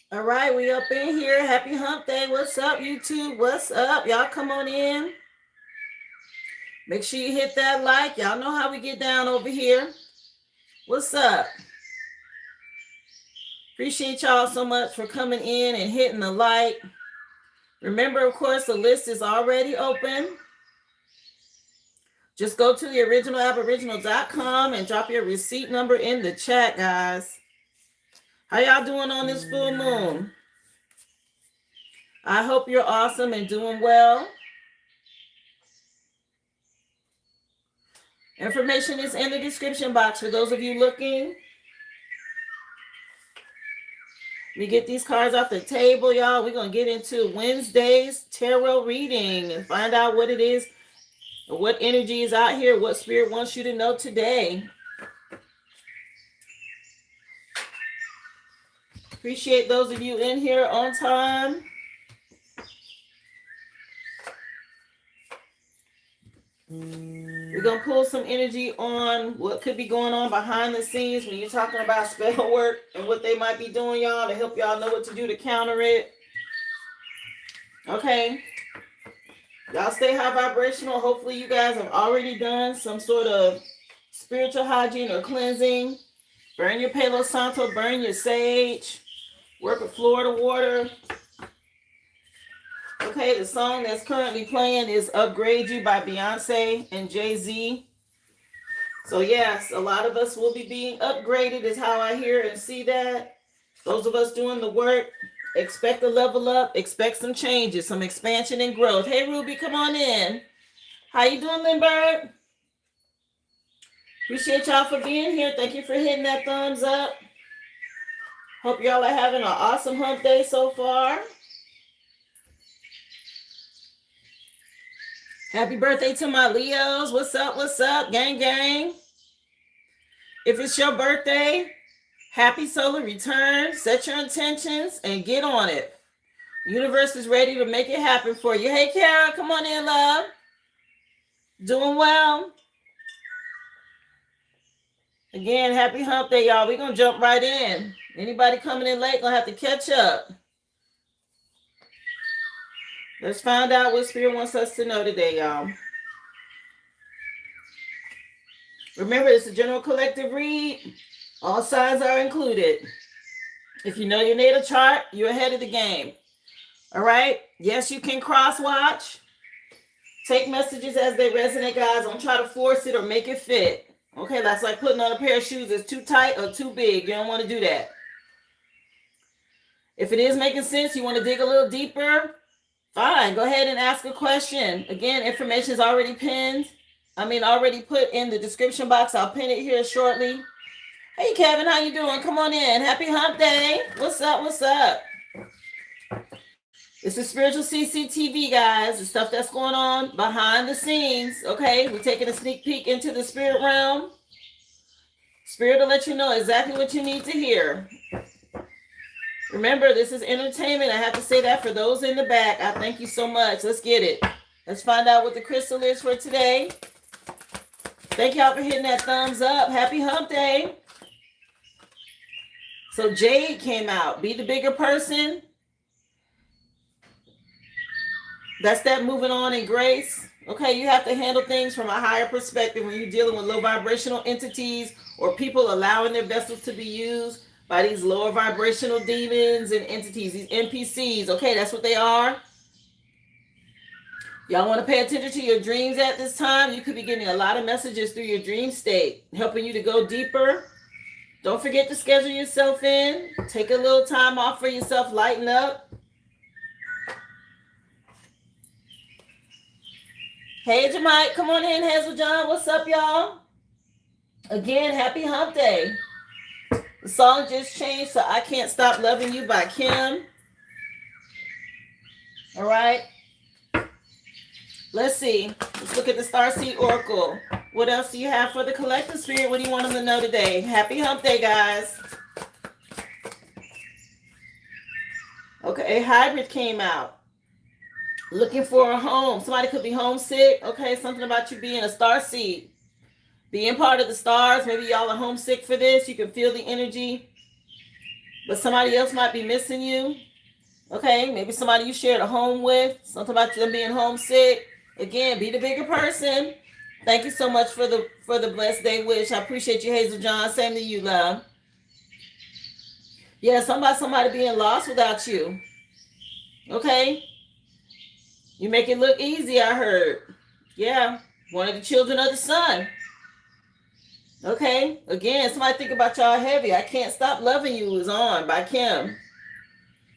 All right, we up in here. Happy hump day. What's up, YouTube? What's up? Y'all come on in. Make sure you hit that like. Y'all know how we get down over here. What's up? Appreciate y'all so much for coming in and hitting the like. Remember, of course, the list is already open. Just go to the originalaboriginal.com and drop your receipt number in the chat, guys. How y'all doing on this full moon? I hope you're awesome and doing well. Information is in the description box for those of you looking. We get these cards off the table, y'all. We're going to get into Wednesday's tarot reading and find out what it is, what energy is out here, what spirit wants you to know today. Appreciate those of you in here on time. We're going to pull some energy on what could be going on behind the scenes when you're talking about spell work and what they might be doing, y'all, to help y'all know what to do to counter it. Okay. Y'all stay high vibrational. Hopefully you guys have already done some sort of spiritual hygiene or cleansing. Burn your Palo Santo, burn your sage. Work with Florida water. Okay, the song that's currently playing is Upgrade You by Beyonce and Jay-Z. So yes, a lot of us will be being upgraded is how I hear and see that. Those of us doing the work, expect a level up, expect some changes, some expansion and growth. Hey, Ruby, come on in. How you doing, Lindbergh? Appreciate y'all for being here. Thank you for hitting that thumbs up. Hope y'all are having an awesome hump day so far. Happy birthday to my Leos. What's up? What's up? Gang, gang. If it's your birthday, happy solar return. Set your intentions and get on it. The universe is ready to make it happen for you. Hey, Kara, come on in, love. Doing well. Again, happy hump day, y'all. We're going to jump right in. Anybody coming in late going to have to catch up. Let's find out what Spirit wants us to know today, y'all. Remember, it's a general collective read. All signs are included. If you know your natal chart, you're ahead of the game. All right? Yes, you can cross-watch. Take messages as they resonate, guys. Don't try to force it or make it fit. Okay, that's like putting on a pair of shoes that's too tight or too big. You don't want to do that. If it is making sense, you want to dig a little deeper, fine, go ahead and ask a question. Again, information is already already put in the description box. I'll pin it here shortly. Hey, Kevin, how you doing? Come on in. Happy hump day. What's up? What's up? This is Spiritual CCTV, guys. The stuff that's going on behind the scenes, okay? We're taking a sneak peek into the spirit realm. Spirit will let you know exactly what you need to hear. Remember, this is entertainment. I have to say that for those in the back. I thank you so much. Let's get it. Let's find out what the crystal is for today. Thank y'all for hitting that thumbs up. Happy hump day. So Jade came out. Be the bigger person. That's that moving on in grace. Okay, you have to handle things from a higher perspective when you're dealing with low vibrational entities or people allowing their vessels to be used by these lower vibrational demons and entities, these NPCs. Okay, that's what they are. Y'all want to pay attention to your dreams at this time. You could be getting a lot of messages through your dream state, helping you to go deeper. Don't forget to schedule yourself in. Take a little time off for yourself. Lighten up. Hey, Jamike, come on in, Hazel John. What's up, y'all? Again, happy hump day. The song just changed to I Can't Stop Loving You by Kim. All right. Let's see. Let's look at the Starseed Oracle. What else do you have for the collective spirit? What do you want them to know today? Happy hump day, guys. Okay, hybrid came out. Looking for a home. Somebody could be homesick. Okay, something about you being a starseed. Being part of the stars. Maybe y'all are homesick for this. You can feel the energy. but somebody else might be missing you. Okay, maybe somebody you shared a home with, something about them being homesick. Again, be the bigger person. Thank you so much for the blessed day wish. I appreciate you, Hazel John. Same to you, love. Yeah, somebody being lost without you. Okay? You make it look easy, I heard. Yeah, one of the children of the sun. Okay? Again, somebody think about y'all heavy. I Can't Stop Loving You is on by Kim.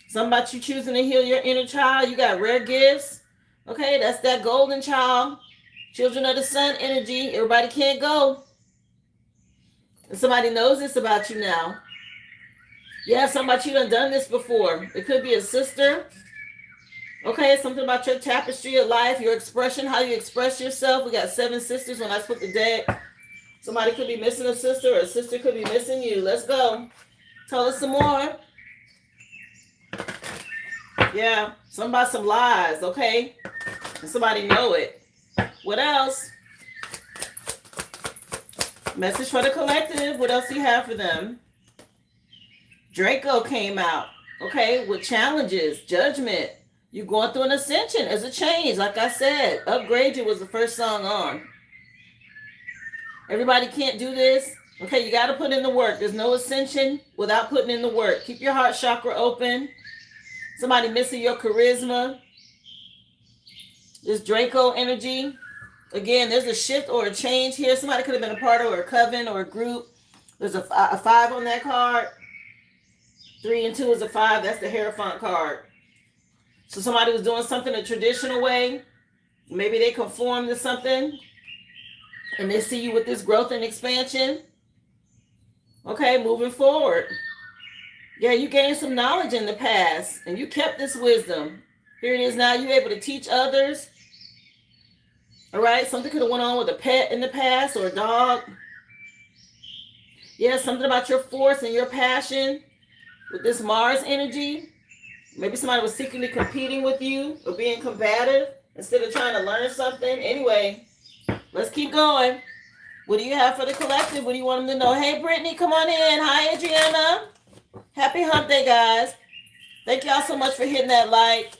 Something about you choosing to heal your inner child. You got rare gifts. Okay, that's that golden child. Children of the sun energy. Everybody can't go. And somebody knows this about you now. Yeah, something about you done this before. It could be a sister. Okay, something about your tapestry of life, your expression, how you express yourself. We got 7 sisters when I split the deck. Somebody could be missing a sister, or a sister could be missing you. Let's go. Tell us some more. Yeah, something about some lies, okay? And somebody know it. What else? Message for the collective. What else do you have for them? Draco came out, okay, with challenges, judgment. You're going through an ascension as a change. Like I said, Upgrade You was the first song on. Everybody can't do this. Okay, you got to put in the work. There's no ascension without putting in the work. Keep your heart chakra open. Somebody missing your charisma. This Draco energy. Again, there's a shift or a change here. Somebody could have been a part of or a coven or a group. There's a 5 on that card. 3 and 2 is a 5. That's the Hierophant card. So somebody was doing something a traditional way. Maybe they conform to something. And they see you with this growth and expansion. Okay, moving forward. Yeah, you gained some knowledge in the past. And you kept this wisdom. Here it is now. You're able to teach others. All right, something could have went on with a pet in the past or a dog. Yeah, something about your force and your passion with this Mars energy. Maybe somebody was secretly competing with you or being combative instead of trying to learn something. Anyway, let's keep going. What do you have for the collective? What do you want them to know? Hey, Brittany, come on in. Hi, Adriana. Happy hump day, guys. Thank y'all so much for hitting that like.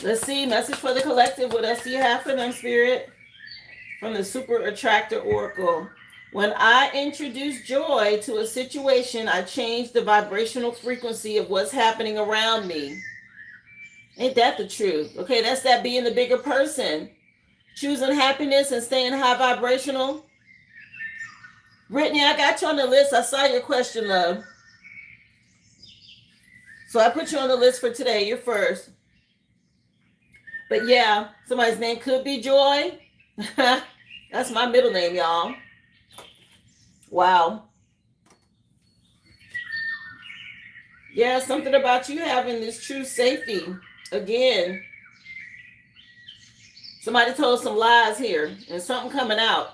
Let's see. Message for the collective. What else do you have for them, Spirit? From the Super Attractor Oracle. When I introduce joy to a situation, I change the vibrational frequency of what's happening around me. Ain't that the truth? Okay, that's that being the bigger person. Choosing happiness and staying high vibrational. Brittany, I got you on the list. I saw your question, love. So I put you on the list for today. You're first. But yeah, somebody's name could be Joy. That's my middle name, y'all. Wow. Yeah, something about you having this true safety. Again, somebody told some lies here and something coming out.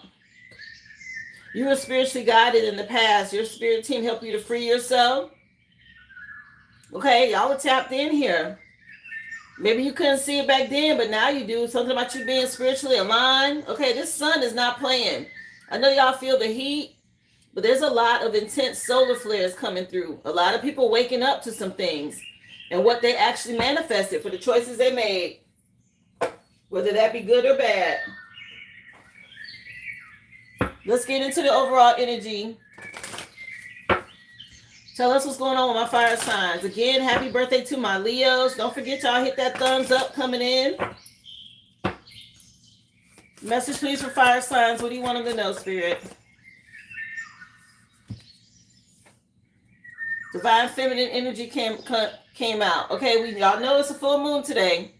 You were spiritually guided in the past. Your spirit team helped you to free yourself. Okay, y'all were tapped in here. Maybe you couldn't see it back then, but now you do. Something about you being spiritually aligned. Okay, this sun is not playing. I know y'all feel the heat, but there's a lot of intense solar flares coming through. A lot of people waking up to some things and what they actually manifested for the choices they made, whether that be good or bad. Let's get into the overall energy. Tell us what's going on with my fire signs. Again, happy birthday to my Leos. Don't forget y'all hit that thumbs up coming in. Message please for fire signs. What do you want them to know, Spirit? Divine feminine energy came out. Okay, y'all know it's a full moon today.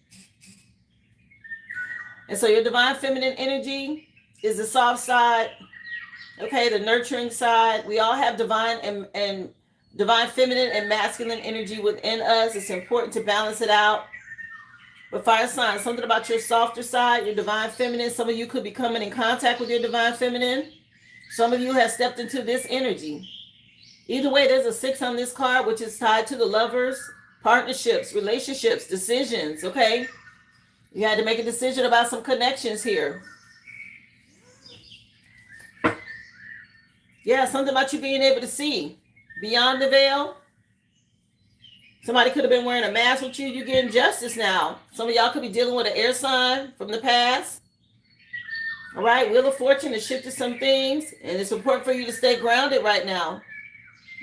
And so your divine feminine energy is the soft side. Okay, the nurturing side. We all have divine and divine feminine and masculine energy within us. It's important to balance it out. But fire signs, something about your softer side, your divine feminine. Some of you could be coming in contact with your divine feminine. Some of you have stepped into this energy. Either way, there's a 6 on this card, which is tied to the lovers, partnerships, relationships, decisions, okay? You had to make a decision about some connections here. Yeah, something about you being able to see beyond the veil. Somebody could have been wearing a mask with you. You're getting justice now. Some of y'all could be dealing with an air sign from the past. All right, Wheel of Fortune has shifted some things, and it's important for you to stay grounded right now.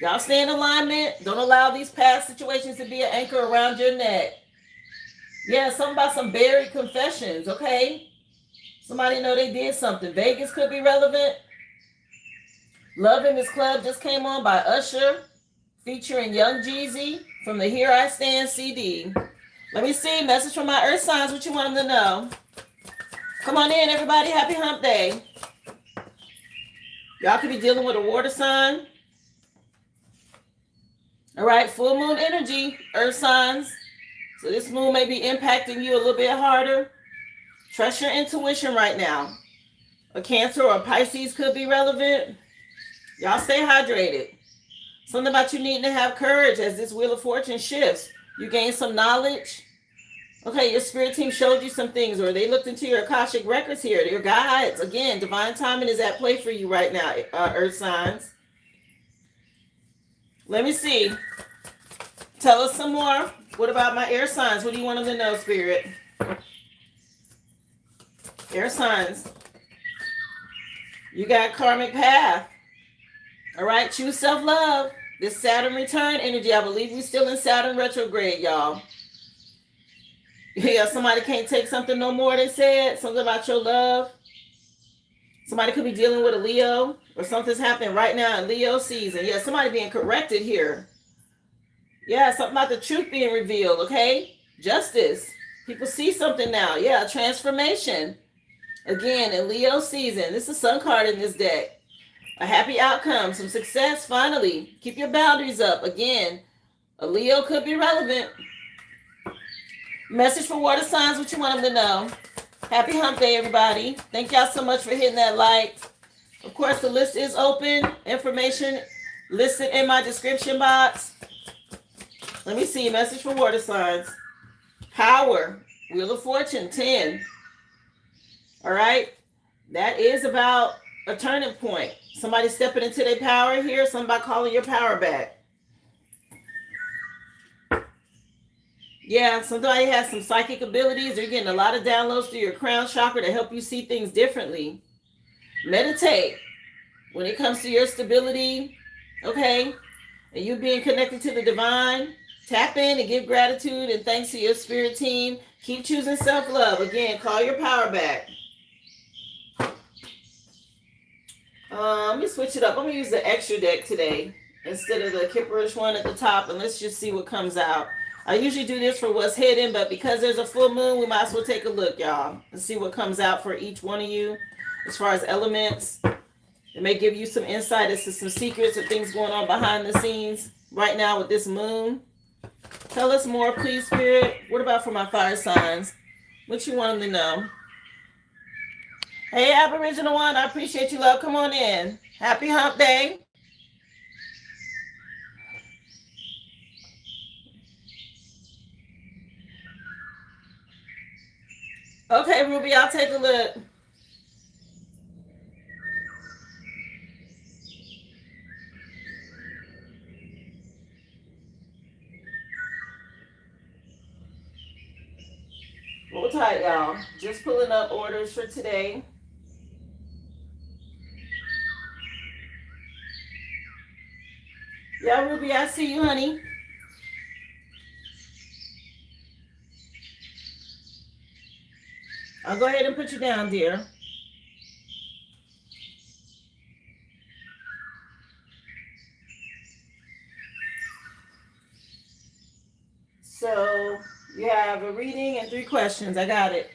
Y'all stay in alignment. Don't allow these past situations to be an anchor around your neck. Yeah, something about some buried confessions, okay? Somebody know they did something. Vegas could be relevant. Love in This Club just came on by Usher, featuring Young Jeezy from the Here I Stand CD. Let me see. Message from my earth signs. What you want them to know? Come on in, everybody. Happy hump day. Y'all could be dealing with a water sign. All right, full moon energy, earth signs. So this moon may be impacting you a little bit harder. Trust your intuition right now. A Cancer or a Pisces could be relevant. Y'all stay hydrated. Something about you needing to have courage as this Wheel of Fortune shifts. You gain some knowledge. Okay, your spirit team showed you some things, or they looked into your Akashic records here. Your guides. Again, divine timing is at play for you right now, earth signs. Let me see. Tell us some more. What about my air signs? What do you want them to know, Spirit? Air signs. You got karmic path. All right, choose self-love. This Saturn return energy. I believe we're still in Saturn retrograde, y'all. Yeah, somebody can't take something no more, they said. Something about your love. Somebody could be dealing with a Leo, or something's happening right now in Leo season. Yeah, somebody being corrected here. Yeah, something about the truth being revealed, okay? Justice. People see something now. Yeah, transformation. Again, in Leo season. This is Sun card in this deck. A happy outcome, some success, finally. Keep your boundaries up. Again, a Leo could be relevant. Message for water signs, what you want them to know. Happy hump day, everybody. Thank y'all so much for hitting that like. Of course, the list is open. Information listed in my description box. Let me see. Message for water signs. Power. Wheel of Fortune, 10. All right. That is about a turning point. Somebody stepping into their power here. Somebody calling your power back. Yeah, somebody has some psychic abilities. They're getting a lot of downloads through your crown chakra to help you see things differently. Meditate when it comes to your stability, okay? And you being connected to the divine. Tap in and give gratitude and thanks to your spirit team. Keep choosing self-love. Again, call your power back. Let me switch it up. I'm going to use the extra deck today instead of the Kipperish one at the top, and let's just see what comes out. I usually do this for what's hidden, but because there's a full moon, we might as well take a look, y'all, and see what comes out for each one of you as far as elements. It may give you some insight as to some secrets or things going on behind the scenes right now with this moon. Tell us more, please, Spirit. What about for my fire signs? What you want them to know? Hey, Aboriginal one, I appreciate you, love. Come on in. Happy hump day. Okay, Ruby, I'll take a look. Hold tight, y'all. Just pulling up orders for today. Yeah, Ruby, I see you, honey. I'll go ahead and put you down, dear. So you have a reading and 3 questions. I got it.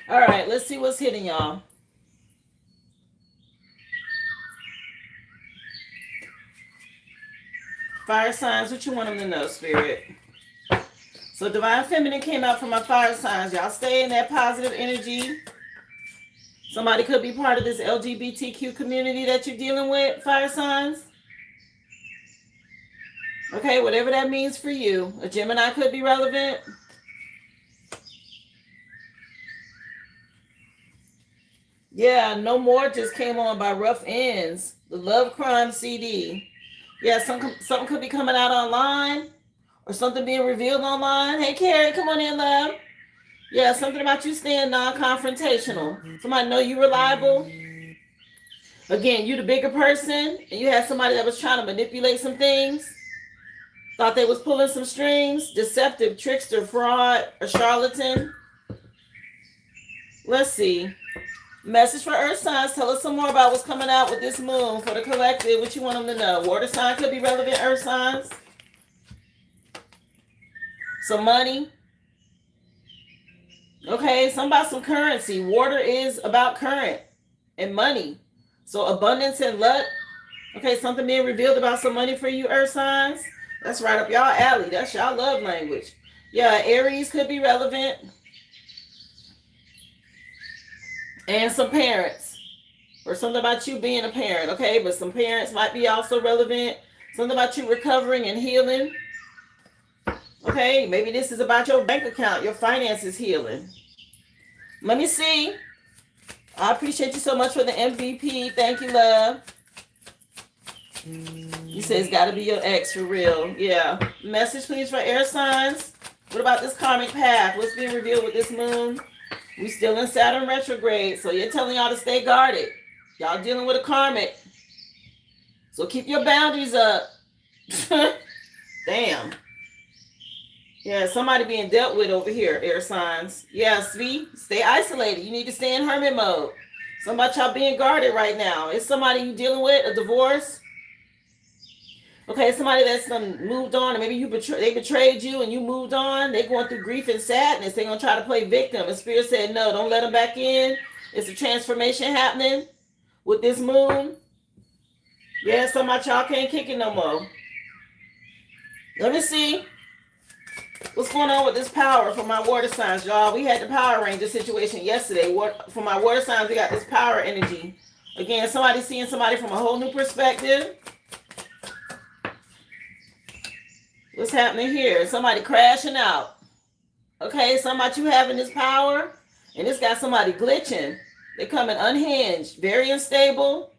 All right, let's see what's hitting y'all. Fire signs, what you want them to know, Spirit? So Divine Feminine came out for my fire signs. Y'all stay in that positive energy. Somebody could be part of this LGBTQ community that you're dealing with, fire signs. Okay, whatever that means for you. A Gemini could be relevant. Yeah, No More just came on by Rough Ends. The Love Crime CD. Yeah, something could be coming out online or something being revealed online. Hey, Carrie, come on in, love. Yeah, something about you staying non-confrontational. Somebody know you reliable. Again, you the bigger person, and you had somebody that was trying to manipulate some things. Thought they was pulling some strings. Deceptive, trickster, fraud, or charlatan. Let's see. Message for Earth signs. Tell us some more about what's coming out with this moon for the collective. What you want them to know. Water sign could be relevant. Earth signs. Some money. Okay, some about some currency. Water is about current and money. So abundance and luck. Okay, something being revealed about some money for you, Earth signs. That's right up y'all alley. That's y'all love language. Yeah, Aries could be relevant. And some parents. Or something about you being a parent, okay? But some parents might be also relevant. Something about you recovering and healing. Okay, maybe this is about your bank account, your finances healing. Let me see. I appreciate you so much for the MVP. Thank you, love. You said it's got to be your ex for real. Yeah. Message, please, for air signs. What about this karmic path? What's being revealed with this moon? We still in Saturn retrograde, so you're telling y'all to stay guarded. Y'all dealing with a karmic. So keep your boundaries up. Damn. Yeah, somebody being dealt with over here, air signs. Yeah, Svi, stay isolated. You need to stay in hermit mode. Somebody y'all being guarded right now. It's somebody you dealing with, a divorce. Okay, somebody that's moved on, and maybe they betrayed you and you moved on. They're going through grief and sadness. They're going to try to play victim. And Spirit said, no, don't let them back in. It's a transformation happening with this moon. Yeah, somebody y'all can't kick it no more. Let me see. What's going on with this power for my water signs, y'all? We had the Power Ranger situation yesterday. For my water signs, we got this power energy. Again, somebody seeing somebody from a whole new perspective. What's happening here? Somebody crashing out. Okay, somebody you having this power, and it's got somebody glitching. They're coming unhinged, very unstable.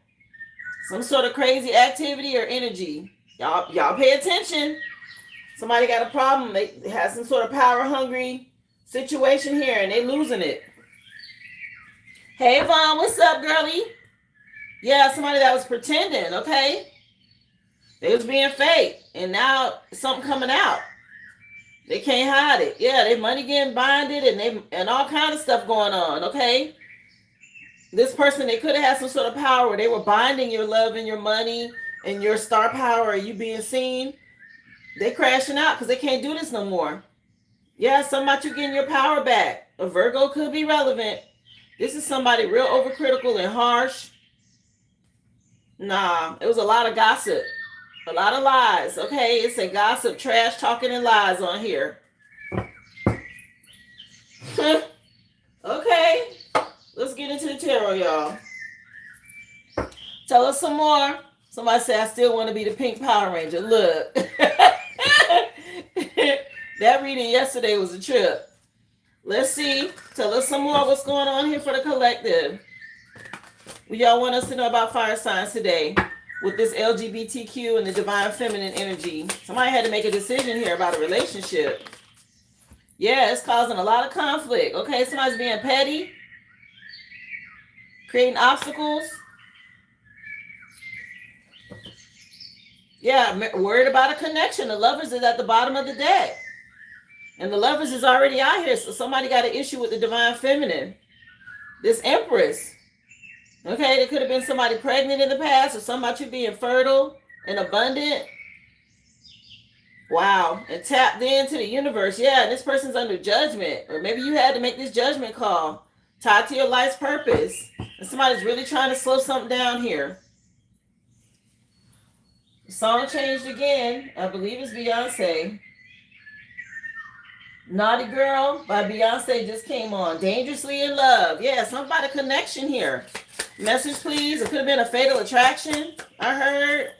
Some sort of crazy activity or energy. Y'all pay attention. Somebody got a problem. They have some sort of power hungry situation here, and they losing it. Hey, Vaughn, what's up, girlie? Yeah, somebody that was pretending, okay? They was being fake, and now something coming out. They can't hide it. Yeah, their money getting binded, and all kind of stuff going on, okay? This person, they could have had some sort of power where they were binding your love and your money and your star power, or you being seen. They crashing out because they can't do this no more. Yeah, somebody you getting your power back. A Virgo could be relevant. This is somebody real overcritical and harsh. Nah, it was a lot of gossip. A lot of lies. Okay, it's a gossip, trash talking, and lies on here. Okay, let's get into the tarot, y'all. Tell us some more. Somebody said, I still want to be the pink Power Ranger. Look. That reading yesterday was a trip. Let's see. Tell us some more what's going on here for the collective. What y'all want us to know about fire signs today with this LGBTQ and the divine feminine energy? Somebody had to make a decision here about a relationship. Yeah, it's causing a lot of conflict. Okay, somebody's being petty, creating obstacles. Yeah, worried about a connection. The Lovers is at the bottom of the deck. And the Lovers is already out here. So somebody got an issue with the divine feminine. This Empress. Okay, there could have been somebody pregnant in the past, or somebody you being fertile and abundant. Wow. And tapped into the universe. Yeah, and this person's under judgment. Or maybe you had to make this judgment call tied to your life's purpose. And somebody's really trying to slow something down here. The song changed again. I believe it's Beyonce. Naughty Girl by Beyonce just came on. Dangerously in Love. Yeah, something about a connection here. Message, please. It could have been a fatal attraction. I heard.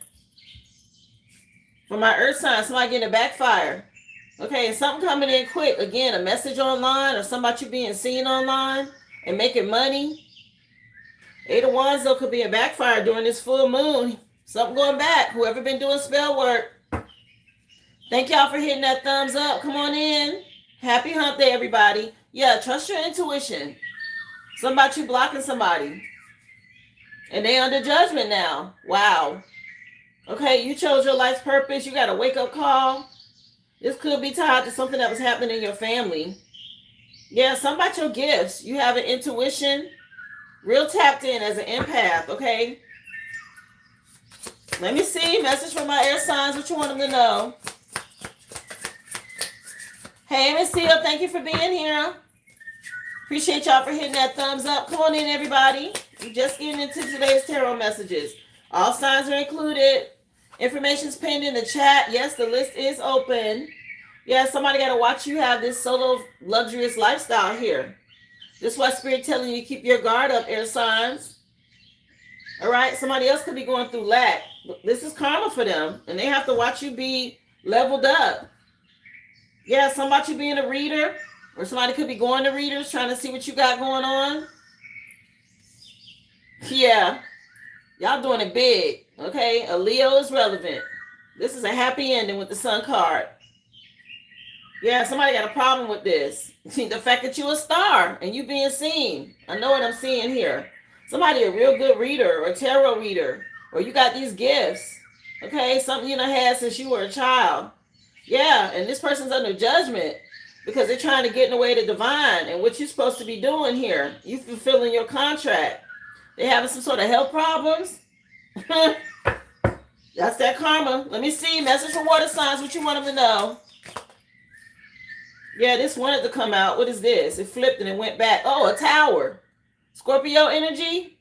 For my earth sign, somebody getting a backfire. Okay, something coming in quick. Again, a message online or somebody you being seen online and making money. Eight of Wands, though, could be a backfire during this full moon. Something going back. Whoever been doing spell work. Thank y'all for hitting that thumbs up. Come on in. Happy hump day, everybody. Yeah, trust your intuition. Something about you blocking somebody. And they under judgment now. Wow. Okay, you chose your life's purpose. You got a wake-up call. This could be tied to something that was happening in your family. Yeah, something about your gifts. You have an intuition. Real tapped in as an empath, okay? Let me see. Message from my air signs. What you want them to know? Hey, Miss Seal, thank you for being here. Appreciate y'all for hitting that thumbs up. Come on in, everybody. We're just getting into today's tarot messages. All signs are included. Information's pinned in the chat. Yes, the list is open. Yeah, somebody got to watch you have this solo luxurious lifestyle here. This is why Spirit telling you keep your guard up, air signs. All right, somebody else could be going through lack. This is karma for them, and they have to watch you be leveled up. Yeah, somebody you being a reader, or somebody could be going to readers trying to see what you got going on. Yeah, y'all doing it big, okay? A Leo is relevant. This is a happy ending with the Sun card. Yeah, somebody got a problem with this. The fact that you're a star and you being seen. I know what I'm seeing here. Somebody a real good reader or tarot reader, or you got these gifts, okay? Something you done had since you were a child. Yeah, and this person's under judgment because they're trying to get in the way of the divine and what you're supposed to be doing here. You fulfilling your contract. They having some sort of health problems. That's that karma. Let me see. Message for water signs. What you want them to know? Yeah, this wanted to come out. What is this? It flipped and it went back. Oh, a tower. Scorpio energy.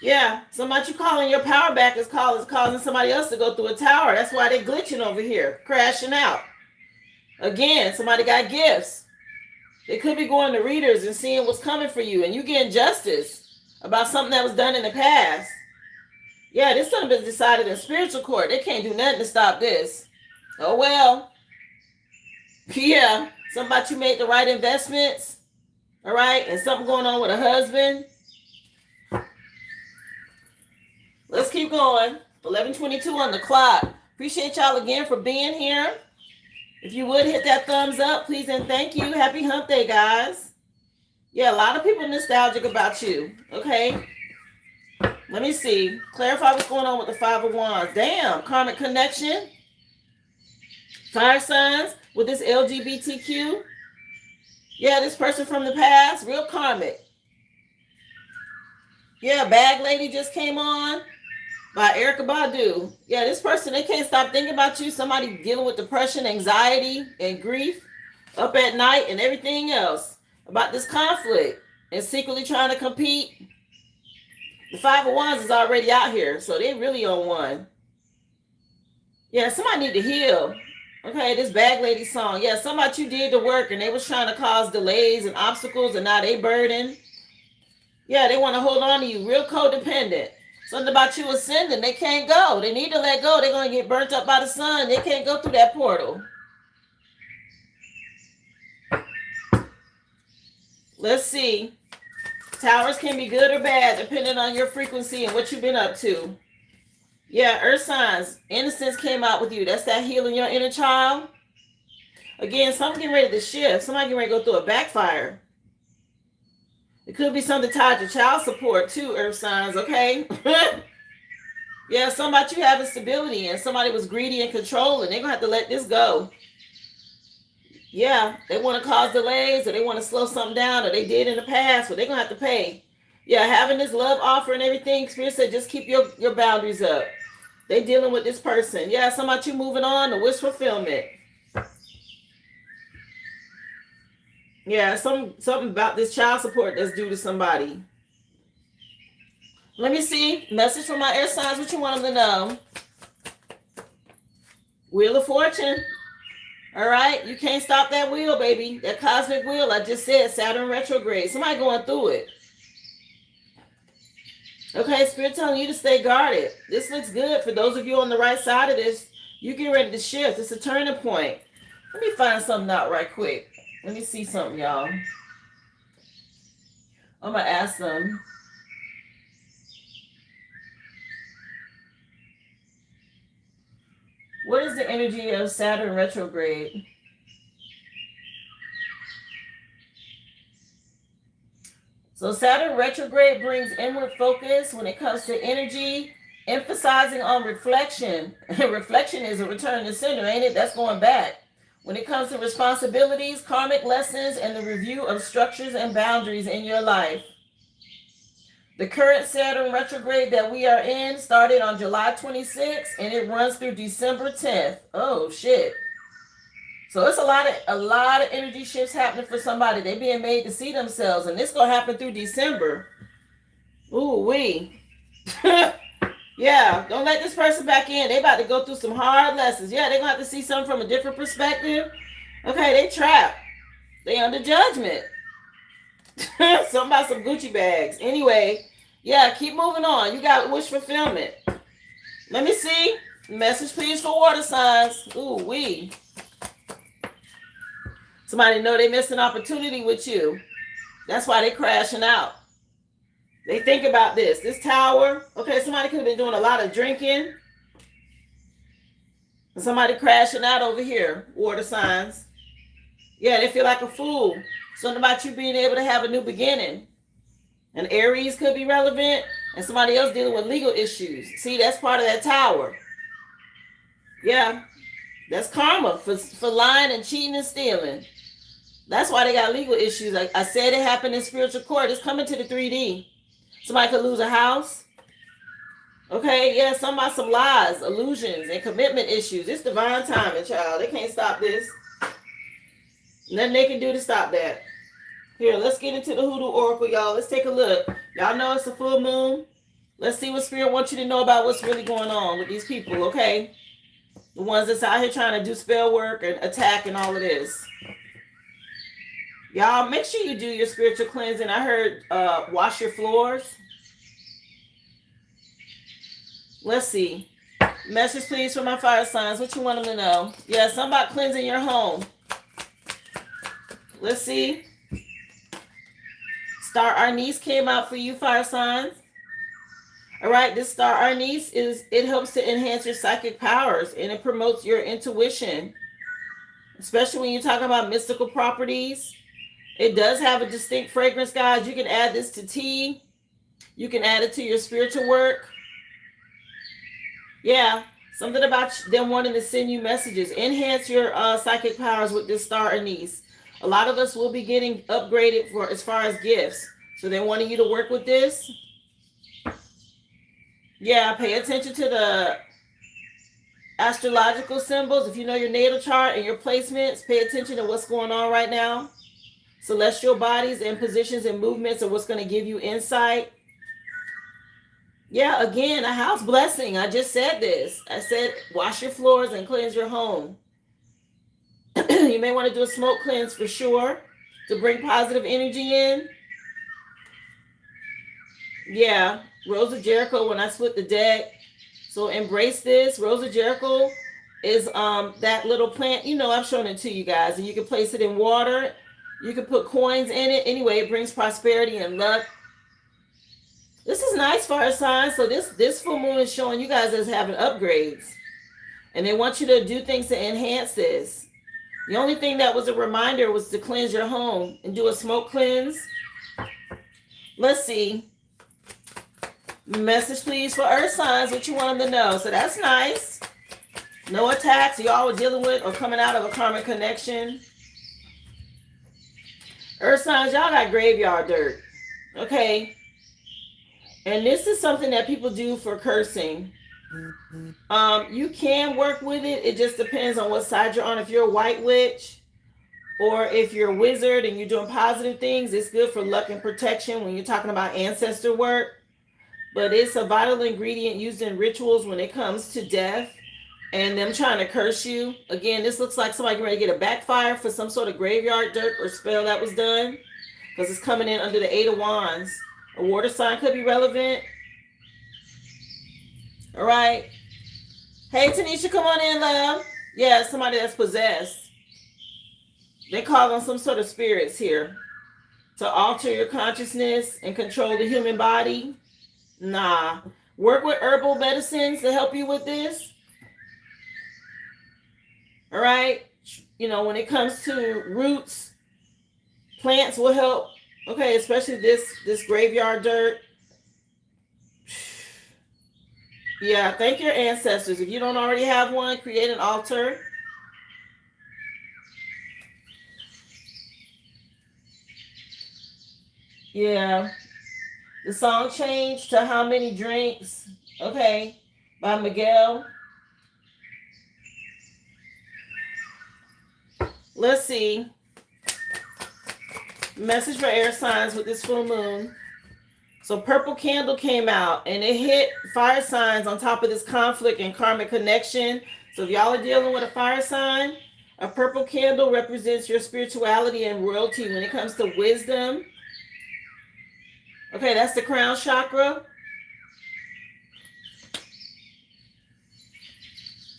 Yeah, somebody you calling your power back is causing somebody else to go through a tower. That's why they're glitching over here, crashing out. Again, somebody got gifts. They could be going to readers and seeing what's coming for you, and you getting justice about something that was done in the past. Yeah, this something been decided in spiritual court. They can't do nothing to stop this. Oh, well. Yeah, somebody you made the right investments. All right, and something going on with a husband. Let's keep going. 11:22 on the clock. Appreciate y'all again for being here. If you would hit that thumbs up, please and thank you. Happy hump day, guys. Yeah, a lot of people nostalgic about you. Okay. Let me see. Clarify what's going on with the Five of Wands. Damn, karmic connection. Fire signs with this LGBTQ. Yeah, this person from the past, real karmic. Yeah, Bag Lady just came on by Erykah Badu. Yeah, this person, they can't stop thinking about you. Somebody dealing with depression, anxiety, and grief up at night and everything else about this conflict and secretly trying to compete. The Five of Wands is already out here, so they really on one. Yeah, somebody need to heal. Okay, this Bag Lady song. Yeah, somebody you did the work and they was trying to cause delays and obstacles and now they burden. Yeah, they want to hold on to you. Real codependent. Something about you ascending. They can't go. They need to let go. They're going to get burnt up by the sun. They can't go through that portal. Let's see. Towers can be good or bad depending on your frequency and what you've been up to. Yeah, earth signs. Innocence came out with you. That's that healing your inner child. Again, something getting ready to shift. Somebody getting ready to go through a backfire. It could be something tied to child support too, earth signs, okay? Yeah, somebody you having stability and somebody was greedy and controlling. They're going to have to let this go. Yeah, they want to cause delays or they want to slow something down or they did in the past, but they're going to have to pay. Yeah, having this love offer and everything, Spirit said just keep your boundaries up. They dealing with this person. Yeah, somebody you moving on, the wish fulfillment. Yeah, something about this child support that's due to somebody. Let me see. Message from my air signs. What you want them to know? Wheel of Fortune. All right. You can't stop that wheel, baby. That cosmic wheel. I just said Saturn retrograde. Somebody going through it. Okay. Spirit telling you to stay guarded. This looks good for those of you on the right side of this. You get ready to shift. It's a turning point. Let me find something out right quick. Let me see something, y'all. I'm going to ask them. What is the energy of Saturn retrograde? So Saturn retrograde brings inward focus when it comes to energy, emphasizing on reflection. Reflection is a return to center, ain't it? That's going back. When it comes to responsibilities, karmic lessons, and the review of structures and boundaries in your life. The current Saturn retrograde that we are in started on July 26th and it runs through December 10th. Oh shit. So it's a lot of energy shifts happening for somebody. They being made to see themselves, and this gonna happen through December. Ooh wee. Yeah, don't let this person back in. They about to go through some hard lessons. Yeah, they're gonna have to see something from a different perspective. Okay, they trapped. They under judgment. Something about some Gucci bags. Anyway, yeah, keep moving on. You got wish fulfillment. Let me see. Message please for water signs. Ooh wee. Somebody know they missed an opportunity with you. That's why they crashing out. They think about this. This tower. Okay, somebody could have been doing a lot of drinking. And somebody crashing out over here. Water signs. Yeah, they feel like a fool. Something about you being able to have a new beginning. And Aries could be relevant. And somebody else dealing with legal issues. See, that's part of that tower. Yeah. That's karma for lying and cheating and stealing. That's why they got legal issues. Like I said, it happened in spiritual court. It's coming to the 3D. Somebody could lose a house. Okay, yeah, some lies, illusions, and commitment issues. It's divine timing, child. They can't stop this. Nothing they can do to stop that. Here, let's get into the Hoodoo Oracle, y'all. Let's take a look. Y'all know it's a full moon. Let's see what Spirit wants you to know about what's really going on with these people, okay? The ones that's out here trying to do spell work and attack and all of this. Y'all, make sure you do your spiritual cleansing. I heard wash your floors. Let's see. Message, please, for my fire signs. What you want them to know? Yeah, something about cleansing your home. Let's see. Star Arnis came out for you, fire signs. All right, this Star Arnis it helps to enhance your psychic powers and it promotes your intuition, especially when you're talking about mystical properties. It does have a distinct fragrance, guys. You can add this to tea. You can add it to your spiritual work. Yeah, something about them wanting to send you messages. Enhance your psychic powers with this Star Anise. A lot of us will be getting upgraded for as far as gifts. So they wanted you to work with this. Yeah, pay attention to the astrological symbols. If you know your natal chart and your placements, pay attention to what's going on right now. Celestial bodies and positions and movements are what's going to give you insight. Yeah, again, a house blessing. I just said this. I said wash your floors and cleanse your home. You may want to do a smoke cleanse for sure to bring positive energy in. Yeah, Rose of Jericho when I split the deck. So embrace this. Rose of Jericho is that little plant. You know, I've shown it to you guys. And you can place it in water. You can put coins in it. Anyway, it brings prosperity and luck. This is nice fire signs. So this full moon is showing you guys as having upgrades. And they want you to do things to enhance this. The only thing that was a reminder was to cleanse your home and do a smoke cleanse. Let's see. Message, please, for earth signs, what you want them to know. So that's nice. No attacks y'all were dealing with or coming out of a karmic connection. Earth signs, y'all got graveyard dirt. Okay. And this is something that people do for cursing. You can work with it. It just depends on what side you're on. If you're a white witch or if you're a wizard and you're doing positive things, it's good for luck and protection when you're talking about ancestor work. But it's a vital ingredient used in rituals when it comes to death and them trying to curse you. Again, this looks like somebody ready to get a backfire for some sort of graveyard dirt or spell that was done because it's coming in under the 8 of Wands. A water sign could be relevant. All right. Hey, Tanisha, come on in, love. Yeah, somebody that's possessed. They call on some sort of spirits here. to alter your consciousness and control the human body? Nah. Work with herbal medicines to help you with this. All right. When it comes to roots, plants will help. Okay, especially this graveyard dirt. Yeah, thank your ancestors. If you don't already have one, create an altar. Yeah. The song changed to How Many Drinks, okay, by Miguel. Let's see. Message for air signs with this full moon. So purple candle came out and it hit fire signs on top of this conflict and karmic connection. So if y'all are dealing with a fire sign, a purple candle represents your spirituality and royalty when it comes to wisdom. Okay, that's the crown chakra.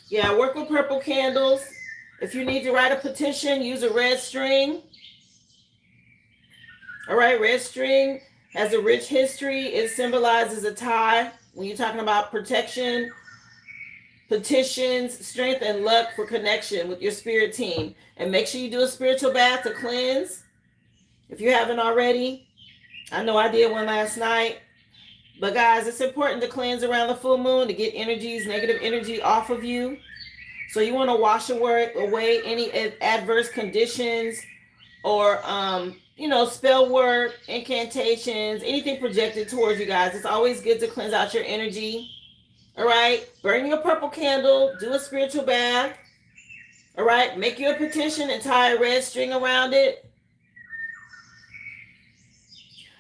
Yeah, work with purple candles. If you need to write a petition, use a red string. All right, red string has a rich history. It symbolizes a tie when you're talking about protection, petitions, strength, and luck for connection with your spirit team. And make sure you do a spiritual bath to cleanse if you haven't already. I know I did one last night. But guys, it's important to cleanse around the full moon to get negative energy off of you. So you want to wash away any adverse conditions or, spell work, incantations, anything projected towards you guys. It's always good to cleanse out your energy. All right. Burn your purple candle. Do a spiritual bath. All right. Make you a petition and tie a red string around it.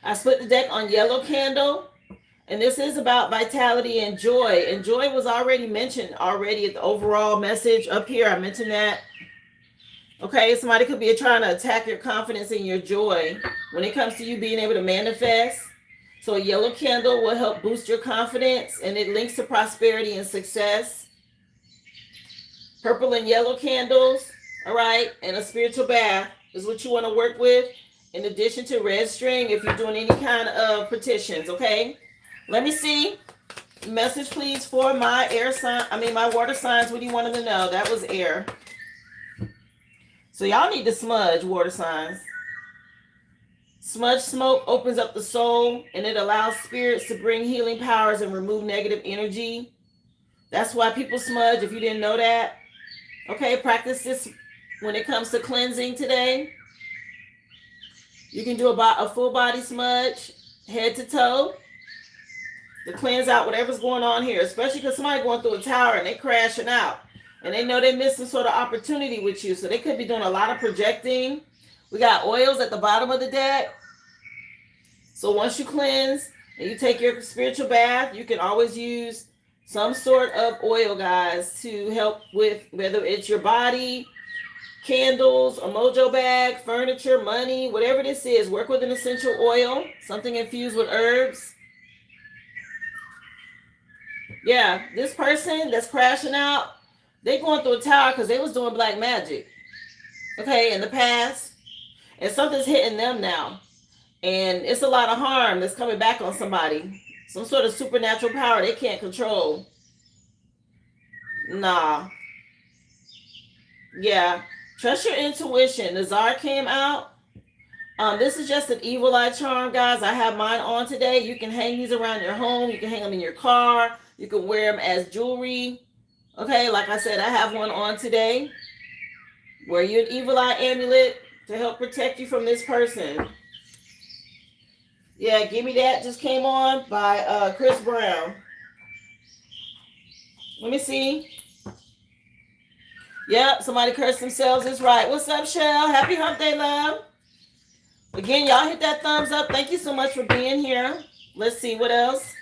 I split the deck on yellow candle. And this is about vitality and joy. And joy was already mentioned at the overall message up here. I mentioned that. Okay, somebody could be trying to attack your confidence and your joy when it comes to you being able to manifest. So a yellow candle will help boost your confidence and it links to prosperity and success. Purple and yellow candles, all right, and a spiritual bath is what you want to work with in addition to red string if you're doing any kind of petitions, okay? Let me see. Message, please, for my my water signs. What do you want them to know? That was air. So y'all need to smudge, water signs. Smudge smoke opens up the soul and it allows spirits to bring healing powers and remove negative energy. That's why people smudge, if you didn't know that. Okay, practice this when it comes to cleansing today. You can do a full body smudge, head to toe, to cleanse out whatever's going on here, especially because somebody going through a tower and they crashing out and they know they missed some sort of opportunity with you. So they could be doing a lot of projecting. We got oils at the bottom of the deck. So once you cleanse and you take your spiritual bath, you can always use some sort of oil, guys, to help with whether it's your body, candles, a mojo bag, furniture, money, whatever this is. Work with an essential oil, something infused with herbs. Yeah, this person that's crashing out, they going through a tower because they was doing black magic, okay, in the past. And something's hitting them now. And it's a lot of harm that's coming back on somebody. Some sort of supernatural power they can't control. Nah. Yeah. Trust your intuition. The Czar came out. This is just an evil eye charm, guys. I have mine on today. You can hang these around your home. You can hang them in your car. You can wear them as jewelry. Okay, like I said, I have one on today. Wear you an evil eye amulet to help protect you from this person. Yeah, Give Me That just came on by Chris Brown. Let me see. Yep, somebody cursed themselves is right. What's up, Shell? Happy hump day, love. Again, y'all hit that thumbs up. Thank you so much for being here. Let's see what else.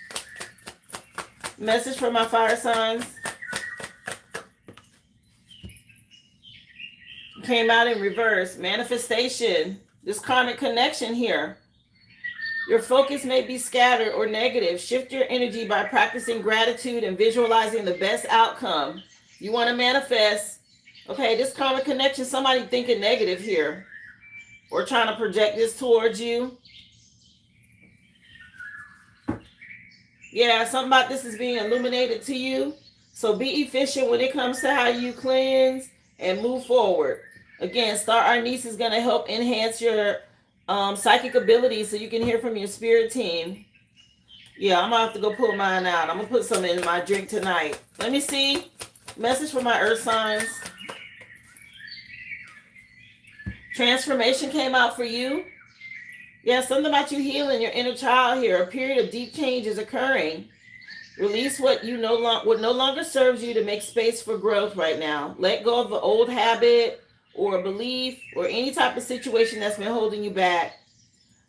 Message for my fire signs. Came out in reverse. Manifestation. This karmic connection here. Your focus may be scattered or negative. Shift your energy by practicing gratitude and visualizing the best outcome. You want to manifest. Okay, this karmic connection, somebody thinking negative here. or trying to project this towards you. Yeah, something about this is being illuminated to you. So be efficient when it comes to how you cleanse and move forward. Again, Star Arnice is going to help enhance your psychic abilities so you can hear from your spirit team. Yeah, I'm going to have to go pull mine out. I'm going to put some in my drink tonight. Let me see. Message for my earth signs. Transformation came out for you. Yeah, something about you healing your inner child here. A period of deep change is occurring. Release what no longer serves you to make space for growth right now. Let go of an old habit or a belief or any type of situation that's been holding you back.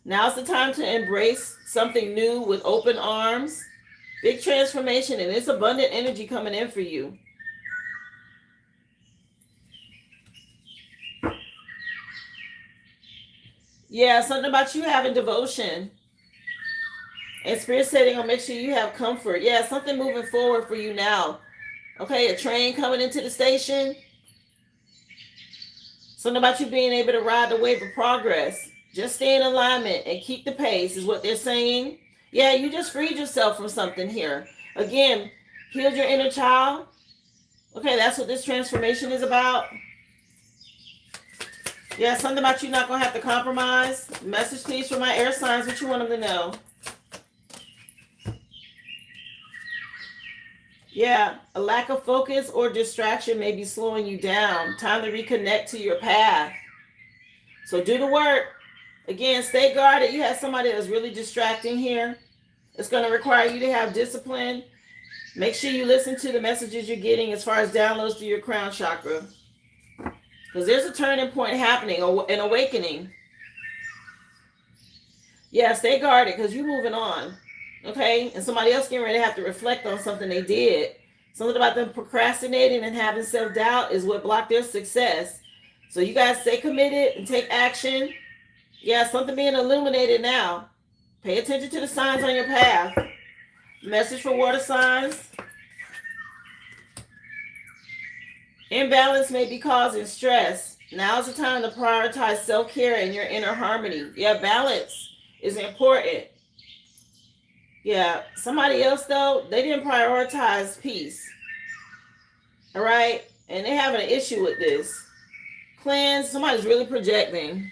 Now's the time to embrace something new with open arms. Big transformation, and it's abundant energy coming in for you. Yeah, something about you having devotion. And Spirit said they're going to make sure you have comfort. Yeah, something moving forward for you now. Okay, a train coming into the station. Something about you being able to ride the wave of progress. Just stay in alignment and keep the pace is what they're saying. Yeah, you just freed yourself from something here. Again, healed your inner child. Okay, that's what this transformation is about. Yeah, something about you not going to have to compromise. Message, please, for my air signs. What you want them to know? Yeah, a lack of focus or distraction may be slowing you down. Time to reconnect to your path. So do the work. Again, stay guarded. You have somebody that's really distracting here. It's going to require you to have discipline. Make sure you listen to the messages you're getting as far as downloads to your crown chakra. Because there's a turning point happening, an awakening. Yeah, stay guarded because you're moving on. Okay? And somebody else getting ready to have to reflect on something they did. Something about them procrastinating and having self-doubt is what blocked their success. So you guys stay committed and take action. Yeah, something being illuminated now. Pay attention to the signs on your path. Message for water signs. Imbalance may be causing stress. Now's the time to prioritize self-care and your inner harmony. Yeah, balance is important. Yeah, somebody else, though, they didn't prioritize peace. All right? And they're having an issue with this. Cleanse, somebody's really projecting.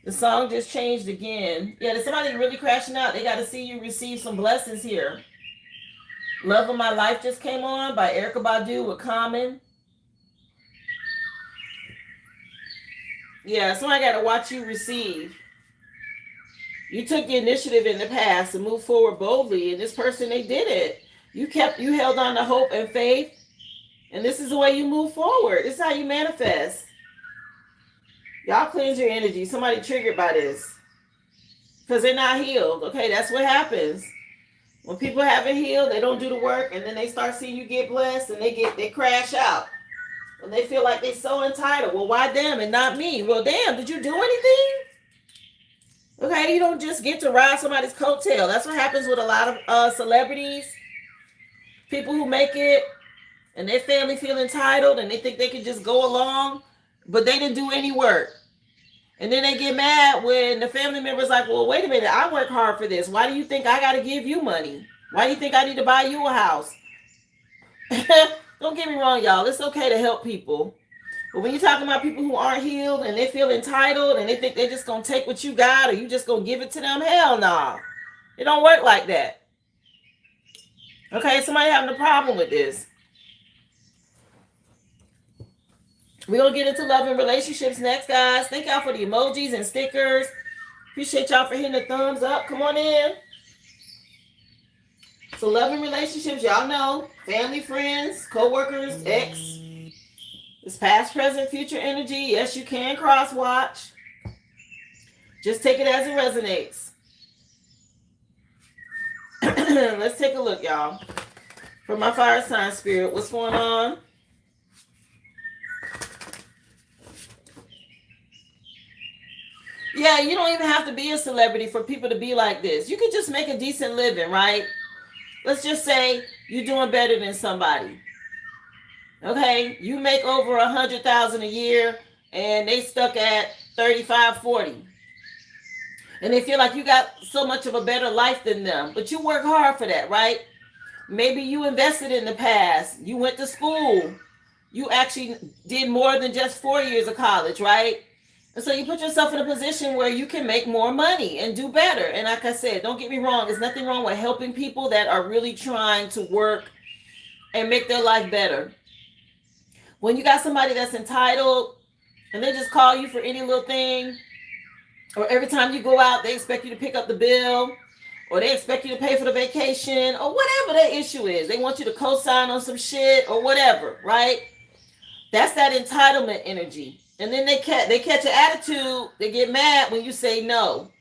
The song just changed again. Yeah, there's somebody really crashing out. They got to see you receive some blessings here. Love of My Life just came on by Erykah Badu with Common. Yeah, somebody got to watch you receive. You took the initiative in the past to move forward boldly, and this person, they did it. You held on to hope and faith, and this is the way you move forward. This is how you manifest. Y'all cleanse your energy. Somebody triggered by this because they're not healed. Okay, that's what happens. When people haven't healed, they don't do the work, and then they start seeing you get blessed, and they crash out. And they feel like they're so entitled. Well, why them and not me? Well, damn, did you do anything? Okay, you don't just get to ride somebody's coattail. That's what happens with a lot of celebrities. People who make it, and their family feel entitled, and they think they can just go along, but they didn't do any work. And then they get mad when the family member's like, well, wait a minute, I work hard for this. Why do you think I got to give you money? Why do you think I need to buy you a house? Don't get me wrong, y'all. It's okay to help people. But when you're talking about people who aren't healed and they feel entitled and they think they're just going to take what you got or you just going to give it to them, hell no. It don't work like that. Okay, somebody having a problem with this. We're going to get into love and relationships next, guys. Thank y'all for the emojis and stickers. Appreciate y'all for hitting the thumbs up. Come on in. So love and relationships, y'all know. Family, friends, co-workers, ex. It's past, present, future energy. Yes, you can cross-watch. Just take it as it resonates. Let's take a look, y'all. For my fire sign spirit, what's going on? Yeah, you don't even have to be a celebrity for people to be like this. You could just make a decent living, right? Let's just say you're doing better than somebody. Okay, you make over $100,000 a year, and they stuck at 35, 40. And they feel like you got so much of a better life than them. But you work hard for that, right? Maybe you invested in the past. You went to school. You actually did more than just 4 years of college, right? And so you put yourself in a position where you can make more money and do better. And like I said, don't get me wrong. There's nothing wrong with helping people that are really trying to work and make their life better. When you got somebody that's entitled and they just call you for any little thing, or every time you go out, they expect you to pick up the bill, or they expect you to pay for the vacation, or whatever their issue is. They want you to co-sign on some shit or whatever, right? That's that entitlement energy. And then they catch an attitude. They get mad when you say no.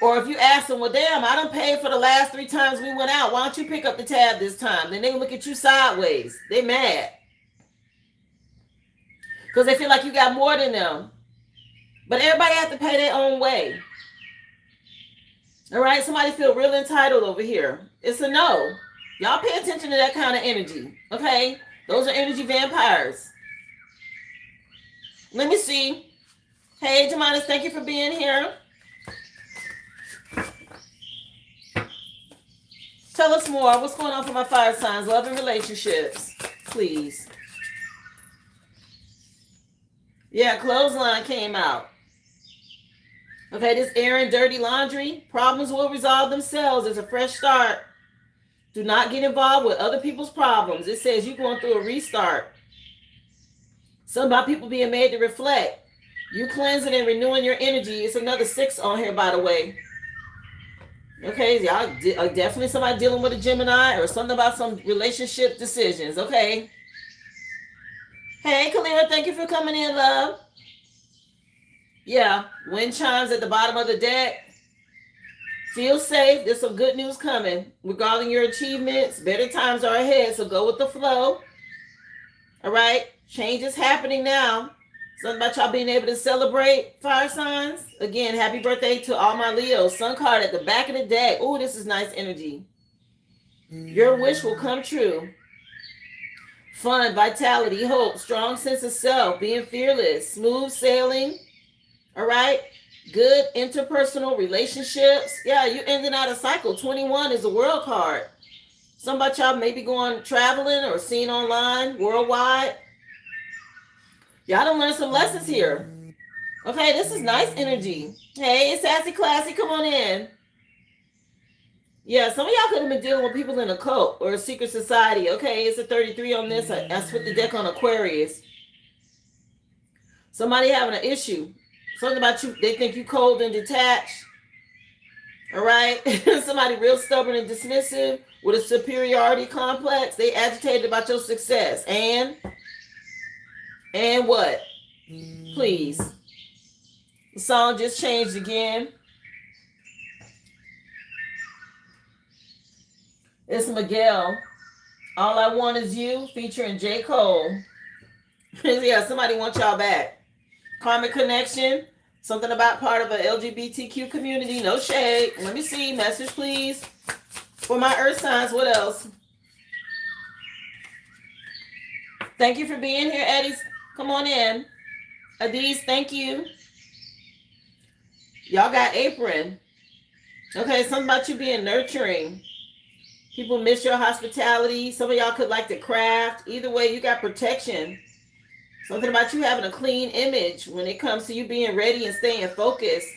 Or if you ask them, well, damn, I done paid for the last 3 times we went out. Why don't you pick up the tab this time? Then they look at you sideways. They mad. Because they feel like you got more than them. But everybody has to pay their own way. All right? Somebody feel real entitled over here. It's a no. Y'all pay attention to that kind of energy. Okay? Those are energy vampires. Let me see. Hey, Jeminas, thank you for being here. Tell us more. What's going on for my fire signs? Love and relationships. Please. Yeah, clothesline came out. Okay, this airing dirty laundry. Problems will resolve themselves. It's a fresh start. Do not get involved with other people's problems. It says you're going through a restart. Something about people being made to reflect. You cleansing and renewing your energy. It's another 6 on here, by the way. Okay, y'all definitely somebody dealing with a Gemini or something about some relationship decisions. Okay. Hey, Kalira, thank you for coming in, love. Yeah, wind chimes at the bottom of the deck. Feel safe. There's some good news coming regarding your achievements. Better times are ahead, so go with the flow. All right, change is happening now. Something about y'all being able to celebrate, fire signs. Again, happy birthday to all my Leos. Sun card at the back of the deck. Oh, this is nice energy. Your wish will come true. Fun, vitality, hope, strong sense of self, being fearless, smooth sailing. All right. Good interpersonal relationships. Yeah, you ending out a cycle. 21 is a world card. Some about y'all maybe going traveling or seeing online worldwide. Y'all done learn some lessons here. Okay, this is nice energy. Hey, it's Sassy Classy. Come on in. Yeah, some of y'all could have been dealing with people in a cult or a secret society. Okay, it's a 33 on this. I put the deck on Aquarius. Somebody having an issue. Something about you, they think you cold and detached. All right. Somebody real stubborn and dismissive with a superiority complex. They agitated about your success. And what? Please. The song just changed again. It's Miguel. All I Want Is You featuring J. Cole. Yeah, somebody wants y'all back. Karmic connection. Something about part of an LGBTQ community. No shade. Let me see. Message, please. For my earth signs, what else? Thank you for being here, Eddie. Come on in. Adiz, thank you. Y'all got apron. Okay, something about you being nurturing. People miss your hospitality. Some of y'all could like to craft. Either way, you got protection. Something about you having a clean image when it comes to you being ready and staying focused.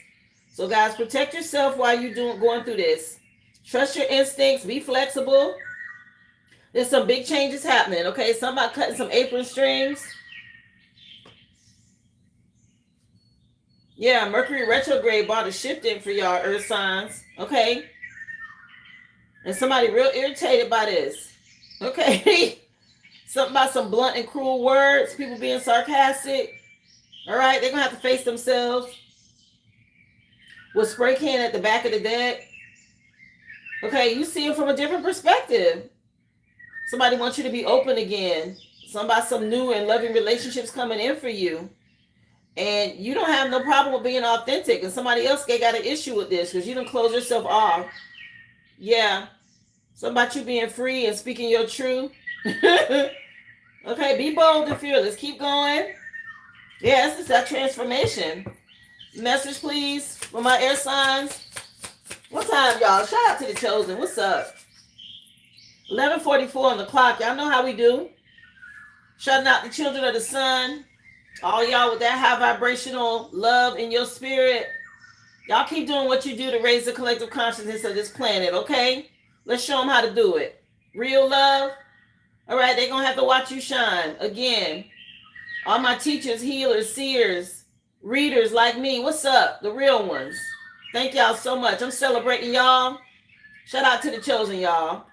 So guys, protect yourself while you're going through this. Trust your instincts. Be flexible. There's some big changes happening. Okay, somebody cutting some apron strings. Yeah, Mercury retrograde brought a shift in for y'all earth signs. Okay. And somebody real irritated by this. Okay. Something about some blunt and cruel words. People being sarcastic. All right. They're going to have to face themselves. With spray can at the back of the deck. Okay. You see it from a different perspective. Somebody wants you to be open again. Some new and loving relationships coming in for you. And you don't have no problem with being authentic. And somebody else got an issue with this because you don't close yourself off. Yeah. Something about you being free and speaking your truth. Okay, be bold and fearless. Keep going. Yeah, this is that transformation. Message, please, for my air signs. What time, y'all? Shout out to the chosen. What's up? 11:44 on the clock. Y'all know how we do. Shouting out the children of the sun. All y'all with that high vibrational love in your spirit. Y'all keep doing what you do to raise the collective consciousness of this planet, okay? Let's show them how to do it. Real love. All right, they're going to have to watch you shine. Again, all my teachers, healers, seers, readers like me, what's up? The real ones. Thank y'all so much. I'm celebrating y'all. Shout out to the chosen, y'all.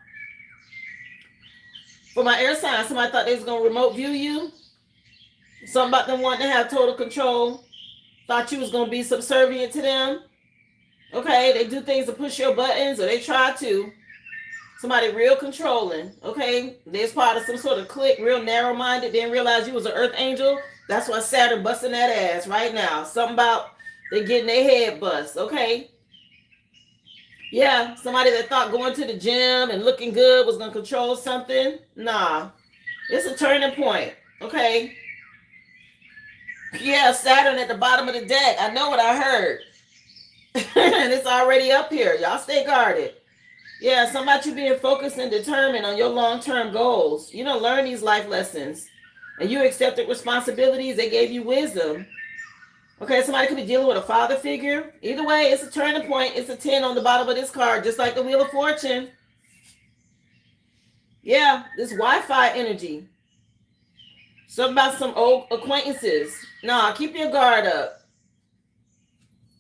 For my air sign, somebody thought they was going to remote view you. Something about them wanting to have total control. Thought you was going to be subservient to them. Okay, they do things to push your buttons, or they try to. Somebody real controlling. Okay, they's part of some sort of clique, real narrow-minded. Didn't realize you was an earth angel. That's why Saturn busting that ass right now. Something about they getting their head bust. Okay. Yeah, somebody that thought going to the gym and looking good was going to control something. Nah, it's a turning point. Okay. Yeah, Saturn at the bottom of the deck. I know what I heard. And it's already up here. Y'all stay guarded. Yeah, something about you being focused and determined on your long-term goals. You don't learn these life lessons. And you accepted responsibilities. They gave you wisdom. Okay, somebody could be dealing with a father figure. Either way, it's a turning point. It's a 10 on the bottom of this card, just like the Wheel of Fortune. Yeah, this Wi-Fi energy. Something about some old acquaintances. Nah, keep your guard up.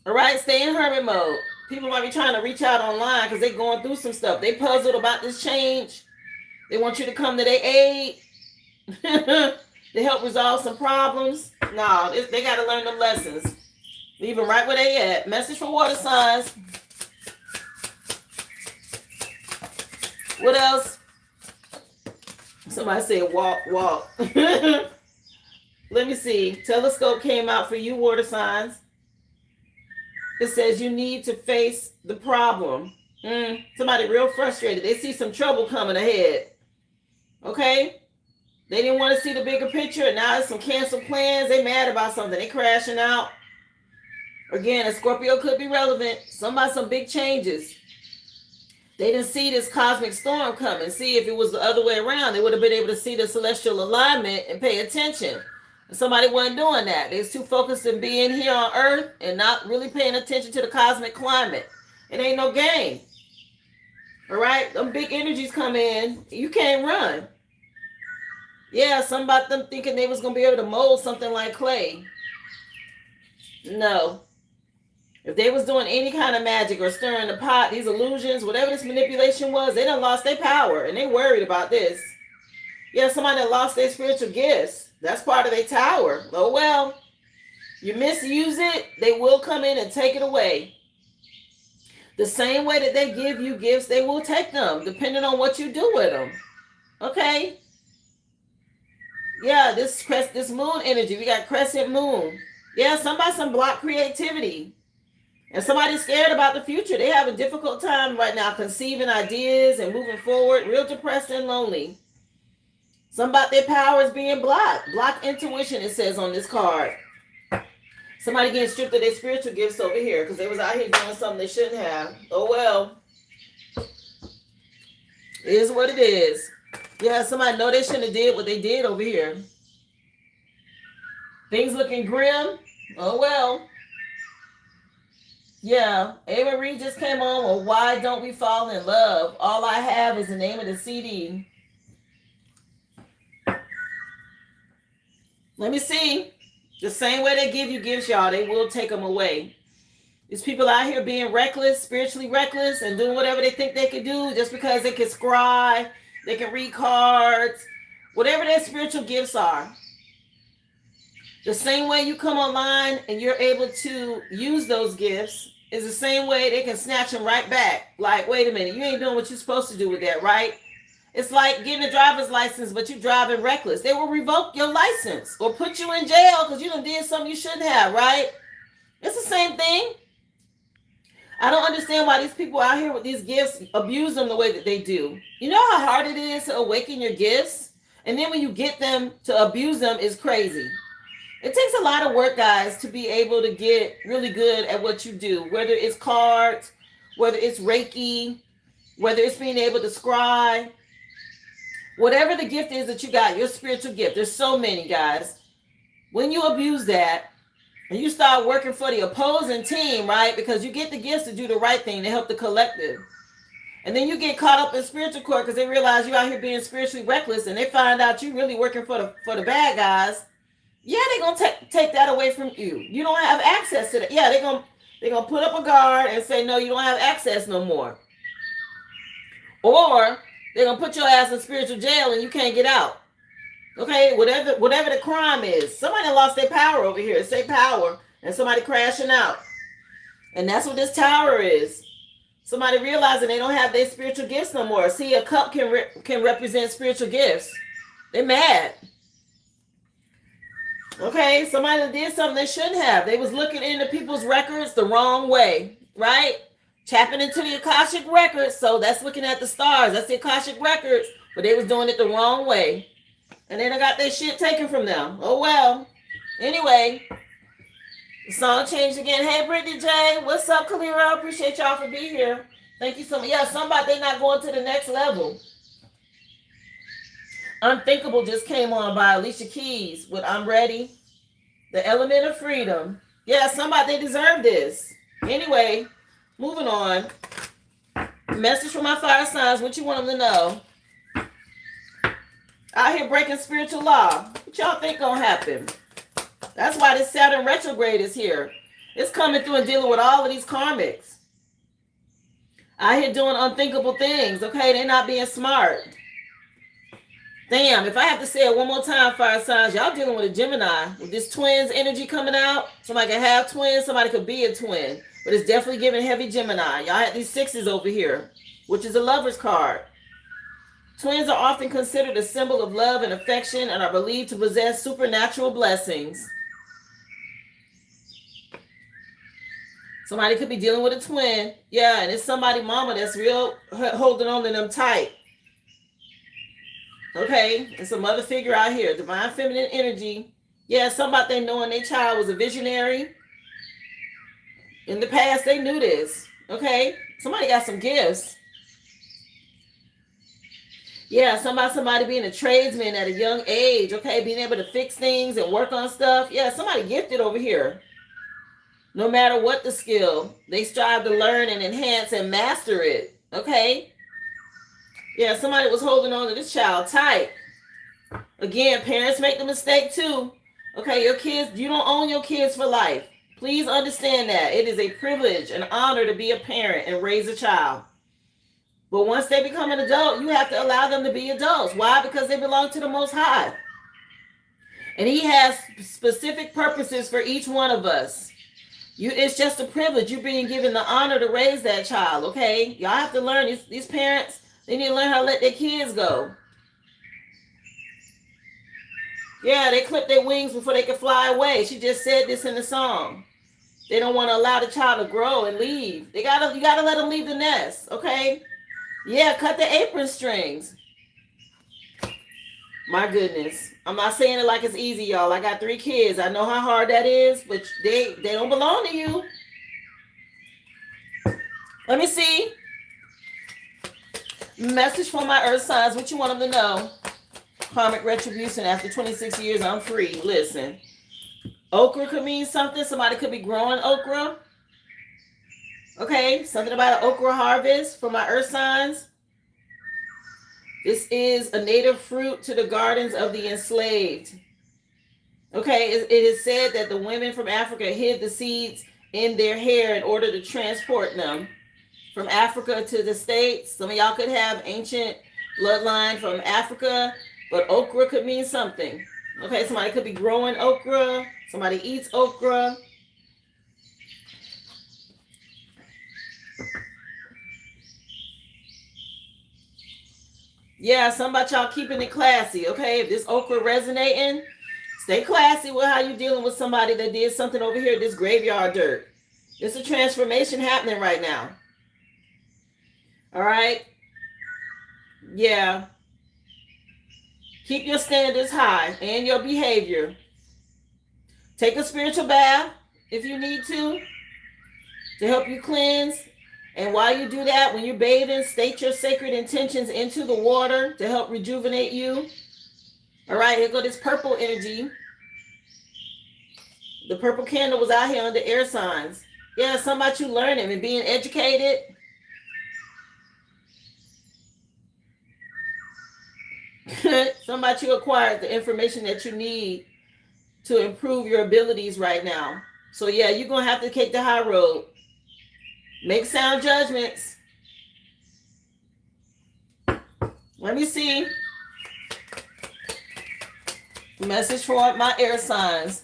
All right, stay in hermit mode. People might be trying to reach out online because they're going through some stuff. They puzzled about this change. They want you to come to their aid. To help resolve some problems. No, they got to learn them lessons. Leave them right where they at. Message for water signs. What else? Somebody said walk, walk. Let me see. Telescope came out for you, water signs. It says you need to face the problem. Somebody real frustrated. They see some trouble coming ahead. Okay? They didn't want to see the bigger picture, and now there's some canceled plans. They mad about something. They crashing out. Again, a Scorpio could be relevant. Some big changes. They didn't see this cosmic storm coming. See, if it was the other way around, they would have been able to see the celestial alignment and pay attention. Somebody wasn't doing that. They was too focused on being here on Earth and not really paying attention to the cosmic climate. It ain't no game. All right? Them big energies come in. You can't run. Yeah, some about them thinking they was going to be able to mold something like clay. No. If they was doing any kind of magic or stirring the pot, these illusions, whatever this manipulation was, they done lost their power, and they worried about this. Yeah, somebody that lost their spiritual gifts. That's part of their tower. Oh, well, you misuse it, they will come in and take it away. The same way that they give you gifts, they will take them, depending on what you do with them. Okay? Yeah, this moon energy. We got crescent moon. Yeah, some block creativity. And somebody's scared about the future. They have a difficult time right now conceiving ideas and moving forward. Real depressed and lonely. Some about their powers being blocked. Block intuition, it says on this card. Somebody getting stripped of their spiritual gifts over here because they was out here doing something they shouldn't have. Oh, well. It is what it is. Yeah, somebody know they shouldn't have did what they did over here. Things looking grim. Oh, well. Yeah, Ava Reed just came on. Well, why don't we fall in love? All I have is the name of the CD. Let me see. The same way they give you gifts, y'all, they will take them away. These people out here being reckless, spiritually reckless, and doing whatever they think they can do just because they can scry, they can read cards, whatever their spiritual gifts are. The same way you come online and you're able to use those gifts is the same way they can snatch them right back. Like, wait a minute, you ain't doing what you're supposed to do with that, right? It's like getting a driver's license, but you're driving reckless. They will revoke your license or put you in jail because you done did something you shouldn't have, right? It's the same thing. I don't understand why these people out here with these gifts abuse them the way that they do. You know how hard it is to awaken your gifts? And then when you get them to abuse them, it's crazy. It takes a lot of work, guys, to be able to get really good at what you do, whether it's cards, whether it's Reiki, whether it's being able to scry, whatever the gift is that you got, your spiritual gift. There's so many, guys. When you abuse that and you start working for the opposing team, right? Because you get the gifts to do the right thing to help the collective. And then you get caught up in spiritual court because they realize you out here being spiritually reckless, and they find out you really working for the bad guys. Yeah, they're gonna take that away from you. You don't have access to that. Yeah, they're gonna put up a guard and say, no, you don't have access no more. Or they're gonna put your ass in spiritual jail and you can't get out. Okay, whatever the crime is. Somebody lost their power over here. Say power, and somebody crashing out. And that's what this tower is. Somebody realizing they don't have their spiritual gifts no more. See, a cup can represent spiritual gifts. They're mad. Okay, somebody that did something they shouldn't have. They was looking into people's records the wrong way, right? Tapping into the Akashic records. So that's looking at the stars. That's the Akashic records. But they was doing it the wrong way. And then I got their shit taken from them. Oh, well. Anyway, the song changed again. Hey, Brittany J. What's up, Kalira? Appreciate y'all for being here. Thank you so much. Yeah, somebody, they not going to the next level. Unthinkable just came on by Alicia Keys with I'm Ready. The Element of Freedom. Yeah, somebody, they deserve this. Anyway, moving on. Message from my fire signs. What you want them to know? Out here breaking spiritual law. What y'all think gonna happen? That's why this Saturn retrograde is here. It's coming through and dealing with all of these karmics. Out here doing unthinkable things. Okay, they're not being smart. Damn, if I have to say it one more time, fire signs, y'all dealing with a Gemini. With this twins energy coming out, somebody can have twins, somebody could be a twin. But it's definitely giving heavy Gemini. Y'all have these sixes over here, which is a lover's card. Twins are often considered a symbol of love and affection and are believed to possess supernatural blessings. Somebody could be dealing with a twin. Yeah, and it's somebody mama that's real holding on to them tight. Okay, and some other figure out here, divine feminine energy. Yeah, somebody they knowing their child was a visionary. In the past, they knew this. Okay, somebody got some gifts. Yeah, somebody being a tradesman at a young age. Okay, being able to fix things and work on stuff. Yeah, somebody gifted over here. No matter what the skill, they strive to learn and enhance and master it. Okay. Yeah, somebody was holding on to this child tight. Again, parents make the mistake too. Okay, your kids, you don't own your kids for life. Please understand that. It is a privilege, an honor to be a parent and raise a child. But once they become an adult, you have to allow them to be adults. Why? Because they belong to the Most High. And He has specific purposes for each one of us. It's just a privilege. You're being given the honor to raise that child, okay? Y'all have to learn, these parents, they need to learn how to let their kids go. Yeah, they clip their wings before they can fly away. She just said this in the song. They don't want to allow the child to grow and leave. You gotta let them leave the nest, okay? Yeah, cut the apron strings. My goodness. I'm not saying it like it's easy, y'all. I got 3 kids. I know how hard that is, but they don't belong to you. Let me see. Message from my earth signs. What you want them to know? Karmic retribution. After 26 years, I'm free. Listen. Okra could mean something. Somebody could be growing okra. Okay. Something about an okra harvest for my earth signs. This is a native fruit to the gardens of the enslaved. Okay. It is said that the women from Africa hid the seeds in their hair in order to transport them from Africa to the States. Some of y'all could have ancient bloodline from Africa, but okra could mean something. Okay, somebody could be growing okra. Somebody eats okra. Yeah, some about y'all keeping it classy, okay? If this okra resonating, stay classy with how you dealing with somebody that did something over here, this graveyard dirt. There's a transformation happening right now. All right? Yeah. Keep your standards high and your behavior. Take a spiritual bath if you need to help you cleanse. And while you do that, when you're bathing, state your sacred intentions into the water to help rejuvenate you. All right, here go this purple energy. The purple candle was out here under air signs. Yeah, something about you learning and being educated. Something about you acquired the information that you need to improve your abilities right now. So yeah, you're going to have to take the high road. Make sound judgments. Let me see. Message for my air signs.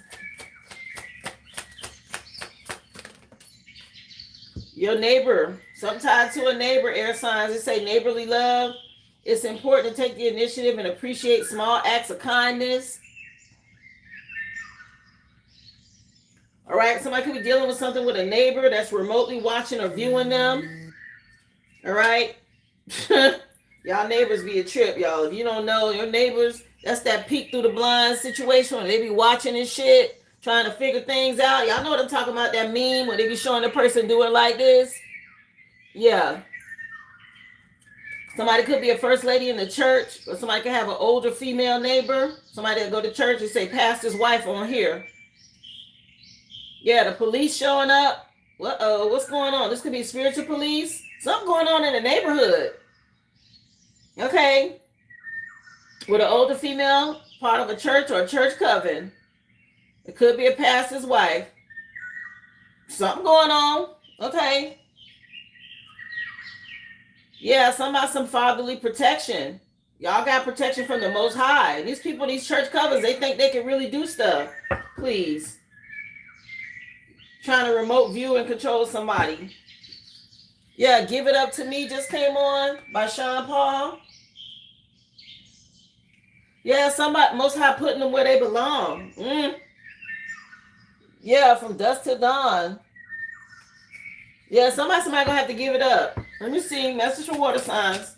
Your neighbor, sometimes to a neighbor, air signs, they say neighborly love. It's important to take the initiative and appreciate small acts of kindness. All right, somebody could be dealing with something with a neighbor that's remotely watching or viewing them. All right. Y'all neighbors be a trip, y'all. If you don't know your neighbors, that's that peek through the blinds situation where they be watching and shit, trying to figure things out. Y'all know what I'm talking about, that meme where they be showing the person doing like this? Yeah. Somebody could be a first lady in the church, or somebody could have an older female neighbor. Somebody that go to church and say, pastor's wife on here. Yeah, the police showing up. What's going on? This could be spiritual police. Something going on in the neighborhood. Okay. With an older female, part of a church or a church coven. It could be a pastor's wife. Something going on. Okay. Yeah, some fatherly protection. Y'all got protection from the Most High. These people, these church covens, they think they can really do stuff. Please. Trying to remote view and control somebody. Yeah, Give It Up to Me just came on by Sean Paul. Yeah, somebody, Most High putting them where they belong. Yeah, from dusk to dawn. Yeah, somebody gonna have to give it up. Let me see. Message for water signs.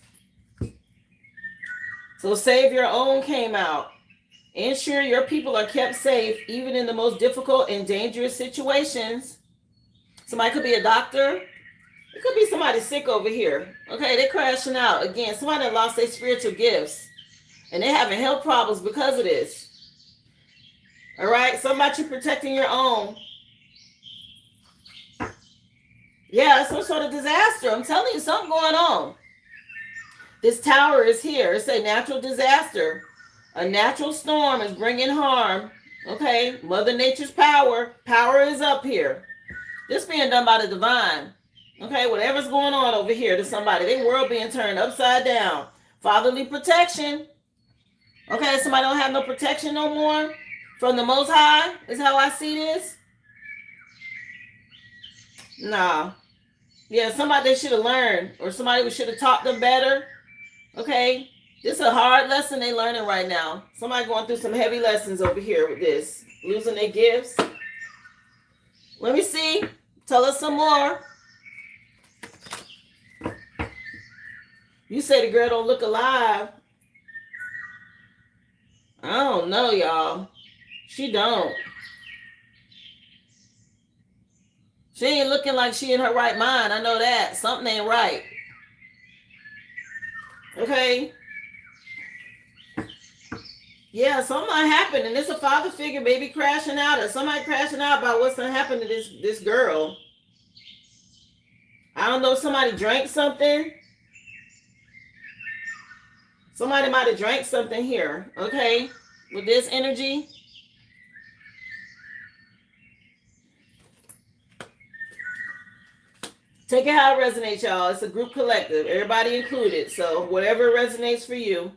So Save Your Own came out. Ensure your people are kept safe, even in the most difficult and dangerous situations. Somebody could be a doctor. It could be somebody sick over here. Okay, they're crashing out. Again, somebody that lost their spiritual gifts. And they're having health problems because of this. All right, somebody you protecting your own. Yeah, some sort of disaster. I'm telling you, something going on. This tower is here. It's a natural disaster. A natural storm is bringing harm. Okay, Mother Nature's power. Power is up here. This being done by the divine. Okay, whatever's going on over here to somebody. Their world being turned upside down. Fatherly protection. Okay, somebody don't have no protection no more from the Most High. Is how I see this. Nah. Yeah, somebody they should have learned, or somebody should have taught them better. Okay, this is a hard lesson they learning right now. Somebody going through some heavy lessons over here with this, losing their gifts. Let me see. Tell us some more. You say the girl don't look alive. I don't know, y'all. She don't. She ain't looking like she in her right mind. I know that. Something ain't right. Okay. Yeah, something might happen. And it's a father figure maybe crashing out, or somebody crashing out about what's going to happen to this girl. I don't know. Somebody drank something. Somebody might have drank something here. Okay. With this energy. Take it how it resonates, y'all. It's a group collective. Everybody included. So whatever resonates for you.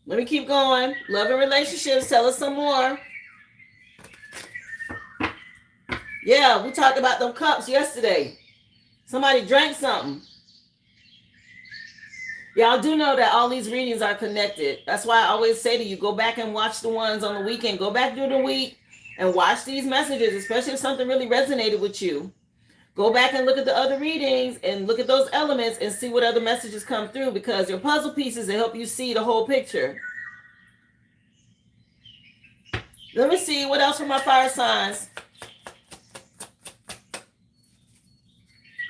Let me keep going. Love and relationships. Tell us some more. Yeah, we talked about them cups yesterday. Somebody drank something. Y'all do know that all these readings are connected. That's why I always say to you, go back and watch the ones on the weekend. Go back through the week and watch these messages, especially if something really resonated with you. Go back and look at the other readings and look at those elements and see what other messages come through, because your puzzle pieces will help you see the whole picture. Let me see what else from my fire signs.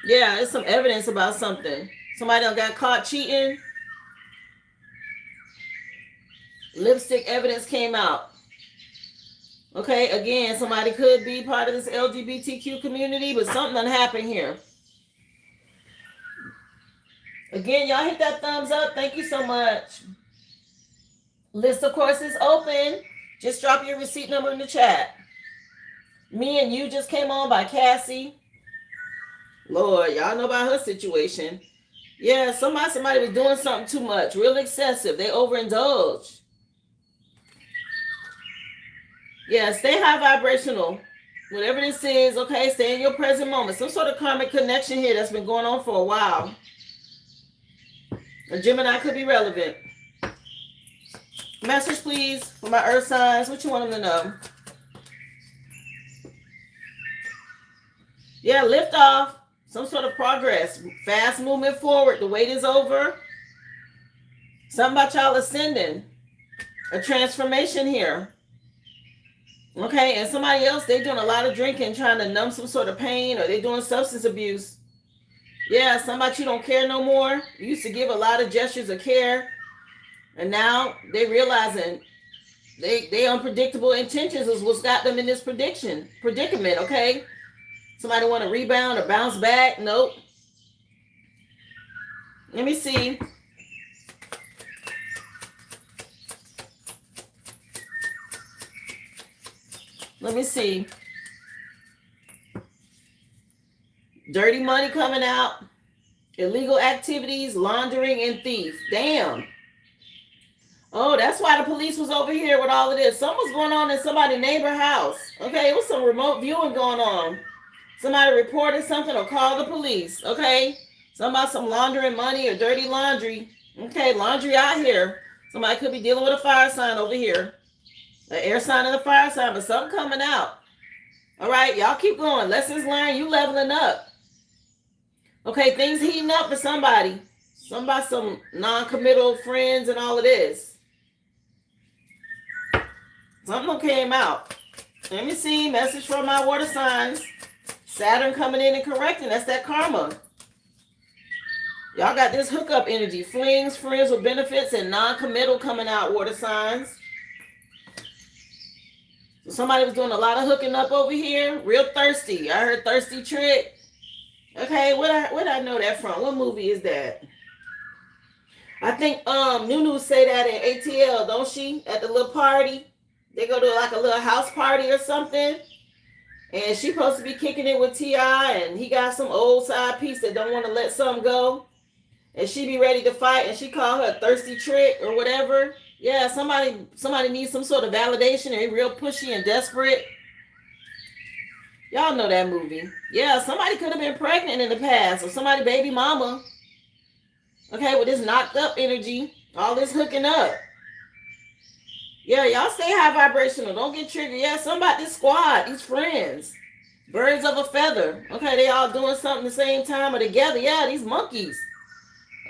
Yeah, it's some evidence about something. Somebody done got caught cheating. Lipstick evidence came out. Okay, again, somebody could be part of this LGBTQ community, but something done happened here. Again, y'all hit that thumbs up. Thank you so much. List of courses open. Just drop your receipt number in the chat. Me and You just came on by Cassie. Lord, y'all know about her situation. Yeah, somebody was doing something too much, real excessive. They overindulged. Yeah, stay high vibrational. Whatever this is, okay, stay in your present moment. Some sort of karmic connection here that's been going on for a while. A Gemini could be relevant. Message, please, for my earth signs. What you want them to know? Yeah, lift off. Some sort of progress. Fast movement forward. The wait is over. Something about y'all ascending. A transformation here. Okay, and somebody else, they doing a lot of drinking, trying to numb some sort of pain, or they doing substance abuse. Yeah, somebody you don't care no more. You used to give a lot of gestures of care, and now they realizing they unpredictable intentions is what's got them in this predicament, okay? Somebody want to rebound or bounce back? Nope. Let me see. Let me see. Dirty money coming out. Illegal activities, laundering, and thief. Damn. Oh, that's why the police was over here with all of this. Something was going on in somebody's neighbor house. Okay, it was some remote viewing going on. Somebody reported something or called the police. Okay, something about some laundering money or dirty laundry. Okay, laundry out here. Somebody could be dealing with a fire sign over here. An air sign and a fire sign, but something coming out. All right, y'all keep going. Lessons learned. You leveling up. Okay, things heating up for somebody. Somebody, some non-committal friends and all of this. Something came out. Let me see. Message from my water signs. Saturn coming in and correcting. That's that karma. Y'all got this hookup energy. Flings, friends with benefits, and non-committal coming out, water signs. So somebody was doing a lot of hooking up over here. Real thirsty. I heard thirsty trick. Okay, where did I know that from? What movie is that? I think Nunu say that in ATL, don't she? At the little party. They go to like a little house party or something. And she supposed to be kicking it with T.I. and he got some old side piece that don't want to let something go. And she be ready to fight and she called her a thirsty trick or whatever. Yeah, somebody needs some sort of validation and they real pushy and desperate. Y'all know that movie. Yeah, somebody could have been pregnant in the past or somebody baby mama. Okay, with this knocked up energy, all this hooking up. Yeah, y'all stay high vibrational. Don't get triggered. Yeah, somebody, this squad, these friends, birds of a feather. Okay, they all doing something the same time or together. Yeah, these monkeys.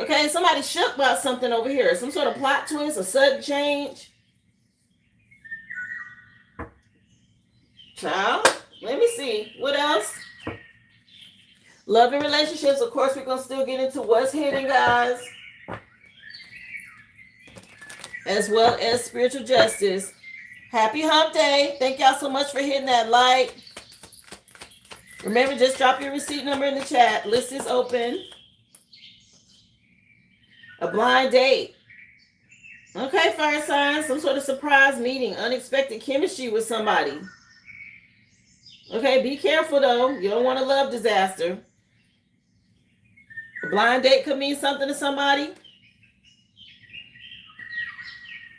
Okay, somebody shook about something over here. Some sort of plot twist, a sudden change. Child, let me see. What else? Love and relationships. Of course, we're going to still get into what's hidden, guys. As well as spiritual justice. Happy hump day. Thank y'all so much for hitting that like. Remember, just drop your receipt number in the chat. List is open. A blind date. Okay, fire signs. Some sort of surprise meeting. Unexpected chemistry with somebody. Okay, be careful though. You don't want a love disaster. A blind date could mean something to somebody.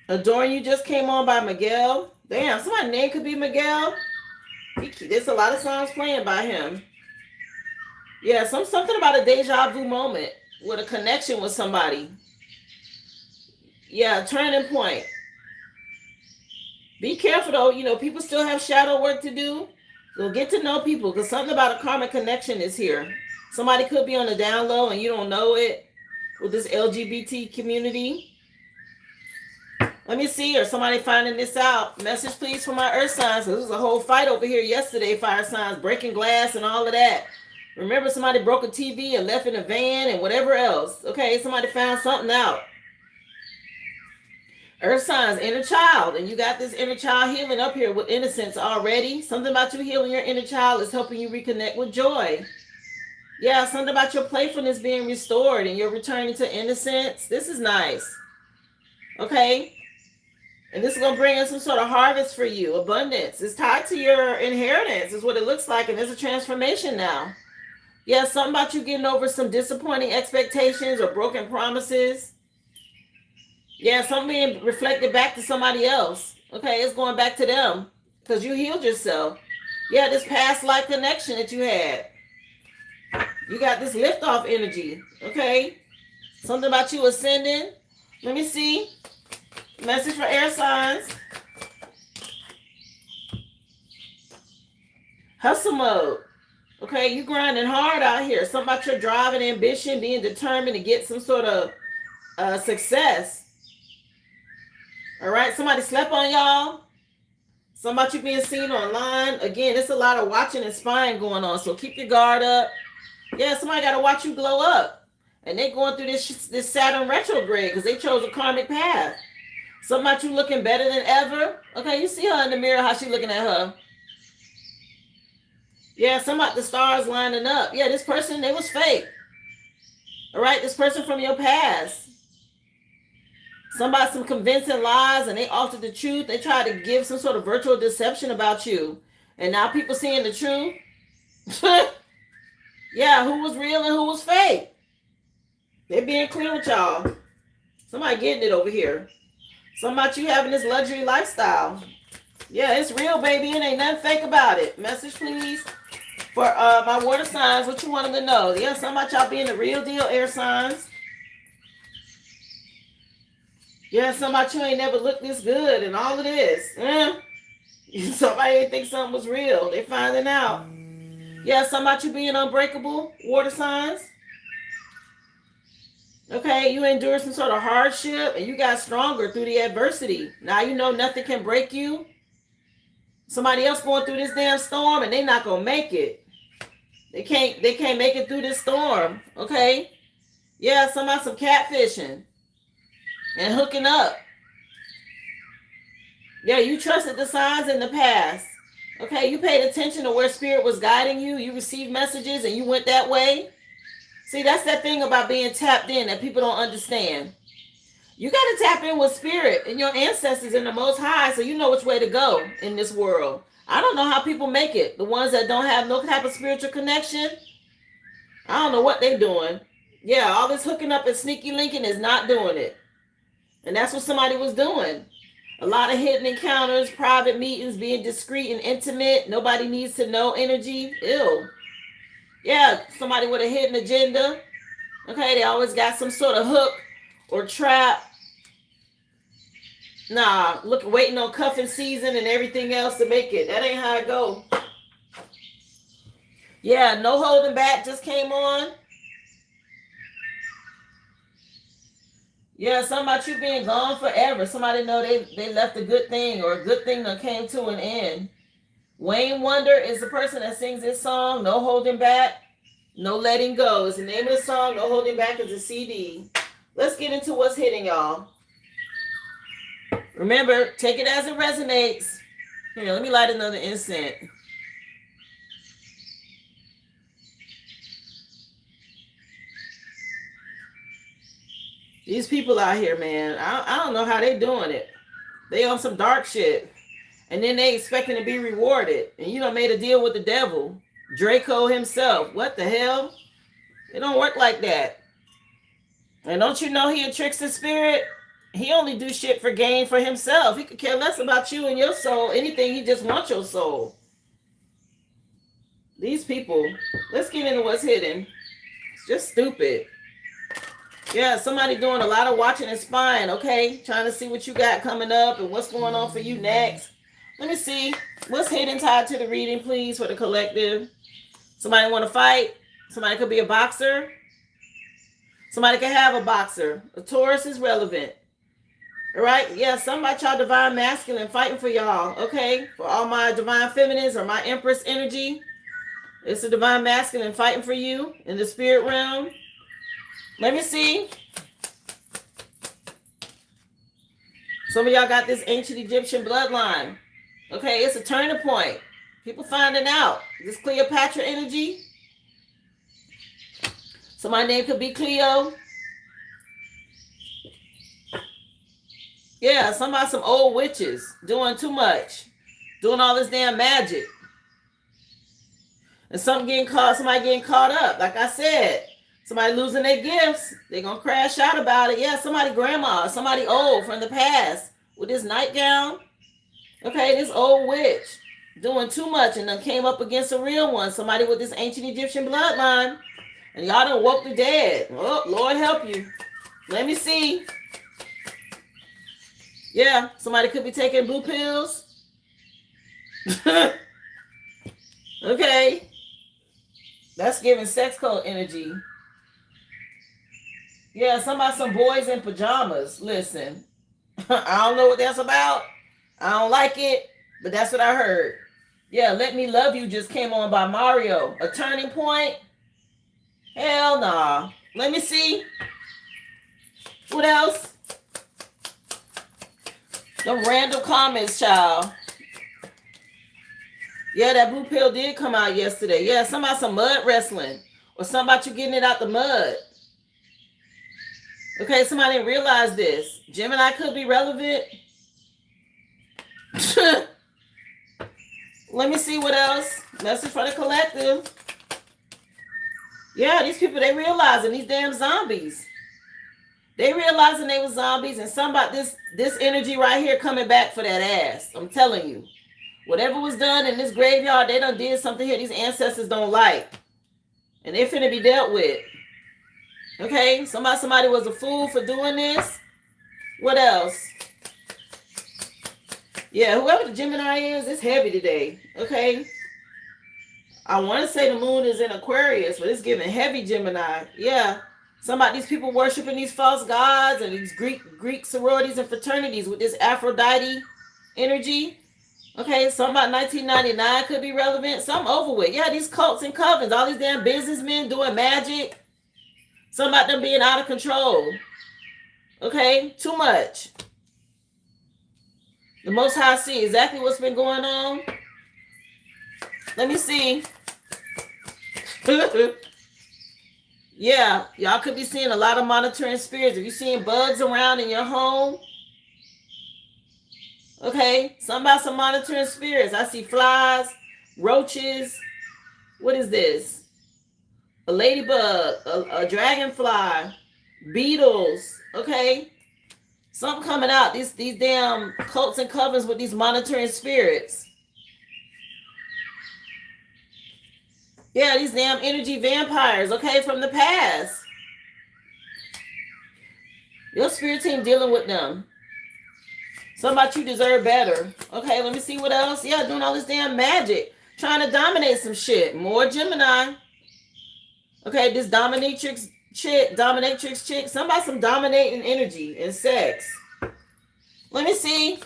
Adoring You just came on by Miguel. Damn, somebody's name could be Miguel. There's a lot of songs playing by him. Yeah, something about a deja vu moment with a connection with somebody. Yeah, turning point. Be careful though. You know, people still have shadow work to do. So get to know people because something about a karmic connection is here. Somebody could be on the down low and you don't know it with this LGBT community. Let me see, or somebody finding this out. Message, please, for my earth signs. This was a whole fight over here yesterday, fire signs, breaking glass and all of that. Remember, somebody broke a TV and left in a van and whatever else. Okay, somebody found something out. Earth signs, inner child. And you got this inner child healing up here with innocence already. Something about you healing your inner child is helping you reconnect with joy. Yeah, something about your playfulness being restored and you're returning to innocence. This is nice. Okay. And this is going to bring in some sort of harvest for you. Abundance. It's tied to your inheritance is what it looks like. And there's a transformation now. Yeah, something about you getting over some disappointing expectations or broken promises. Yeah, something being reflected back to somebody else. Okay, it's going back to them because you healed yourself. Yeah, this past life connection that you had. You got this liftoff energy. Okay, something about you ascending. Let me see. Message for air signs. Hustle mode. Okay, you grinding hard out here. Something about your drive and ambition, being determined to get some sort of success. All right, somebody slept on y'all. Something about you being seen online. Again, it's a lot of watching and spying going on, so keep your guard up. Yeah, somebody got to watch you glow up. And they going through this Saturn retrograde because they chose a karmic path. Something about you looking better than ever. Okay, you see her in the mirror, how she looking at her. Yeah, some about the stars lining up. Yeah, this person, they was fake. All right, this person from your past. Somebody, some convincing lies, and they altered the truth. They tried to give some sort of virtual deception about you. And now people seeing the truth. Yeah, who was real and who was fake. They being clear with y'all. Somebody getting it over here. Something about you having this luxury lifestyle. Yeah, it's real, baby. It ain't nothing fake about it. Message, please, for my water signs. What you want them to know? Yeah, something about y'all being the real deal, air signs. Yeah, something about you ain't never looked this good and all of this. Somebody ain't think something was real. They finding out. Yeah, something about you being unbreakable, water signs. Okay, you endured some sort of hardship and you got stronger through the adversity. Now you know nothing can break you. Somebody else going through this damn storm and they not gonna make it. They can't make it through this storm. Okay. Yeah, some catfishing and hooking up. Yeah, you trusted the signs in the past. Okay, you paid attention to where spirit was guiding you. You received messages and you went that way. See, that's that thing about being tapped in that people don't understand. You got to tap in with spirit and your ancestors in the Most High so you know which way to go in this world. I don't know how people make it. The ones that don't have no type of spiritual connection, I don't know what they're doing. Yeah, all this hooking up and sneaky linking is not doing it. And that's what somebody was doing. A lot of hidden encounters, private meetings, being discreet and intimate. Nobody needs to know energy. Ew. Yeah, somebody with a hidden agenda. Okay, they always got some sort of hook or trap. Nah, look, waiting on cuffing season and everything else to make it. That ain't how it go. Yeah, no holding back just came on. Yeah, something about you being gone forever. Somebody know they left a good thing or a good thing that came to an end. Wayne Wonder is the person that sings this song, No Holding Back, No Letting Go. Is the name of the song. No Holding Back is a CD. Let's get into what's hitting y'all. Remember, take it as it resonates. Here, let me light another incense. These people out here, man, I don't know how they doing it. They on some dark shit. And then they expecting to be rewarded. And you done made a deal with the devil. Draco himself. What the hell? It don't work like that. And don't you know he a trickster spirit? He only do shit for gain for himself. He could care less about you and your soul. Anything, he just wants your soul. These people. Let's get into what's hidden. It's just stupid. Yeah, somebody doing a lot of watching and spying, okay? Trying to see what you got coming up and what's going on for you next. Let me see. What's hidden tied to the reading, please, for the collective? Somebody want to fight? Somebody could be a boxer. Somebody could have a boxer. A Taurus is relevant. All right. Yeah, some about y'all divine masculine fighting for y'all. Okay. For all my divine feminines or my empress energy, it's a divine masculine fighting for you in the spirit realm. Let me see. Some of y'all got this ancient Egyptian bloodline. Okay, it's a turning point. People finding out. This Cleopatra energy. So my name could be Cleo. Yeah, some old witches doing too much. Doing all this damn magic. And somebody getting caught up. Like I said, somebody losing their gifts. They're going to crash out about it. Yeah, somebody grandma, somebody old from the past with this nightgown. Okay, this old witch doing too much and then came up against a real one. Somebody with this ancient Egyptian bloodline. And y'all done woke the dead. Oh, Lord help you. Let me see. Yeah, somebody could be taking blue pills. Okay. That's giving sex code energy. Yeah, some boys in pajamas. Listen, I don't know what that's about. I don't like it, but that's what I heard. Yeah, Let Me Love You just came on by Mario. A turning point? Hell nah. Let me see. What else? Them random comments, child. Yeah, that blue pill did come out yesterday. Yeah, some mud wrestling. Or somebody you getting it out the mud. Okay, somebody didn't realize this. Gemini could be relevant. Let me see what else. Message for the collective. Yeah, these people, they realizing these damn zombies. They realizing they were zombies, and somebody this energy right here coming back for that ass. I'm telling you. Whatever was done in this graveyard, they done did something here these ancestors don't like. And they're finna be dealt with. Okay? Somebody was a fool for doing this. What else? Yeah, whoever the Gemini is, it's heavy today. Okay? I want to say the moon is in Aquarius, but it's giving heavy Gemini. Yeah. These people worshiping these false gods and these Greek sororities and fraternities with this Aphrodite energy. Okay, some about 1999 could be relevant. Some over with. Yeah, these cults and covens, all these damn businessmen doing magic. Some about them being out of control. Okay, too much. The Most High see exactly what's been going on. Let me see. Yeah, y'all could be seeing a lot of monitoring spirits. If you're seeing bugs around in your home, okay, some monitoring spirits. I see flies, roaches. What is this? A ladybug, a dragonfly, beetles. Okay, something coming out. These damn cults and covens with these monitoring spirits. Yeah, these damn energy vampires. Okay, from the past. Your spirit team dealing with them. Something about you deserve better. Okay, let me see what else. Yeah, doing all this damn magic. Trying to dominate some shit. More Gemini. Okay, this dominatrix chick. Somebody some dominating energy and sex. Let me see.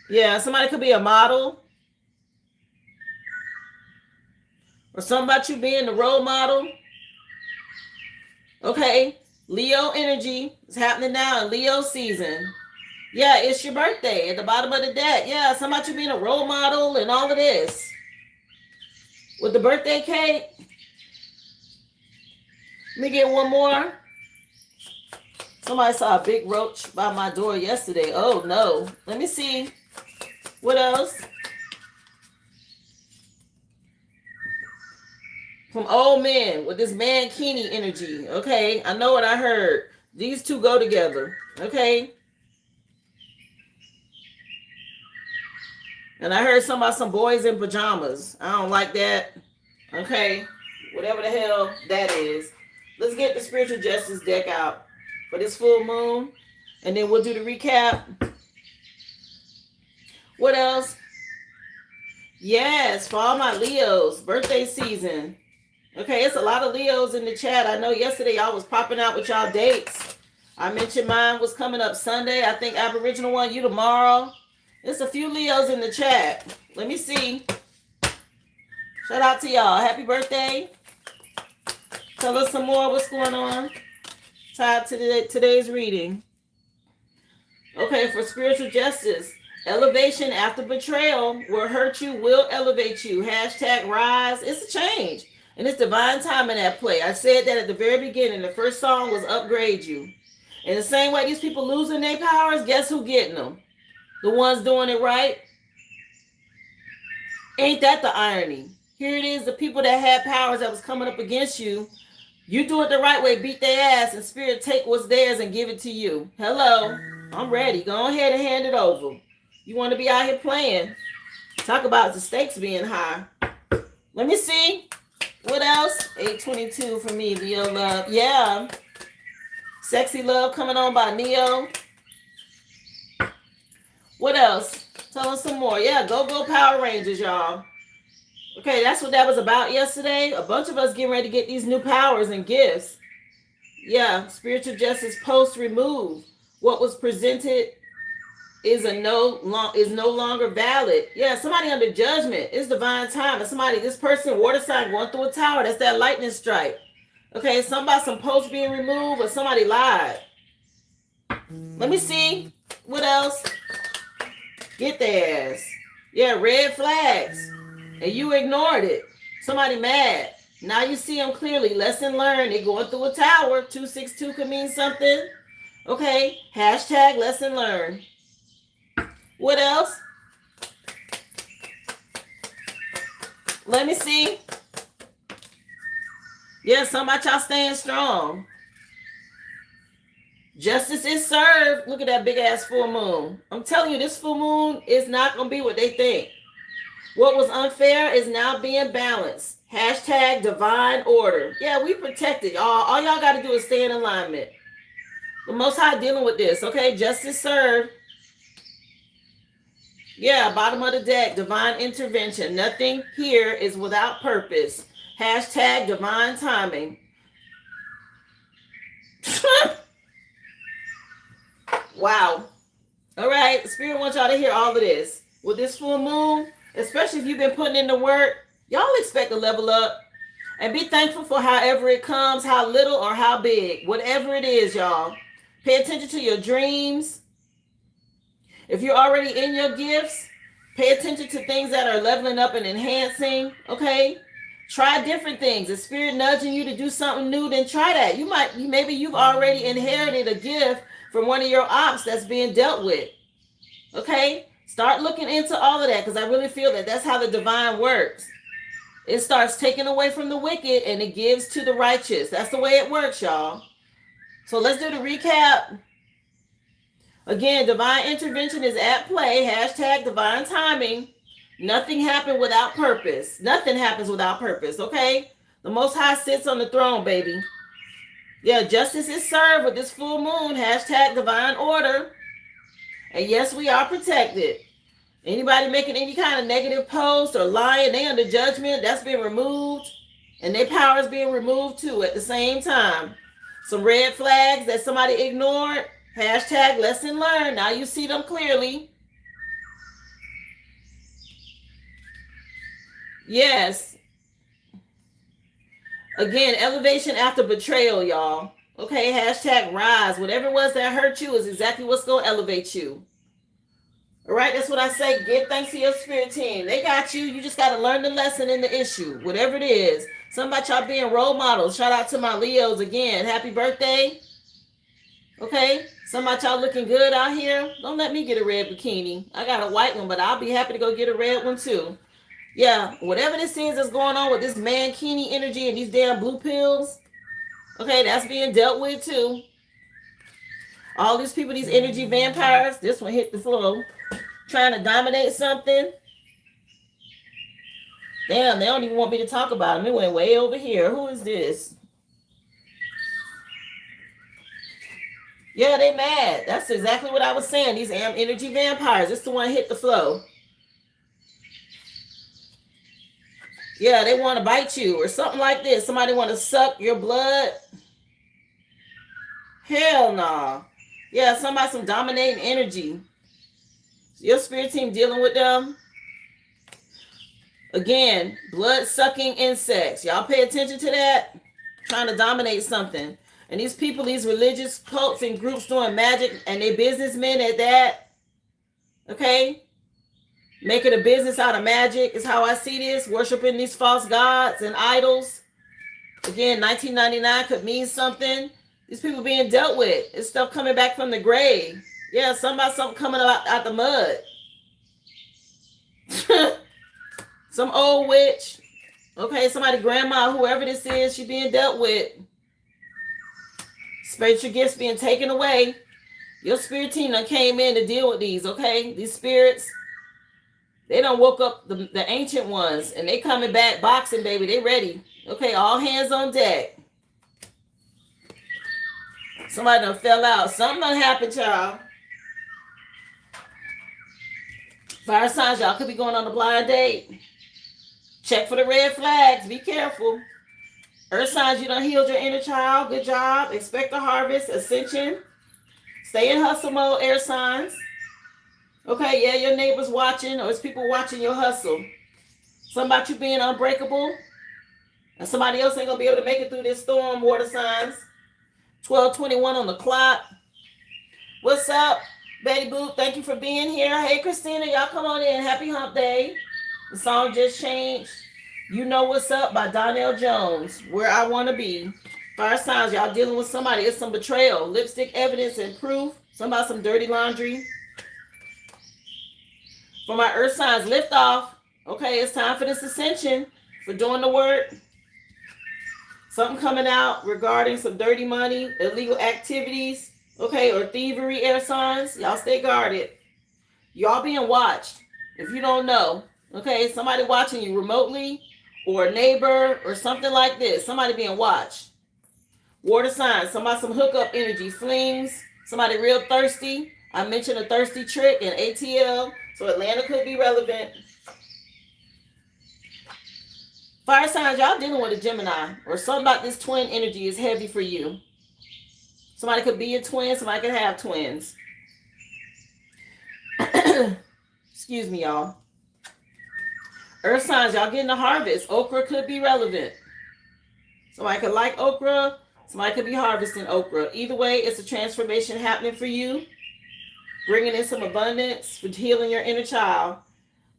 Yeah, somebody could be a model. Or something about you being the role model. Okay. Leo energy is happening now in Leo season. Yeah, it's your birthday at the bottom of the deck. Yeah, something about you being a role model and all of this. With the birthday cake. Let me get one more. Somebody saw a big roach by my door yesterday. Oh, no. Let me see. What else? From old men with this mankini energy. Okay, I know what I heard. These two go together. Okay. And I heard something about some boys in pajamas. I don't like that. Okay. Whatever the hell that is. Let's get the spiritual justice deck out for this full moon. And then we'll do the recap. What else? Yes, for all my Leos, birthday season. Okay, it's a lot of Leos in the chat. I know yesterday y'all was popping out with y'all dates. I mentioned mine was coming up Sunday. I think Aboriginal one, you tomorrow. There's a few Leos in the chat. Let me see. Shout out to y'all. Happy birthday. Tell us some more what's going on. Tied to today's reading. Okay, for spiritual justice. Elevation after betrayal will hurt you, will elevate you. Hashtag rise. It's a change. And it's divine timing at play. I said that at the very beginning. The first song was upgrade you. In the same way these people losing their powers, guess who getting them? The ones doing it right. Ain't that the irony? Here it is, the people that had powers that was coming up against you. You do it the right way, beat their ass, and spirit take what's theirs and give it to you. Hello, I'm ready. Go ahead and hand it over. You want to be out here playing. Talk about the stakes being high. Let me see. What else? 822 for me, Leo Love. Yeah. Sexy Love coming on by Neo. What else? Tell us some more. Yeah, go Power Rangers, y'all. Okay, that's what that was about yesterday. A bunch of us getting ready to get these new powers and gifts. Yeah, spiritual justice post remove. What was presented is no longer valid. Yeah, somebody under judgment. It's divine time. And somebody, this person, water sign going through a tower. That's that lightning strike. Okay, somebody, some posts being removed, or somebody lied. Let me see. What else? Get theirs. Yeah, red flags. And you ignored it. Somebody mad. Now you see them clearly. Lesson learned. They're going through a tower. 262 could mean something. Okay. Hashtag lesson learned. What else? Let me see. Yeah, some about y'all staying strong. Justice is served. Look at that big ass full moon. I'm telling you, this full moon is not going to be what they think. What was unfair is now being balanced. Hashtag divine order. Yeah, we protected y'all. All y'all got to do is stay in alignment. The Most High dealing with this. Okay, justice served. Yeah, bottom of the deck, divine intervention. Nothing here is without purpose. Hashtag divine timing. Wow. All right, Spirit wants y'all to hear all of this. With this full moon, especially if you've been putting in the work, y'all expect to level up. And be thankful for however it comes, how little or how big. Whatever it is, y'all. Pay attention to your dreams. If you're already in your gifts, pay attention to things that are leveling up and enhancing, okay? Try different things. If Spirit nudging you to do something new, then try that. Maybe you've already inherited a gift from one of your ops that's being dealt with, okay? Start looking into all of that, because I really feel that that's how the divine works. It starts taking away from the wicked and it gives to the righteous. That's the way it works, y'all. So let's do the recap. Again, divine intervention is at play. Hashtag divine timing. Nothing happened without purpose. Nothing happens without purpose, okay? The Most High sits on the throne, baby. Yeah, justice is served with this full moon. Hashtag divine order. And yes, we are protected. Anybody making any kind of negative post or lying, they under judgment. That's being removed. And their power is being removed too at the same time. Some red flags that somebody ignored. Hashtag lesson learned. Now you see them clearly. Yes. Again, elevation after betrayal, y'all. Okay, hashtag rise. Whatever it was that hurt you is exactly what's going to elevate you. All right, that's what I say. Give thanks to your spirit team. They got you. You just got to learn the lesson in the issue, whatever it is. Something about y'all being role models. Shout out to my Leos again. Happy birthday. Okay, some about y'all looking good out here. Don't let me get a red bikini. I got a white one, but I'll be happy to go get a red one too. Yeah, whatever this is that's going on with this mankini energy and these damn blue pills, okay, that's being dealt with too. All these people, these energy vampires, this one hit the floor, trying to dominate something. Damn, they don't even want me to talk about them. It went way over here. Who is this? Yeah, they mad. That's exactly what I was saying. These energy vampires. This the one hit the flow. Yeah, they want to bite you or something like this. Somebody want to suck your blood. Hell no. Nah. Yeah, somebody some dominating energy. Your spirit team dealing with them. Again, blood sucking insects. Y'all pay attention to that. Trying to dominate something. And these people, these religious cults and groups doing magic, and they businessmen at that. Okay? Making a business out of magic is how I see this. Worshiping these false gods and idols. Again, 1999 could mean something. These people being dealt with. It's stuff coming back from the grave. Yeah, something coming out the mud. Some old witch. Okay, somebody, grandma, whoever this is, she being dealt with. Spiritual gifts being taken away. Your spirit team done came in to deal with these, okay? These spirits, they done woke up the ancient ones, and they coming back boxing, baby. They ready. Okay, all hands on deck. Somebody done fell out. Something done happened, y'all. Fire signs, y'all could be going on a blind date. Check for the red flags. Be careful. Earth signs, you done healed your inner child. Good job. Expect a harvest. Ascension. Stay in hustle mode, air signs. Okay, yeah, your neighbor's watching, or it's people watching your hustle. Something about you being unbreakable. And somebody else ain't going to be able to make it through this storm, water signs. 12:21 on the clock. What's up, Betty Boo? Thank you for being here. Hey, Christina, y'all come on in. Happy hump day. The song just changed. You Know What's Up by Donnell Jones. Where I Want to Be. Fire signs, y'all dealing with somebody. It's some betrayal. Lipstick evidence and proof. Somebody some dirty laundry. For my earth signs, lift off. Okay, it's time for this ascension. For doing the work. Something coming out regarding some dirty money, illegal activities. Okay, or thievery, air signs. Y'all stay guarded. Y'all being watched. If you don't know. Okay, somebody watching you remotely, or a neighbor, or something like this. Somebody being watched. Water signs, somebody some hookup energy, flings, somebody real thirsty. I mentioned a thirsty trick in ATL, so Atlanta could be relevant. Fire signs, y'all dealing with a Gemini, or something about this twin energy is heavy for you. Somebody could be a twin, somebody could have twins. Excuse me, y'all. Earth signs, y'all getting a harvest. Okra could be relevant. Somebody could like okra. Somebody could be harvesting okra. Either way, it's a transformation happening for you. Bringing in some abundance for healing your inner child.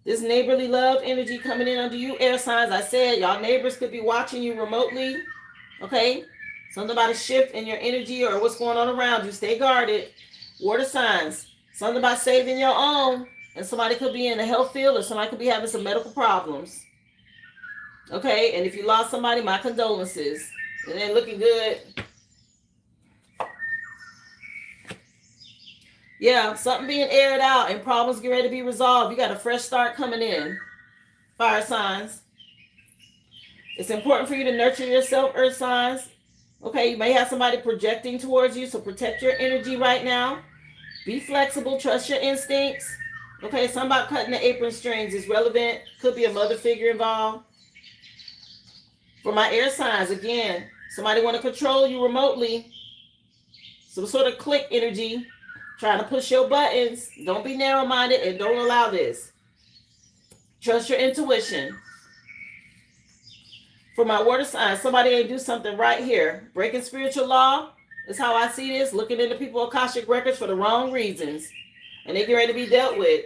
This neighborly love energy coming in under you. Air signs, I said, y'all neighbors could be watching you remotely. Okay? Something about a shift in your energy or what's going on around you. Stay guarded. Water signs. Something about saving your own. And somebody could be in the health field or somebody could be having some medical problems. Okay? And if you lost somebody, my condolences. It ain't looking good. Yeah, something being aired out and problems get ready to be resolved. You got a fresh start coming in. Fire signs. It's important for you to nurture yourself, earth signs. Okay, you may have somebody projecting towards you, so protect your energy right now. Be flexible, trust your instincts. Okay, something about cutting the apron strings is relevant. Could be a mother figure involved. For my air signs, again, somebody want to control you remotely. Some sort of click energy, trying to push your buttons. Don't be narrow-minded and don't allow this. Trust your intuition. For my water signs, somebody ain't do something right here. Breaking spiritual law is how I see this. Looking into people's Akashic records for the wrong reasons. And they get ready to be dealt with.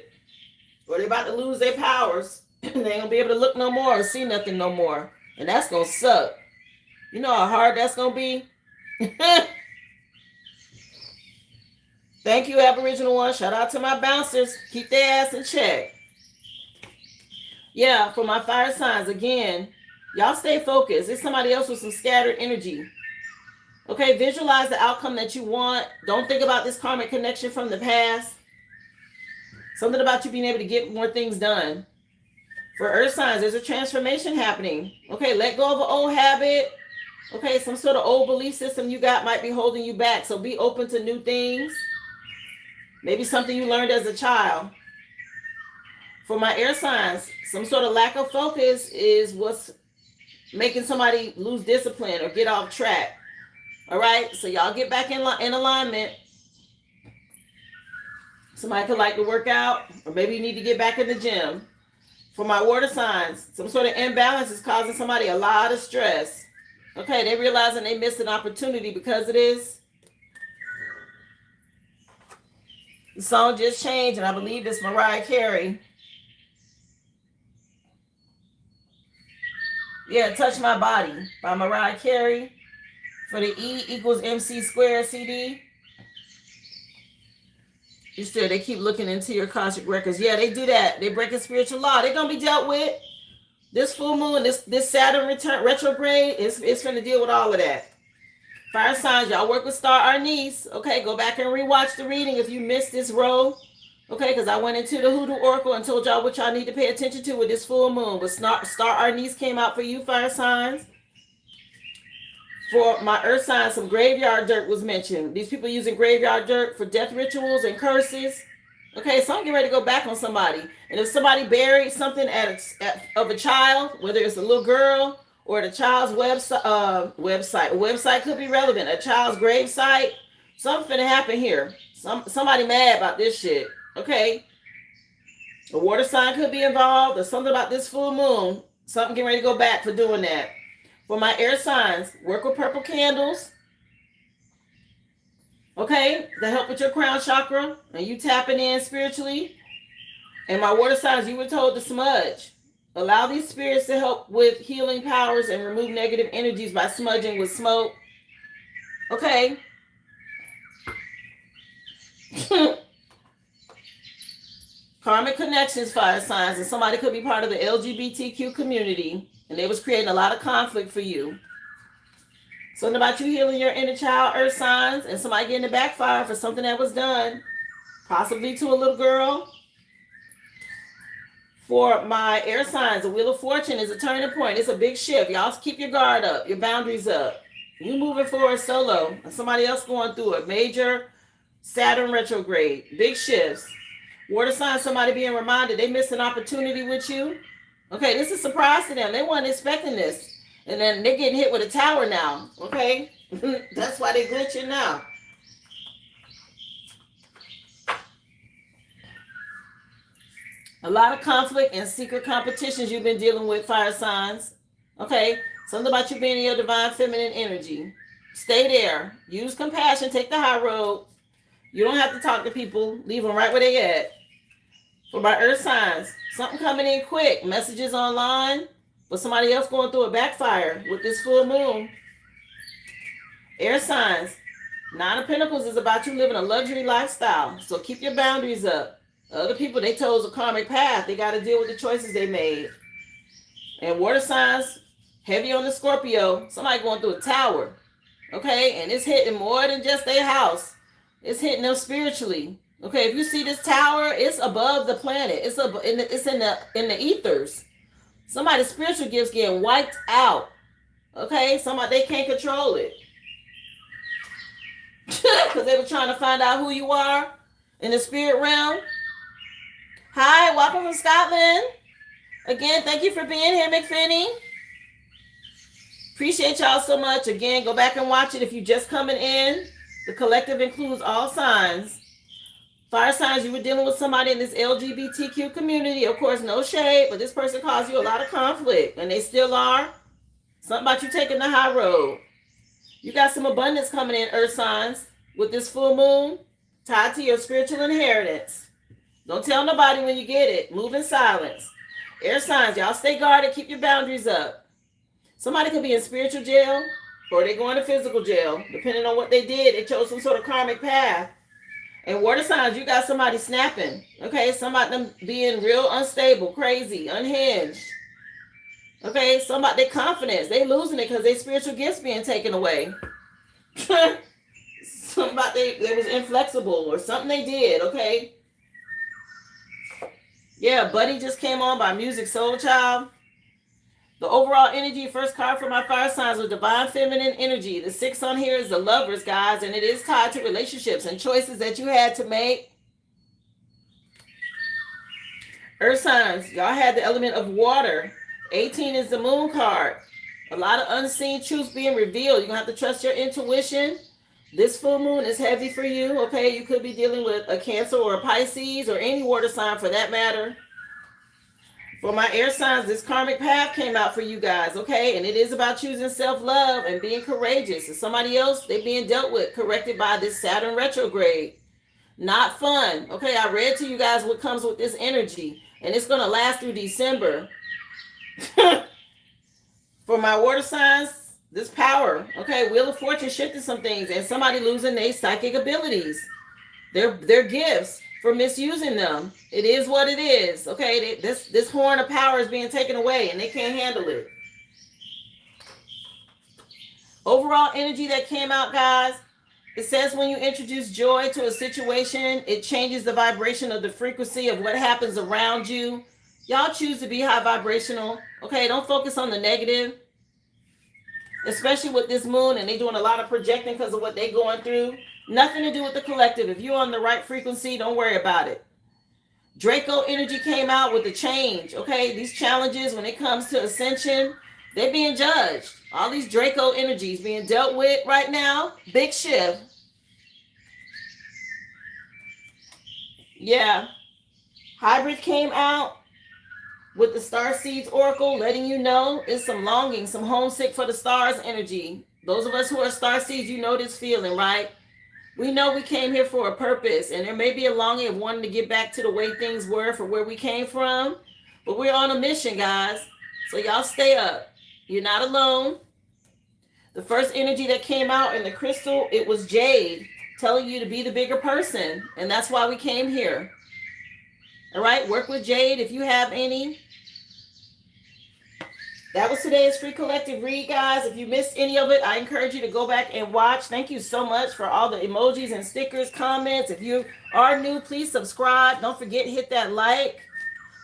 Or they're about to lose their powers. They ain't going to be able to look no more or see nothing no more. And that's going to suck. You know how hard that's going to be? Thank you, Aboriginal one. Shout out to my bouncers. Keep their ass in check. Yeah, for my fire signs, again, y'all stay focused. It's somebody else with some scattered energy. Okay, visualize the outcome that you want. Don't think about this karmic connection from the past. Something about you being able to get more things done. For earth signs, there's a transformation happening. Okay, let go of an old habit. Okay, some sort of old belief system you got might be holding you back. So be open to new things. Maybe something you learned as a child. For my air signs, some sort of lack of focus is what's making somebody lose discipline or get off track. All right, so y'all get back in alignment. Somebody could like to work out, or maybe you need to get back in the gym. For my water signs, some sort of imbalance is causing somebody a lot of stress. Okay, they realizing they missed an opportunity because of this. The song just changed, and I believe it's Mariah Carey. Yeah, Touch My Body by Mariah Carey for the E equals MC squared CD. You still, they keep looking into your Akashic records. Yeah, they do that. They break a spiritual law. They're going to be dealt with. This full moon, this Saturn return retrograde, it's going to deal with all of that. Fire signs, y'all work with Star Arnice. Okay, go back and rewatch the reading if you missed this row. Okay, because I went into the Hoodoo Oracle and told y'all what y'all need to pay attention to with this full moon. But Star Arnice came out for you, fire signs. For my earth signs, some graveyard dirt was mentioned. These people using graveyard dirt for death rituals and curses. Okay, so I'm getting ready to go back on somebody. And if somebody buried something of a child, whether it's a little girl or the child's website could be relevant. A child's grave site, something finna happen here. Somebody mad about this shit. Okay, a water sign could be involved, or something about this full moon. Something getting ready to go back for doing that. For my air signs, work with purple candles. Okay, that help with your crown chakra and you tapping in spiritually. And my water signs, you were told to smudge. Allow these spirits to help with healing powers and remove negative energies by smudging with smoke. Okay. Karmic connections, fire signs, and somebody could be part of the LGBTQ community, and they was creating a lot of conflict for you. Something about you healing your inner child, earth signs, and somebody getting the backfire for something that was done, possibly to a little girl. For my air signs, the Wheel of Fortune is a turning point. It's a big shift. Y'all keep your guard up, your boundaries up. You moving forward solo, and somebody else going through a major Saturn retrograde. Big shifts. Water signs, somebody being reminded they missed an opportunity with you. Okay, this is a surprise to them. They weren't expecting this. And then they're getting hit with a tower now. Okay? That's why they're glitching now. A lot of conflict and secret competitions you've been dealing with, fire signs. Okay? Something about you being in your divine feminine energy. Stay there. Use compassion. Take the high road. You don't have to talk to people. Leave them right where they at. For my earth signs, something coming in quick. Messages online. But somebody else going through a backfire with this full moon. Air signs. Nine of Pentacles is about you living a luxury lifestyle. So keep your boundaries up. Other people, they chose a karmic path. They got to deal with the choices they made. And water signs, heavy on the Scorpio. Somebody going through a tower. Okay? And it's hitting more than just their house. It's hitting them spiritually. Okay, if you see this tower, it's above the planet. It's in the ethers. Somebody's spiritual gifts getting wiped out. Okay, somebody, they can't control it. Because they were trying to find out who you are in the spirit realm. Hi, welcome from Scotland. Again, thank you for being here, McFinney. Appreciate y'all so much. Again, go back and watch it if you're just coming in. The collective includes all signs. Fire signs, you were dealing with somebody in this LGBTQ community. Of course, no shade, but this person caused you a lot of conflict, and they still are. Something about you taking the high road. You got some abundance coming in, earth signs, with this full moon tied to your spiritual inheritance. Don't tell nobody when you get it. Move in silence. Air signs, y'all stay guarded. Keep your boundaries up. Somebody could be in spiritual jail, or they going to physical jail. Depending on what they did, they chose some sort of karmic path. And water signs, you got somebody snapping. Okay, somebody them being real unstable, crazy, unhinged. Okay, somebody, their confidence, they losing it because their spiritual gifts being taken away. Somebody, they was inflexible or something they did, okay? Yeah, Buddy just came on by Music Soul Child. The overall energy, first card for my fire signs was divine feminine energy. The 6 on here is the lovers, guys, and it is tied to relationships and choices that you had to make. Earth signs, y'all had the element of water. 18 is the moon card. A lot of unseen truths being revealed. You're going to have to trust your intuition. This full moon is heavy for you, okay? You could be dealing with a Cancer or a Pisces or any water sign for that matter. For my air signs, this karmic path came out for you guys, okay? And it is about choosing self-love and being courageous. And somebody else, they're being dealt with, corrected by this Saturn retrograde. Not fun, okay? I read to you guys what comes with this energy. And it's going to last through December. For my water signs, this power, okay? Wheel of Fortune shifted some things. And somebody losing their psychic abilities. Their gifts. For misusing them. It is what it is. Okay, this horn of power is being taken away and they can't handle it. Overall energy that came out, guys, it says when you introduce joy to a situation, it changes the vibration of the frequency of what happens around you. Y'all choose to be high vibrational. Okay, don't focus on the negative. Especially with this moon and they doing a lot of projecting because of what they're going through. Nothing to do with the collective. If you're on the right frequency, don't worry about it. Draco energy came out with the change. Okay, these challenges when it comes to ascension, they're being judged. All these Draco energies being dealt with right now. Big shift. Yeah. Hybrid came out with the Starseeds Oracle, letting you know it's some longing, some homesick for the stars energy. Those of us who are Starseeds, you know this feeling, right? We know we came here for a purpose, and there may be a longing of wanting to get back to the way things were for where we came from, but we're on a mission, guys. So y'all stay up. You're not alone. The first energy that came out in the crystal, it was Jade, telling you to be the bigger person, and that's why we came here. All right, work with Jade if you have any. That was today's free collective read, guys. If you missed any of it, I encourage you to go back and watch. Thank you so much for all the emojis and stickers, comments. If you are new, please subscribe. Don't forget, hit that like.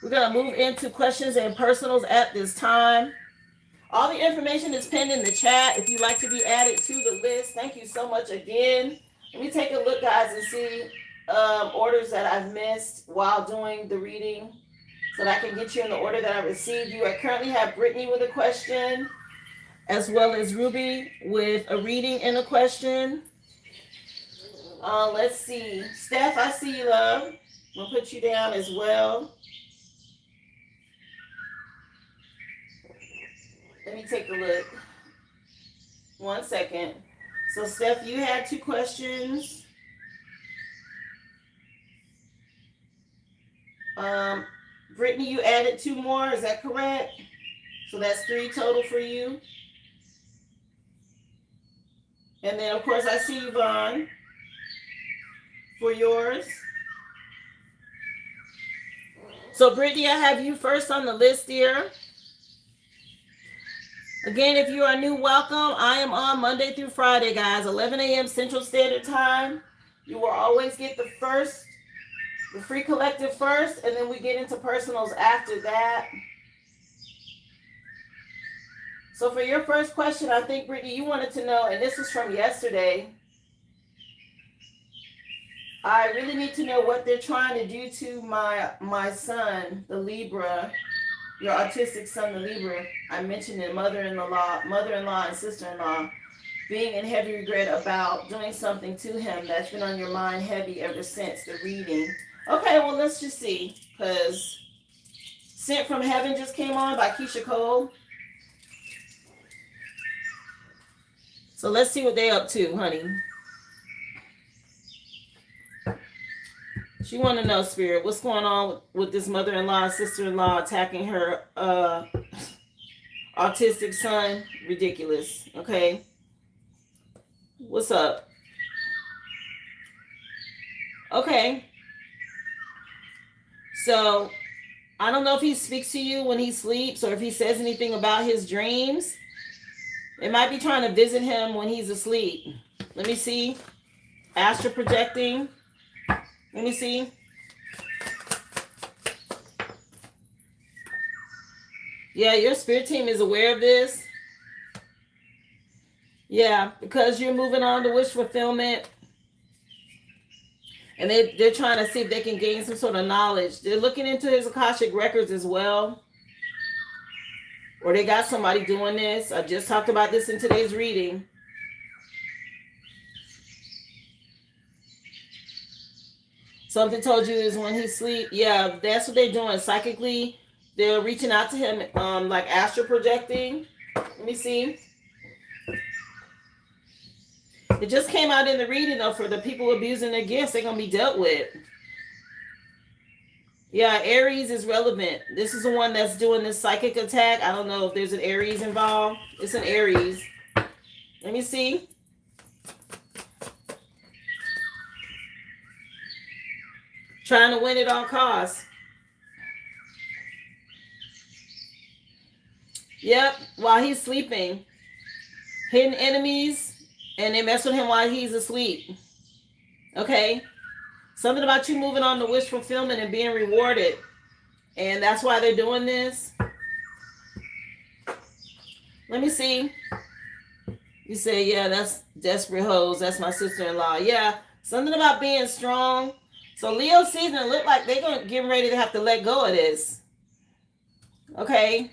We're going to move into questions and personals at this time. All the information is pinned in the chat if you'd like to be added to the list. Thank you so much again. Let me take a look, guys, and see orders that I've missed while doing the reading, so that I can get you in the order that I received you. I currently have Brittany with a question, as well as Ruby with a reading and a question. Let's see. Steph, I see you, love. I'm going to put you down as well. Let me take a look. 1 second. So, Steph, you had 2 questions. Brittany, you added 2 more. Is that correct? So that's 3 total for you. And then, of course, I see you, Vaughn, for yours. So, Brittany, I have you first on the list here. Again, if you are new, welcome. I am on Monday through Friday, guys, 11 a.m. Central Standard Time. You will always get the free collective first, and then we get into personals after that. So for your first question, I think, Brittany, you wanted to know, and this was from yesterday, I really need to know what they're trying to do to my son, the Libra, your autistic son, the Libra. I mentioned it, mother-in-law and sister-in-law, being in heavy regret about doing something to him that's been on your mind heavy ever since the reading. Okay, well, let's just see, because Sent from Heaven just came on by Keisha Cole. So let's see what they up to, honey. She want to know, Spirit, what's going on with this mother-in-law and sister-in-law attacking her autistic son? Ridiculous, okay? What's up? Okay. So, I don't know if he speaks to you when he sleeps or if he says anything about his dreams. It might be trying to visit him when he's asleep. Let me see. Astral projecting. Let me see. Yeah, your spirit team is aware of this. Yeah, because you're moving on to wish fulfillment. And they're trying to see if they can gain some sort of knowledge. They're looking into his Akashic records as well. Or they got somebody doing this. I just talked about this in today's reading. Something told you is when he sleep. Yeah, that's what they're doing. Psychically, they're reaching out to him, like astral projecting. Let me see. It just came out in the reading, though, for the people abusing their gifts. They're going to be dealt with. Yeah, Aries is relevant. This is the one that's doing this psychic attack. I don't know if there's an Aries involved. It's an Aries. Let me see. Trying to win at all costs. Yep, while he's sleeping. Hidden enemies, and they mess with him while he's asleep. Okay? Something about you moving on to wish fulfillment and being rewarded. And that's why they're doing this. Let me see. You say, yeah, that's desperate hoes. That's my sister-in-law. Yeah, something about being strong. So Leo season look like they're getting ready to have to let go of this. Okay?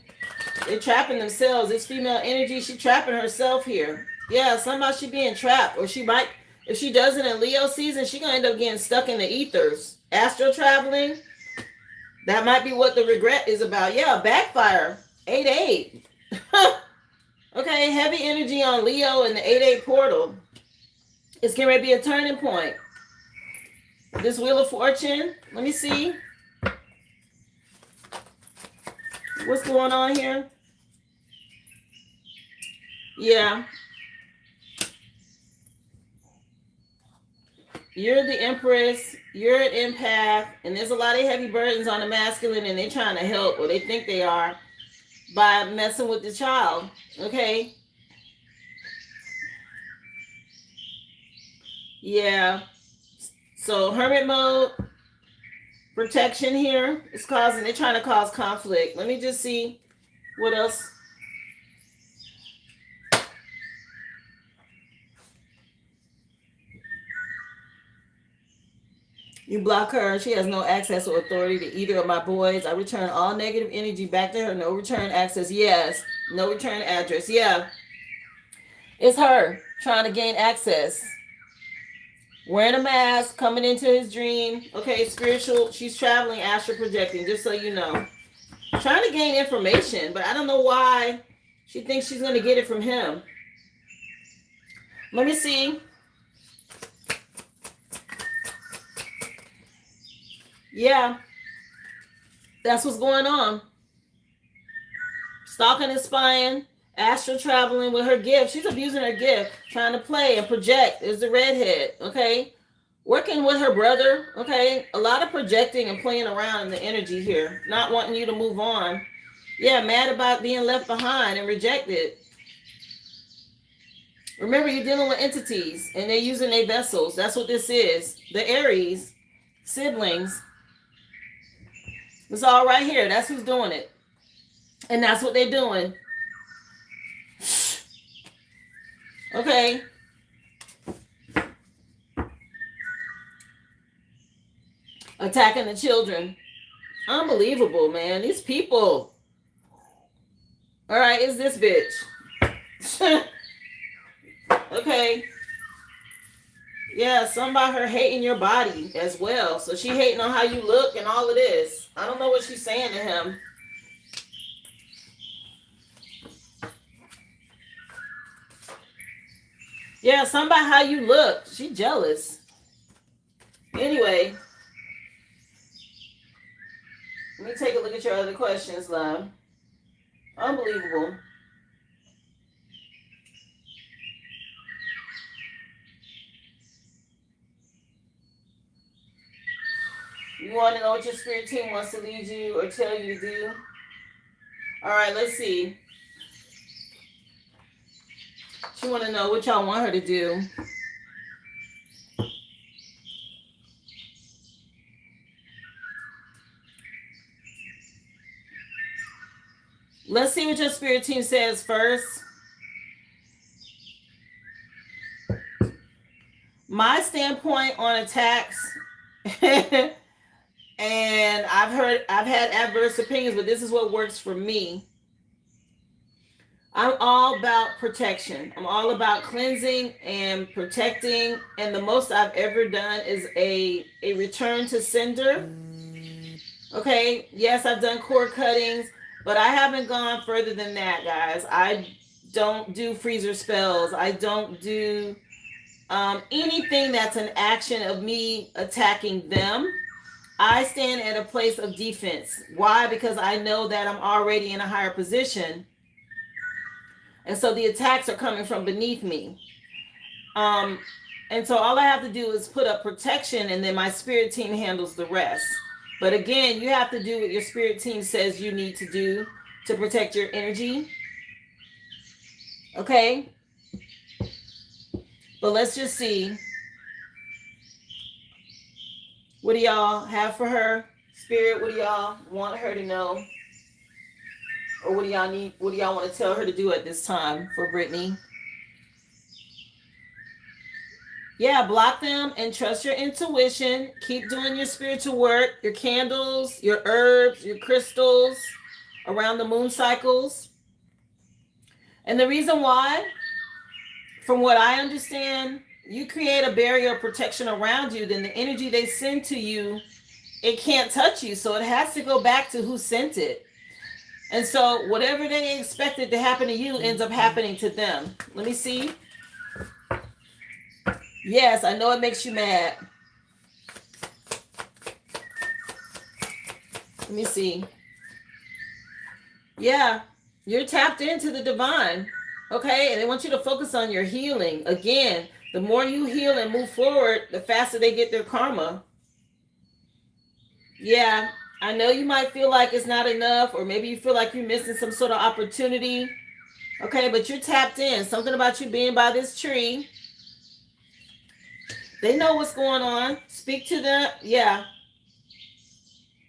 They're trapping themselves. This female energy, she trapping herself here. Yeah, somehow she being trapped. Or she might, if she does it in Leo season, she gonna end up getting stuck in the ethers. Astral traveling, that might be what the regret is about. Yeah, backfire. 8-8. Okay, heavy energy on Leo in the 8-8 portal. It's getting ready to be a turning point. This Wheel of Fortune, let me see. What's going on here? Yeah. You're the Empress. You're an empath. And there's a lot of heavy burdens on the masculine, and they're trying to help, or they think they are, by messing with the child. Okay? Yeah. So hermit mode, protection here is they're trying to cause conflict. Let me just see what else. You block her. She has no access or authority to either of my boys. I return all negative energy back to her. No return access. Yes. No return address. Yeah. It's her trying to gain access. Wearing a mask, coming into his dream. Okay, spiritual. She's traveling, astral projecting, just so you know. Trying to gain information, but I don't know why she thinks she's going to get it from him. Let me see. Yeah. That's what's going on. Stalking and spying. Astral traveling with her gift. She's abusing her gift, trying to play and project. Is the redhead, okay? Working with her brother, okay? A lot of projecting and playing around in the energy here. Not wanting you to move on. Yeah, mad about being left behind and rejected. Remember, you're dealing with entities, and they're using their vessels. That's what this is. The Aries, siblings. It's all right here. That's who's doing it. And that's what they're doing. Okay. Attacking the children. Unbelievable, man. These people. All right, it's this bitch. Okay. Yeah, something about her hating your body as well. So she hating on how you look and all of this. I don't know what she's saying to him. Yeah, something about how you look. She jealous. Anyway. Let me take a look at your other questions, love. Unbelievable. You want to know what your spirit team wants to lead you or tell you to do? All right, let's see. She want to know what y'all want her to do. Let's see what your spirit team says first. My standpoint on attacks And I've had adverse opinions, but this is what works for me. I'm all about protection. I'm all about cleansing and protecting. And the most I've ever done is a return to sender. Okay. Yes, I've done cord cuttings, but I haven't gone further than that, guys. I don't do freezer spells. I don't do anything that's an action of me attacking them. I stand at a place of defense. Why? Because I know that I'm already in a higher position. And so the attacks are coming from beneath me. Um, and so all I have to do is put up protection, and then my spirit team handles the rest. But again, you have to do what your spirit team says you need to do to protect your energy. Okay? But let's just see. What do y'all have for her? Spirit, what do y'all want her to know? Or what do y'all need? What do y'all want to tell her to do at this time for Brittany? Yeah, block them and trust your intuition. Keep doing your spiritual work, your candles, your herbs, your crystals around the moon cycles. And the reason why, from what I understand, you create a barrier of protection around you, then the energy they send to you, it can't touch you. So it has to go back to who sent it. And so whatever they expected to happen to you ends up happening to them. Let me see. Yes, I know it makes you mad. Let me see. Yeah, you're tapped into the divine. Okay, and they want you to focus on your healing. Again, the more you heal and move forward, the faster they get their karma. Yeah, I know you might feel like it's not enough, or maybe you feel like you're missing some sort of opportunity. Okay, but you're tapped in. Something about you being by this tree. They know what's going on. Speak to them. Yeah.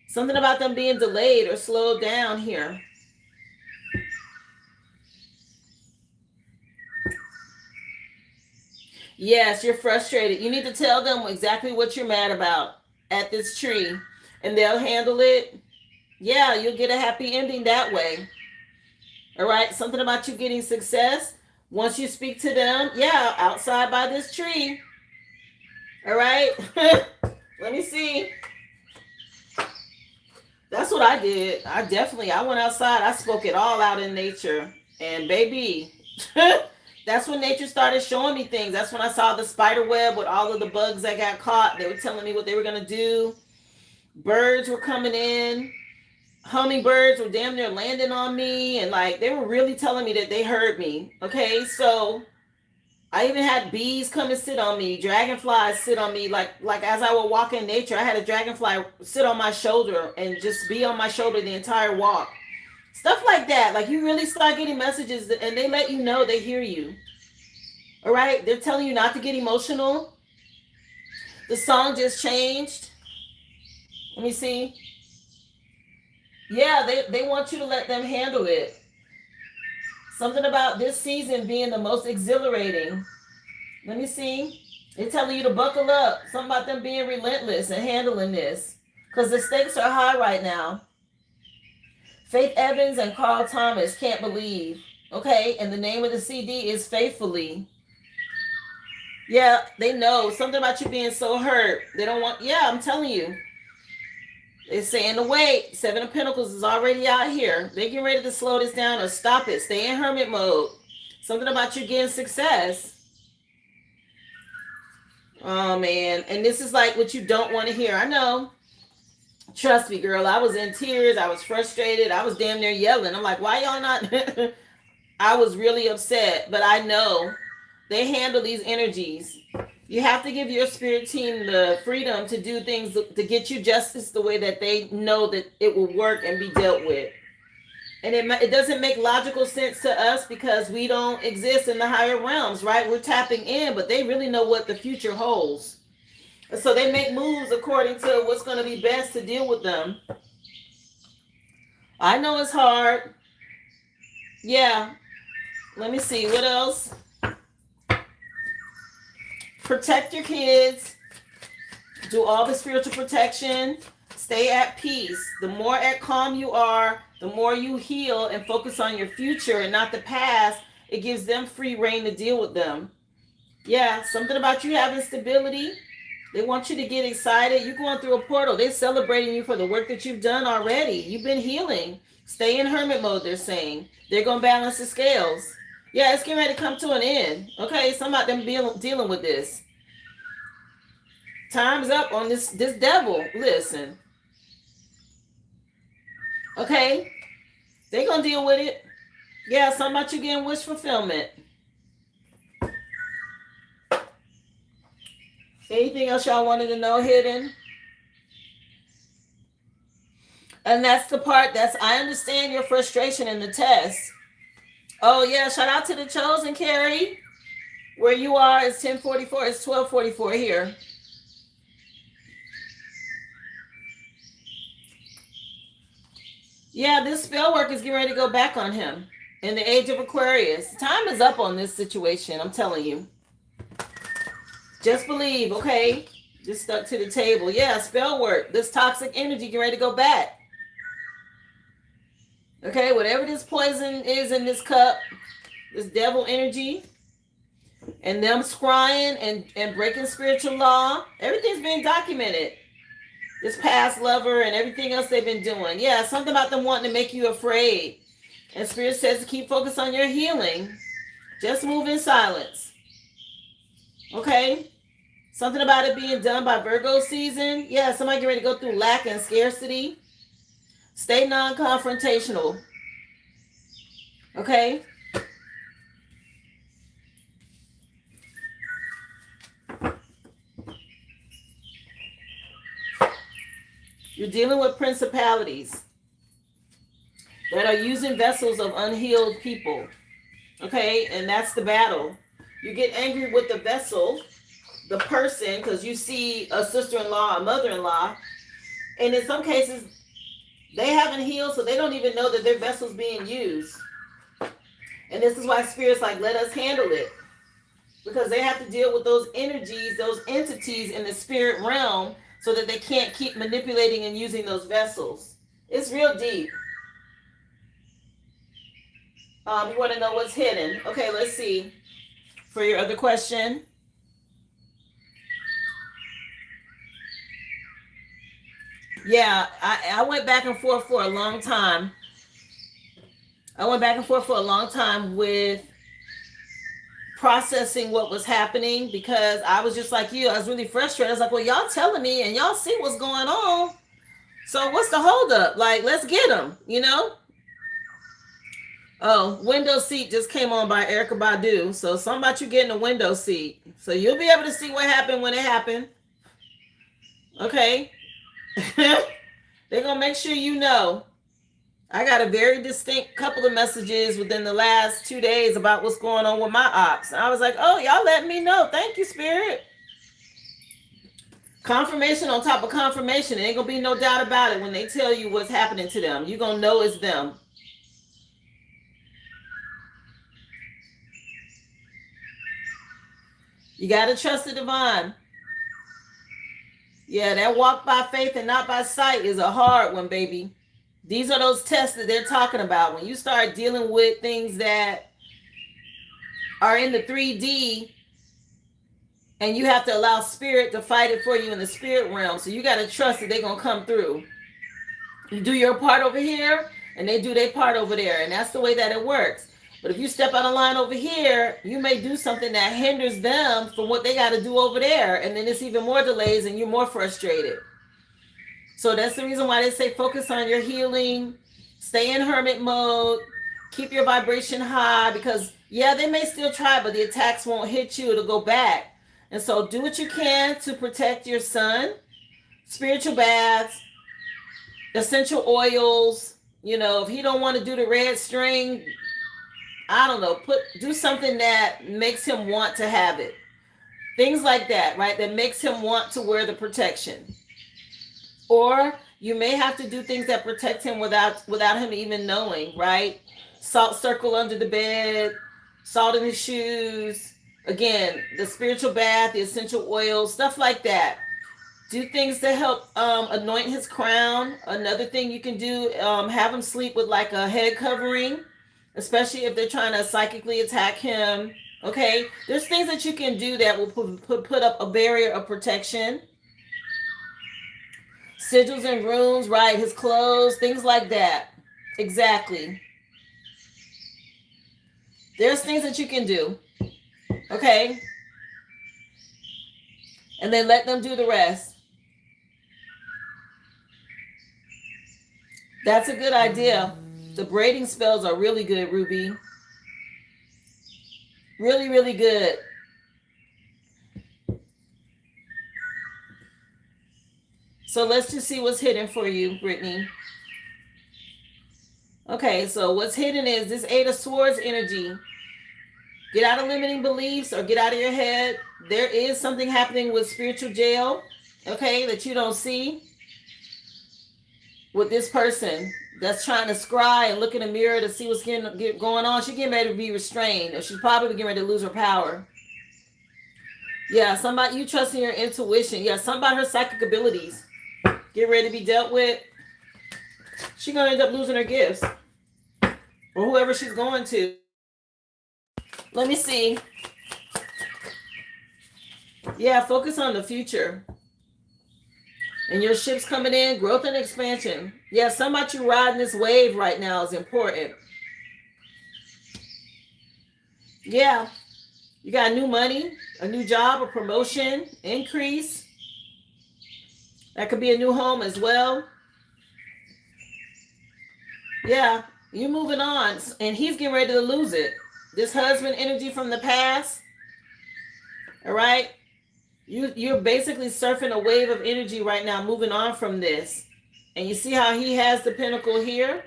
Something about them being delayed or slowed down here. Yes, you're frustrated. You need to tell them exactly what you're mad about at this tree, and they'll handle it. Yeah, you'll get a happy ending that way. All right. Something about you getting success. Once you speak to them, yeah, outside by this tree. All right. Let me see. That's what I did. I went outside. I spoke it all out in nature. And baby, that's when nature started showing me things. That's when I saw the spider web with all of the bugs that got caught. They were telling me what they were going to do. Birds were coming in. Hummingbirds were damn near landing on me. And like, they were really telling me that they heard me. Okay. So I even had bees come and sit on me, dragonflies sit on me. Like as I would walk in nature, I had a dragonfly sit on my shoulder and just be on my shoulder the entire walk. Stuff like that. Like you really start getting messages and they let you know they hear you. All right. They're telling you not to get emotional. The song just changed. Let me see. Yeah, they want you to let them handle it. Something about this season being the most exhilarating. Let me see. They're telling you to buckle up. Something about them being relentless and handling this. Because the stakes are high right now. Faith Evans and Carl Thomas, Can't Believe. Okay, and the name of the CD is Faithfully. Yeah, they know. Something about you being so hurt. They don't want, yeah, I'm telling you. They're saying to wait. Seven of Pentacles is already out here. They get ready to slow this down or stop it. Stay in hermit mode. Something about you getting success. Oh, man. And this is like what you don't want to hear. I know. Trust me, girl. I was in tears. I was frustrated. I was damn near yelling. I'm like, why y'all not? I was really upset. But I know they handle these energies. You have to give your spirit team the freedom to do things to get you justice the way that they know that it will work and be dealt with. And it doesn't make logical sense to us because we don't exist in the higher realms, right? We're tapping in, but they really know what the future holds. So they make moves according to what's going to be best to deal with them. I know it's hard. Yeah. Let me see. What else? Protect your kids. Do all the spiritual protection. Stay at peace. The more at calm you are, the more you heal and focus on your future and not the past. It gives them free reign to deal with them. Yeah, something about you having stability. They want you to get excited. You're going through a portal. They're celebrating you for the work that you've done already. You've been healing. Stay in hermit mode, they're saying. They're going to balance the scales. Yeah, it's getting ready to come to an end. Okay, some of them dealing with this. Time's up on this devil. Listen. Okay, they're going to deal with it. Yeah, something about you getting wish fulfillment. Anything else y'all wanted to know hidden? And that's the part I understand your frustration in the test. Oh yeah, shout out to the chosen, Carrie. Where you are is 10:44. It's 12:44 here. Yeah, this spell work is getting ready to go back on him in the age of Aquarius. Time is up on this situation, I'm telling you. Just believe, okay? Just stuck to the table. Yeah, spell work. This toxic energy getting ready to go back. Okay, whatever this poison is in this cup, this devil energy, and them scrying and breaking spiritual law, everything's being documented. This past lover and everything else they've been doing. Yeah, something about them wanting to make you afraid. And Spirit says to keep focused on your healing. Just move in silence. Okay? Something about it being done by Virgo season. Yeah, somebody get ready to go through lack and scarcity. Stay non-confrontational. Okay? You're dealing with principalities that are using vessels of unhealed people. Okay? And that's the battle. You get angry with the vessel, the person, because you see a sister-in-law, a mother-in-law, and in some cases, they haven't healed, so they don't even know that their vessel's being used. And this is why Spirit's like, let us handle it. Because they have to deal with those energies, those entities in the spirit realm, so that they can't keep manipulating and using those vessels. It's real deep. You want to know what's hidden. Okay, let's see. For your other question. Yeah, I went back and forth for a long time. With processing what was happening, because I was just like you. I was really frustrated. I was like, well, y'all telling me and y'all see what's going on. So what's the holdup? Like, let's get them, you know? Oh, window seat just came on by Erykah Badu. So something about you getting a window seat. So you'll be able to see what happened when it happened. Okay. They're going to make sure you know. I got a very distinct couple of messages within the last 2 days about what's going on with my ops. And I was like, oh, y'all let me know. Thank you, Spirit. Confirmation on top of confirmation. There ain't going to be no doubt about it when they tell you what's happening to them. You're going to know it's them. You got to trust the divine. Yeah, that walk by faith and not by sight is a hard one, baby. These are those tests that they're talking about. When you start dealing with things that are in the 3D and you have to allow spirit to fight it for you in the spirit realm. So you got to trust that they're going to come through. You do your part over here and they do their part over there. And that's the way that it works. But if you step out of line over here, you may do something that hinders them from what they got to do over there. And then it's even more delays and you're more frustrated. So that's the reason why they say focus on your healing, stay in hermit mode, keep your vibration high, because yeah, they may still try, but the attacks won't hit you, it'll go back. And so do what you can to protect your son, spiritual baths, essential oils. You know, if he don't want to do the red string, I don't know, do something that makes him want to have it. Things like that, right? That makes him want to wear the protection. Or you may have to do things that protect him without him even knowing, right? Salt circle under the bed, salt in his shoes. Again, the spiritual bath, the essential oils, stuff like that. Do things to help anoint his crown. Another thing you can do, have him sleep with like a head covering, especially if they're trying to psychically attack him. Okay, there's things that you can do that will put up a barrier of protection. Sigils and runes, right? His clothes, things like that. Exactly. There's things that you can do. Okay, and then let them do the rest. That's a good idea. The braiding spells are really good, Ruby. Really, really good. So let's just see what's hidden for you, Brittany. Okay, so what's hidden is this Eight of Swords energy. Get out of limiting beliefs or get out of your head. There is something happening with spiritual jail, okay, that you don't see with this person that's trying to scry and look in the mirror to see what's going on. She's getting ready to be restrained, or she's probably getting ready to lose her power. Yeah, somebody you trust in your intuition. Yeah, something about her psychic abilities. Get ready to be dealt with. She's gonna end up losing her gifts, or whoever she's going to. Let me see. Yeah, focus on the future. And your ship's coming in, growth and expansion. Yeah, something about you riding this wave right now is important. Yeah, you got new money, a new job, a promotion, increase. That could be a new home as well. Yeah, you're moving on, and he's getting ready to lose it. This husband energy from the past. All right. You're basically surfing a wave of energy right now, moving on from this. And you see how he has the pinnacle here?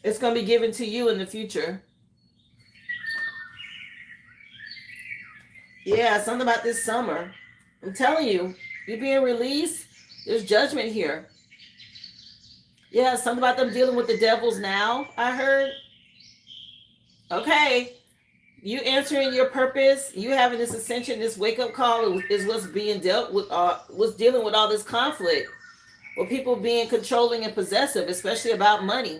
It's going to be given to you in the future. Yeah, something about this summer. I'm telling you, you're being released. There's judgment here. Yeah, something about them dealing with the devils now, I heard. Okay. You answering your purpose, you having this ascension, this wake-up call is what's being dealt with, what's dealing with all this conflict, with people being controlling and possessive, especially about money.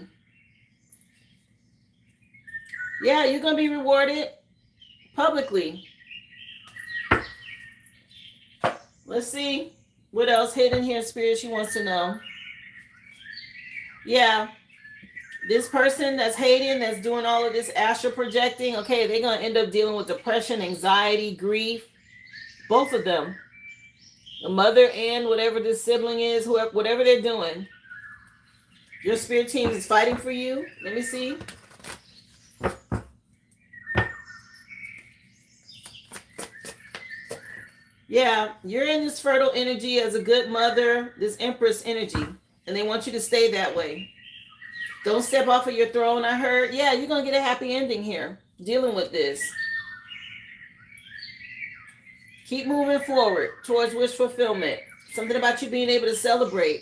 Yeah, you're going to be rewarded publicly. Let's see what else hidden here, Spirit, she wants to know. Yeah. This person that's hating, that's doing all of this astral projecting, okay, they're going to end up dealing with depression, anxiety, grief. Both of them. The mother and whatever this sibling is, whoever, whatever they're doing. Your spirit team is fighting for you. Let me see. Yeah, you're in this fertile energy as a good mother, this Empress energy, and they want you to stay that way. Don't step off of your throne, I heard. Yeah, you're going to get a happy ending here, dealing with this. Keep moving forward towards wish fulfillment. Something about you being able to celebrate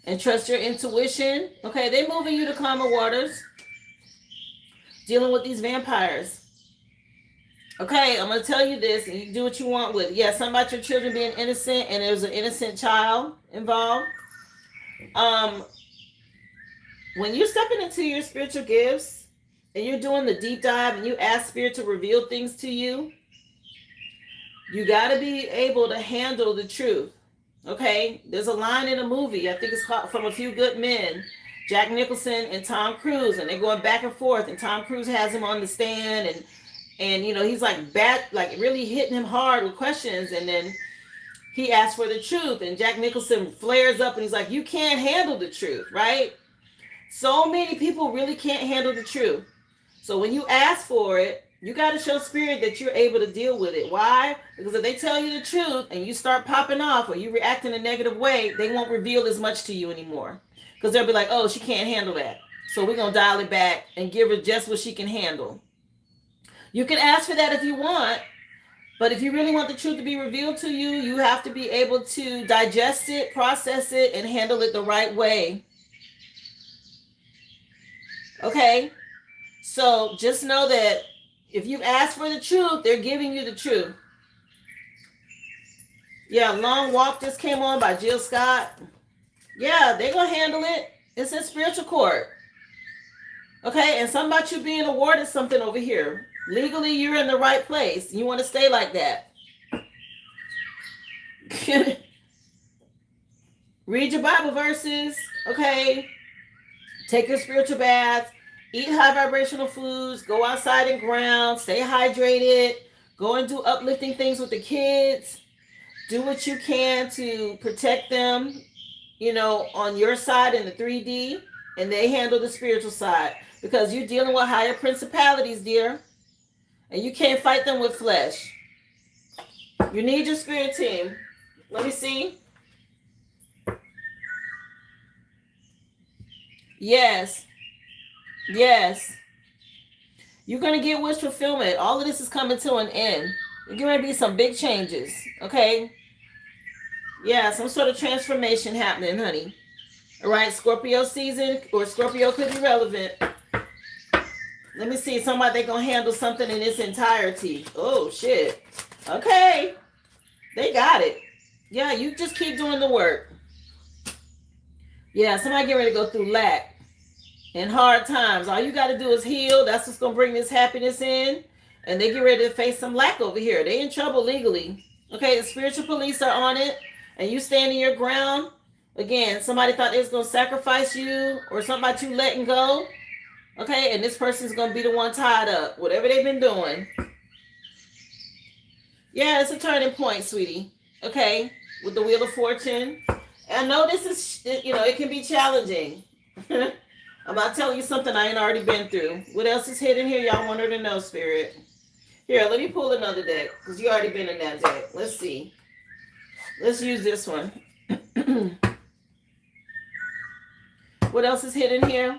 and trust your intuition. Okay, they're moving you to calmer waters, dealing with these vampires. Okay, I'm going to tell you this, and you do what you want with it. Yeah, something about your children being innocent, and there's an innocent child involved. When you're stepping into your spiritual gifts and you're doing the deep dive and you ask Spirit to reveal things to you, you got to be able to handle the truth. Okay, there's a line in a movie, I think it's called From a Few Good Men, Jack Nicholson and Tom Cruise, and they're going back and forth, and Tom Cruise has him on the stand, and you know, he's like really hitting him hard with questions, and then he asks for the truth, and Jack Nicholson flares up and he's like, you can't handle the truth, right? So many people really can't handle the truth. So when you ask for it, you got to show Spirit that you're able to deal with it. Why? Because if they tell you the truth and you start popping off or you react in a negative way, they won't reveal as much to you anymore. Because they'll be like, oh, she can't handle that. So we're going to dial it back and give her just what she can handle. You can ask for that if you want. But if you really want the truth to be revealed to you, you have to be able to digest it, process it, and handle it the right way. Okay, so just know that if you've asked for the truth, they're giving you the truth. Yeah, Long Walk just came on by Jill Scott. Yeah, they're going to handle it. It's in spiritual court. Okay, and something about you being awarded something over here. Legally, you're in the right place. You want to stay like that. Read your Bible verses. Okay. Take your spiritual baths. Eat high vibrational foods. Go outside and ground. Stay hydrated. Go and do uplifting things with the kids. Do what you can to protect them, on your side in the 3D, and they handle the spiritual side because you're dealing with higher principalities, dear, and you can't fight them with flesh. You need your spirit team. Let me see. Yes. You're going to get wish fulfillment. All of this is coming to an end. There's going to be some big changes, okay? Yeah, some sort of transformation happening, honey. All right, Scorpio season, or Scorpio could be relevant. Let me see. Somebody they going to handle something in its entirety. Oh, shit. Okay. They got it. Yeah, you just keep doing the work. Yeah, somebody get ready to go through lack and hard times. All you got to do is heal. That's what's going to bring this happiness in. And they get ready to face some lack over here. They in trouble legally. Okay, the spiritual police are on it. And you standing your ground. Again, somebody thought they was going to sacrifice you or something about you letting go. Okay, and this person's going to be the one tied up. Whatever they've been doing. Yeah, it's a turning point, sweetie. Okay, with the Wheel of Fortune. I know this is, it can be challenging. I'm not telling you something I ain't already been through. What else is hidden here? Y'all want her to know, Spirit. Here, let me pull another deck because you already been in that deck. Let's see. Let's use this one. What else is hidden here?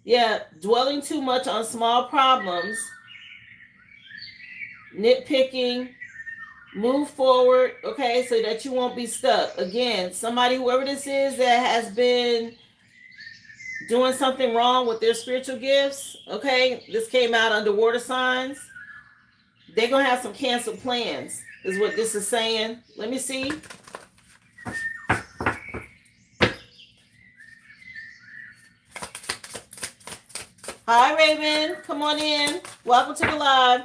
Yeah, dwelling too much on small problems. Nitpicking. Move forward, okay, so that you won't be stuck. Again, somebody, whoever this is that has been doing something wrong with their spiritual gifts, okay, this came out under water signs. They're going to have some canceled plans, is what this is saying. Let me see. Hi, Raven. Come on in. Welcome to the live.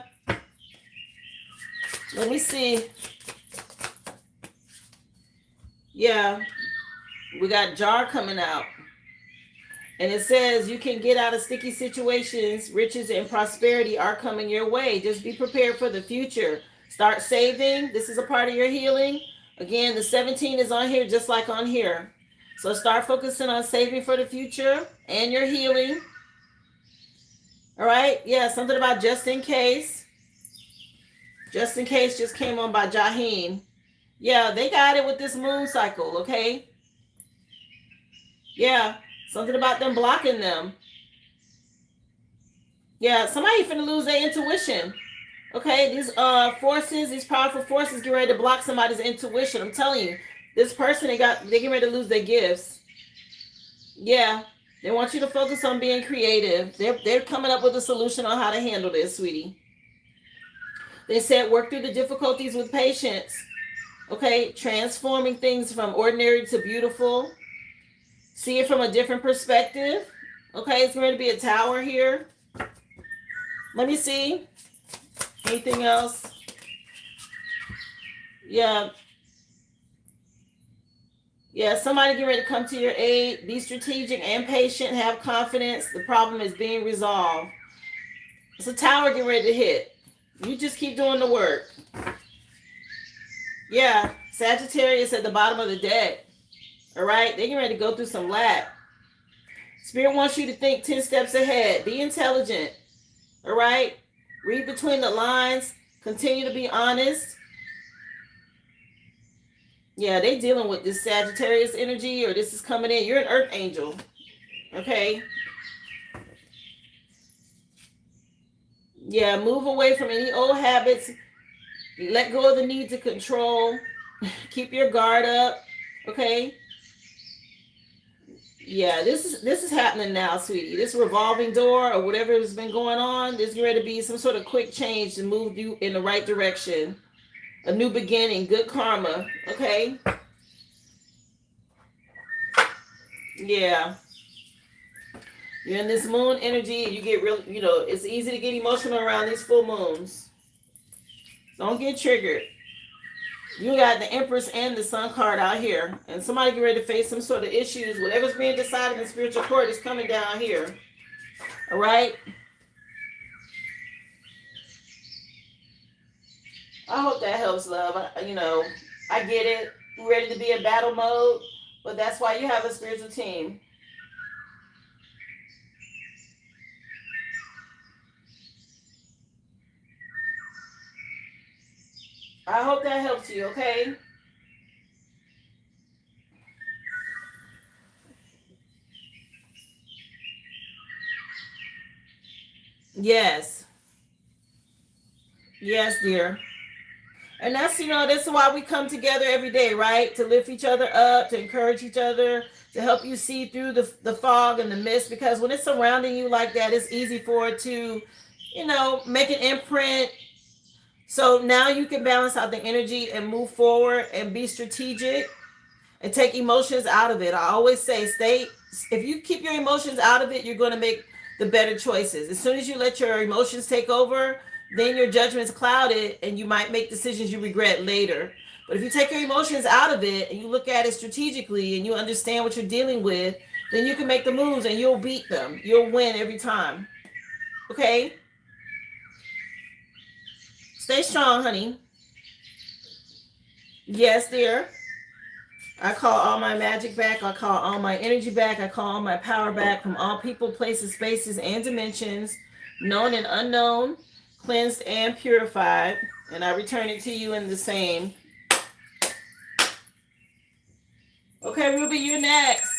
Let me see. Yeah, we got jar coming out. And it says you can get out of sticky situations. Riches and prosperity are coming your way. Just be prepared for the future. Start saving. This is a part of your healing. Again, the 17 is on here just like on here. So start focusing on saving for the future and your healing. All right. Yeah, something about just in case. Just in case just came on by Jaheen. Yeah, they got it with this moon cycle, okay? Yeah, something about them blocking them. Yeah, somebody finna lose their intuition. Okay, these forces, these powerful forces get ready to block somebody's intuition. I'm telling you, this person, they get ready to lose their gifts. Yeah, they want you to focus on being creative. They're coming up with a solution on how to handle this, sweetie. They said work through the difficulties with patience. Okay, transforming things from ordinary to beautiful. See it from a different perspective. Okay, it's going to be a tower here. Let me see. Anything else? Yeah. Yeah, somebody get ready to come to your aid. Be strategic and patient. Have confidence. The problem is being resolved. It's a tower getting ready to hit. You just keep doing the work. Yeah, Sagittarius at the bottom of the deck. All right, they're getting ready to go through some lack. Spirit wants you to think 10 steps ahead. Be intelligent. All right, read between the lines. Continue to be honest. Yeah, they dealing with this Sagittarius energy, or this is coming in. You're an earth angel. Okay. Yeah, move away from any old habits. Let go of the need to control. Keep your guard up. Okay. Yeah, this is happening now, sweetie. This revolving door or whatever has been going on, there's going to be some sort of quick change to move you in the right direction. A new beginning, good karma. Okay. Yeah. You're in this moon energy. You get real, it's easy to get emotional around these full moons. Don't get triggered. You got the Empress and the Sun card out here. And somebody get ready to face some sort of issues. Whatever's being decided in spiritual court is coming down here. All right? I hope that helps, love. I get it. We're ready to be in battle mode. But that's why you have a spiritual team. I hope that helps you, okay? Yes. Yes, dear. And that's, this is why we come together every day, right? To lift each other up, to encourage each other, to help you see through the fog and the mist. Because when it's surrounding you like that, it's easy for it to, make an imprint. So now you can balance out the energy and move forward and be strategic and take emotions out of it. I always say, if you keep your emotions out of it, you're going to make the better choices. As soon as you let your emotions take over, then your judgment's clouded and you might make decisions you regret later. But if you take your emotions out of it and you look at it strategically and you understand what you're dealing with, then you can make the moves and you'll beat them. You'll win every time. Okay? Stay strong, honey. Yes, dear. I call all my magic back. I call all my energy back. I call all my power back from all people, places, spaces, and dimensions, known and unknown, cleansed and purified. And I return it to you in the same. Okay, Ruby, you're next.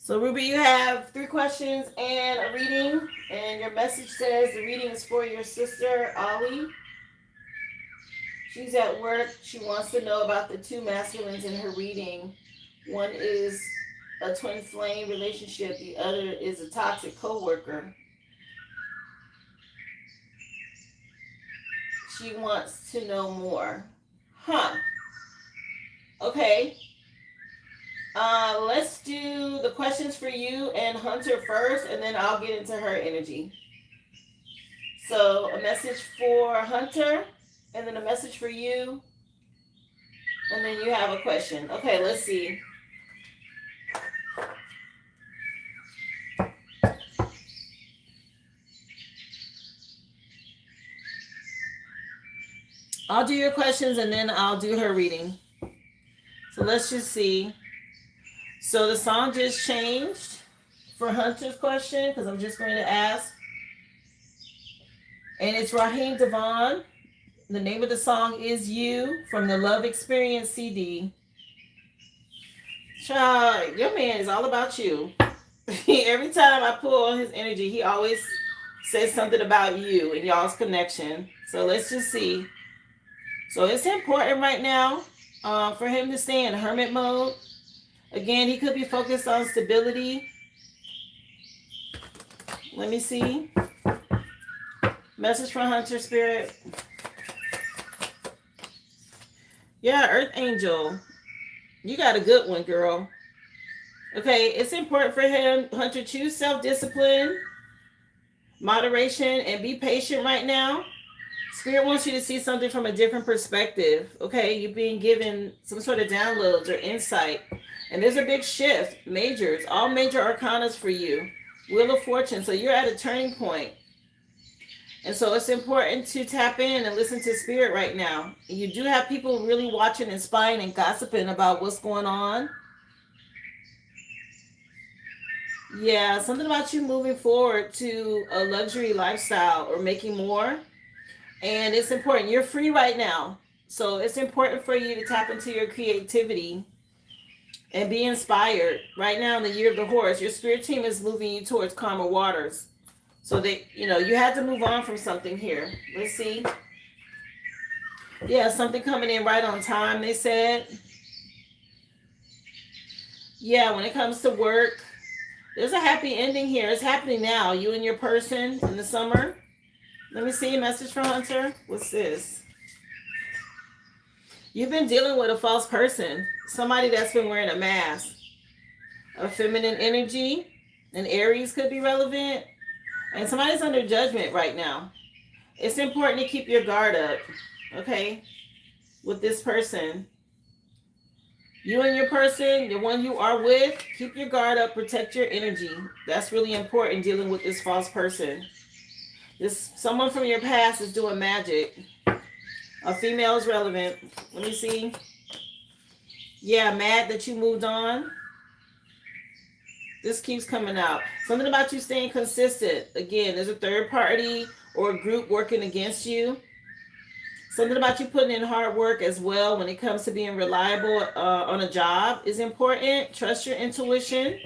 So, Ruby, you have 3 questions and a reading. And your message says the reading is for your sister, Ollie. She's at work. She wants to know about the 2 masculines in her reading. One is a twin flame relationship. The other is a toxic coworker. She wants to know more. Okay. Let's do the questions for you and Hunter first, and then I'll get into her energy. So a message for Hunter, and then a message for you, and then you have a question. Okay, let's see. I'll do your questions and then I'll do her reading. So let's just see. So the song just changed for Hunter's question because I'm just going to ask. And it's Raheem Devon. The name of the song is You from the Love Experience CD. Child, your man is all about you. Every time I pull on his energy, he always says something about you and y'all's connection. So let's just see. So it's important right now for him to stay in hermit mode. Again, he could be focused on stability. Let me see. Message from Hunter Spirit. Yeah, Earth Angel. You got a good one, girl. Okay, it's important for him, Hunter, choose self-discipline, moderation, and be patient right now. Spirit wants you to see something from a different perspective. Okay, you're being given some sort of downloads or insight. And there's a big shift, majors, all major arcanas for you. Wheel of Fortune, so you're at a turning point. And so it's important to tap in and listen to Spirit right now. You do have people really watching and spying and gossiping about what's going on. Yeah, something about you moving forward to a luxury lifestyle or making more. And it's important. You're free right now. So it's important for you to tap into your creativity and be inspired. Right now in the year of the horse, your spirit team is moving you towards calmer waters. So that, you had to move on from something here. Let's see. Yeah, something coming in right on time, they said. Yeah, when it comes to work, there's a happy ending here. It's happening now. You and your person in the summer. Let me see a message from Hunter. What's this? You've been dealing with a false person. Somebody that's been wearing a mask. A feminine energy. An Aries could be relevant. And somebody's under judgment right now. It's important to keep your guard up. Okay? With this person. You and your person, the one you are with, keep your guard up, protect your energy. That's really important dealing with this false person. This someone from your past is doing magic. A female is relevant. Let me see. Yeah, mad that you moved on. This keeps coming out. Something about you staying consistent. Again, there's a third party or a group working against you. Something about you putting in hard work as well when it comes to being reliable on a job is important. Trust your intuition.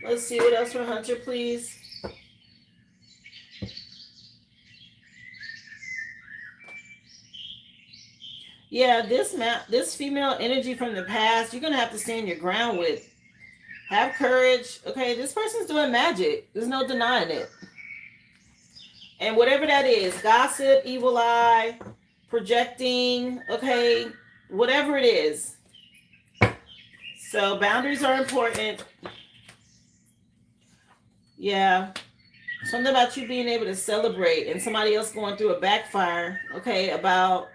Let's see what else for Hunter, please. Yeah, this female energy from the past, you're gonna have to stand your ground with. Have courage. Okay, this person's doing magic. There's no denying it. And whatever that is, gossip, evil eye, projecting, okay, whatever it is. So boundaries are important. Yeah. Something about you being able to celebrate and somebody else going through a backfire, okay, about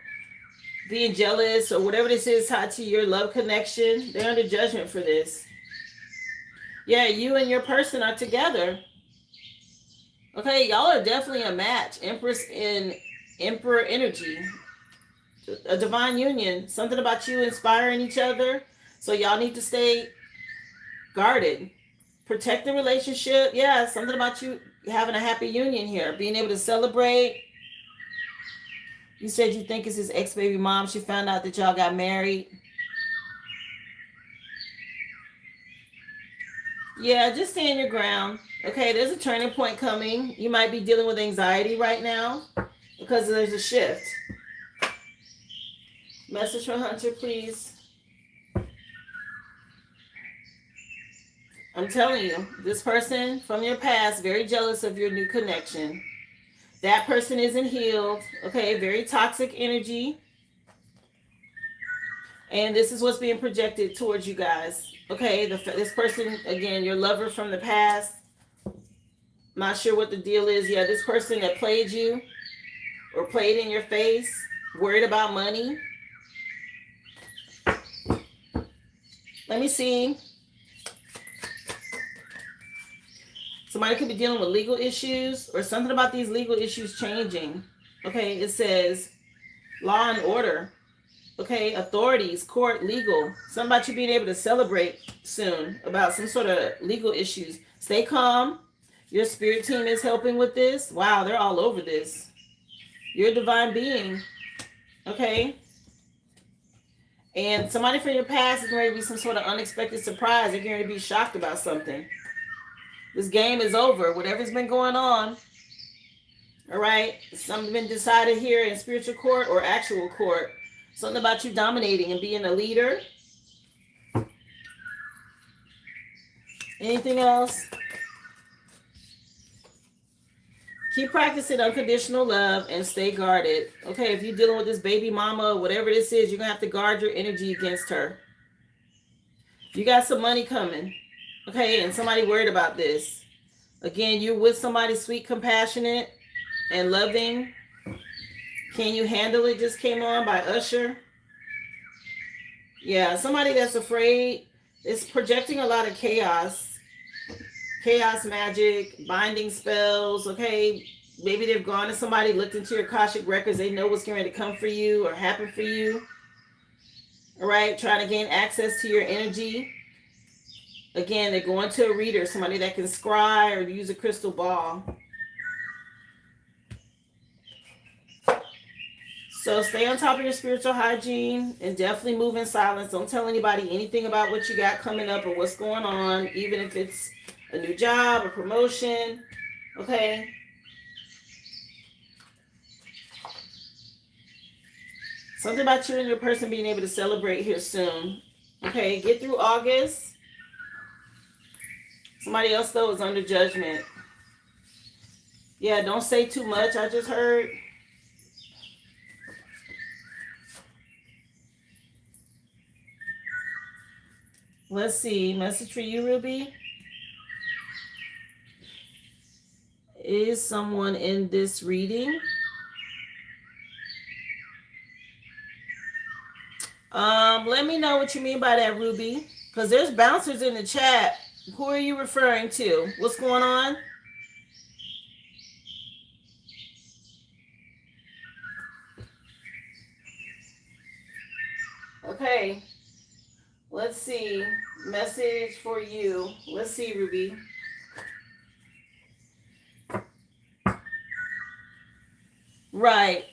being jealous or whatever this is tied to your love connection. They're under judgment for this. Yeah, you and your person are together. Okay, y'all are definitely a match. Empress in Emperor energy. A divine union. Something about you inspiring each other. So y'all need to stay guarded. Protect the relationship. Yeah, something about you having a happy union here. Being able to celebrate. You said you think it's his ex-baby mom. She found out that y'all got married. Yeah, just stand your ground. Okay, there's a turning point coming. You might be dealing with anxiety right now because there's a shift. Message from Hunter, please. I'm telling you, this person from your past, very jealous of your new connection. That person isn't healed. Okay, very toxic energy. And this is what's being projected towards you guys. Okay, this person, again, your lover from the past. Not sure what the deal is. Yeah, this person that played you or played in your face, worried about money. Let me see. Somebody could be dealing with legal issues or something about these legal issues changing. Okay, it says law and order. Okay, authorities, court, legal. Something about you being able to celebrate soon about some sort of legal issues. Stay calm. Your spirit team is helping with this. Wow, they're all over this. You're a divine being. Okay? And somebody from your past is going to be some sort of unexpected surprise. They're going to be shocked about something. This game is over. Whatever's been going on. All right? Something's been decided here in spiritual court or actual court. Something about you dominating and being a leader. Anything else? Keep practicing unconditional love and stay guarded. Okay, if you're dealing with this baby mama, whatever this is, you're going to have to guard your energy against her. You got some money coming. Okay, and somebody worried about this. Again, you're with somebody sweet, compassionate, and loving. Can You Handle It just came on by Usher. Yeah, somebody that's afraid is projecting a lot of chaos. Chaos magic, binding spells, okay? Maybe they've gone to somebody, looked into your Akashic records. They know what's going to come for you or happen for you. All right, trying to gain access to your energy. Again, they're going to a reader, somebody that can scry or use a crystal ball. So stay on top of your spiritual hygiene and definitely move in silence. Don't tell anybody anything about what you got coming up or what's going on, even if it's a new job or promotion. Okay? Something about you and your person being able to celebrate here soon. Okay, get through August. Somebody else, though, is under judgment. Yeah, don't say too much, I just heard. Let's see. Message for you, Ruby. Is someone in this reading? Let me know what you mean by that, Ruby. Because there's bouncers in the chat. Who are you referring to? What's going on? Okay. Let's see. Message for you. Let's see, Ruby. Right.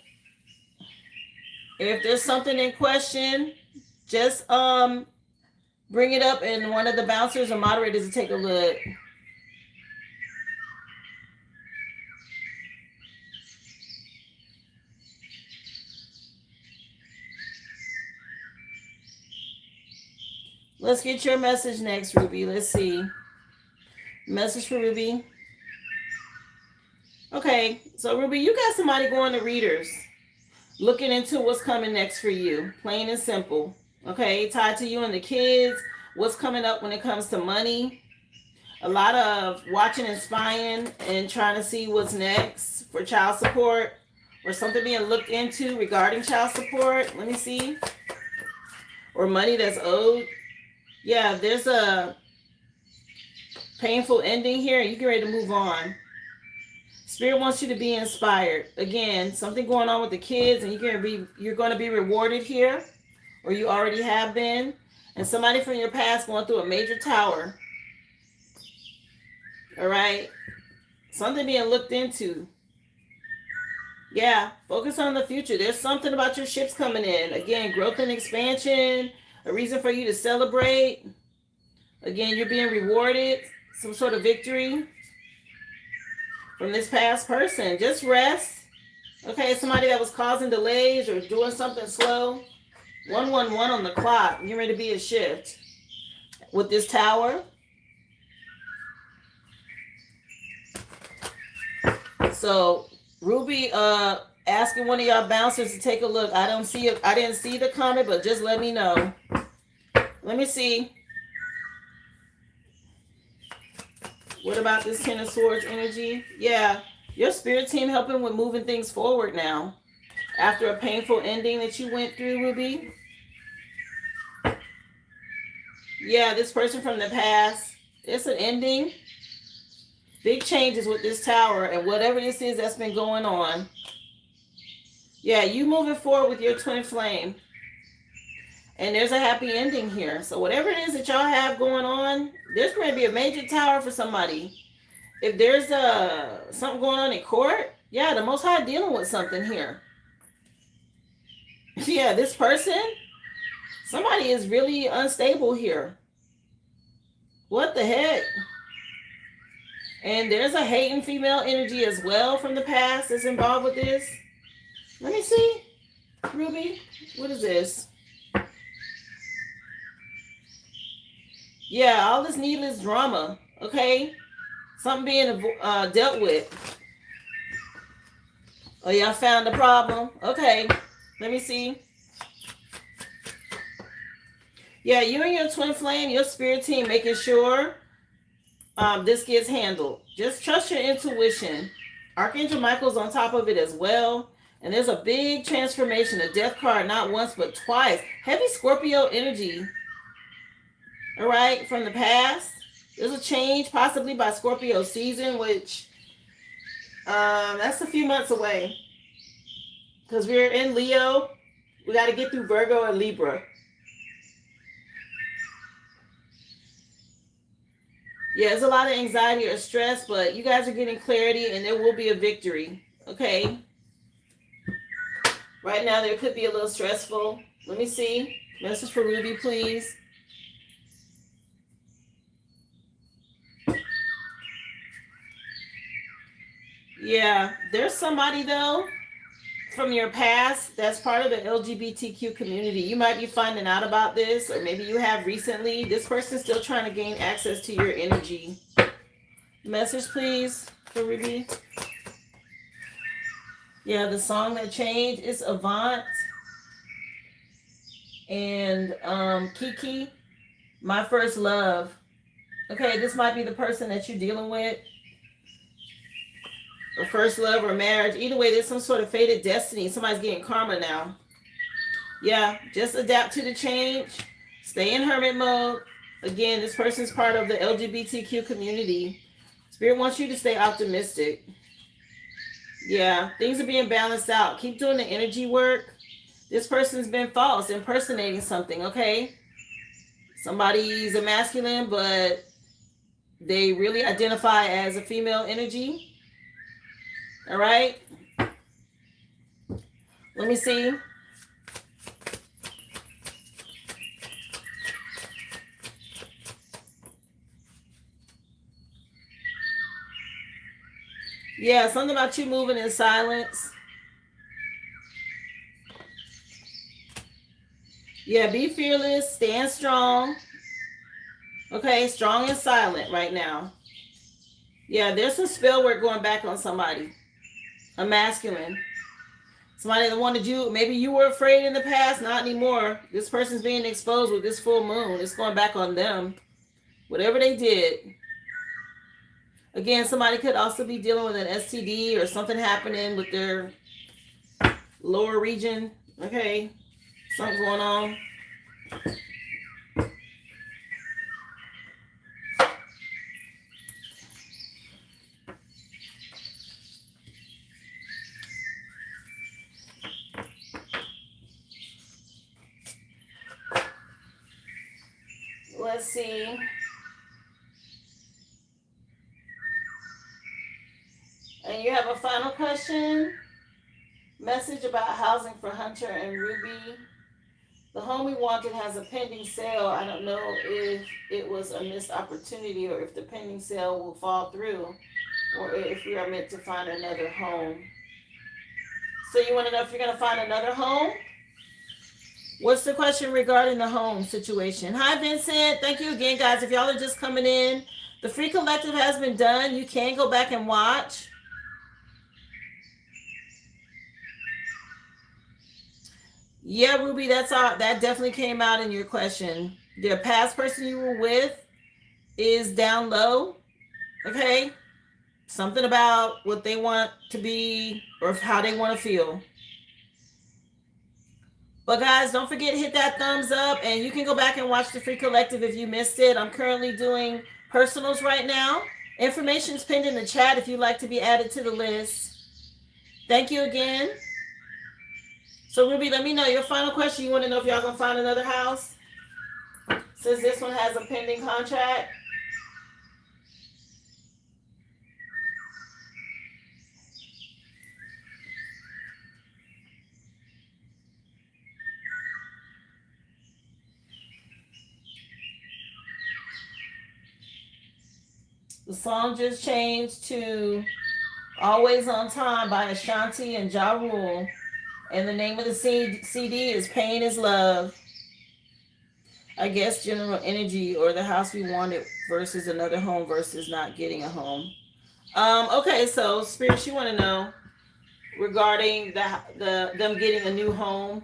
If there's something in question, just bring it up and one of the bouncers or moderators will take a look. Let's get your message next, Ruby. Let's see. Message for Ruby. Okay, so Ruby, you got somebody going to readers, looking into what's coming next for you, plain and simple. Okay, tied to you and the kids, what's coming up when it comes to money. A lot of watching and spying and trying to see what's next for child support or something being looked into regarding child support. Let me see. Or money that's owed. Yeah, there's a painful ending here. You get ready to move on. Spirit wants you to be inspired. Again, something going on with the kids, and you're going to be rewarded here, or you already have been. And somebody from your past going through a major tower. All right, something being looked into. Yeah, focus on the future. There's something about your ships coming in. Again, growth and expansion, a reason for you to celebrate. Again, you're being rewarded, some sort of victory from this past person. Just rest. Okay, somebody that was causing delays or doing something slow. 111 on the clock. You're ready to be a shift with this tower. So Ruby asking one of y'all bouncers to take a look. I didn't see the comment, but just let me know. Let me see. What about this Ten of Swords energy? Yeah, your spirit team helping with moving things forward now. After a painful ending that you went through, Ruby. Yeah, this person from the past. It's an ending. Big changes with this tower and whatever this is that's been going on. Yeah, you moving forward with your twin flame. And there's a happy ending here. So whatever it is that y'all have going on, there's going to be a major tower for somebody. If there's something going on in court, yeah, the Most High dealing with something here. Yeah, this person, somebody is really unstable here. What the heck? And there's a hating female energy as well from the past that's involved with this. Let me see. Ruby, what is this? Yeah, all this needless drama, okay? Something being dealt with. Oh, y'all found the problem? Okay, let me see. Yeah, you and your twin flame, your spirit team, making sure this gets handled. Just trust your intuition. Archangel Michael's on top of it as well. And there's a big transformation, a death card, not once, but twice. Heavy Scorpio energy. All right, from the past. There's a change possibly by Scorpio season, which that's a few months away. Because we're in Leo. We got to get through Virgo and Libra. Yeah, there's a lot of anxiety or stress, but you guys are getting clarity and there will be a victory. Okay. Right now, there could be a little stressful. Let me see. Message for Ruby, please. Yeah, there's somebody though from your past that's part of the LGBTQ community. You might be finding out about this, or maybe you have recently. This person's still trying to gain access to your energy. Message, please, for Ruby. Yeah, the song that changed is Avant and Kiki, My First Love. Okay, this might be the person that you're dealing with, or first love or marriage. Either way, there's some sort of fated destiny. Somebody's getting karma now. Yeah, just adapt to the change. Stay in hermit mode. Again, this person's part of the LGBTQ community. Spirit wants you to stay optimistic. Yeah, things are being balanced out. Keep doing the energy work. This person's been false, impersonating something, okay? Somebody's a masculine, but they really identify as a female energy. All right? Let me see. Yeah, something about you moving in silence. Yeah, be fearless, stand strong. Okay, strong and silent right now. Yeah, there's some spell work going back on somebody. A masculine. Somebody that wanted you, maybe you were afraid in the past, not anymore. This person's being exposed with this full moon. It's going back on them. Whatever they did. Again, somebody could also be dealing with an STD or something happening with their lower region. Okay, something going on. Let's see. And you have a final question? Message about housing for Hunter and Ruby. The home we wanted has a pending sale. I don't know if it was a missed opportunity or if the pending sale will fall through or if we are meant to find another home. So you want to know if you're going to find another home? What's the question regarding the home situation? Hi, Vincent. Thank you again, guys. If y'all are just coming in, the free collective has been done. You can go back and watch. Yeah, Ruby, that's all. That definitely came out in your question. The past person you were with is down low. Okay? Something about what they want to be or how they want to feel. But guys, don't forget to hit that thumbs up, and you can go back and watch the free collective if you missed it. I'm currently doing personals right now. Information's pinned in the chat if you'd like to be added to the list. Thank you again. So Ruby, let me know your final question. You want to know if y'all gonna find another house? Since this one has a pending contract. The song just changed to Always on Time by Ashanti and Ja Rule. And the name of the CD is Pain is Love. I guess general energy or the house we wanted versus another home versus not getting a home. Okay, so Spirit, you want to know regarding them getting a new home.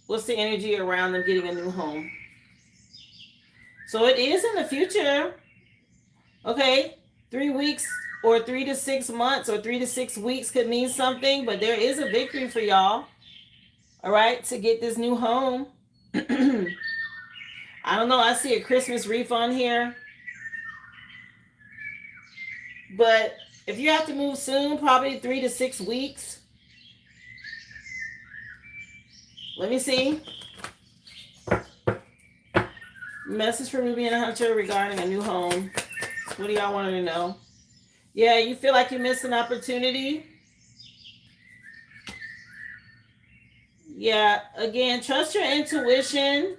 What's the energy around them getting a new home? So it is in the future. Okay, 3 weeks or 3 to 6 months or 3 to 6 weeks could mean something, but there is a victory for y'all. All right, to get this new home. I don't know. I see a Christmas wreath on here. But if you have to move soon, probably 3 to 6 weeks. Let me see. Message for Ruby and Hunter regarding a new home. What do y'all want to know? Yeah, you feel like you missed an opportunity? Yeah, again, trust your intuition.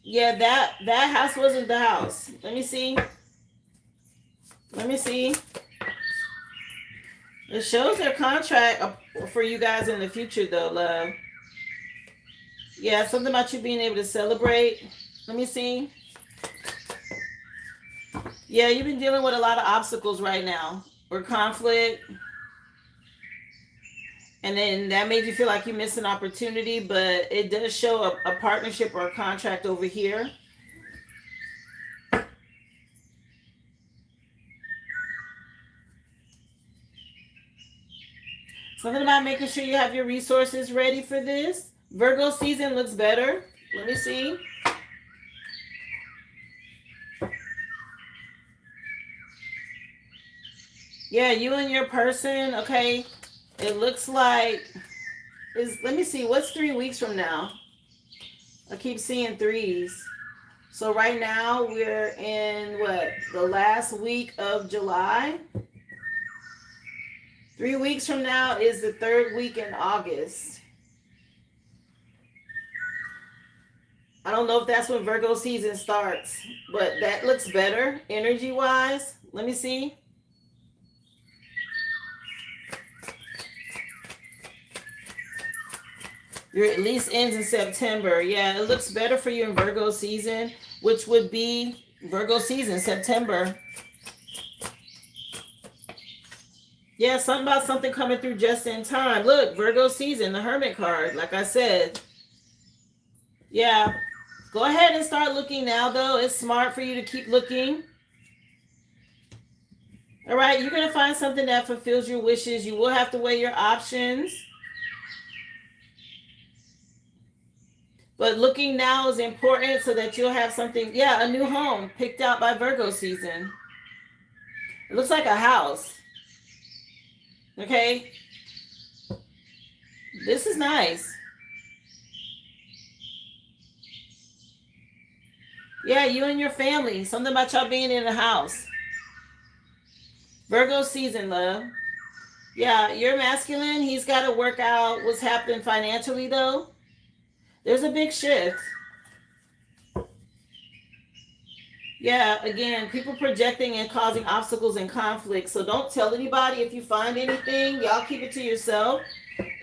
Yeah, that house wasn't the house. Let me see. Let me see. It shows their contract for you guys in the future, though, love. Yeah, something about you being able to celebrate. Let me see. Yeah, you've been dealing with a lot of obstacles right now, or conflict, and then that made you feel like you missed an opportunity. But it does show a partnership or a contract over here. Something about making sure you have your resources ready for this. Virgo season looks better. Let me see. Yeah, you and your person, okay. It looks like is let me see, what's 3 weeks from now? I keep seeing threes. So right now we're in what? The last week of July. 3 weeks from now is the third week in August. I don't know if that's when Virgo season starts, but that looks better energy wise. Let me see. Your at least ends in September. Yeah, it looks better for you in Virgo season, which would be Virgo season, September. Yeah, something about something coming through just in time. Look, Virgo season, the Hermit card, like I said. Yeah, go ahead and start looking now, though. It's smart for you to keep looking. All right, you're going to find something that fulfills your wishes. You will have to weigh your options. But looking now is important so that you'll have something, yeah, a new home picked out by Virgo season. It looks like a house. Okay? This is nice. Yeah, you and your family. Something about y'all being in a house. Virgo season, love. Yeah, you're masculine. He's got to work out what's happening financially, though. There's a big shift. Yeah, again, people projecting and causing obstacles and conflicts. So don't tell anybody if you find anything. Y'all keep it to yourself.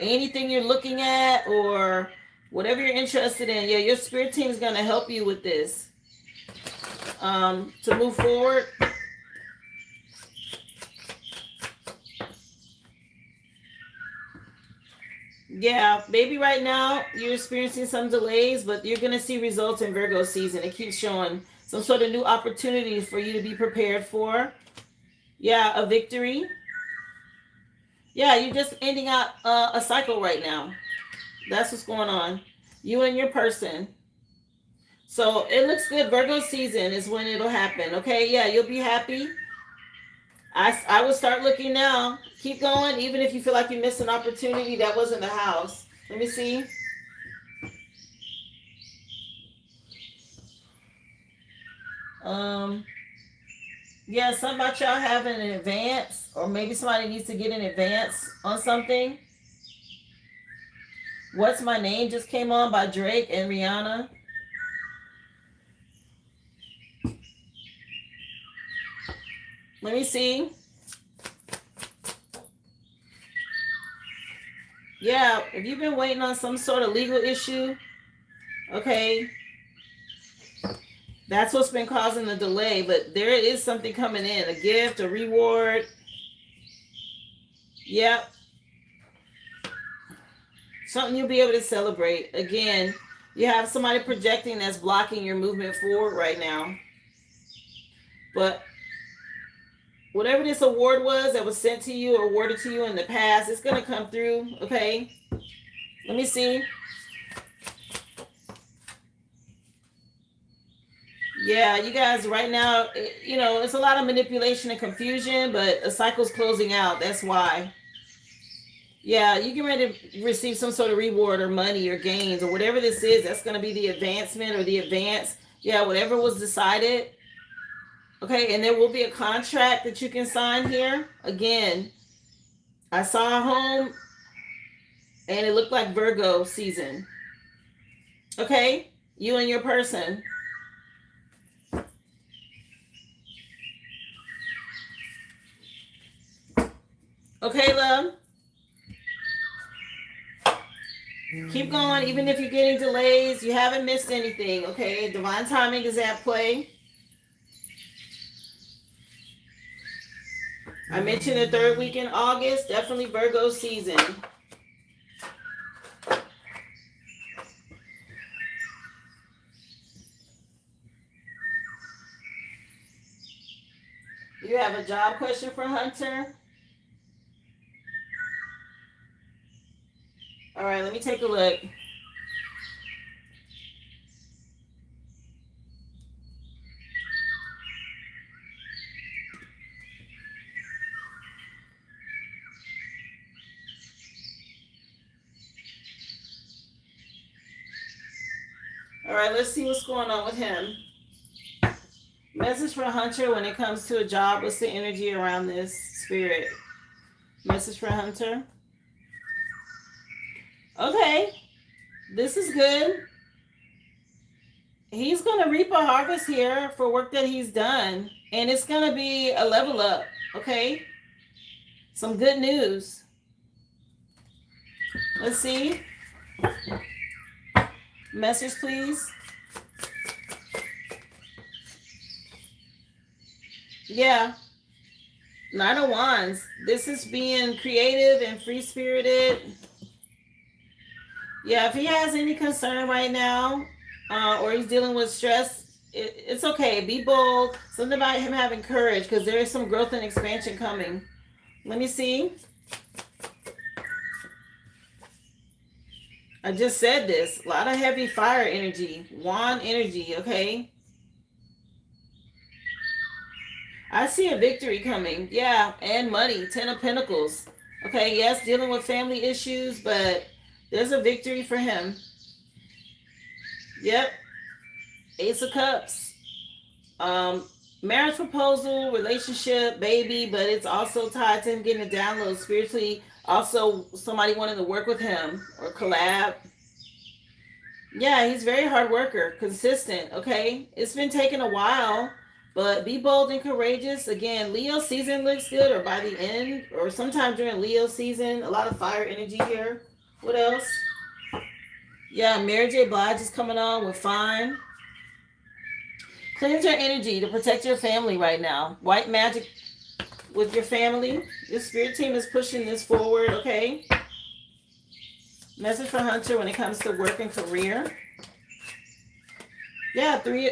Anything you're looking at or whatever you're interested in. Yeah, your spirit team is going to help you with this. To move forward. Yeah, maybe right now you're experiencing some delays, but you're going to see results in Virgo season. It keeps showing some sort of new opportunities for you to be prepared for. Yeah, a victory. Yeah, you're just ending out a cycle right now. That's what's going on. You and your person. So it looks good. Virgo season is when it'll happen. Okay, yeah, you'll be happy. I would start looking now. Keep going, even if you feel like you missed an opportunity that wasn't the house. Let me see. Yeah, something about y'all having an advance, or maybe somebody needs to get an advance on something. What's My Name just came on by Drake and Rihanna. Let me see. Yeah, if you've been waiting on some sort of legal issue, okay, that's what's been causing the delay. But there is something coming in, a gift, a reward. Yep. Something you'll be able to celebrate. Again, you have somebody projecting that's blocking your movement forward right now. But whatever this award was that was sent to you or awarded to you in the past, it's going to come through, okay? Let me see. Yeah, you guys right now, you know, it's a lot of manipulation and confusion, but a cycle's closing out. That's why. Yeah, you get ready to receive some sort of reward or money or gains or whatever this is. That's going to be the advancement or the advance. Yeah, whatever was decided. Okay, and there will be a contract that you can sign here. Again, I saw a home. And it looked like Virgo season. Okay? You and your person. Okay, love? Keep going. Even if you're getting delays, you haven't missed anything. Okay? Divine timing is at play. I mentioned the third week in August. Definitely Virgo season. You have a job question for Hunter? All right, let me take a look. All right, let's see what's going on with him. Message for Hunter when it comes to a job. What's the energy around this, Spirit? Message for Hunter. Okay, this is good. He's going to reap a harvest here for work that he's done. And it's going to be a level up, okay? Some good news. Let's see. Message, please. Yeah. Knight of Wands. This is being creative and free-spirited. Yeah, if he has any concern right now, or he's dealing with stress, it's okay. Be bold. Something about him having courage, because there is some growth and expansion coming. Let me see. I just said this. A lot of heavy fire energy. Wand energy, okay? I see a victory coming. Yeah, and money. 10 of Pentacles. Okay, yes, dealing with family issues, but there's a victory for him. Yep. Ace of Cups. Marriage proposal, relationship, baby, but it's also tied to him getting a download spiritually. Also, somebody wanting to work with him or collab. Yeah, he's very hard worker, consistent, okay? It's been taking a while, but be bold and courageous. Again, Leo season looks good, or by the end, or sometime during Leo season. A lot of fire energy here. What else? Yeah, Mary J. Blige is coming on with Fine. Cleanse your energy to protect your family right now. White magic with your family. Your spirit team is pushing this forward, okay? Message for Hunter when it comes to work and career. Yeah, 3,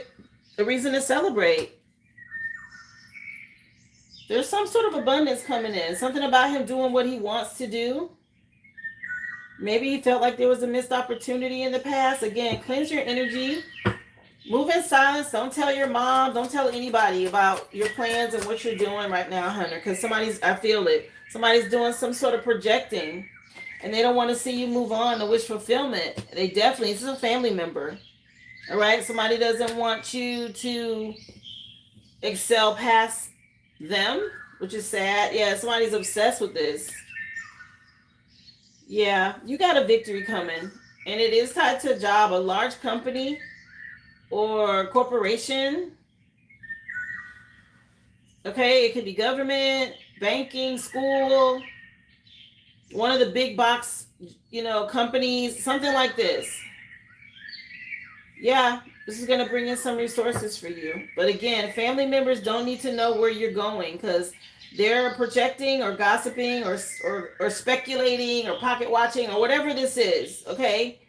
the reason to celebrate. There's some sort of abundance coming in. Something about him doing what he wants to do. Maybe he felt like there was a missed opportunity in the past. Again, cleanse your energy. Move in silence. Don't tell your mom. Don't tell anybody about your plans and what you're doing right now, Hunter. Because I feel it. Somebody's doing some sort of projecting. And they don't want to see you move on to wish fulfillment. They definitely, this is a family member. All right? Somebody doesn't want you to excel past them, which is sad. Yeah, somebody's obsessed with this. Yeah, you got a victory coming. And it is tied to a job, a large company or corporation. Okay, it could be government, banking, school, one of the big box, companies, something like this. Yeah, this is going to bring in some resources for you. But again, family members don't need to know where you're going, because they're projecting or gossiping or speculating or pocket watching or whatever this is, okay?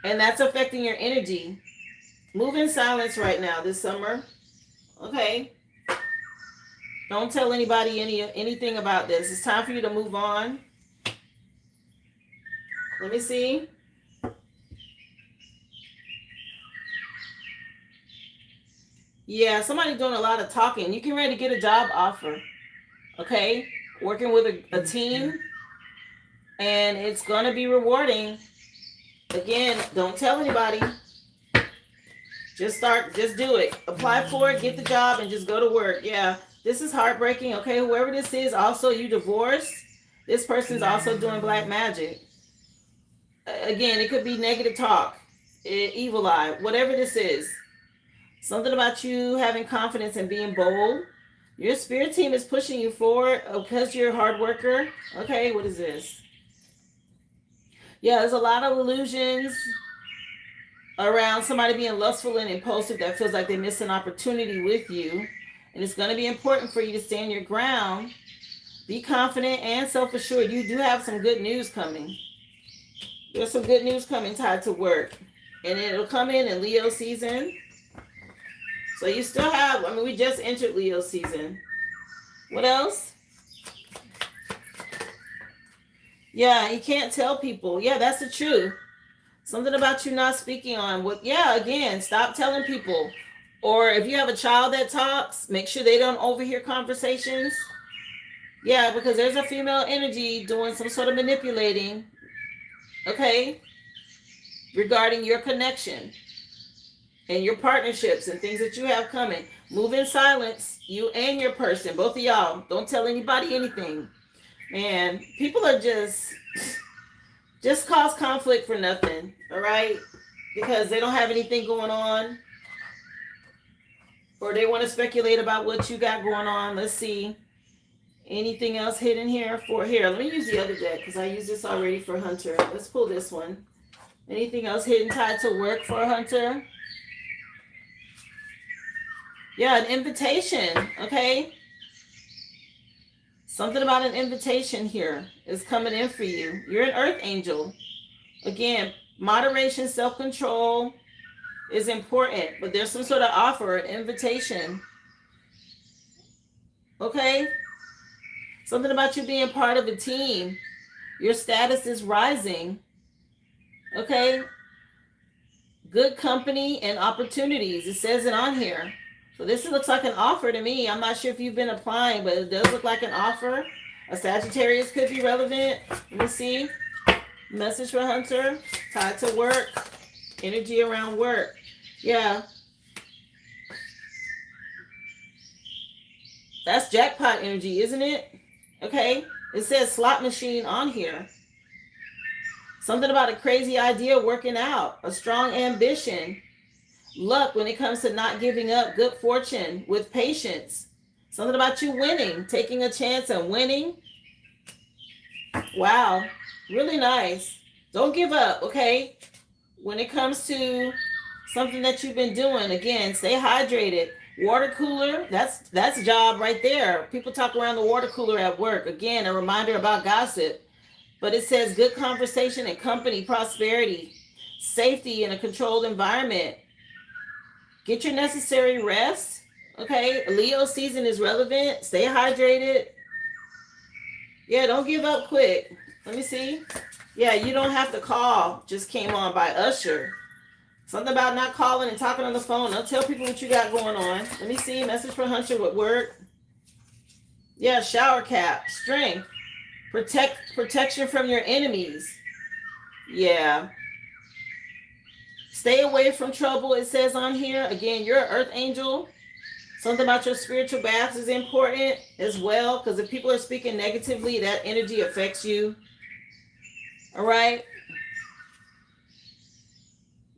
And that's affecting your energy. Move in silence right now this summer. Okay. Don't tell anybody anything about this. It's time for you to move on. Let me see. Yeah, somebody doing a lot of talking. You can ready to get a job offer. Okay? Working with a team. And it's going to be rewarding. Again, don't tell anybody. Just do it. Apply for it, get the job, and just go to work. Yeah, this is heartbreaking. Okay, whoever this is, also you divorced. This person's also doing black magic. Again, it could be negative talk, evil eye, whatever this is. Something about you having confidence and being bold. Your spirit team is pushing you forward because you're a hard worker. Okay, what is this? Yeah, there's a lot of illusions around somebody being lustful and impulsive that feels like they miss an opportunity with you. And it's going to be important for you to stand your ground. Be confident and self-assured. You do have some good news coming. There's some good news coming tied to work. And it'll come in Leo season. So you still have, I mean, we just entered Leo season. What else? Yeah, you can't tell people. Yeah, that's the truth. Something about you not speaking on what, yeah, again, stop telling people. Or if you have a child that talks, make sure they don't overhear conversations. Yeah, because there's a female energy doing some sort of manipulating, okay, regarding your connection and your partnerships and things that you have coming. Move in silence, you and your person, both of y'all. Don't tell anybody anything. Man, people are just cause conflict for nothing, all right? Because they don't have anything going on. Or they want to speculate about what you got going on. Let's see. Anything else hidden here for here? Let me use the other deck because I used this already for Hunter. Let's pull this one. Anything else hidden tied to work for Hunter? Yeah, an invitation, okay? Something about an invitation here is coming in for you. You're an earth angel. Again, moderation, self-control is important, but there's some sort of offer, an invitation. Okay? Something about you being part of a team. Your status is rising. Okay? Good company and opportunities. It says it on here. So this looks like an offer to me. I'm not sure if you've been applying, but it does look like an offer. A Sagittarius could be relevant. Let me see. Message for Hunter. Tied to work. Energy around work. Yeah. That's jackpot energy, isn't it? Okay. It says slot machine on here. Something about a crazy idea working out. A strong ambition. Luck when it comes to not giving up. Good fortune with patience. Something about you winning. Taking a chance and winning. Wow. Really nice. Don't give up, okay? When it comes to something that you've been doing, again, stay hydrated. Water cooler, that's a job right there. People talk around the water cooler at work. Again, a reminder about gossip. But it says good conversation and company, prosperity, safety in a controlled environment. Get your necessary rest. Okay, Leo season is relevant. Stay hydrated. Yeah, don't give up quick. Let me see. Yeah, you don't have to call. Just came on by Usher. Something about not calling and talking on the phone. Don't tell people what you got going on. Let me see. Message for Hunter with work. Yeah, shower cap. Strength. Protection from your enemies. Yeah. Stay away from trouble, it says on here. Again, you're an earth angel. Something about your spiritual baths is important as well, because if people are speaking negatively, that energy affects you. All right.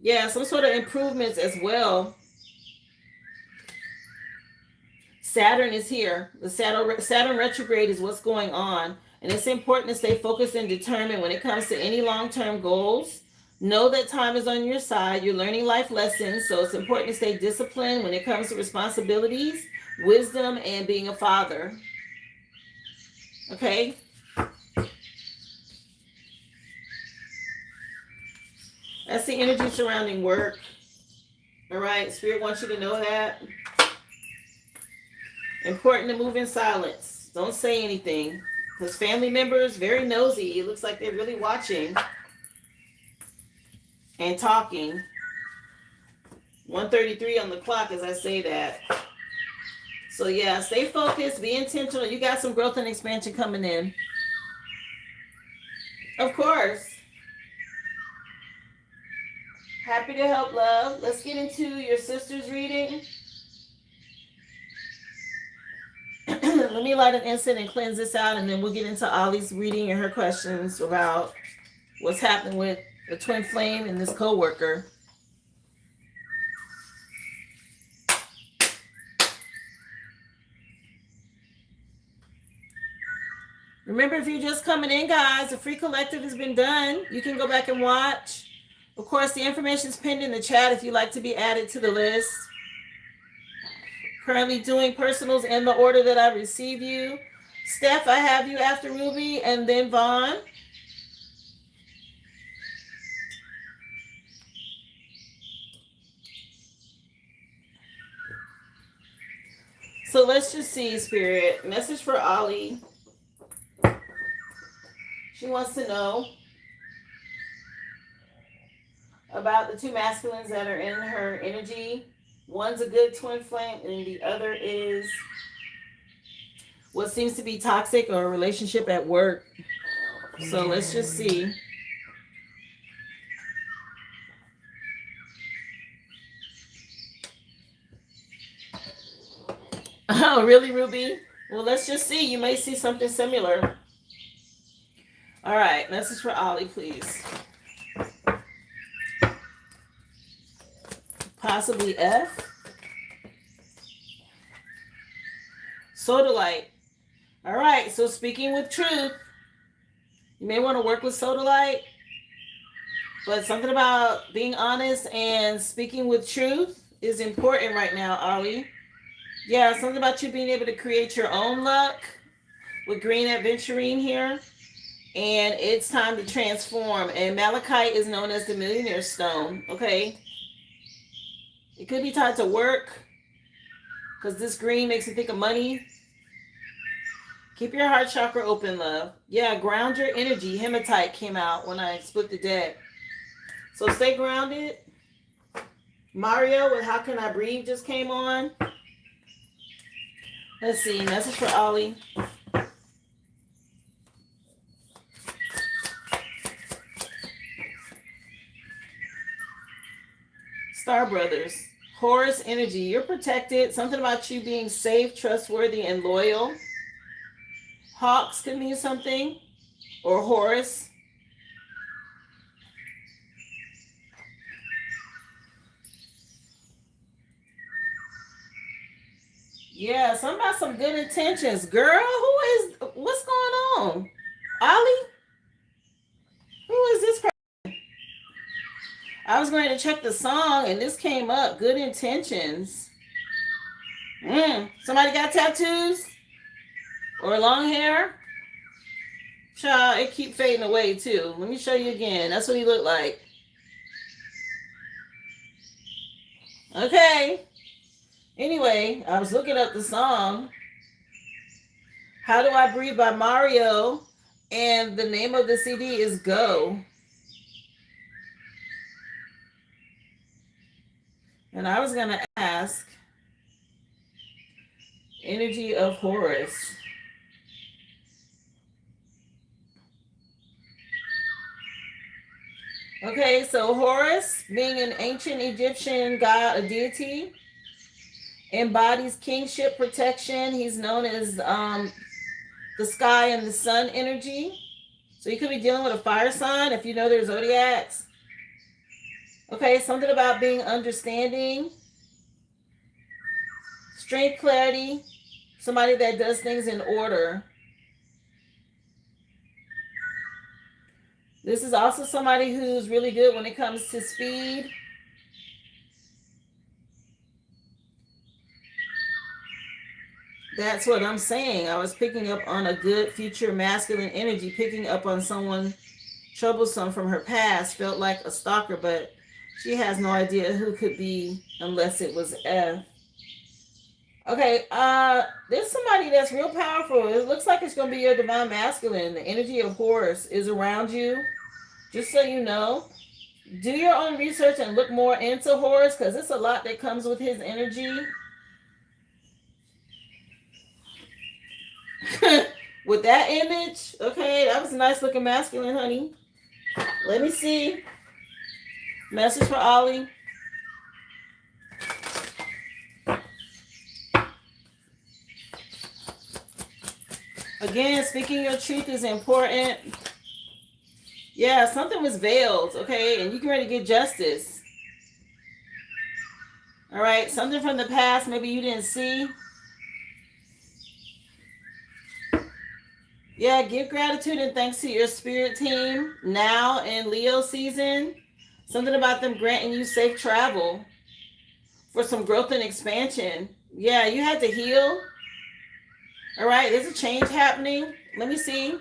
Yeah, some sort of improvements as well. Saturn is here. The Saturn retrograde is what's going on. And it's important to stay focused and determined when it comes to any long-term goals. Know that time is on your side. You're learning life lessons. So it's important to stay disciplined when it comes to responsibilities, wisdom, and being a father. Okay? That's the energy surrounding work. All right? Spirit wants you to know that. Important to move in silence. Don't say anything. Because family members, very nosy. It looks like they're really watching and talking. 1:33 on the clock as I say that. So yeah, stay focused, be intentional. You got some growth and expansion coming in. Of course. Happy to help, love. Let's get into your sister's reading. Let me light an incense and cleanse this out, and then we'll get into Ollie's reading and her questions about what's happening with the twin flame and this co-worker. Remember, if you're just coming in, guys, the free collective has been done. You can go back and watch. Of course, the information is pinned in the chat if you'd like to be added to the list. Currently doing personals in the order that I receive you. Steph, I have you after Ruby, and then Vaughn. So let's just see, Spirit. Message for Ollie. She wants to know about the two masculines that are in her energy. One's a good twin flame, and the other is what seems to be toxic or a relationship at work. So let's just see. Oh, really, Ruby? Well, let's just see. You may see something similar. All right, message for Ollie, please. Possibly F. Sodalite. All right, so speaking with truth. You may want to work with Sodalite, but something about being honest and speaking with truth is important right now, Ollie. Yeah, something about you being able to create your own luck with Green Adventurine here. And it's time to transform. And Malachite is known as the Millionaire Stone, okay? It could be tied to work because this green makes me think of money. Keep your heart chakra open, love. Yeah, ground your energy. Hematite came out when I split the deck. So stay grounded. Mario with How Can I Breathe just came on. Let's see. Message for Ollie. Star Brothers. Horus energy. You're protected. Something about you being safe, trustworthy, and loyal. Hawks could mean something. Or Horus. Yeah, something about some good intentions. Girl, what's going on? Ollie? Who is this person? I was going to check the song and this came up. Good intentions. Somebody got tattoos? Or long hair? Child, it keep fading away too. Let me show you again. That's what he looked like. Okay. Anyway, I was looking up the song. How Do I Breathe by Mario. And the name of the CD is Go. And I was going to ask, energy of Horus. Okay, so Horus, being an ancient Egyptian god, a deity, embodies kingship, protection. He's known as the sky and the sun energy. So you could be dealing with a fire sign if you know their zodiacs. Okay, something about being understanding, strength, clarity, somebody that does things in order. This is also somebody who's really good when it comes to speed. That's what I'm saying. I was picking up on a good future masculine energy, picking up on someone troublesome from her past, felt like a stalker, but she has no idea who could be unless it was F. Okay, there's somebody that's real powerful. It looks like it's going to be your divine masculine. The energy of Horus is around you. Just so you know, do your own research and look more into Horus because it's a lot that comes with his energy. With that image, okay, that was a nice looking masculine, honey. Let me see. Message for Ollie. Again, speaking your truth is important. Yeah, something was veiled, okay, and you can ready to get justice. All right, something from the past maybe you didn't see. Yeah, give gratitude and thanks to your spirit team now in Leo season. Something about them granting you safe travel for some growth and expansion. Yeah, you had to heal. All right, there's a change happening. Let me see.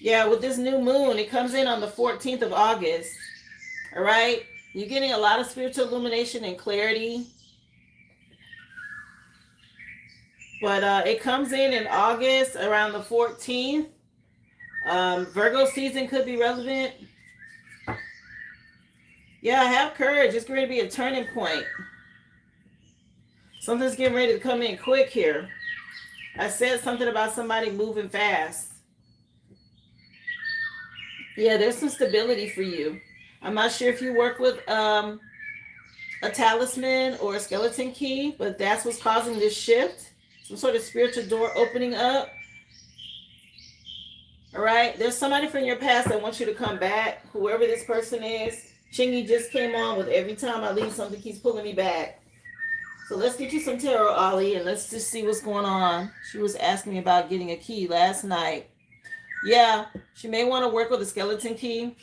Yeah, with this new moon, it comes in on the 14th of August. All right, you're getting a lot of spiritual illumination and clarity. But it comes in August around the 14th. Virgo season could be relevant. Yeah, have courage. It's going to be a turning point. Something's getting ready to come in quick here. I said something about somebody moving fast. Yeah, there's some stability for you. I'm not sure if you work with a talisman or a skeleton key, but that's what's causing this shift. Some sort of spiritual door opening up. All right, there's somebody from your past that wants you to come back, whoever this person is. Chingy just came on with every time I leave, something keeps pulling me back. So let's get you some tarot, Ollie, and let's just see what's going on. She was asking me about getting a key last night. Yeah, she may want to work with a skeleton key.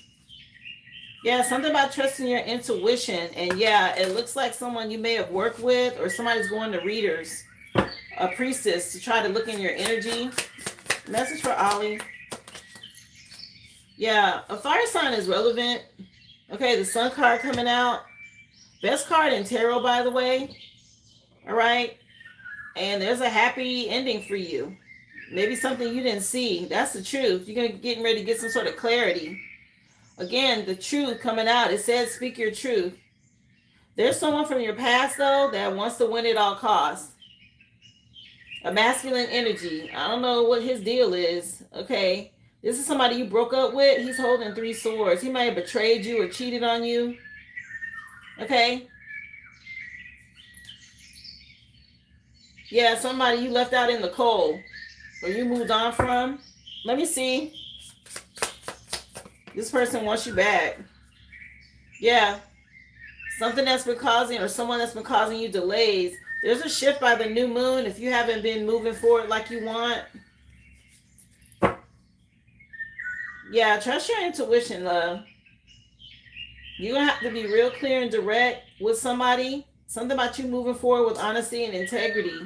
Yeah, something about trusting your intuition. And yeah, it looks like someone you may have worked with or somebody's going to readers, a priestess, to try to look in your energy. Message for Ollie. Yeah, a fire sign is relevant. Okay, the sun card coming out. Best card in tarot, by the way. All right. And there's a happy ending for you. Maybe something you didn't see. That's the truth. You're going to get ready to get some sort of clarity. Again, the truth coming out. It says speak your truth. There's someone from your past, though, that wants to win at all costs. A masculine energy. I don't know what his deal is. Okay. This is somebody you broke up with. He's holding 3 swords. He might have betrayed you or cheated on you. Okay. Yeah, somebody you left out in the cold or you moved on from. Let me see. This person wants you back. Yeah. Something that's been causing, or someone that's been causing you delays. There's a shift by the new moon if you haven't been moving forward like you want. Yeah, trust your intuition, love. You're going to have to be real clear and direct with somebody. Something about you moving forward with honesty and integrity.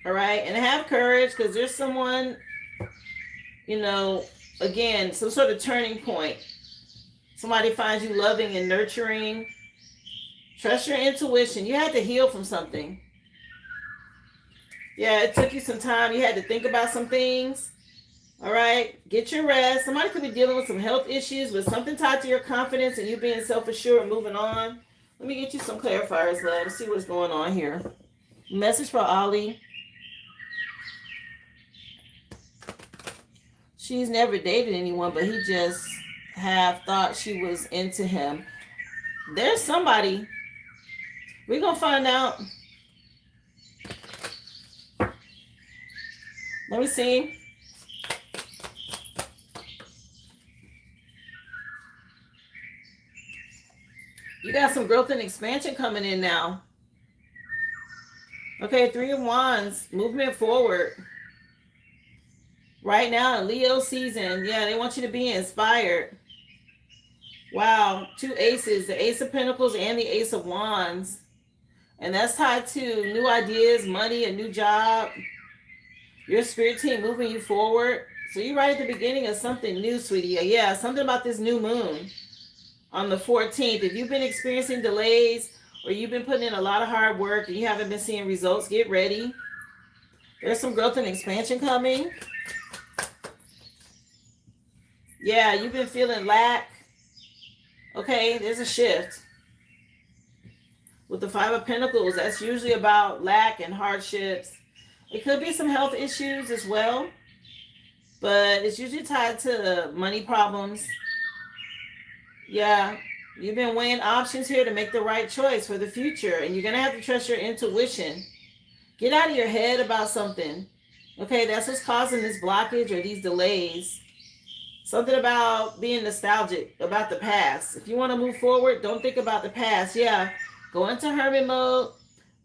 All right? And have courage, because there's someone, again, some sort of turning point. Somebody finds you loving and nurturing. Trust your intuition. You had to heal from something. Yeah, it took you some time. You had to think about some things. All right, get your rest. Somebody could be dealing with some health issues, with something tied to your confidence and you being self-assured, moving on. Let me get you some clarifiers, love, to see what's going on here. Message for Ollie. She's never dated anyone, but he just have thought she was into him. There's somebody. We're going to find out. Let me see. You got some growth and expansion coming in now. Okay, 3 of Wands, movement forward. Right now in Leo season, yeah, they want you to be inspired. Wow, 2 aces, the Ace of Pentacles and the Ace of Wands. And that's tied to new ideas, money, a new job. Your spirit team moving you forward. So you're right at the beginning of something new, sweetie. Yeah, something about this new moon on the 14th. If you've been experiencing delays or you've been putting in a lot of hard work and you haven't been seeing results, get ready. There's some growth and expansion coming. Yeah, you've been feeling lack. Okay, there's a shift. With the 5 of Pentacles, that's usually about lack and hardships. It could be some health issues as well, but it's usually tied to money problems. Yeah, you've been weighing options here to make the right choice for the future, and you're going to have to trust your intuition. Get out of your head about something. Okay, that's what's causing this blockage or these delays. Something about being nostalgic about the past. If you want to move forward, don't think about the past. Yeah, go into hermit mode.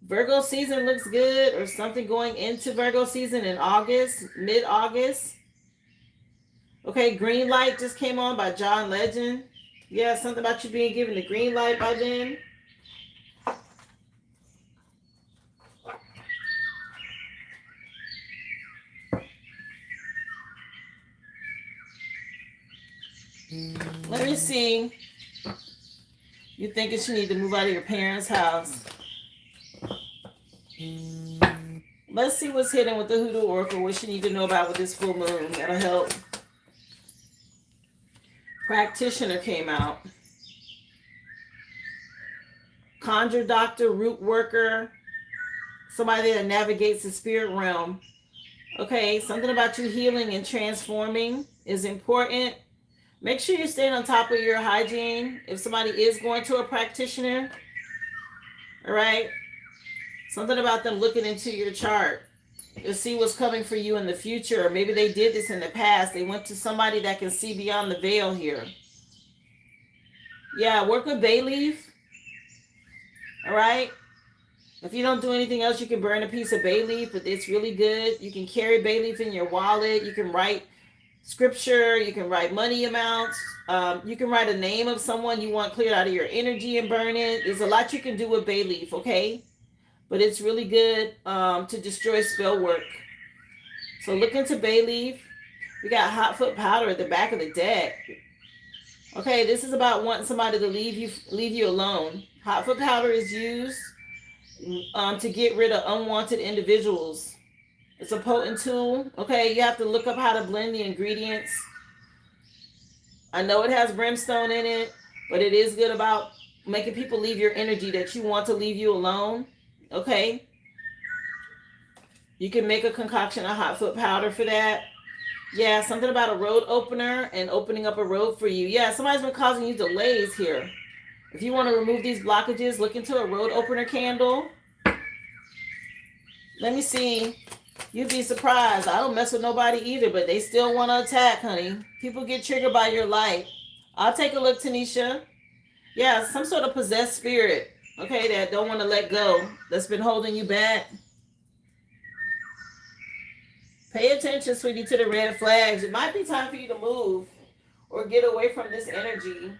Virgo season looks good, or something going into Virgo season in August, mid-August. Okay, green light just came on by John Legend. Yeah, something about you being given the green light by then. Let me see. You thinking you need to move out of your parents' house. Let's see what's hidden with the Hoodoo Oracle. What you need to know about with this full moon. That'll help. Practitioner came out. Conjure doctor, root worker, somebody that navigates the spirit realm. Okay, something about you healing and transforming is important. Make sure you're staying on top of your hygiene. If somebody is going to a practitioner, all right, something about them looking into your chart to see what's coming for you in the future. Or maybe they did this in the past. They went to somebody that can see beyond the veil here. Yeah, work with bay leaf. All right. If you don't do anything else, you can burn a piece of bay leaf. It's really good. You can carry bay leaf in your wallet. You can write scripture. You can write money amounts. You can write a name of someone you want cleared out of your energy and burn it. There's a lot you can do with bay leaf, okay? But it's really good to destroy spell work. So look into bay leaf. We got hot foot powder at the back of the deck. Okay, this is about wanting somebody to leave you alone. Hot foot powder is used to get rid of unwanted individuals. It's a potent tool. Okay, you have to look up how to blend the ingredients. I know it has brimstone in it, but it is good about making people leave your energy that you want to leave you alone. Okay, you can make a concoction of hot foot powder for that. Yeah, something about a road opener and opening up a road for you. Yeah, somebody's been causing you delays here. If you want to remove these blockages, look into a road opener candle. Let me see. You'd be surprised. I don't mess with nobody either, but they still want to attack, honey. People get triggered by your light. I'll take a look, Tanisha. Yeah, some sort of possessed spirit, okay, that don't want to let go, that's been holding you back. Pay attention, sweetie, to the red flags. It might be time for you to move or get away from this energy.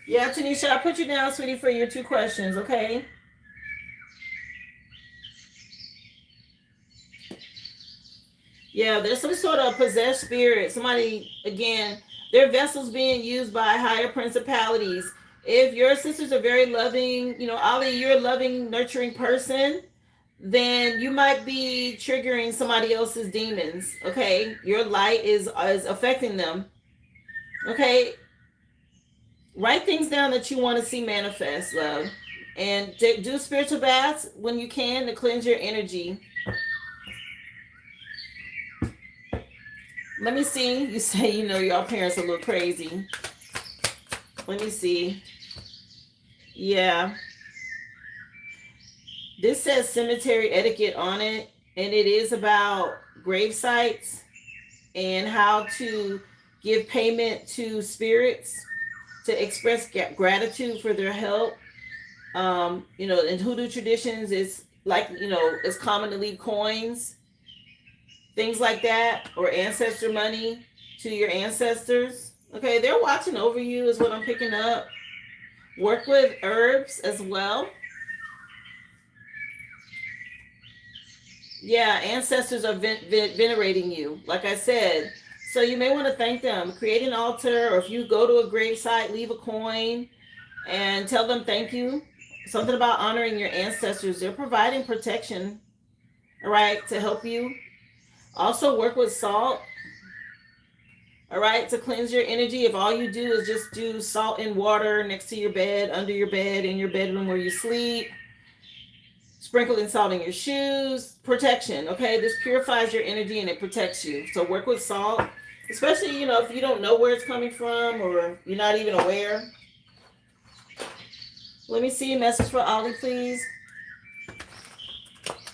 Yeah, Tanisha, I put you down, sweetie, for your 2 questions, okay? Yeah, there's some sort of possessed spirit. Somebody, again, their vessels being used by higher principalities. If your sisters are very loving, Ali, you're a loving, nurturing person, then you might be triggering somebody else's demons, okay? Your light is affecting them, okay? Write things down that you want to see manifest, love. And do spiritual baths when you can to cleanse your energy. Let me see. You say, your parents are a little crazy. Let me see. Yeah. This says cemetery etiquette on it, and it is about grave sites and how to give payment to spirits to express gratitude for their help. In Hoodoo traditions, it's like, it's common to leave coins, things like that, or ancestor money to your ancestors. Okay, they're watching over you is what I'm picking up. Work with herbs as well. Yeah, ancestors are venerating you, like I said. So you may want to thank them. Create an altar, or if you go to a grave site, leave a coin and tell them thank you. Something about honoring your ancestors. They're providing protection, all right, to help you. Also work with salt, all right, to cleanse your energy. If all you do is just do salt and water next to your bed, under your bed, in your bedroom where you sleep, sprinkling salt in your shoes, protection, okay? This purifies your energy and it protects you. So work with salt. Especially, if you don't know where it's coming from or you're not even aware. Let me see a message for Ollie, please.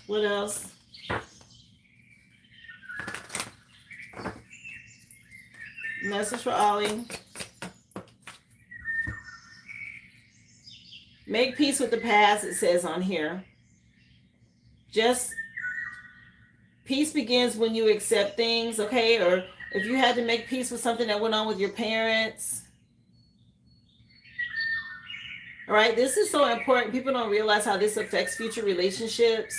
What else? Message for Ollie. Make peace with the past, it says on here. Just peace begins when you accept things, okay? Or if you had to make peace with something that went on with your parents. All right, this is so important. People don't realize how this affects future relationships.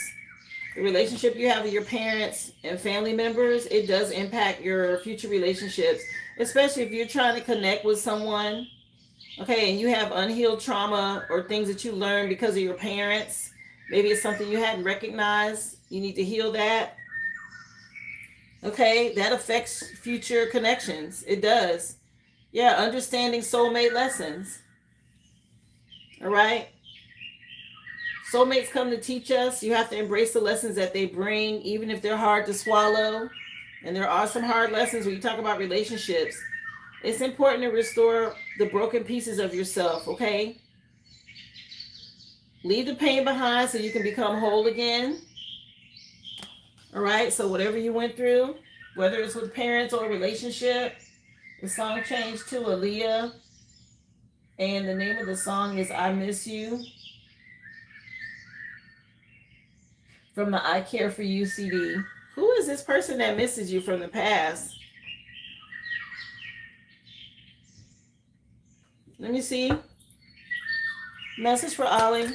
The relationship you have with your parents and family members, it does impact your future relationships, especially if you're trying to connect with someone, okay, and you have unhealed trauma or things that you learned because of your parents. Maybe it's something you hadn't recognized. You need to heal that. Okay, that affects future connections. It does. Yeah, understanding soulmate lessons. All right. Soulmates come to teach us. You have to embrace the lessons that they bring, even if they're hard to swallow. And there are some hard lessons when you talk about relationships. It's important to restore the broken pieces of yourself, okay? Leave the pain behind so you can become whole again. All right, so whatever you went through, whether it's with parents or a relationship, the song changed to Aaliyah. And the name of the song is I Miss You, from the I Care For You CD. Who is this person that misses you from the past? Let me see. Message for Ollie.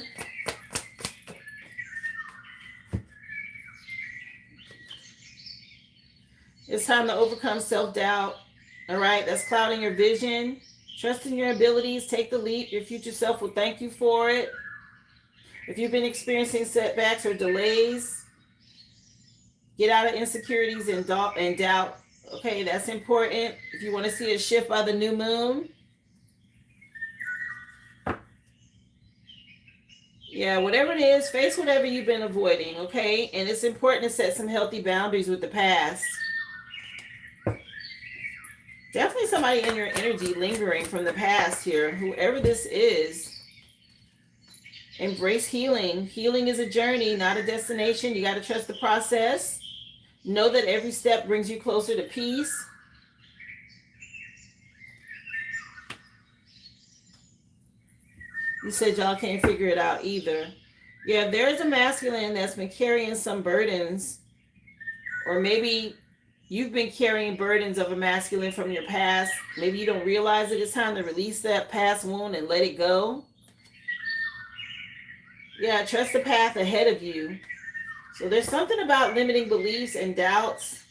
It's time to overcome self-doubt. All right, that's clouding your vision. Trust in your abilities. Take the leap. Your future self will thank you for it. If you've been experiencing setbacks or delays, get out of insecurities and doubt. Okay, that's important. If you want to see a shift by the new moon. Yeah, whatever it is, face whatever you've been avoiding, okay? And it's important to set some healthy boundaries with the past. Definitely somebody in your energy lingering from the past here. Whoever this is, embrace healing. Healing is a journey, not a destination. You got to trust the process. Know that every step brings you closer to peace. You said y'all can't figure it out either. Yeah, there's a masculine that's been carrying some burdens, or maybe you've been carrying burdens of a masculine from your past. Maybe you don't realize it. It's time to release that past wound and let it go. Yeah, trust the path ahead of you. So there's something about limiting beliefs and doubts,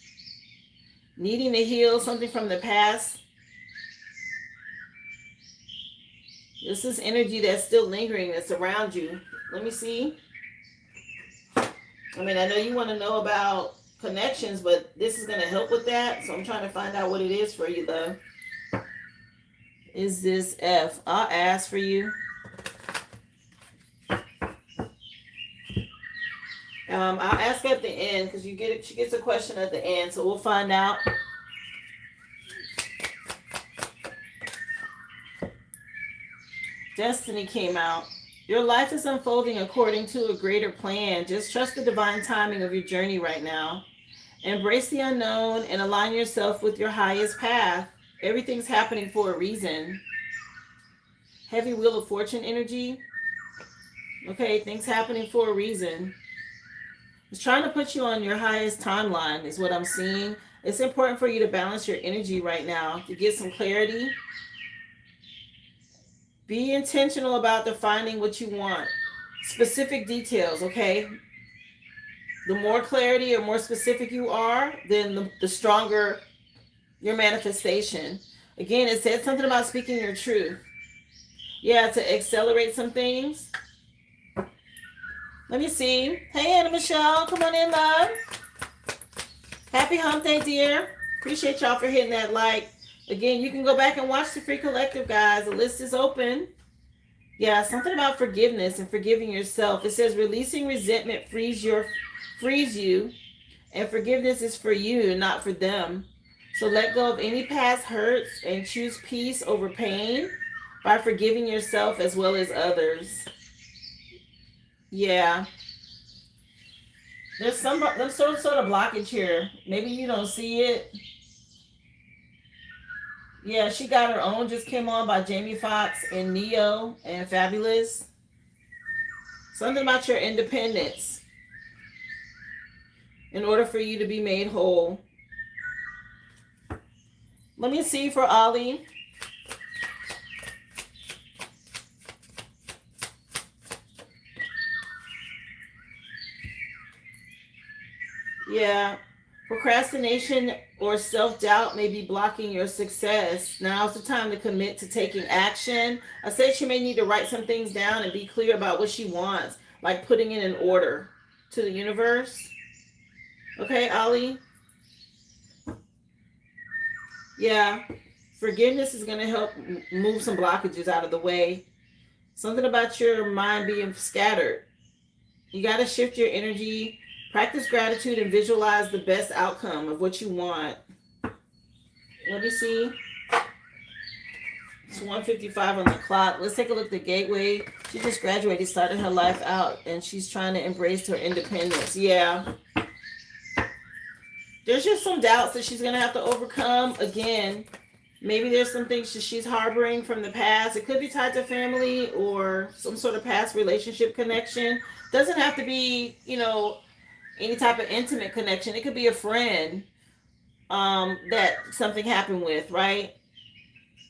needing to heal something from the past. This is energy that's still lingering, that's around you. Let me see. I mean, I know you want to know about connections, but this is going to help with that. So I'm trying to find out what it is for you, though. Is this F? I'll ask for you. I'll ask at the end because she gets a question at the end, so we'll find out. Destiny came out. Your life is unfolding according to a greater plan. Just trust the divine timing of your journey right now. Embrace the unknown and align yourself with your highest path. Everything's happening for a reason. Heavy Wheel of Fortune energy. Okay, things happening for a reason. It's trying to put you on your highest timeline is what I'm seeing. It's important for you to balance your energy right now to get some clarity. Be intentional about defining what you want. Specific details, okay? The more clarity or more specific you are, then the stronger your manifestation. Again, it said something about speaking your truth. Yeah, to accelerate some things. Let me see. Hey, Anna Michelle, come on in, love. Happy hump day, dear. Appreciate y'all for hitting that like. Again, you can go back and watch the free collective, guys. The list is open. Yeah, something about forgiveness and forgiving yourself. It says releasing resentment frees you, and forgiveness is for you, not for them. So let go of any past hurts and choose peace over pain by forgiving yourself as well as others. Yeah. There's some sort of blockage here. Maybe you don't see it. Yeah, she got her own, just came on by Jamie Foxx and Neo and Fabulous. Something about your independence in order for you to be made whole. Let me see for Ollie. Yeah. Procrastination or self-doubt may be blocking your success. Now's the time to commit to taking action. I said she may need to write some things down and be clear about what she wants, like putting it in order to the universe. Okay, Ollie? Yeah. Forgiveness is going to help move some blockages out of the way. Something about your mind being scattered. You got to shift your energy. Practice gratitude and visualize the best outcome of what you want. Let me see. It's 1:55 on the clock. Let's take a look at the gateway. She just graduated, started her life out, and she's trying to embrace her independence. Yeah. There's just some doubts that she's going to have to overcome. Again, maybe there's some things that she's harboring from the past. It could be tied to family or some sort of past relationship connection. Doesn't have to be, any type of intimate connection. It could be a friend that something happened with, right?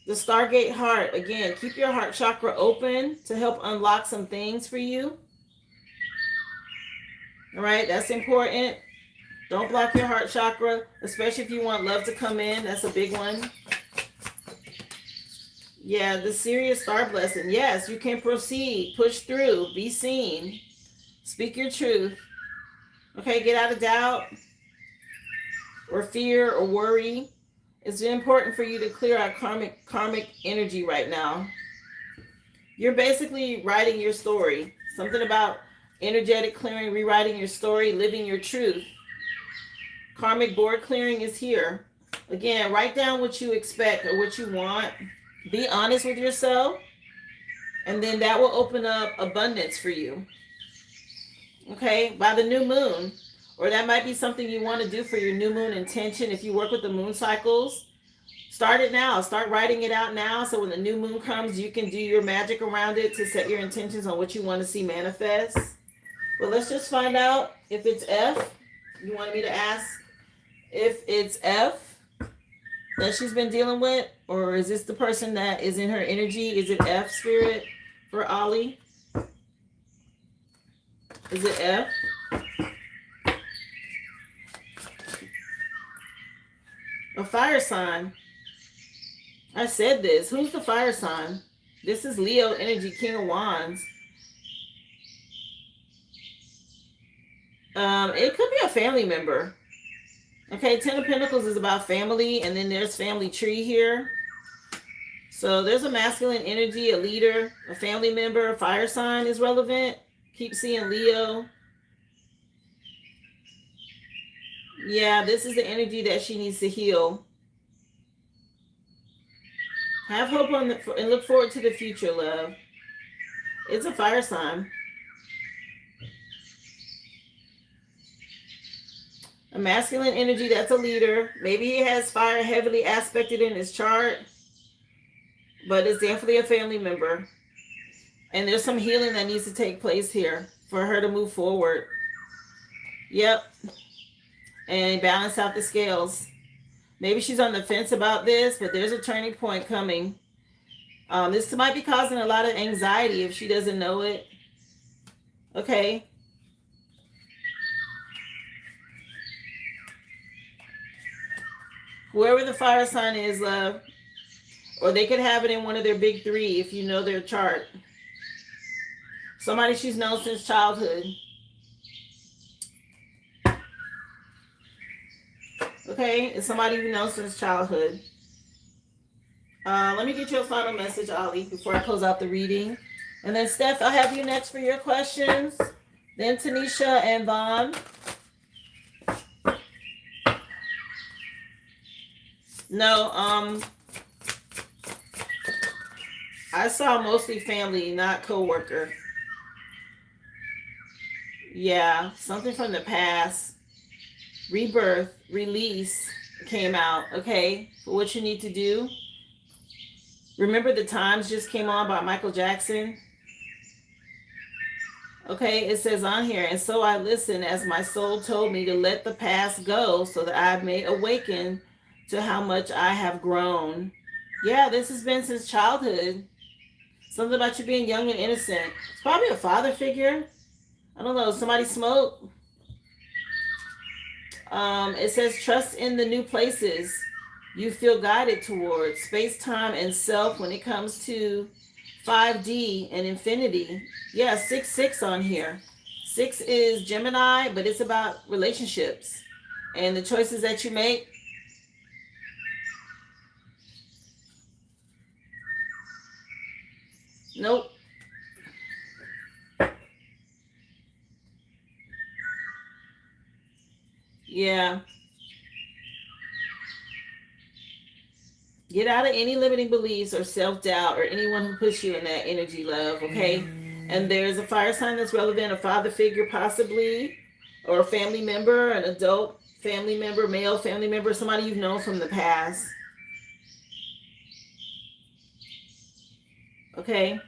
The Stargate heart, again, keep your heart chakra open to help unlock some things for you. All right, that's important. Don't block your heart chakra, especially if you want love to come in. That's a big one. Yeah, the serious star blessing. Yes, you can proceed, push through, be seen, speak your truth. Okay, get out of doubt or fear or worry. It's important for you to clear out karmic energy right now. You're basically writing your story. Something about energetic clearing, rewriting your story, living your truth. Karmic board clearing is here. Again, write down what you expect or what you want. Be honest with yourself, and then that will open up abundance for you. Okay, by the new moon, or that might be something you want to do for your new moon intention. If you work with the moon cycles, start it now. Start writing it out now, so when the new moon comes, you can do your magic around it to set your intentions on what you want to see manifest. Well, let's just find out if it's F. You wanted me to ask if it's F that she's been dealing with, or is this the person that is in her energy? Is it F, Spirit, for Ollie? Is it F? A fire sign. I said this. Who's the fire sign? This is Leo energy, King of Wands. It could be a family member. Okay, Ten of Pentacles is about family, and then there's family tree here. So there's a masculine energy, a leader, a family member, a fire sign is relevant. Keep seeing Leo. Yeah, this is the energy that she needs to heal. Have hope and look forward to the future, love. It's a fire sign. A masculine energy, that's a leader. Maybe he has fire heavily aspected in his chart, but it's definitely a family member. And there's some healing that needs to take place here for her to move forward. Yep. And balance out the scales. Maybe she's on the fence about this, but there's a turning point coming. This might be causing a lot of anxiety if she doesn't know it. Okay. Whoever the fire sign is, love, or they could have it in one of their big three if you know their chart. Somebody she's known since childhood. Okay, it's somebody you've known since childhood. Let me get your final message, Ollie, before I close out the reading. And then, Steph, I'll have you next for your questions. Then Tanisha and Vaughn. No, I saw mostly family, not co-worker. Yeah, something from the past. Rebirth, release came out, okay? For what you need to do. Remember the Times just came on by Michael Jackson? Okay, it says on here, and so I listened as my soul told me to let the past go so that I may awaken to how much I have grown. Yeah, this has been since childhood. Something about you being young and innocent. It's probably a father figure. I don't know. Somebody smoke. It says trust in the new places you feel guided towards, space, time, and self when it comes to 5D and infinity. Yeah, 6 on here. 6 is Gemini, but it's about relationships and the choices that you make. Nope. Yeah. Get out of any limiting beliefs or self-doubt or anyone who puts you in that energy, love, okay? And there's a fire sign that's relevant, a father figure possibly, or a family member, an adult family member, male family member, somebody you've known from the past. Okay?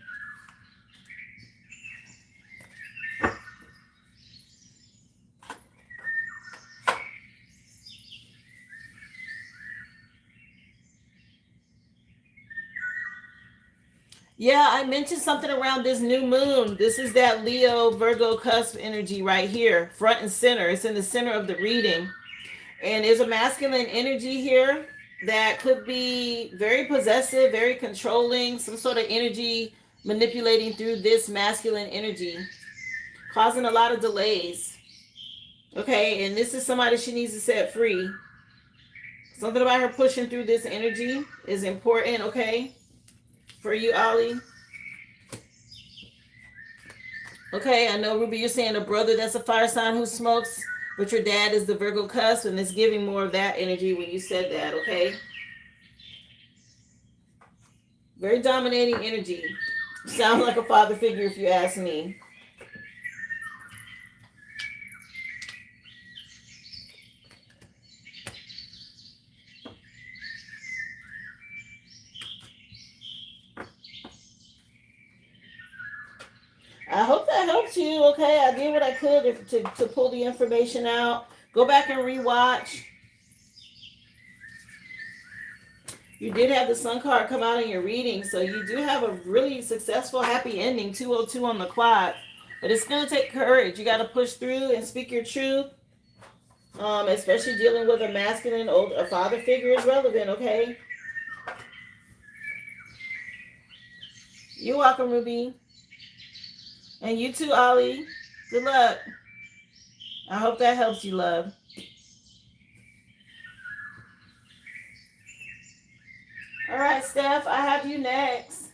Yeah, I mentioned something around this new moon. This is that Leo Virgo cusp energy right here, front and center. It's in the center of the reading. And there's a masculine energy here that could be very possessive, very controlling, some sort of energy manipulating through this masculine energy, causing a lot of delays. Okay, and this is somebody she needs to set free. Something about her pushing through this energy is important, okay? For you, Ollie. Okay, I know, Ruby, you're saying a brother that's a fire sign who smokes, but your dad is the Virgo cusp, and it's giving more of that energy when you said that, okay? Very dominating energy. Sounds like a father figure if you ask me. I hope that helps you. Okay, I did what I could to pull the information out. Go back and rewatch. You did have the sun card come out in your reading, so you do have a really successful, happy ending. 202 on the clock, but it's gonna take courage. You got to push through and speak your truth. Especially dealing with a masculine, a father figure is relevant. Okay. You're welcome, Ruby. And you too, Ollie. Good luck. I hope that helps you, love. All right, Steph, I have you next.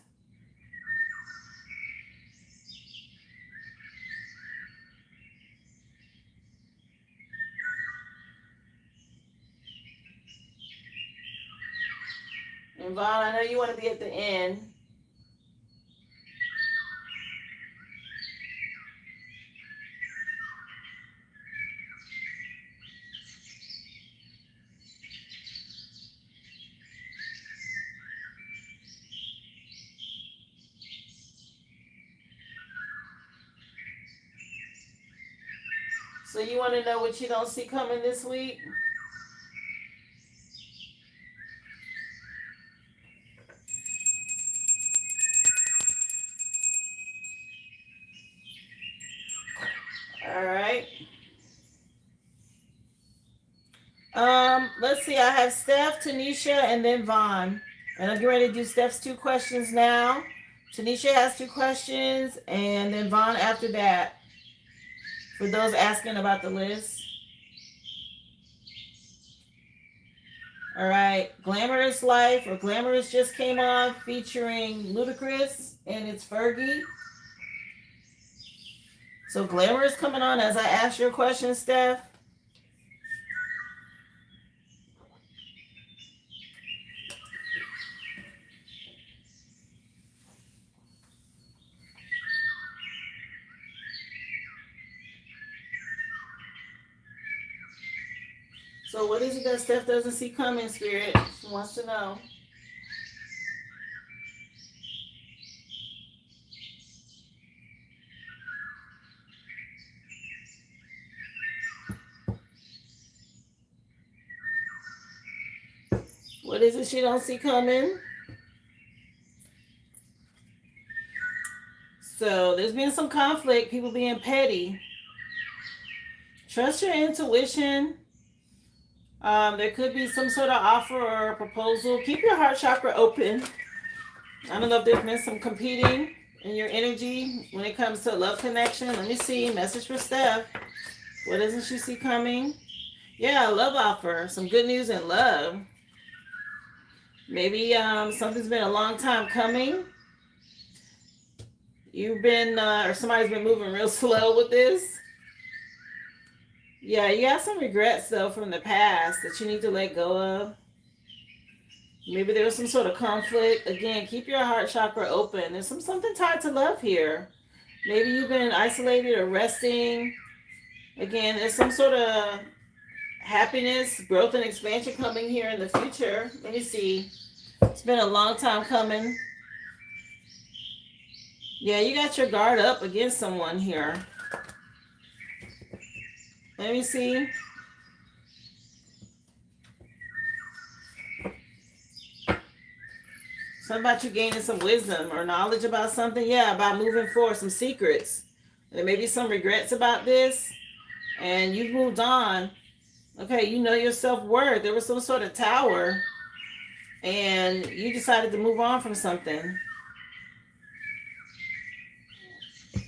And Vaughn, I know you want to be at the end. So you want to know what you don't see coming this week? All right. Let's see. I have Steph, Tanisha, and then Vaughn. And I'm getting ready to do Steph's 2 questions now. Tanisha has 2 questions, and then Vaughn after that. For those asking about the list. All right. Glamorous Life or Glamorous just came on featuring Ludacris, and it's Fergie. So Glamorous coming on as I ask your question, Steph. So what is it that Steph doesn't see coming, Spirit? She wants to know. What is it she don't see coming? So there's been some conflict, people being petty. Trust your intuition. There could be some sort of offer or a proposal. Keep your heart chakra open. I don't know if there's been some competing in your energy when it comes to love connection. Let me see. Message for Steph. What doesn't she see coming? Yeah, love offer. Some good news in love. Maybe something's been a long time coming. You've been, or somebody's been moving real slow with this. Yeah, you have some regrets though from the past that you need to let go of. Maybe there was some sort of conflict. Again, keep your heart chakra open. There's something tied to love here. Maybe you've been isolated or resting. Again, there's some sort of happiness, growth, and expansion coming here in the future. Let me see. It's been a long time coming. Yeah, you got your guard up against someone here. Let me see. Something about you gaining some wisdom or knowledge about something. Yeah, about moving forward, some secrets. There may be some regrets about this, and you've moved on. Okay, you know your self-worth. There was some sort of tower, and you decided to move on from something.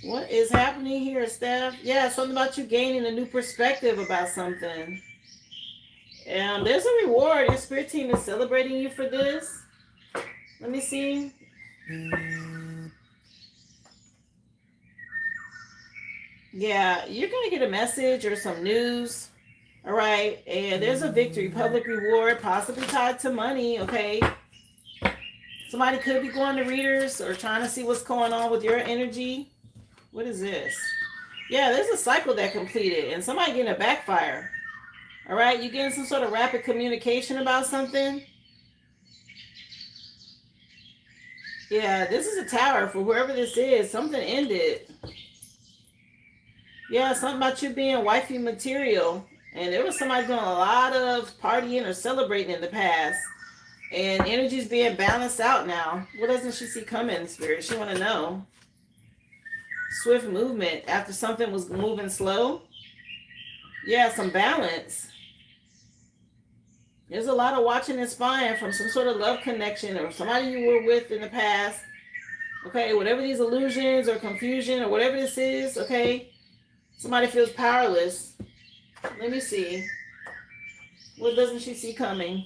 What is happening here, Steph? Yeah, something about you gaining a new perspective about something. And there's a reward. Your spirit team is celebrating you for this. Let me see. Yeah, you're going to get a message or some news. All right. And there's a victory, public reward, possibly tied to money. Okay. Somebody could be going to readers or trying to see what's going on with your energy. What is this? Yeah, there's a cycle that completed and somebody getting a backfire. All right. You getting some sort of rapid communication about something. Yeah, this is a tower for whoever this is. Something ended. Yeah, something about you being wifey material. And there was somebody doing a lot of partying or celebrating in the past. And energy's being balanced out now. What doesn't she see coming, Spirit? She want to know. Swift movement after something was moving slow. Yeah, some balance. There's a lot of watching and spying from some sort of love connection or somebody you were with in the past. Okay, whatever these illusions or confusion or whatever this is, okay? Somebody feels powerless. Let me see. What doesn't she see coming?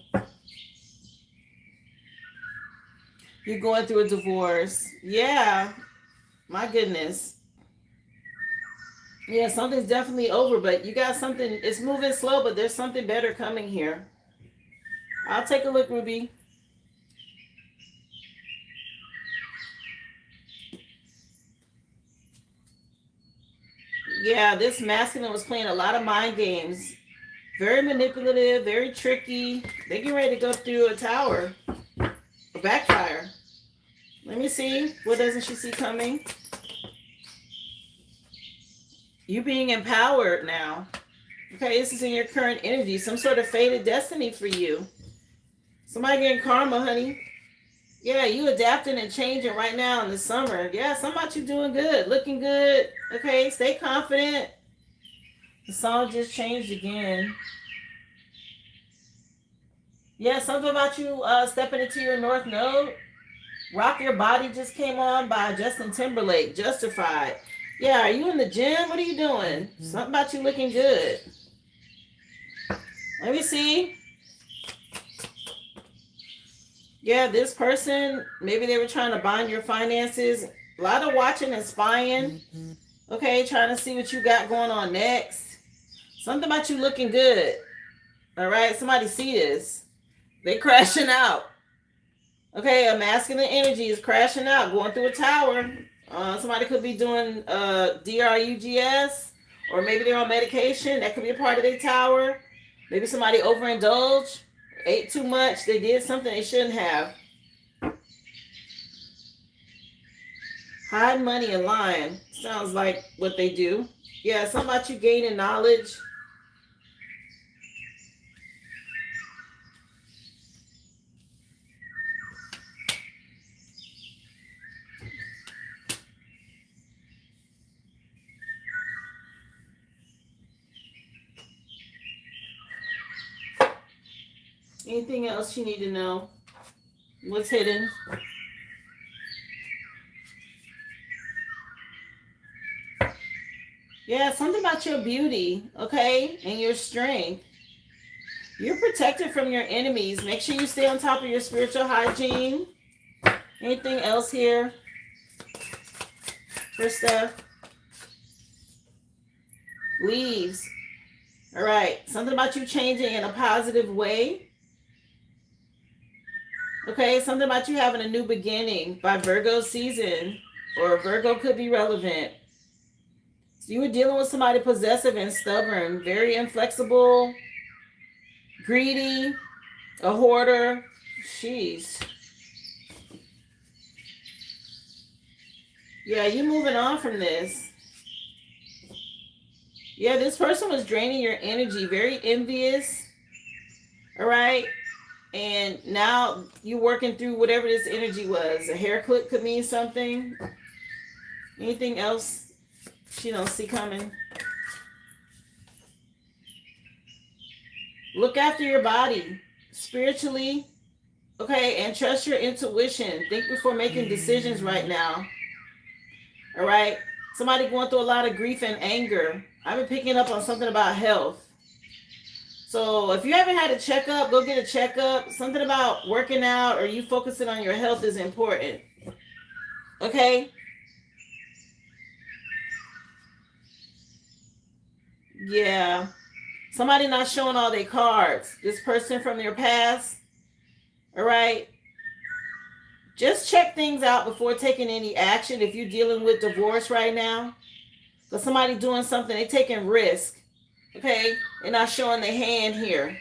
You're going through a divorce. Yeah. My goodness. Yeah, something's definitely over, but you got something. It's moving slow, but there's something better coming here. I'll take a look, Ruby. Yeah, this masculine was playing a lot of mind games. Very manipulative, very tricky. They get ready to go through a tower. A backfire. Let me see. What doesn't she see coming? You being empowered now. Okay, this is in your current energy. Some sort of fated destiny for you. Somebody getting karma, honey. Yeah, you adapting and changing right now in the summer. Yeah, something about you doing good, looking good. Okay, stay confident. The song just changed again. Yeah, something about you stepping into your North Node. Rock Your Body just came on by Justin Timberlake. Justified. Yeah, are you in the gym? What are you doing? Something about you looking good. Let me see. Yeah, this person, maybe they were trying to bind your finances. A lot of watching and spying. Okay, trying to see what you got going on next. Something about you looking good. All right, somebody see this. They crashing out. Okay, a masculine energy is crashing out, going through a tower. Somebody could be doing DRUGS, or maybe they're on medication. That could be a part of their tower. Maybe somebody overindulged, ate too much, they did something they shouldn't have. Hide money and lying. Sounds like what they do. Yeah, something about you gaining knowledge. Anything else you need to know? What's hidden? Yeah, something about your beauty, okay, and your strength. You're protected from your enemies. Make sure you stay on top of your spiritual hygiene. Anything else here for Steph? Leaves. All right. Something about you changing in a positive way. Okay. Something about you having a new beginning by Virgo season, or Virgo could be relevant. So you were dealing with somebody possessive and stubborn, very inflexible, greedy, a hoarder. Jeez. Yeah, you moving on from this. Yeah, this person was draining your energy, very envious. All right. And now you're working through whatever this energy was. A hair clip could mean something. Anything else she don't see coming? Look after your body spiritually, okay, and trust your intuition. Think before making decisions right now. All right. Somebody going through a lot of grief and anger. I've been picking up on something about health. So if you haven't had a checkup, go get a checkup. Something about working out or you focusing on your health is important. Okay? Yeah. Somebody not showing all their cards. This person from your past. All right? Just check things out before taking any action if you're dealing with divorce right now. So somebody doing something, they taking risk. Okay? They're not showing their hand here.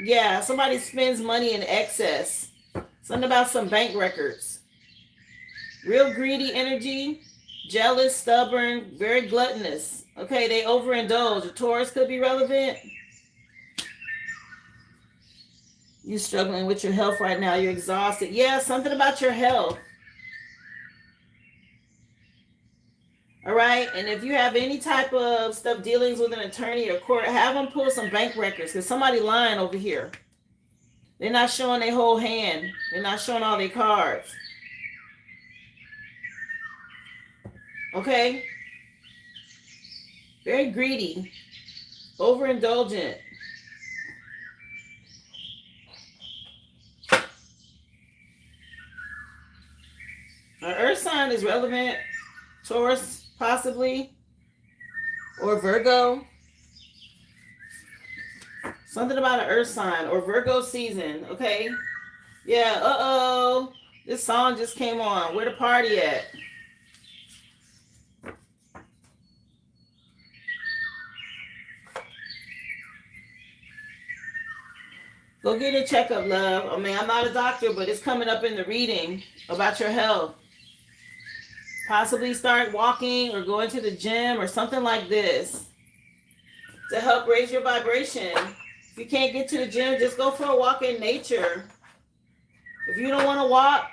Yeah, somebody spends money in excess. Something about some bank records. Real greedy energy. Jealous, stubborn, very gluttonous. Okay, they overindulge. A Taurus could be relevant. You're struggling with your health right now. You're exhausted. Yeah, something about your health. All right. And if you have any type of stuff dealings with an attorney or court, have them pull some bank records because somebody lying over here. They're not showing their whole hand. They're not showing all their cards. Okay. Very greedy. Overindulgent. An earth sign is relevant. Taurus, possibly. Or Virgo. Something about an earth sign or Virgo season. Okay. Yeah. Uh-oh. This song just came on. Where the party at? Go get a checkup, love. I mean, I'm not a doctor, but it's coming up in the reading about your health. Possibly start walking or going to the gym or something like this to help raise your vibration. If you can't get to the gym, just go for a walk in nature. If you don't want to walk,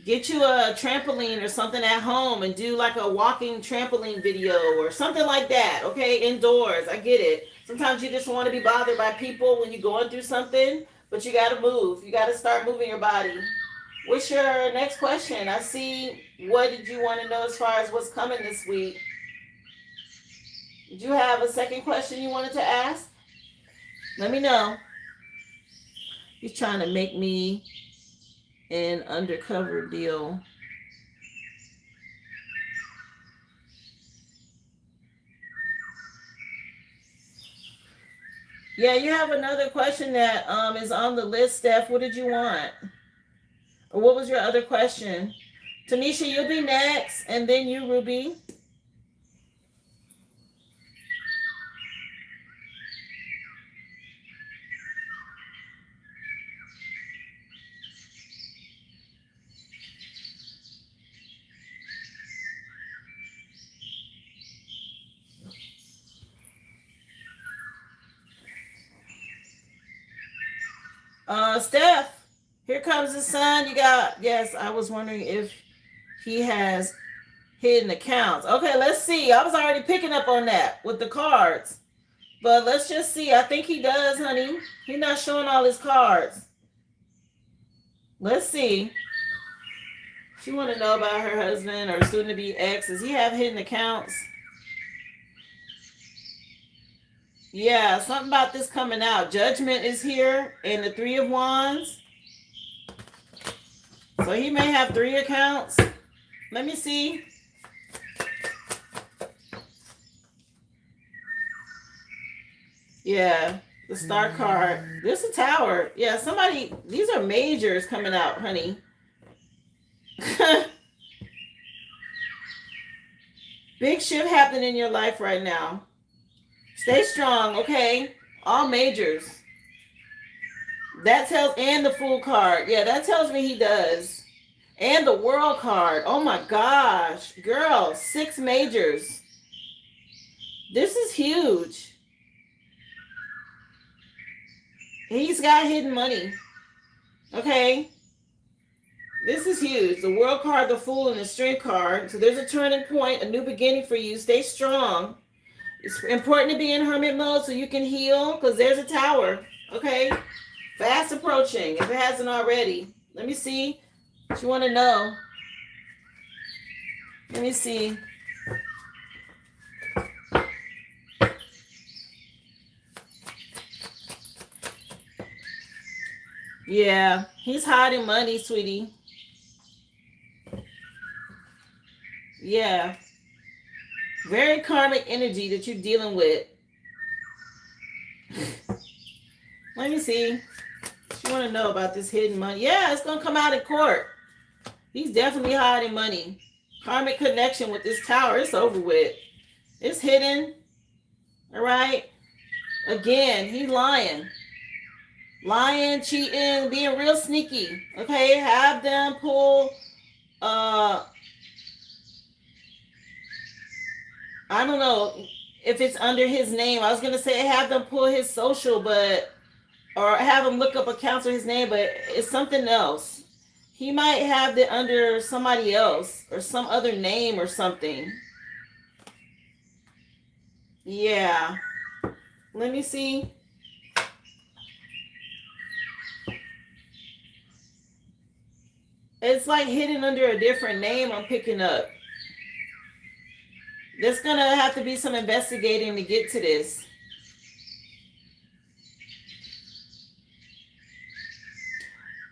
get you a trampoline or something at home and do like a walking trampoline video or something like that, okay? Indoors, I get it. Sometimes you just want to be bothered by people when you're going through something, but you got to move. You got to start moving your body. What's your next question? I see, what did you want to know as far as what's coming this week? Did you have a second question you wanted to ask? Let me know. He's trying to make me an undercover deal. Yeah, you have another question that is on the list, Steph. What did you want? Or what was your other question? Tanisha, you'll be next, and then you, Ruby. Steph, here comes the sun. You got, yes, I was wondering if he has hidden accounts. Okay, let's see. I was already picking up on that with the cards. But let's just see. I think he does, honey. He's not showing all his cards. Let's see. She want to know about her husband or soon-to-be ex. Does he have hidden accounts? Yeah, something about this coming out. Judgment is here and the Three of Wands. So he may have 3 accounts. Let me see. Yeah, the Star card. This is a Tower. Yeah, somebody, these are majors coming out, honey. Big shift happening in your life right now. Stay strong, okay? All majors. That tells, and the Fool card. Yeah, that tells me he does. And the World card. Oh my gosh. Girl, 6 majors. This is huge. He's got hidden money. Okay? This is huge. The World card, the Fool, and the Strength card. So there's a turning point, a new beginning for you. Stay strong. It's important to be in hermit mode so you can heal, because there's a Tower. Okay? Fast approaching, if it hasn't already. Let me see. What you want to know? Let me see. Yeah, he's hiding money, sweetie. Yeah. Very karmic energy that you're dealing with. Let me see. You want to know about this hidden money? Yeah, it's going to come out in court. He's definitely hiding money. Karmic connection with this Tower. It's over with. It's hidden. All right. Again, he's lying. Lying, cheating, being real sneaky. Okay, have them pull I don't know if it's under his name. I was gonna say have them pull his social, but or have him look up accounts with his name, but it's something else. He might have it under somebody else or some other name or something. Yeah. Let me see. It's like hidden under a different name I'm picking up. There's going to have to be some investigating to get to this.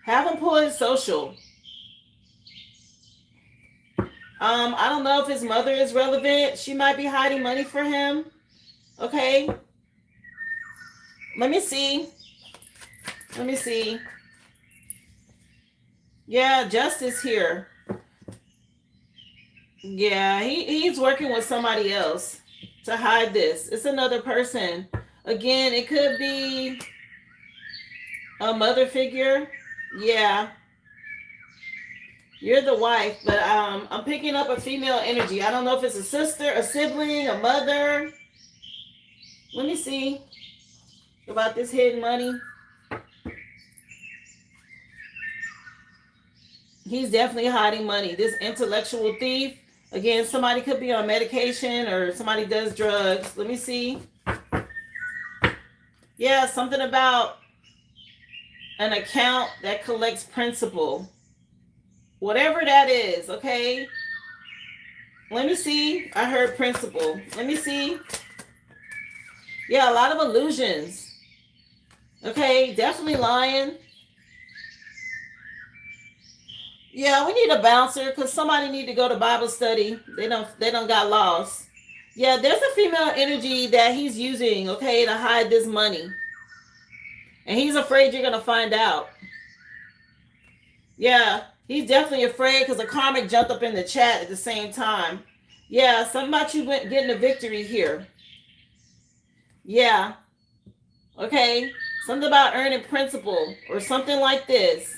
Have him pull his social. I don't know if his mother is relevant. She might be hiding money for him. Okay. Let me see. Let me see. Yeah, Justice here. Yeah, he's working with somebody else to hide this. It's another person. Again, it could be a mother figure. Yeah. You're the wife, but I'm picking up a female energy. I don't know if it's a sister, a sibling, a mother. Let me see about this hidden money. He's definitely hiding money. This intellectual thief. Again, somebody could be on medication or somebody does drugs. Let me see. Yeah, something about an account that collects principal. Whatever that is, okay? Let me see. I heard principal. Let me see. Yeah, a lot of illusions. Okay, definitely lying. Yeah, we need a bouncer because somebody need to go to Bible study. They don't got lost. Yeah, there's a female energy that he's using, okay, to hide this money. And he's afraid you're going to find out. Yeah, he's definitely afraid because a karmic jumped up in the chat at the same time. Yeah, something about you getting a victory here. Yeah. Okay. Something about earning principal or something like this.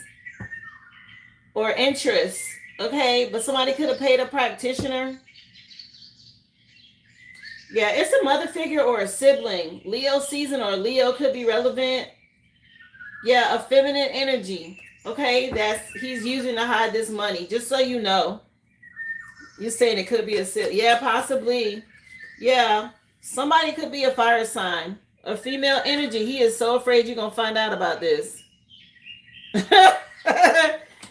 Or interest. Okay, but somebody could have paid a practitioner. Yeah, it's a mother figure or a sibling. Leo season or Leo could be relevant. Yeah, a feminine energy. Okay, that's he's using to hide this money. Just so you know, you're saying it could be a yeah, possibly. Yeah, somebody could be a fire sign, a female energy. He is so afraid you're gonna find out about this.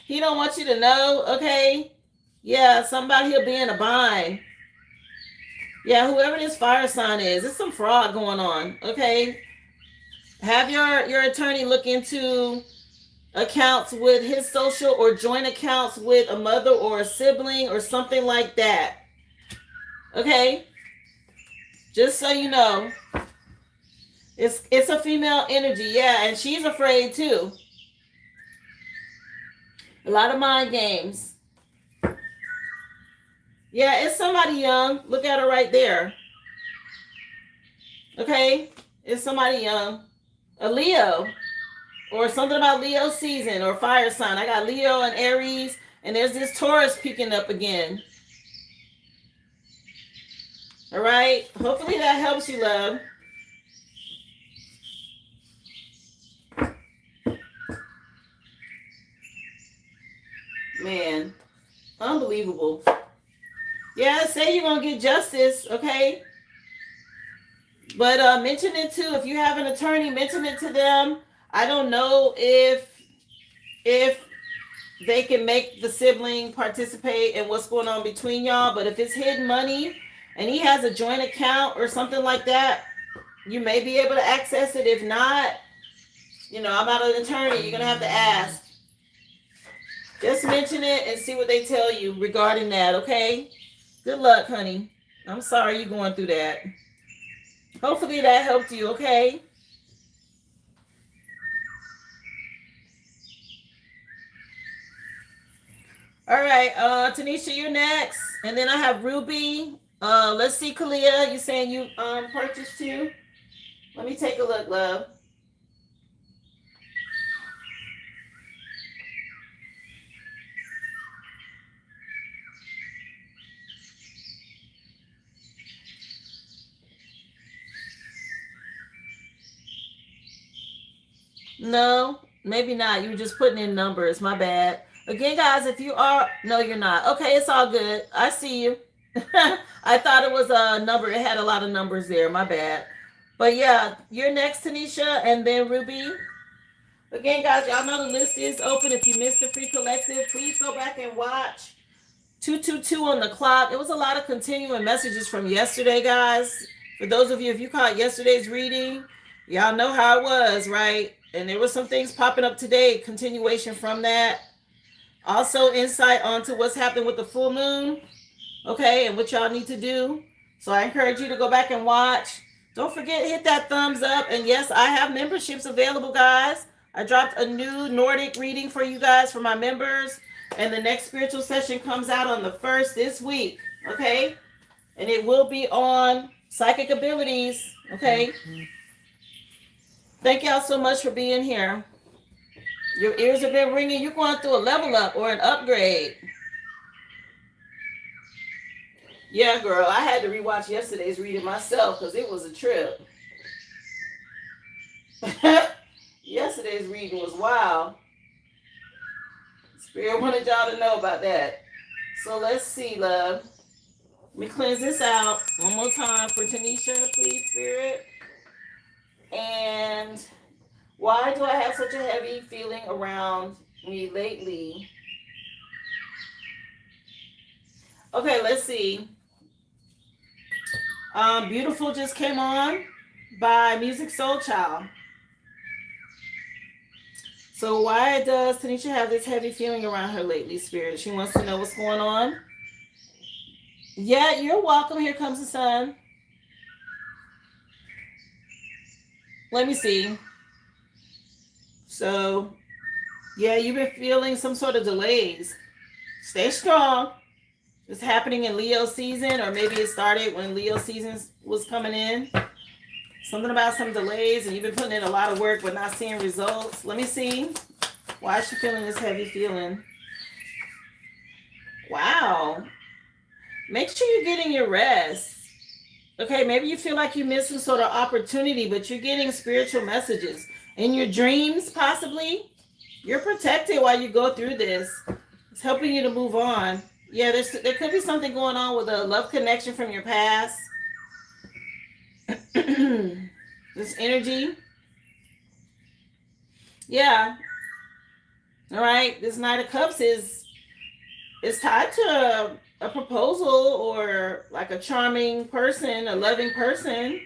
He don't want you to know. Okay, yeah, somebody he'll be in a bind. Yeah, whoever this fire sign is, there's some fraud going on. Okay, have your attorney look into accounts with his social or joint accounts with a mother or a sibling or something like that. Okay, just so you know, it's a female energy. Yeah, and she's afraid too. A lot of mind games. Yeah, it's somebody young. Look at her right there. Okay, it's somebody young, a Leo, or something about Leo season or fire sign. I got Leo and Aries, and there's this Taurus peeking up again. All right, hopefully that helps you, love. Man, unbelievable. Yeah, say you're gonna get justice, okay? But mention it too. If you have an attorney, mention it to them. I don't know if they can make the sibling participate in what's going on between y'all, but if it's hidden money and he has a joint account or something like that, you may be able to access it. If not, I'm not an attorney. You're gonna have to ask. Just mention it and see what they tell you regarding that, okay? Good luck, honey. I'm sorry you're going through that. Hopefully that helped you, okay? All right, Tanisha, you're next. And then I have Ruby. Let's see, Kalia, you saying you purchased too? Let me take a look, love. No, maybe not. You were just putting in numbers. My bad. Again, guys, if you are... No, you're not. Okay, it's all good. I see you. I thought it was a number. It had a lot of numbers there. My bad. But yeah, you're next, Tanisha, and then Ruby. Again, guys, y'all know the list is open. If you missed the free collective, please go back and watch. 222 on the clock. It was a lot of continuing messages from yesterday, guys. For those of you, if you caught yesterday's reading, y'all know how it was, right? And there were some things popping up today, continuation from that. Also, insight onto what's happening with the full moon, okay, and what y'all need to do. So I encourage you to go back and watch. Don't forget, hit that thumbs up. And yes, I have memberships available, guys. I dropped a new Nordic reading for you guys for my members. And the next spiritual session comes out on the 1st this week, okay? And it will be on psychic abilities, okay? Thank y'all so much for being here. Your ears have been ringing. You're going through a level up or an upgrade. Yeah, girl. I had to rewatch yesterday's reading myself because it was a trip. Yesterday's reading was wild. Spirit wanted y'all to know about that. So let's see, love. Let me cleanse this out one more time for Tanisha, please, Spirit. And why do I have such a heavy feeling around me lately? Okay, let's see. Beautiful just came on by Music Soul Child. So why does Tanisha have this heavy feeling around her lately, Spirit? She wants to know what's going on. Yeah, you're welcome. Here comes the sun. Let me see. So, yeah, you've been feeling some sort of delays. Stay strong. It's happening in Leo season, or maybe it started when Leo season was coming in. Something about some delays, and you've been putting in a lot of work but not seeing results. Let me see. Why is she feeling this heavy feeling? Wow. Make sure you're getting your rest. Okay, maybe you feel like you missed some sort of opportunity, but you're getting spiritual messages. In your dreams, possibly. You're protected while you go through this. It's helping you to move on. Yeah, there could be something going on with a love connection from your past. This energy. Yeah. All right. This Knight of Cups is tied to a proposal or like a charming person, a loving person.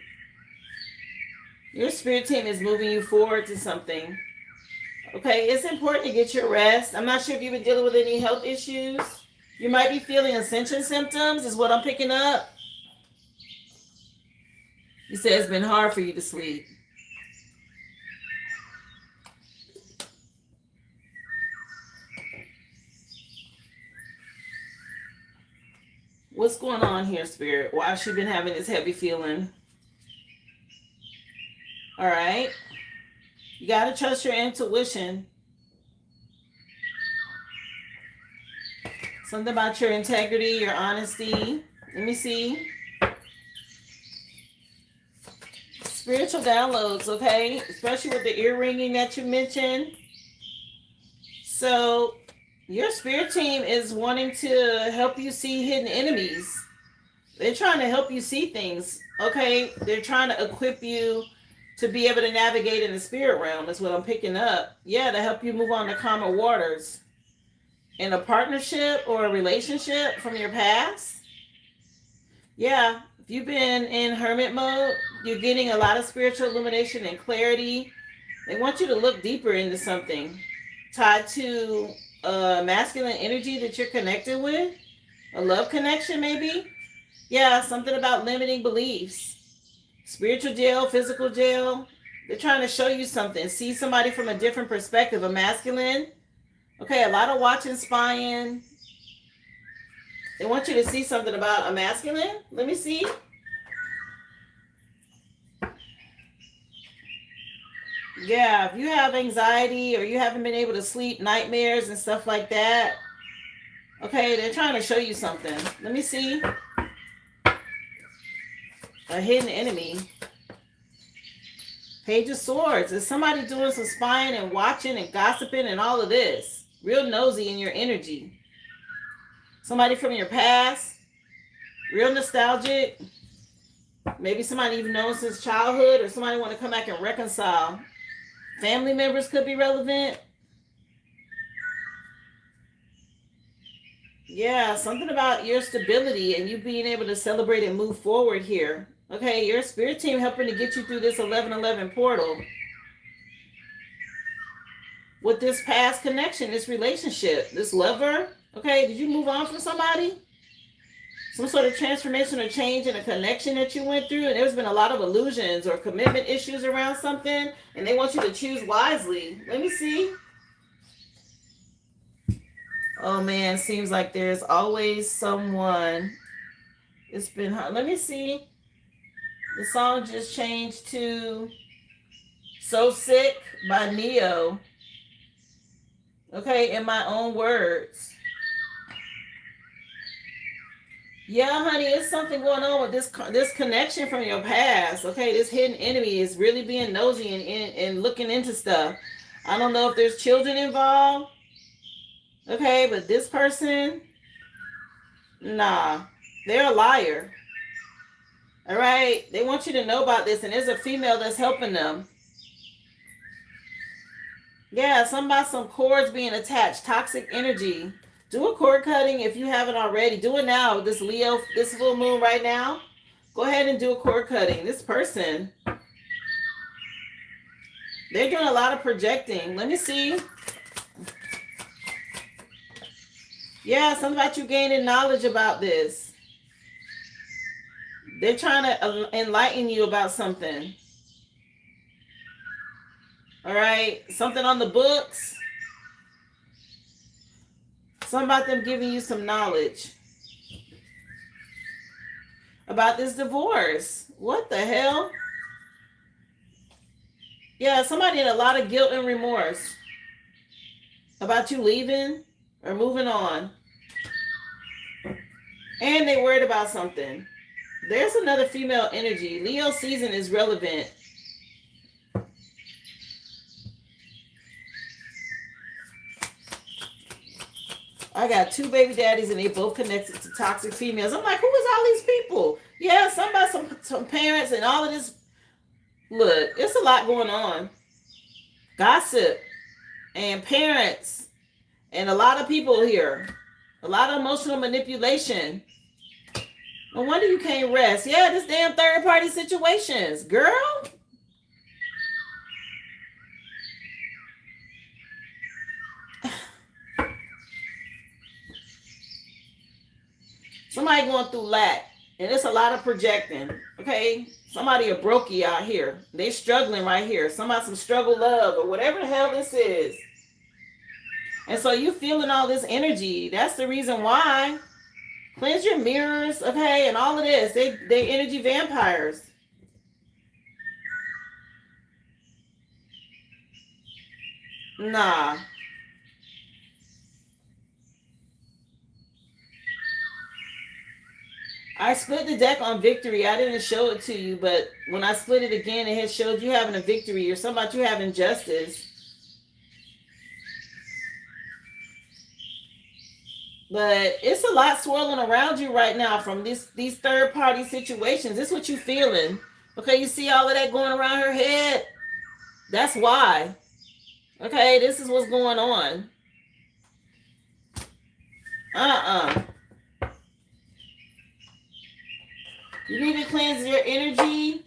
Your spirit team is moving you forward to something. Okay, it's important to get your rest. I'm not sure if you've been dealing with any health issues. You might be feeling ascension symptoms, is what I'm picking up. You said it's been hard for you to sleep. What's going on here, Spirit? Why has she been having this heavy feeling? All right. You got to trust your intuition. Something about your integrity, your honesty. Let me see. Spiritual downloads, okay? Especially with the ear ringing that you mentioned. So your spirit team is wanting to help you see hidden enemies. They're trying to help you see things, okay? They're trying to equip you to be able to navigate in the spirit realm is what I'm picking up. Yeah, to help you move on to calmer waters. In a partnership or a relationship from your past. Yeah, if you've been in hermit mode, you're getting a lot of spiritual illumination and clarity. They want you to look deeper into something tied to masculine energy that you're connected with. A love connection, maybe. Yeah, something about limiting beliefs. Spiritual jail, physical jail. They're trying to show you something. See somebody from a different perspective, a masculine. Okay, a lot of watching, spying. They want you to see something about a masculine. Let me see. Yeah, if you have anxiety or you haven't been able to sleep, nightmares and stuff like that. Okay, they're trying to show you something. Let me see. A hidden enemy. Page of Swords. Is somebody doing some spying and watching and gossiping and all of this? Real nosy in your energy. Somebody from your past. Real nostalgic. Maybe somebody you've known since childhood, or somebody want to come back and reconcile. Family members could be relevant. Yeah, something about your stability and you being able to celebrate and move forward here. Okay, your spirit team helping to get you through this 1111 portal. With this past connection, this relationship, this lover. Okay, did you move on from somebody? Some sort of transformation or change in a connection that you went through, and there's been a lot of illusions or commitment issues around something, and they want you to choose wisely. Let me see. Oh man, seems like there's always someone. It's been hard. Let me see. The song just changed to So Sick by Neo. Okay, in my own words. Yeah, honey, it's something going on with this connection from your past. Okay, this hidden enemy is really being nosy and looking into stuff. I don't know if there's children involved. Okay, but this person, nah, they're a liar. All right, they want you to know about this, and there's a female that's helping them. Yeah, something about some cords being attached, toxic energy. Do a cord cutting if you haven't already. Do it now. This Leo, this full moon right now. Go ahead and do a cord cutting. This person, they're doing a lot of projecting. Let me see. Yeah, something about you gaining knowledge about this. They're trying to enlighten you about something. All right, something on the books. Something about them giving you some knowledge about this divorce. What the hell? Yeah, somebody had a lot of guilt and remorse about you leaving or moving on. And they worried about something. There's another female energy. Leo season is relevant. I got 2 baby daddies and they both connected to toxic females. I'm like, who is all these people? Yeah, somebody, some parents and all of this. Look, it's a lot going on. Gossip and parents and a lot of people here. A lot of emotional manipulation. No wonder you can't rest. Yeah, this damn third party situations. Girl. Somebody going through lack. And it's a lot of projecting. Okay? Somebody a brokey out here. They struggling right here. Somebody some struggle love or whatever the hell this is. And so you feeling all this energy. That's the reason why. Cleanse your mirrors, okay, and all of this. They energy vampires. Nah. I split the deck on victory. I didn't show it to you, but when I split it again, it had showed you having a victory or something about you having justice. But it's a lot swirling around you right now from these third party situations. This is what you feeling. Okay, you see all of that going around her head? That's why. Okay, this is what's going on. You need to cleanse your energy.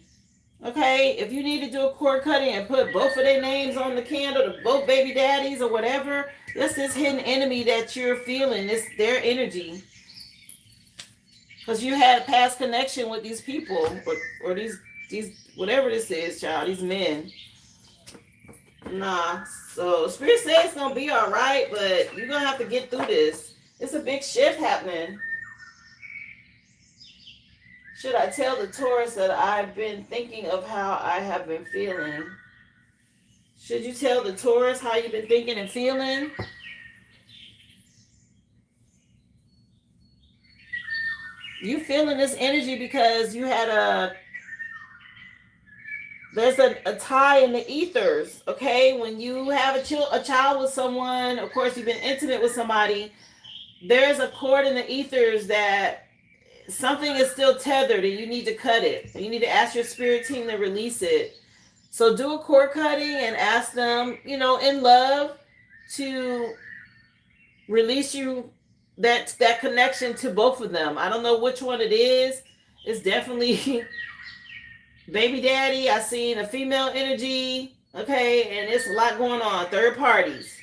Okay, if you need to do a cord cutting and put both of their names on the candle, both baby daddies or whatever, this is hidden enemy that you're feeling. It's their energy. Because you had past connection with these people or these whatever this is, child, these men. Nah. So Spirit says it's gonna be all right, but you're gonna have to get through this. It's a big shift happening. Should I tell the Taurus that I've been thinking of how I have been feeling? Should you tell the Taurus how you've been thinking and feeling? You feeling this energy because you had there's a tie in the ethers, okay? When you have a child with someone, of course you've been intimate with somebody, there's a cord in the ethers that something is still tethered and you need to cut it. And you need to ask your spirit team to release it. So do a cord cutting and ask them, in love to release you that connection to both of them. I don't know which one it is. It's definitely baby daddy. I seen a female energy. Okay. And it's a lot going on. Third parties.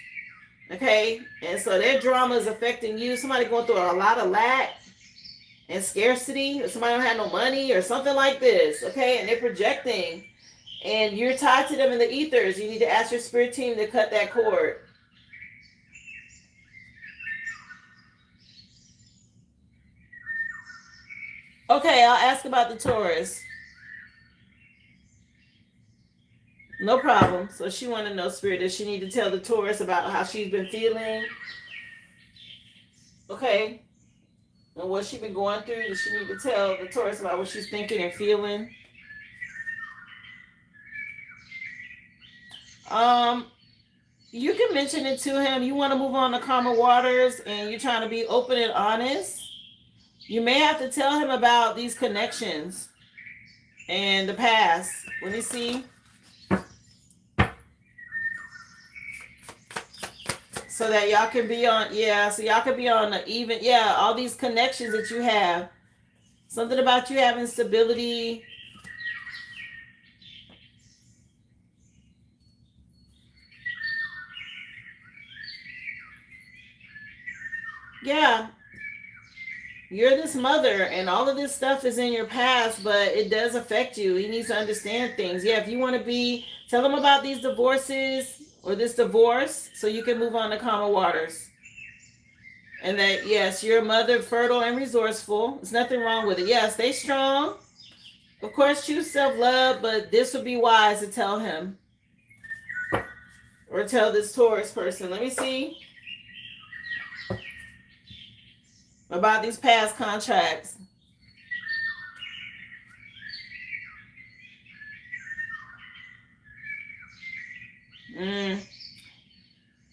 Okay. And so their drama is affecting you. Somebody going through a lot of lack and scarcity, or somebody don't have no money or something like this, okay? And they're projecting and you're tied to them in the ethers. You need to ask your spirit team to cut that cord. Okay, I'll ask about the Taurus. No problem. So she want to know, Spirit, does she need to tell the Taurus about how she's been feeling? Okay. And what she's been going through, does she need to tell the Taurus about what she's thinking and feeling? You can mention it to him. You want to move on to calmer waters and you're trying to be open and honest. You may have to tell him about these connections and the past. Let me see. So that y'all can be on, so y'all can be on the even, all these connections that you have. Something about you having stability. Yeah. You're this mother and all of this stuff is in your past, but it does affect you. He needs to understand things. Yeah, if you want to tell him about these divorces or this divorce so you can move on to calmer waters. And that, yes, you're a mother, fertile and resourceful. There's nothing wrong with it. Yeah, stay strong. Of course, choose self-love, but this would be wise to tell him. Or tell this Taurus person. Let me see. About these past contracts.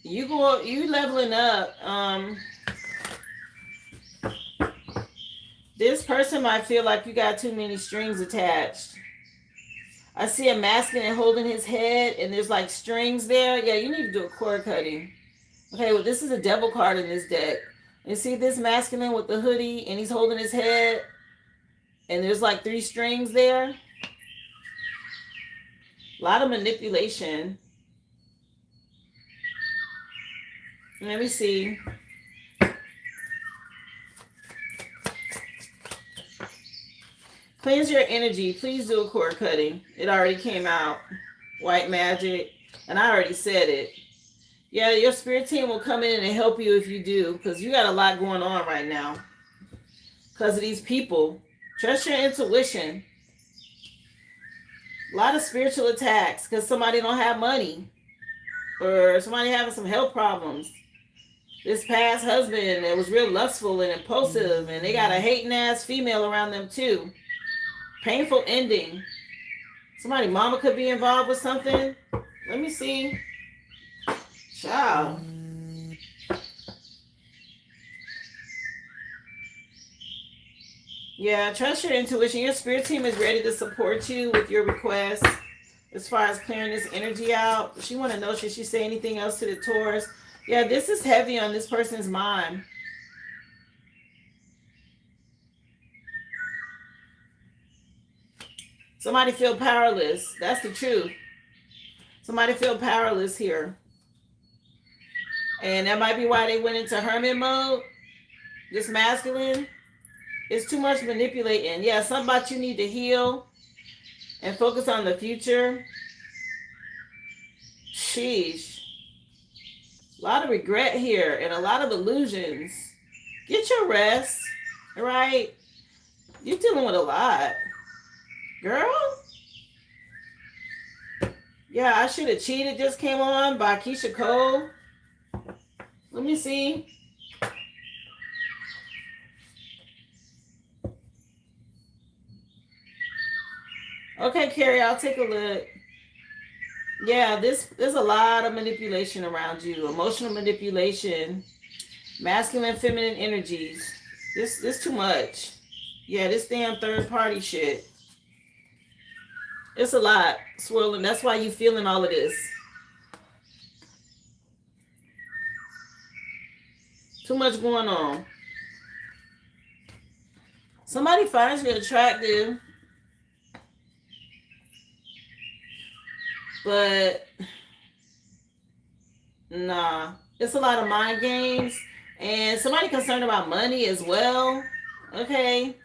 You leveling up. This person might feel like you got too many strings attached. I see a masculine holding his head and there's like strings there. Yeah, you need to do a cord cutting. Okay, well, this is a devil card in this deck. You see this masculine with the hoodie and he's holding his head and there's like 3 strings there. A lot of manipulation. Let me see. Cleanse your energy. Please do a cord cutting. It already came out. White magic. And I already said it. Yeah, your spirit team will come in and help you if you do. Because you got a lot going on right now. Because of these people. Trust your intuition. A lot of spiritual attacks. Because somebody don't have money. Or somebody having some health problems. This past husband that was real lustful and impulsive. And they got a hating ass female around them too. Painful ending. Somebody mama could be involved with something. Let me see. Child. Yeah, trust your intuition. Your spirit team is ready to support you with your requests as far as clearing this energy out. She want to know, should she say anything else to the Taurus? Yeah, this is heavy on this person's mind. Somebody feel powerless. That's the truth. Somebody feel powerless here. And that might be why they went into hermit mode. This masculine. It's too much manipulating. Yeah, something about you need to heal and focus on the future. Sheesh. A lot of regret here and a lot of illusions. Get your rest. All right? You're dealing with a lot. Girl? Yeah, I Should Have Cheated just came on by Keisha Cole. Let me see. Okay, Carrie, I'll take a look. Yeah, there's a lot of manipulation around you. Emotional manipulation. Masculine, feminine energies. This too much. Yeah, this damn third party shit. It's a lot swirling. That's why you feeling all of this. Too much going on. Somebody finds you attractive. But nah. It's a lot of mind games. And somebody concerned about money as well. Okay.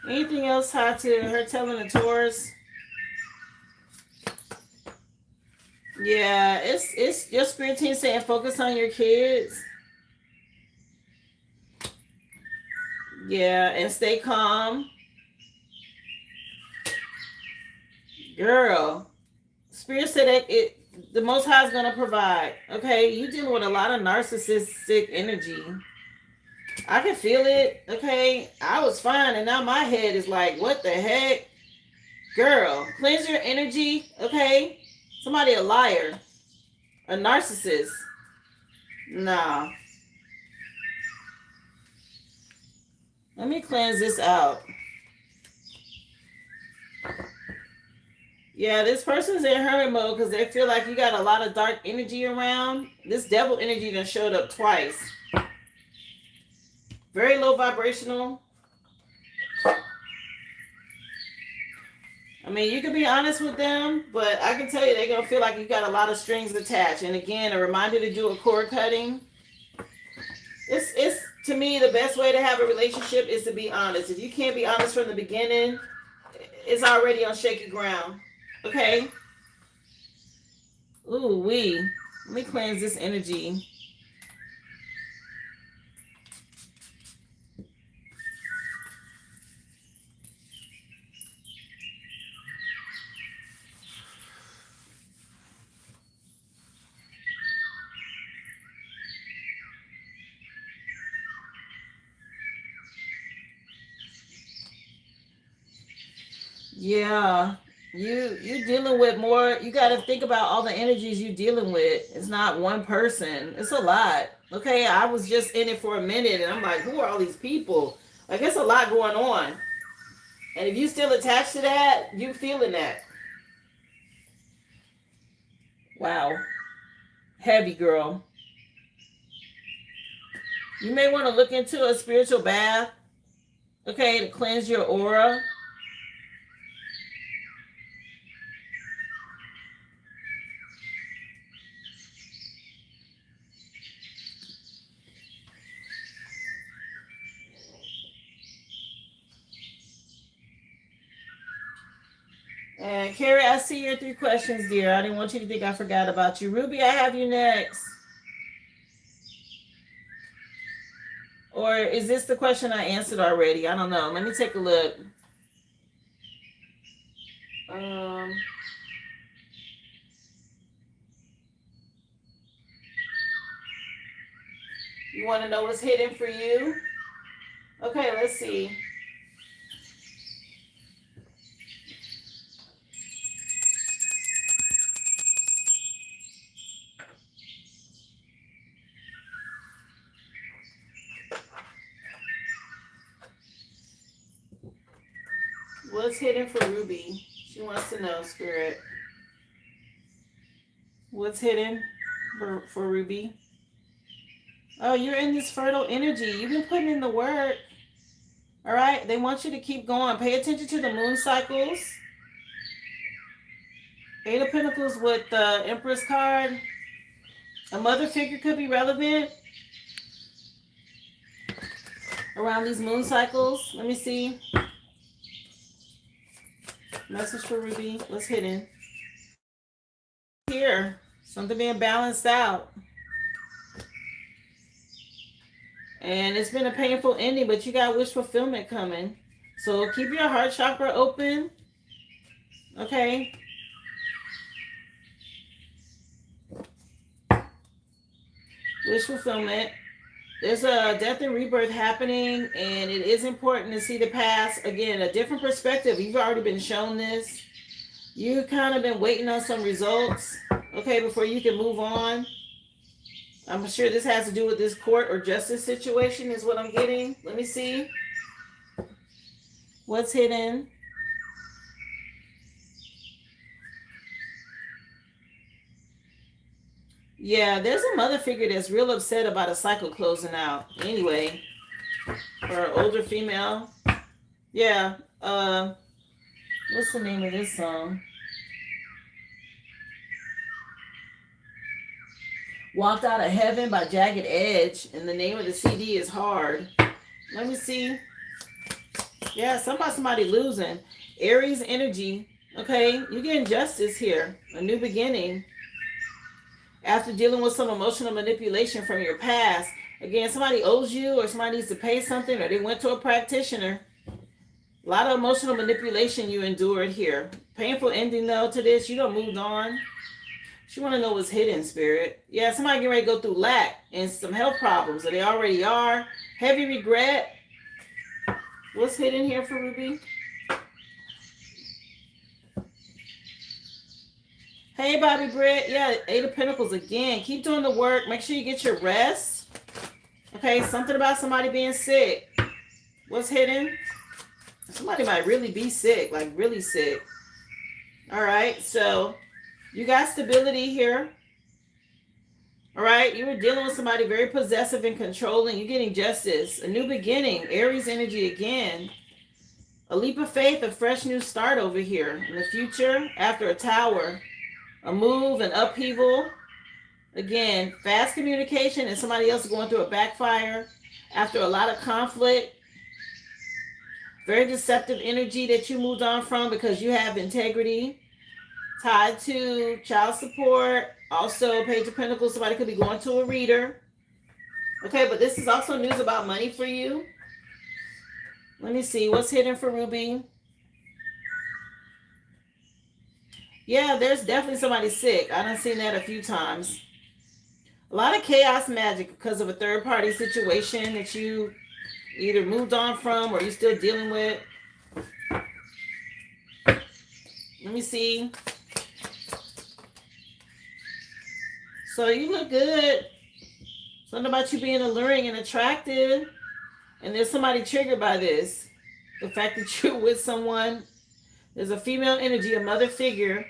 Anything else tied to her telling the Taurus? Yeah, it's your spirit team saying focus on your kids. Yeah, and stay calm. Girl, spirit said that the Most High is gonna provide. Okay, you dealing with a lot of narcissistic energy. I can feel it. Okay, I was fine, and now my head is like, what the heck, girl? Cleanse your energy. Okay, somebody a liar, a narcissist. Nah. Let me cleanse this out. Yeah, this person's in hermit mode because they feel like you got a lot of dark energy around. This devil energy done showed up twice. Very low vibrational. I mean, you can be honest with them, but I can tell you they're going to feel like you got a lot of strings attached. And again, a reminder to do a cord cutting. It's to me, the best way to have a relationship is to be honest. If you can't be honest from the beginning, it's already on shaky ground. Okay? Ooh, let me cleanse this energy. Yeah. you're dealing with more. You got to think about all the energies you're dealing with. It's not one person. It's a lot. Okay, I was just in it for a minute, and I'm like, who are all these people? Like, it's a lot going on. And if you still attached to that, you feeling that. Wow, heavy girl. You may want to look into a spiritual bath. Okay, to cleanse your aura. And Carrie, I see your 3 questions, dear. I didn't want you to think I forgot about you. Ruby, I have you next. Or is this the question I answered already? I don't know. Let me take a look. You want to know what's hidden for you? Okay, let's see. What's hidden for Ruby? She wants to know, Spirit. What's hidden for Ruby? Oh, you're in this fertile energy. You've been putting in the work. All right. They want you to keep going. Pay attention to the moon cycles. 8 of Pentacles with the Empress card. A mother figure could be relevant around these moon cycles. Let me see. Message for Ruby. What's hidden? Here. Something being balanced out. And it's been a painful ending, but you got wish fulfillment coming. So keep your heart chakra open. Okay. Wish fulfillment. There's a death and rebirth happening, and it is important to see the past. Again, a different perspective. You've already been shown this. You've kind of been waiting on some results, okay, before you can move on. I'm sure this has to do with this court or justice situation is what I'm getting. Let me see. What's hidden? Yeah, there's a mother figure that's real upset about a cycle closing out. Anyway, for an older female. Yeah. What's the name of this song? Walked Out of Heaven by Jagged Edge, and the name of the CD is Hard. Let me see. Yeah, somebody losing. Aries energy. Okay, you're getting justice here. A new beginning. After dealing with some emotional manipulation from your past. Again, somebody owes you, or somebody needs to pay something, or they went to a practitioner. A lot of emotional manipulation you endured here. Painful ending, though, to this. You done moved on. She want to know what's hidden, Spirit. Yeah, somebody getting ready to go through lack and some health problems, or they already are. Heavy regret. What's hidden here for Ruby? Hey, Bobby Britt. Yeah, 8 of Pentacles again. Keep doing the work. Make sure you get your rest. Okay, something about somebody being sick. What's hidden? Somebody might really be sick, like really sick. All right, so you got stability here. All right, you were dealing with somebody very possessive and controlling. You're getting justice. A new beginning. Aries energy again. A leap of faith, a fresh new start over here. In the future, after a tower. A move, an upheaval. Again, fast communication and somebody else going through a backfire. After a lot of conflict. Very deceptive energy that you moved on from because you have integrity. Tied to child support. Also, Page of Pentacles, somebody could be going to a reader. Okay, but this is also news about money for you. Let me see. What's hidden for Ruby? Yeah, there's definitely somebody sick. I done seen that a few times. A lot of chaos magic because of a third-party situation that you either moved on from or you're still dealing with. Let me see. So you look good. Something about you being alluring and attractive. And there's somebody triggered by this. The fact that you're with someone. There's a female energy, a mother figure.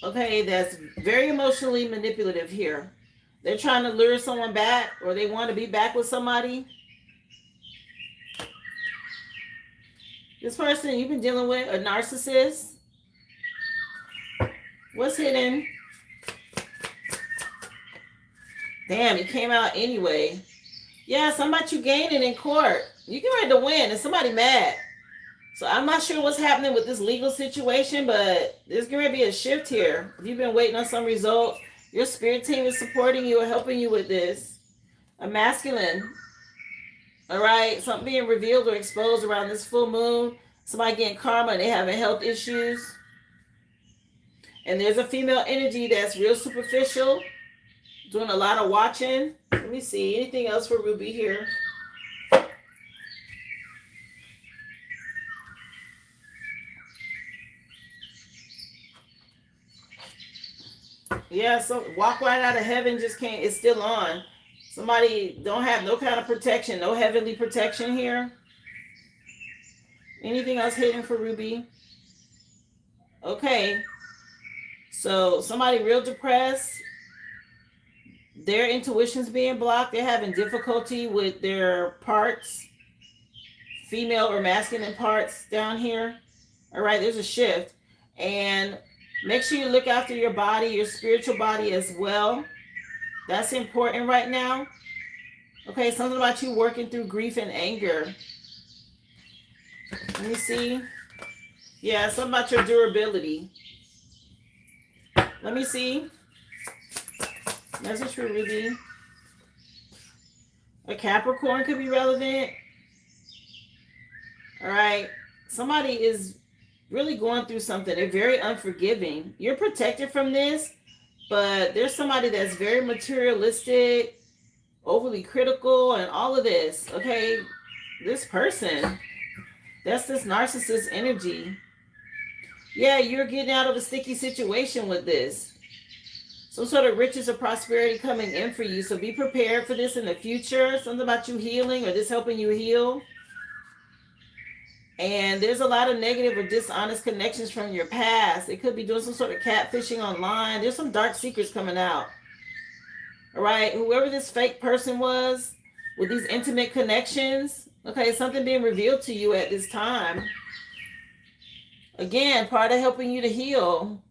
Okay, that's very emotionally manipulative here. They're trying to lure someone back, or they want to be back with somebody. This person you've been dealing with, a narcissist. What's hidden? Damn, it came out anyway. Yeah, something about you gaining in court. You get ready to win, and somebody mad. So I'm not sure what's happening with this legal situation, but there's going to be a shift here. If you've been waiting on some results, your spirit team is supporting you or helping you with this. A masculine. All right, something being revealed or exposed around this full moon. Somebody getting karma and they having health issues. And there's a female energy that's real superficial, doing a lot of watching. Let me see. Anything else for Ruby here? Yeah, so walk right out of heaven just can't. It's still on. Somebody don't have no kind of protection, no heavenly protection here. Anything else hidden for Ruby? Okay. So somebody real depressed. Their intuition's being blocked. They're having difficulty with their parts, female or masculine parts down here. All right, there's a shift. And make sure you look after your body, your spiritual body as well. That's important right now. Okay, something about you working through grief and anger. Let me see. Yeah, something about your durability. Let me see. Message for Ruby. A Capricorn could be relevant. All right. Somebody is really going through something. They're very unforgiving. You're protected from this, but there's somebody that's very materialistic, overly critical, and all of this. Okay. This person, that's this narcissist energy. Yeah, you're getting out of a sticky situation with this. Some sort of riches or prosperity coming in for you. So be prepared for this in the future. Something about you healing or this helping you heal. And there's a lot of negative or dishonest connections from your past. They could be doing some sort of catfishing online. There's some dark secrets coming out. All right. Whoever this fake person was with these intimate connections. Okay. Something being revealed to you at this time. Again, part of helping you to heal.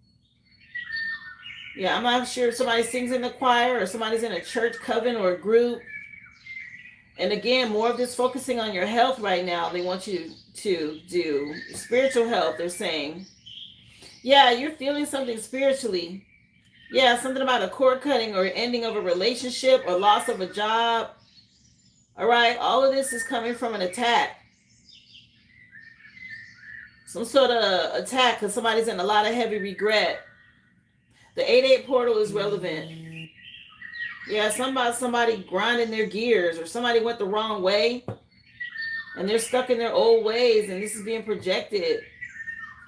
Yeah, I'm not sure if somebody sings in the choir or somebody's in a church coven or a group. And again, more of this focusing on your health right now. They want you to do spiritual health, they're saying. Yeah, you're feeling something spiritually. Yeah, something about a cord cutting or ending of a relationship or loss of a job. All right, all of this is coming from an attack. Some sort of attack because somebody's in a lot of heavy regret. The 8-8 portal is relevant. Yeah, somebody grinding their gears or somebody went the wrong way and they're stuck in their old ways and this is being projected.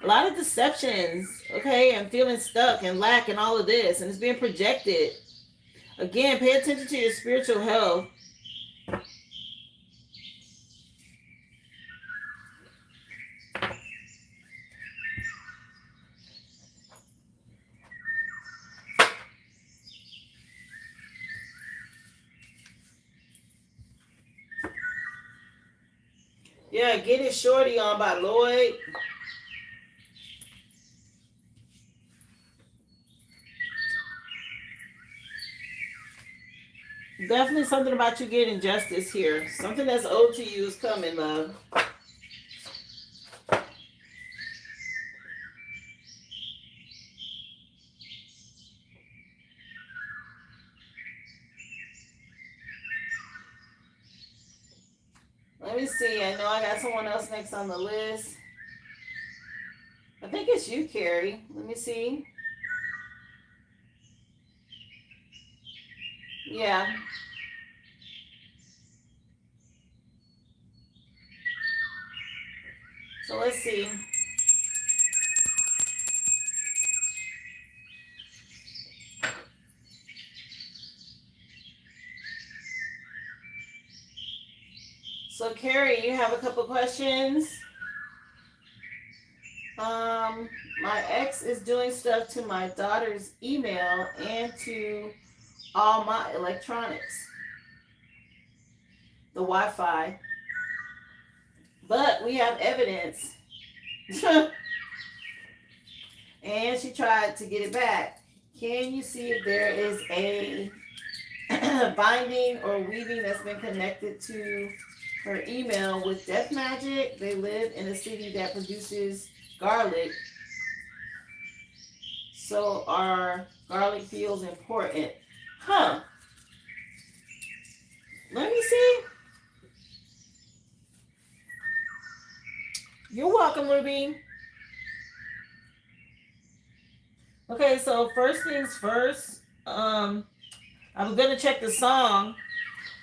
A lot of deceptions, okay, and feeling stuck and lack and all of this, and it's being projected. Again, pay attention to your spiritual health. Yeah, Get It Shorty on by Lloyd. Definitely something about you getting justice here. Something that's owed to you is coming, love. Let me see. I know I got someone else next on the list. I think it's you, Carrie. Let me see. Yeah. So let's see. So Carrie, you have a couple questions. My ex is doing stuff to my daughter's email and to all my electronics, the Wi-Fi. But we have evidence. And she tried to get it back. Can you see if there is a binding or weaving that's been connected to her email with death magic? They live in a city that produces garlic. So our garlic feels important. Huh. Let me see. You're welcome, Ruby. Okay, so first things first, I was gonna check the song,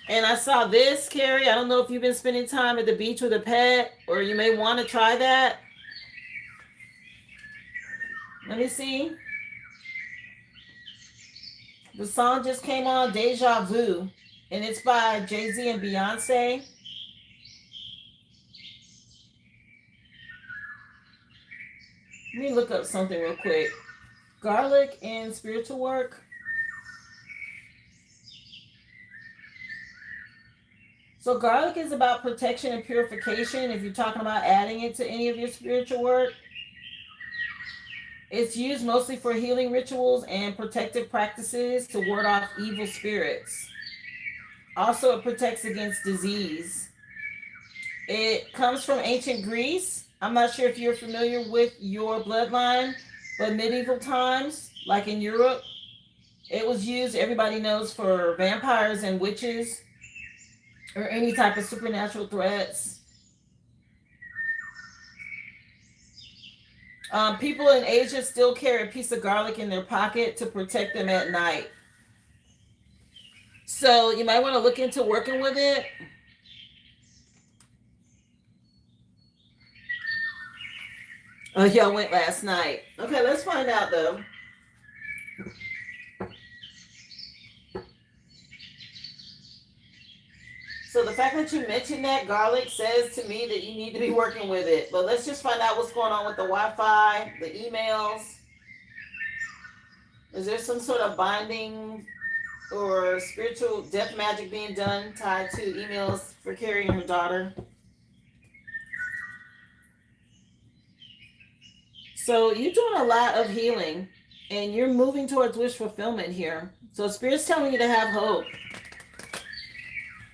and I saw this, Carrie. I don't know if you've been spending time at the beach with a pet, or you may want to try that. Let me see. The song just came on, Deja Vu, and it's by Jay-Z and Beyonce. Let me look up something real quick. Garlic and spiritual work. So garlic is about protection and purification. If you're talking about adding it to any of your spiritual work, it's used mostly for healing rituals and protective practices to ward off evil spirits. Also, it protects against disease. It comes from ancient Greece. I'm not sure if you're familiar with your bloodline, but medieval times, like in Europe, it was used, everybody knows, for vampires and witches or any type of supernatural threats. People in Asia still carry a piece of garlic in their pocket to protect them at night. So you might want to look into working with it. Oh, y'all went last night. Okay, let's find out though. So the fact that you mentioned that garlic says to me that you need to be working with it. But let's just find out what's going on with the Wi-Fi, the emails. Is there some sort of binding or spiritual death magic being done tied to emails for Carrie and her daughter? So you're doing a lot of healing and you're moving towards wish fulfillment here. So Spirit's telling you to have hope.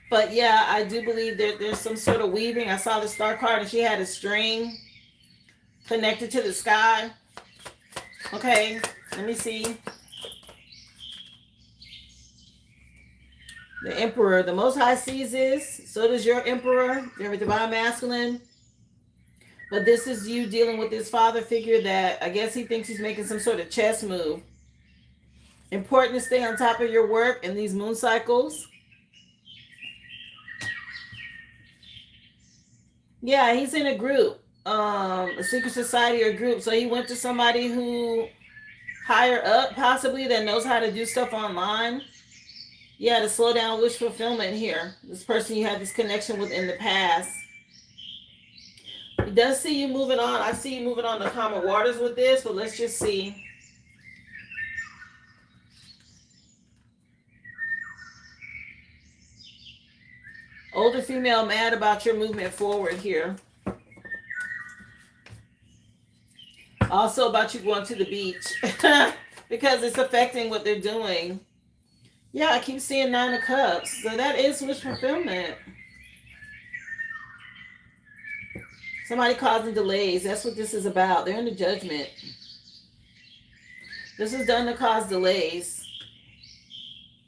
But yeah, I do believe there's some sort of weaving. I saw the star card and she had a string connected to the sky. Okay, let me see. The Emperor, the Most High sees this. So does your Emperor, your divine masculine. But this is you dealing with this father figure that I guess he thinks he's making some sort of chess move. Important to stay on top of your work in these moon cycles. Yeah, he's in a group, a secret society or group. So he went to somebody who higher up, possibly, that knows how to do stuff online. Yeah, to slow down wish fulfillment here. This person you had this connection with in the past. He does see you moving on. I see you moving on to calmer waters with this, but let's just see. Older female mad about your movement forward here. Also about you going to the beach because it's affecting what they're doing. Yeah, I keep seeing 9 of Cups. So that is wish fulfillment. Somebody causing delays. That's what this is about. They're in the judgment. This is done to cause delays,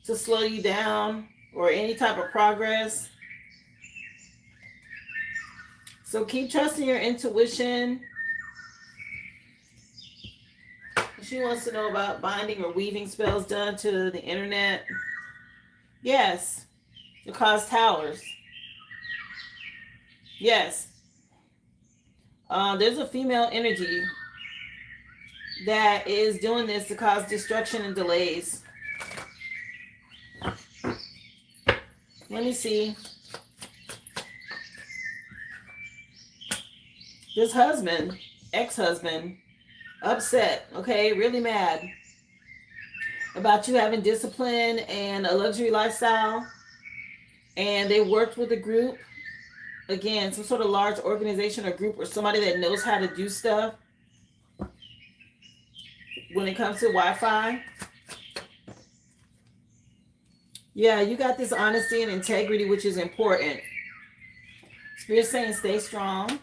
to slow you down or any type of progress. So keep trusting your intuition. She wants to know about binding or weaving spells done to the internet. Yes, to cause towers. Yes. There's a female energy that is doing this to cause destruction and delays. Let me see. This husband, ex-husband, upset, okay, really mad about you having discipline and a luxury lifestyle. And they worked with a group, again, some sort of large organization or group or somebody that knows how to do stuff when it comes to Wi-Fi. Yeah, you got this honesty and integrity, which is important. Spirit saying stay strong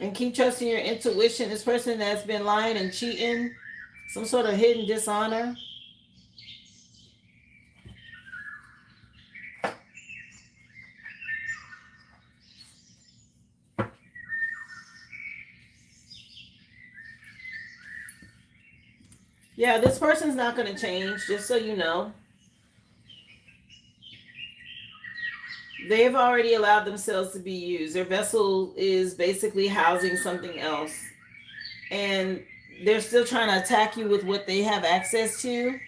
and keep trusting your intuition. This person that's been lying and cheating, some sort of hidden dishonor. Yeah, this person's not going to change, just so you know. They've already allowed themselves to be used. Their vessel is basically housing something else. And they're still trying to attack you with what they have access to.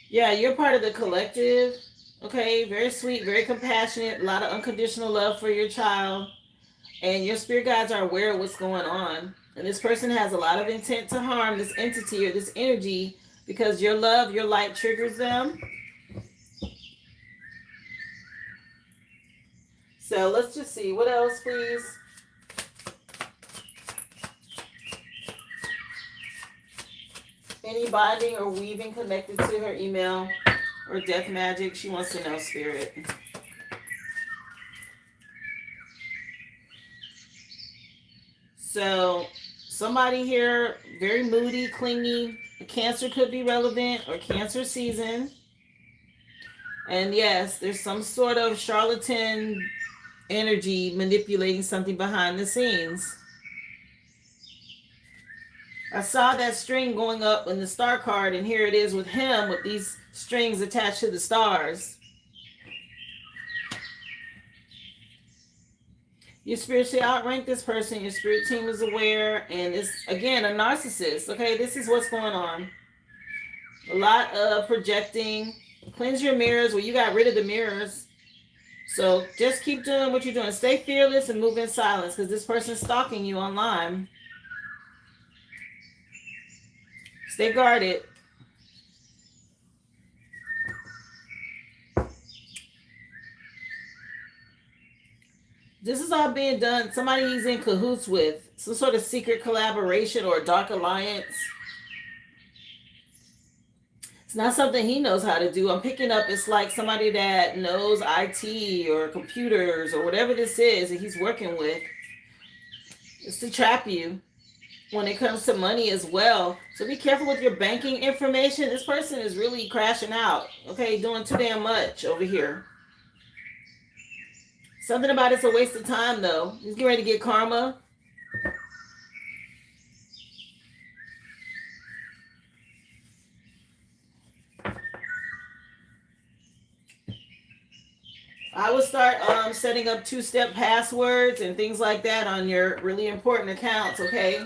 Yeah, you're part of the collective. Okay, very sweet, very compassionate, a lot of unconditional love for your child. And your spirit guides are aware of what's going on. And this person has a lot of intent to harm this entity or this energy because your love, your light triggers them. So let's just see. What else, please? Any binding or weaving connected to her email or death magic? She wants to know, Spirit. So somebody here, very moody, clingy. Cancer could be relevant or Cancer season. And yes, there's some sort of charlatan energy manipulating something behind the scenes. I saw that string going up in the star card, and here it is with him with these strings attached to the stars. You spiritually outrank this person. Your spirit team is aware, and it's, again, a narcissist. Okay, this is what's going on. A lot of projecting. Cleanse your mirrors. Well, you got rid of the mirrors. So just keep doing what you're doing. Stay fearless and move in silence because this person's stalking you online. Stay guarded. This is all being done. Somebody he's in cahoots with. Some sort of secret collaboration or dark alliance. It's not something he knows how to do. I'm picking up it's like somebody that knows IT or computers or whatever this is that he's working with. It's to trap you when it comes to money as well. So be careful with your banking information. This person is really crashing out. Okay, doing too damn much over here. Something about it's a waste of time though. He's getting ready to get karma. I would start setting up two-step passwords and things like that on your really important accounts, okay?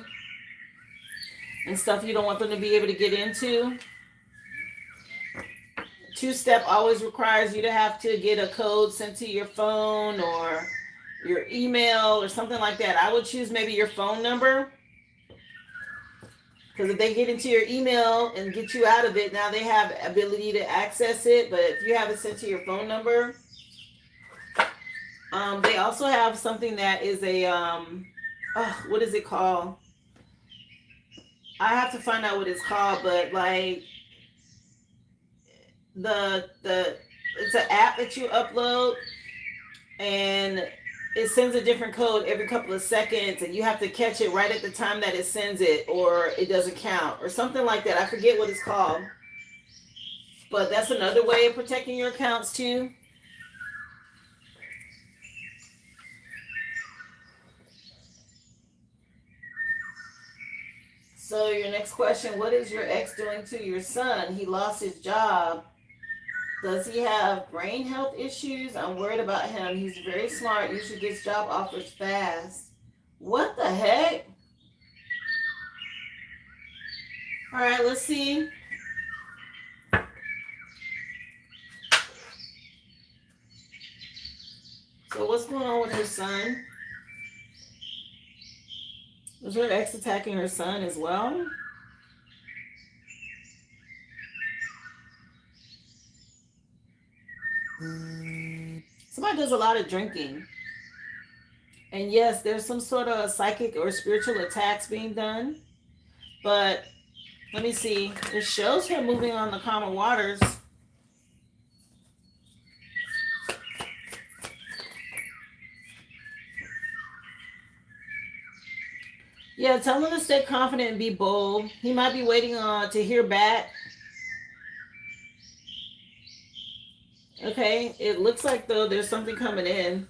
And stuff you don't want them to be able to get into. Two-step always requires you to have to get a code sent to your phone or your email or something like that. I would choose maybe your phone number. Because if they get into your email and get you out of it, now they have ability to access it. But if you have it sent to your phone number, they also have something that is a, what is it called? I have to find out what it's called, but like it's an app that you upload and it sends a different code every couple of seconds and you have to catch it right at the time that it sends it or it doesn't count or something like that. I forget what it's called, but that's another way of protecting your accounts too. So your next question, what is your ex doing to your son? He lost his job. Does he have brain health issues? I'm worried about him. He's very smart. Usually gets job offers fast. What the heck? All right, let's see. So what's going on with her son? Was her ex attacking her son as well? Somebody does a lot of drinking. And yes, there's some sort of psychic or spiritual attacks being done. But let me see. It shows her moving on the calmer waters. Yeah, tell him to stay confident and be bold. He might be waiting to hear back. Okay, it looks like though there's something coming in.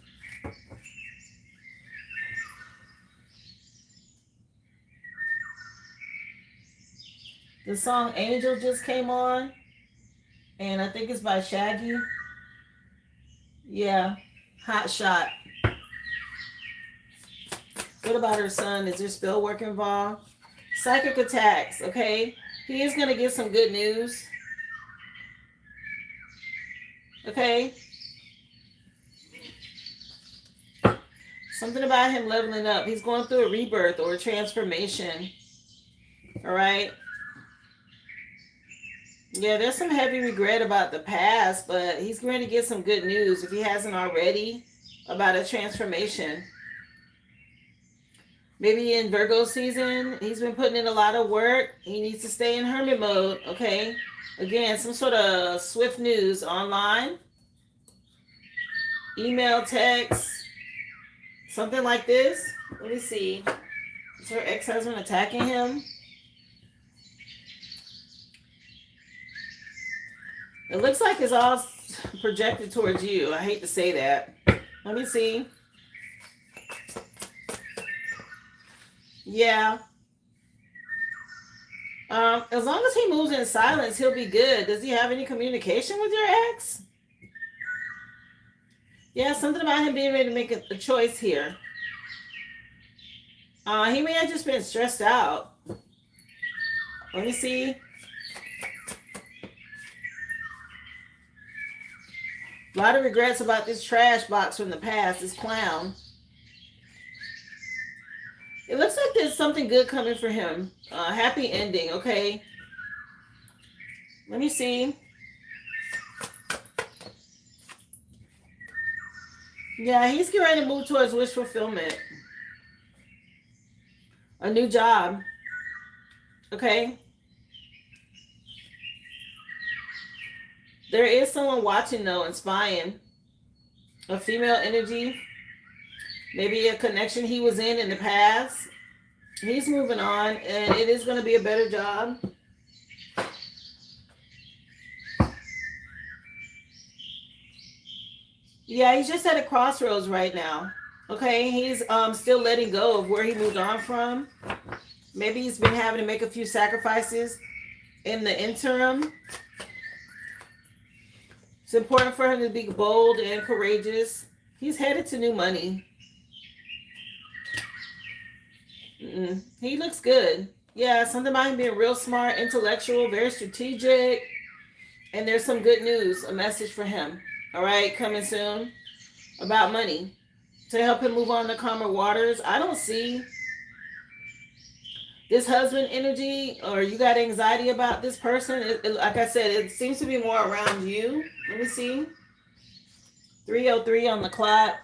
The song Angel just came on, and I think it's by Shaggy. Yeah, Hot Shot. What about her son? Is there spell work involved? Psychic attacks, okay? He is going to get some good news. Okay? Something about him leveling up. He's going through a rebirth or a transformation. All right? Yeah, there's some heavy regret about the past, but he's going to get some good news if he hasn't already about a transformation. Maybe in Virgo season, he's been putting in a lot of work. He needs to stay in hermit mode, okay? Again, some sort of swift news online, email, text, something like this. Let me see. Is her ex-husband attacking him? It looks like it's all projected towards you. I hate to say that. Let me see. Yeah. As long as he moves in silence, he'll be good. Does he have any communication with your ex? Yeah, something about him being ready to make a choice here. He may have just been stressed out. Let me see. A lot of regrets about this trash box from the past, this clown. It looks like there's something good coming for him. Happy ending, okay? Let me see. Yeah, he's getting ready to move towards wish fulfillment. A new job. Okay? There is someone watching, though, and spying. A female energy. Maybe a connection he was in the past. He's moving on, and it is going to be a better job. Yeah, he's just at a crossroads right now. Okay, he's still letting go of where he moved on from. Maybe he's been having to make a few sacrifices in the interim. It's important for him to be bold and courageous. He's headed to new money. He looks good. Yeah, something about him being real smart, intellectual, very strategic. And there's some good news, a message for him. All right, coming soon about money to help him move on to calmer waters. I don't see this husband energy, or you got anxiety about this person. Like I said, it seems to be more around you. Let me see. 3:03 on the clock.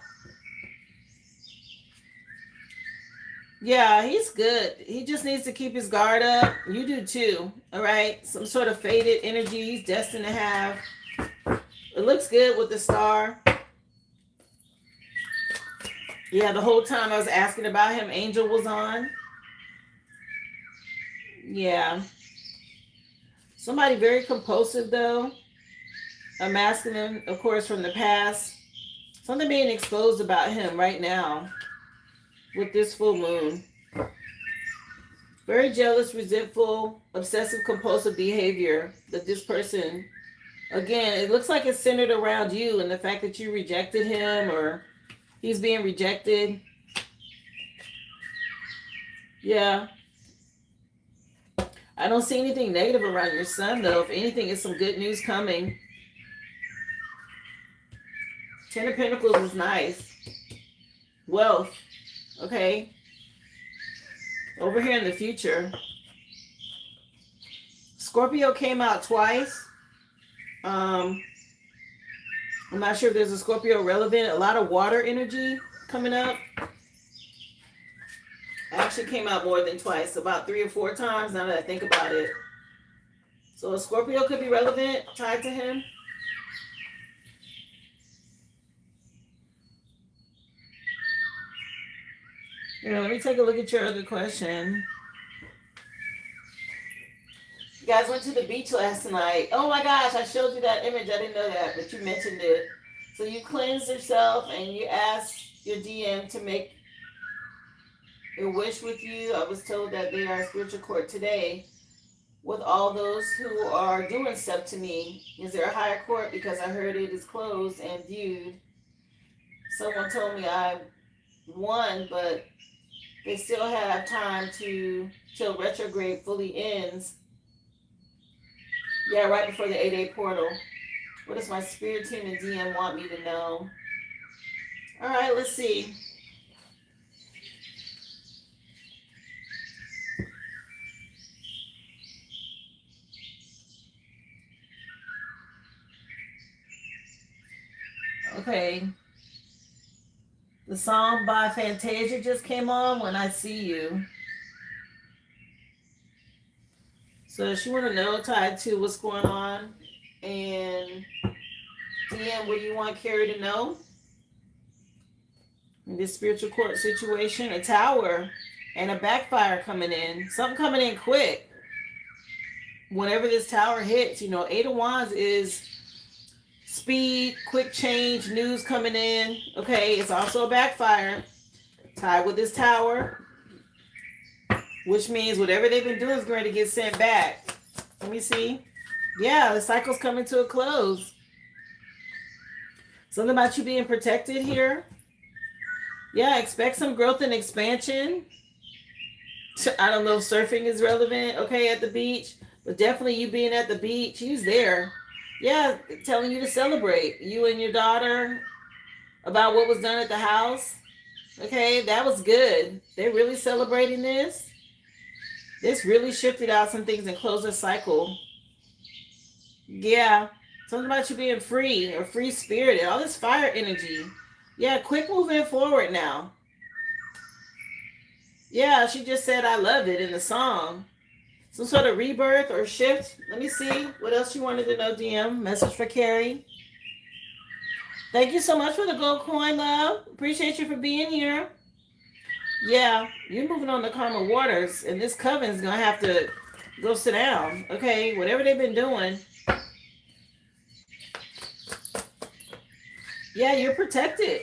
Yeah, he's good. He just needs to keep his guard up. You do too. All right. Some sort of faded energy he's destined to have. It looks good with the star. Yeah, the whole time I was asking about him, Angel was on. Yeah. Somebody very compulsive, though. A masculine, of course, from the past. Something being exposed about him right now with this full moon. Very jealous, resentful, obsessive, compulsive behavior that this person, again, it looks like it's centered around you and the fact that you rejected him or he's being rejected. Yeah. I don't see anything negative around your son, though. If anything, it's some good news coming. Ten of Pentacles is nice. Wealth. Okay. Over here in the future. Scorpio came out twice. I'm not sure if there's a Scorpio relevant. A lot of water energy coming up. Actually came out more than twice. About 3 or 4 times now that I think about it. So a Scorpio could be relevant, tied to him. Here, let me take a look at your other question. You guys went to the beach last night. Oh my gosh, I showed you that image. I didn't know that, but you mentioned it. So you cleansed yourself and you asked your DM to make a wish with you. I was told that they are spiritual court today with all those who are doing stuff to me. Is there a higher court? Because I heard it is closed and viewed. Someone told me I won, but they still have time to till retrograde fully ends. Yeah, right before the 8-day portal. What does my spirit team and DM want me to know? All right, let's see. Okay. The song by Fantasia just came on, When I See You. So she want to know, tied to what's going on, and DM, what you want Carrie to know in this spiritual court situation. A tower and a backfire coming in. Something coming in quick. Whenever this tower hits, 8 of Wands is speed, quick change, news coming in. Okay, it's also a backfire tied with this tower, which means whatever they've been doing is going to get sent back. Let me see. Yeah, the cycle's coming to a close. Something about you being protected here. Yeah, expect some growth and expansion. I don't know if surfing is relevant, okay, at the beach, but definitely you being at the beach, he's there. Yeah, telling you to celebrate. You and your daughter about what was done at the house. Okay, that was good. They're really celebrating this. This really shifted out some things and closed a cycle. Yeah, something about you being free or free spirited. All this fire energy. Yeah, quick moving forward now. Yeah, she just said I love it in the song. Some sort of rebirth or shift. Let me see what else you wanted to know, DM. Message for Carrie. Thank you so much for the gold coin, love. Appreciate you for being here. Yeah, you're moving on to karma waters, and this coven's going to have to go sit down. Okay, whatever they've been doing. Yeah, you're protected.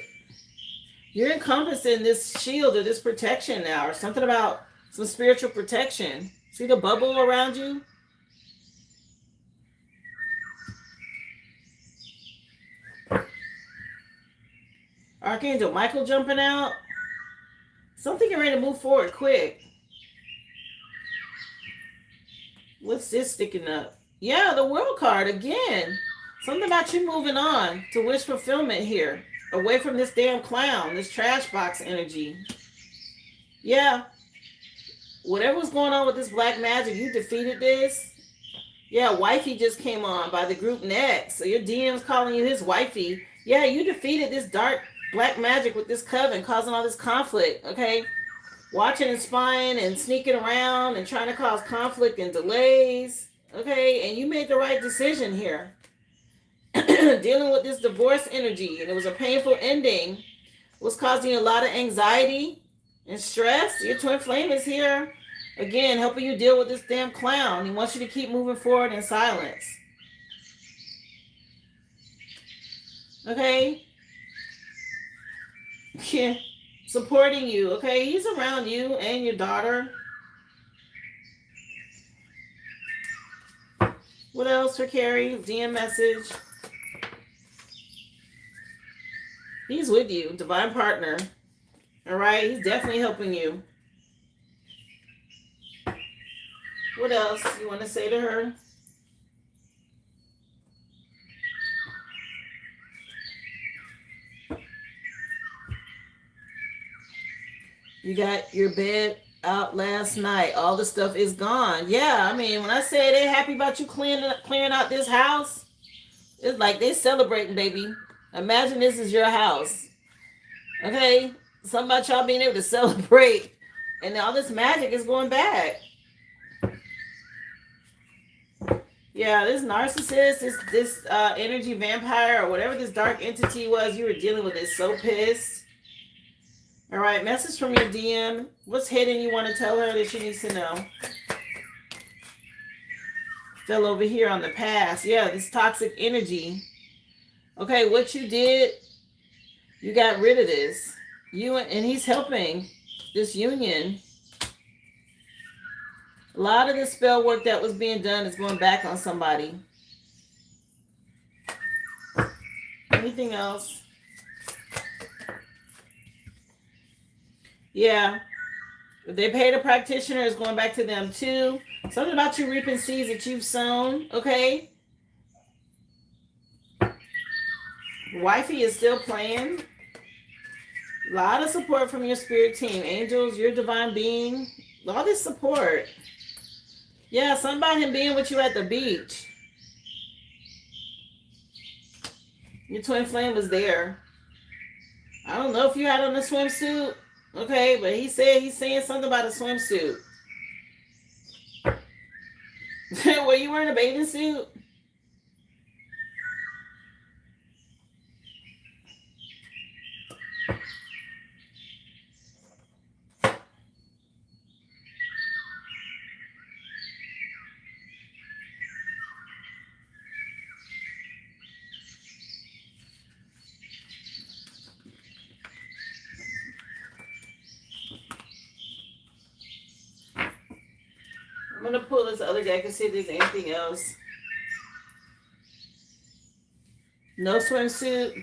You're encompassing this shield or this protection now, or something about some spiritual protection. See the bubble around you? Archangel Michael jumping out. Something getting ready to move forward quick. What's this sticking up? Yeah, the World card again. Something about you moving on to wish fulfillment here. Away from this damn clown, this trash box energy. Yeah. Whatever was going on with this black magic, you defeated this. Yeah, wifey just came on by the group next. So your DM's calling you his wifey. Yeah, you defeated this dark black magic with this coven, causing all this conflict, okay? Watching and spying and sneaking around and trying to cause conflict and delays, okay? And you made the right decision here. Dealing with this divorce energy, and it was a painful ending. It was causing you a lot of anxiety and stress. Your twin flame is here again, helping you deal with this damn clown. He wants you to keep moving forward in silence. Okay? Yeah. Supporting you, okay? He's around you and your daughter. What else for Carrie? DM message. He's with you, divine partner. All right, he's definitely helping you. What else you want to say to her? You got your bed out last night. All the stuff is gone. Yeah, I mean, when I say they happy about you clearing out this house, it's like they celebrating, baby. Imagine this is your house. Okay? Something about y'all being able to celebrate. And all this magic is going back. Yeah, this narcissist, this energy vampire, or whatever this dark entity was you were dealing with is so pissed. All right, message from your DM. What's hidden you want to tell her that she needs to know? Fell over here on the past. Yeah, this toxic energy. Okay, what you did, you got rid of this. And he's helping this union. A lot of the spell work that was being done is going back on somebody. Anything else? Yeah. If they paid a practitioner, it's going back to them too. Something about you reaping seeds that you've sown, okay? Wifey is still playing. A lot of support from your spirit team. Angels, your divine being. All this support. Yeah, something about him being with you at the beach. Your twin flame was there. I don't know if you had on a swimsuit. Okay, but he said he's saying something about a swimsuit. Were you wearing a bathing suit? I'm going to pull this other deck and see if there's anything else. No swimsuit.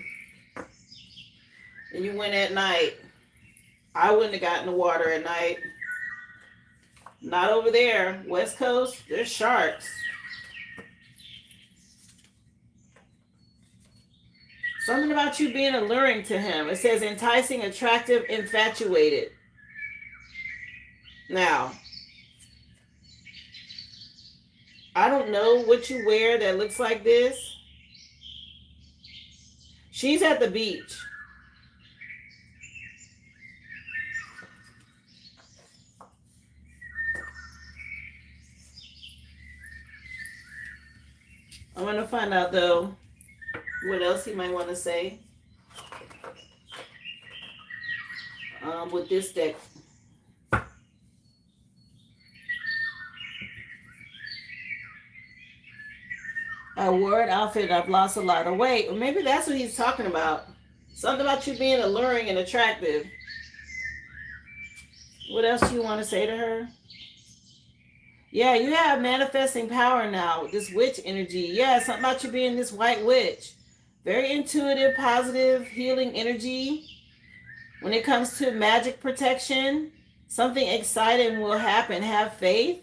And you went at night. I wouldn't have gotten the water at night. Not over there. West Coast, there's sharks. Something about you being alluring to him. It says enticing, attractive, infatuated. Now, I don't know what you wear that looks like this. She's at the beach. I'm going to find out, though, what else he might want to say with this deck. I wore an outfit and I've lost a lot of weight. Or maybe that's what he's talking about. Something about you being alluring and attractive. What else do you want to say to her? Yeah, you have manifesting power now with this witch energy. Yeah, something about you being this white witch. Very intuitive, positive, healing energy. When it comes to magic protection, something exciting will happen. Have faith.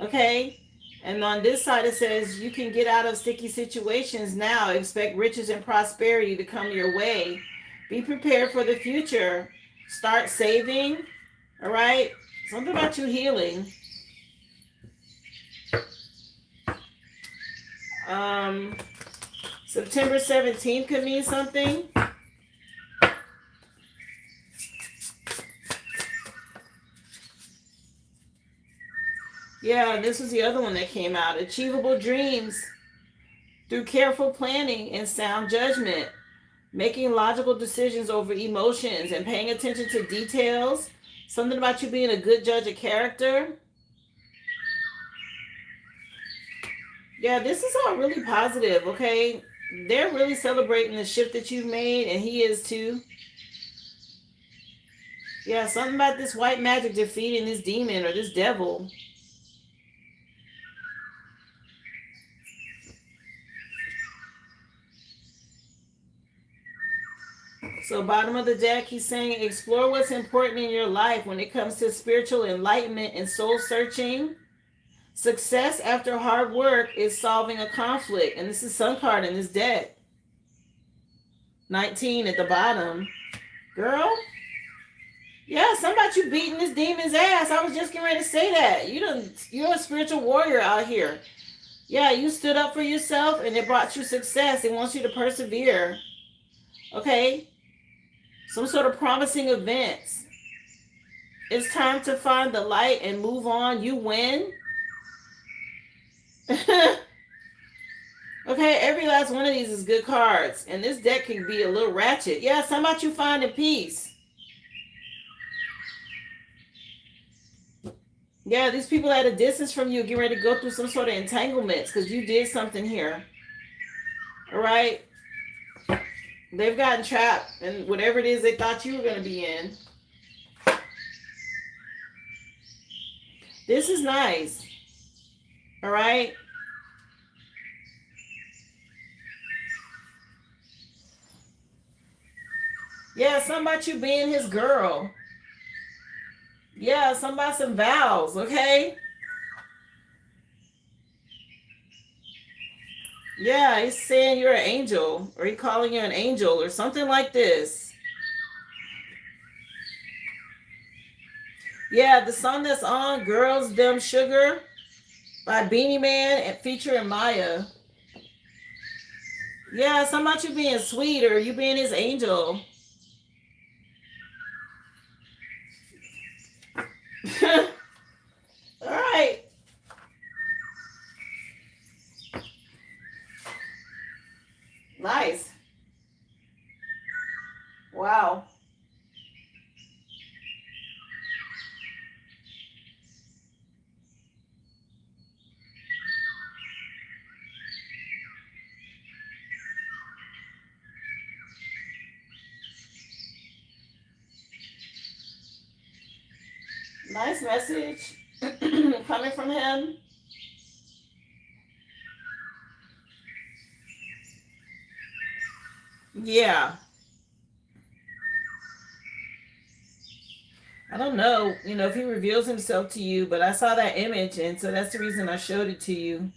Okay? And on this side, it says you can get out of sticky situations now. Expect riches and prosperity to come your way. Be prepared for the future. Start saving. All right? Something about you healing. September 17th could mean something. Yeah, this was the other one that came out. Achievable dreams through careful planning and sound judgment. Making logical decisions over emotions and paying attention to details. Something about you being a good judge of character. Yeah, this is all really positive, okay? They're really celebrating the shift that you've made, and he is too. Yeah, something about this white magic defeating this demon or this devil. So bottom of the deck, he's saying explore what's important in your life when it comes to spiritual enlightenment and soul searching. Success after hard work is solving a conflict. And this is Sun card in this deck. 19 at the bottom. Girl, Yeah, somebody you beating this demon's ass. I was just getting ready to say that. You're a spiritual warrior out here. Yeah, you stood up for yourself and it brought you success. It wants you to persevere. Okay? Some sort of promising events. It's time to find the light and move on. You win. Okay, every last one of these is good cards. And this deck can be a little ratchet. Yeah, some about you finding peace. Yeah, these people at a distance from you getting ready to go through some sort of entanglements because you did something here. All right? They've gotten trapped in whatever it is they thought you were going to be in. This is nice. All right? Yeah, something about you being his girl. Yeah, something about some vows, okay? Yeah, he's saying you're an angel, or he's calling you an angel, or something like this. Yeah, the song that's on, Girls Dumb Sugar, by Beanie Man and featuring Maya. Yeah, something about you being sweet, or you being his angel. All right. Nice. Wow. Nice message coming from him. Yeah. I don't know, if he reveals himself to you, but I saw that image, and so that's the reason I showed it to you.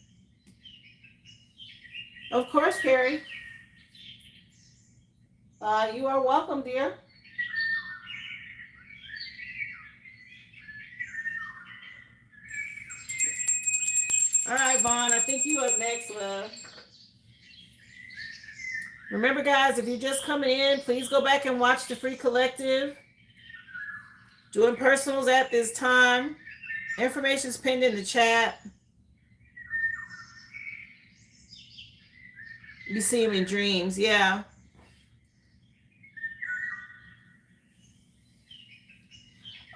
Of course, Carrie. You are welcome, dear. All right, Vaughn, I think you up next, love. Remember, guys, if you're just coming in, please go back and watch the free collective. Doing personals at this time. Information's pinned in the chat. You see him in dreams, yeah.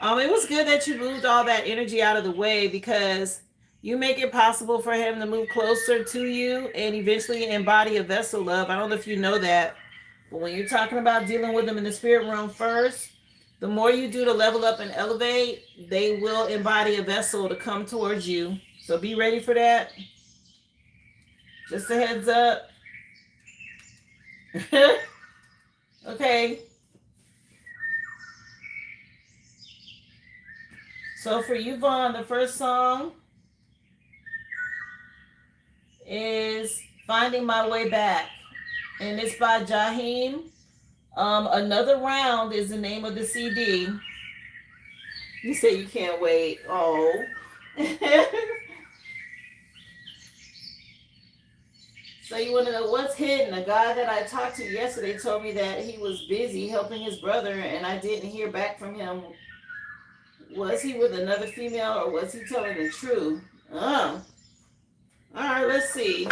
It was good that you moved all that energy out of the way because you make it possible for him to move closer to you and eventually embody a vessel love. I don't know if you know that, but when you're talking about dealing with them in the spirit realm first, the more you do to level up and elevate, they will embody a vessel to come towards you. So be ready for that. Just a heads up. Okay. So for you, Vaughn, the first song is Finding My Way Back. And it's by Jaheim. Another Round is the name of the CD. You say you can't wait. Oh. So you want to know what's hidden? A guy that I talked to yesterday told me that he was busy helping his brother and I didn't hear back from him. Was he with another female or was he telling the truth? All right, let's see.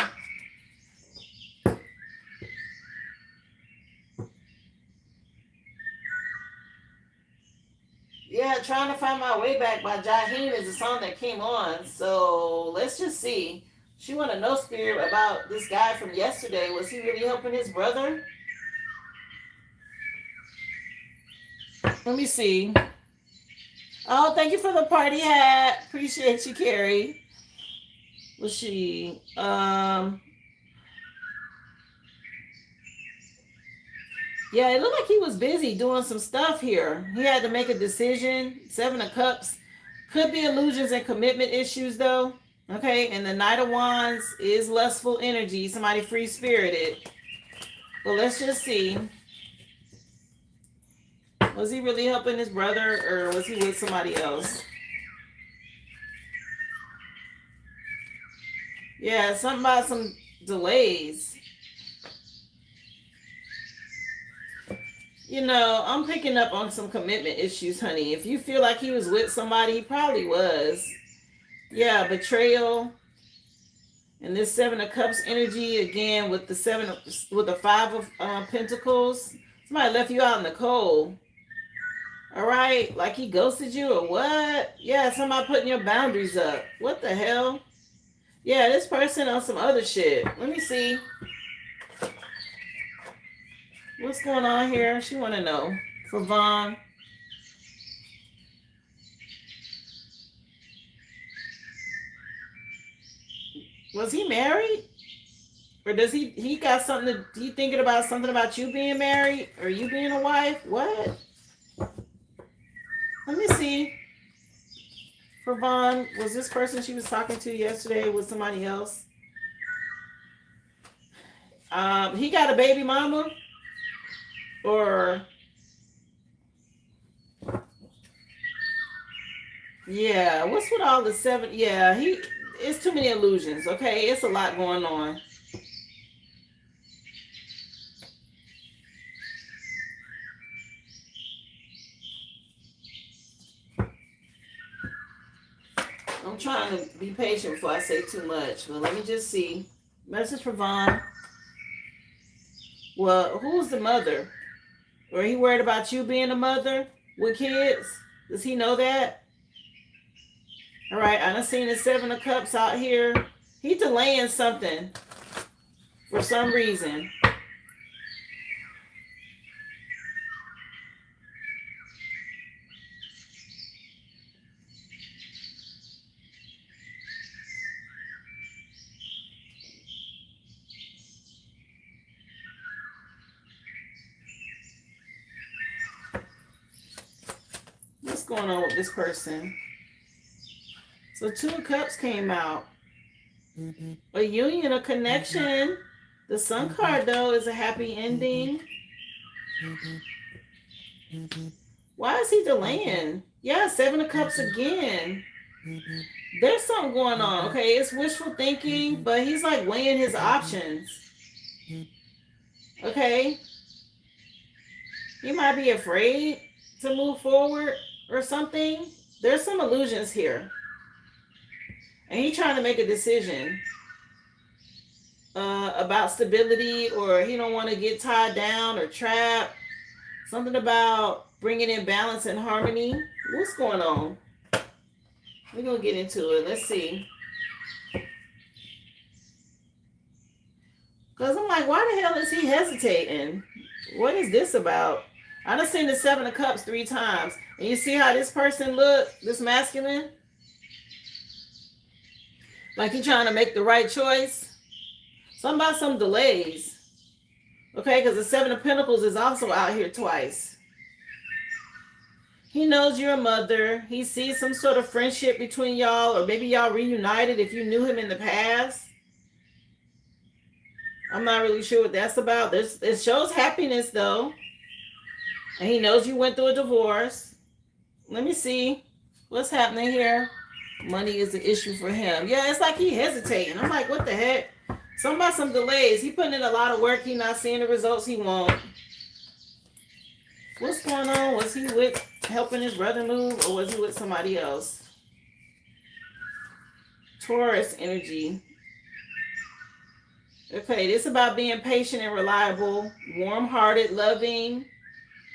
Yeah, Trying to Find My Way Back by Jaheim is a song that came on. So let's just see. She want to know, Spirit, about this guy from yesterday. Was he really helping his brother? Let me see. Oh, thank you for the party hat. Appreciate you, Carrie. Was she? Yeah, it looked like he was busy doing some stuff here. He had to make a decision. 7 of Cups. Could be illusions and commitment issues, though. Okay, and the Knight of Wands is lustful energy. Somebody free-spirited. Well, let's just see. Was he really helping his brother, or was he with somebody else? Yeah, something about some delays. You know, I'm picking up on some commitment issues, honey. If you feel like he was with somebody, he probably was. Yeah, betrayal. And this Seven of Cups energy again with the Five of Pentacles. Somebody left you out in the cold. All right, like he ghosted you or what? Yeah, somebody putting your boundaries up. What the hell? Yeah, this person on some other shit. Let me see. What's going on here? She want to know. For Vaughn. Was he married? Or does he got something to, he thinking about something about you being married or you being a wife? What? Let me see. For Vaughn, was this person she was talking to yesterday with somebody else? He got a baby mama? Or yeah, what's with all the seven? Yeah, it's too many illusions, okay? It's a lot going on. I'm trying to be patient before I say too much, but let me just see. Message for Vaughn. Well, who's the mother? Or he worried about you being a mother with kids? Does he know that? All right, I done seen the Seven of Cups out here. He delaying something for some reason. What's going on with this person? So Two of Cups came out. A union, a connection. The Sun card, though, is a happy ending. Why is he delaying? Yeah, Seven of Cups again. There's something going on, okay? It's wishful thinking, but he's like weighing his options. Okay? He might be afraid to move forward or something. There's some illusions here. And he's trying to make a decision about stability, or he don't want to get tied down or trapped. Something about bringing in balance and harmony. What's going on? We're going to get into it. Let's see. Because I'm like, why the hell is he hesitating? What is this about? I done seen the Seven of Cups 3 times. And you see how this person look, this masculine? Like he trying to make the right choice. Something about some delays. Okay, because the Seven of Pentacles is also out here twice. He knows you're a mother. He sees some sort of friendship between y'all, or maybe y'all reunited if you knew him in the past. I'm not really sure what that's about. It shows happiness, though. And he knows you went through a divorce. Let me see. What's happening here? Money is the issue for him. Yeah, it's like he hesitating. I'm like, what the heck? Something about some delays. He putting in a lot of work. He not seeing the results he want. What's going on? Was he with helping his brother move, or was he with somebody else? Taurus energy. Okay, this is about being patient and reliable, warm-hearted, loving,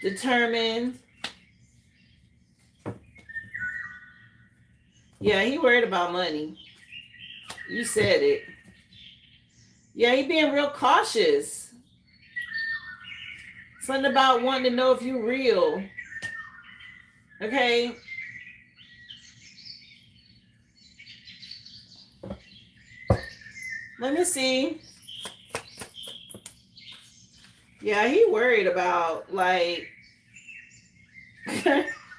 determined. Yeah, he worried about money. You said it. Yeah, he being real cautious. Something about wanting to know if you're real. Okay. Let me see. Yeah, he worried about, like,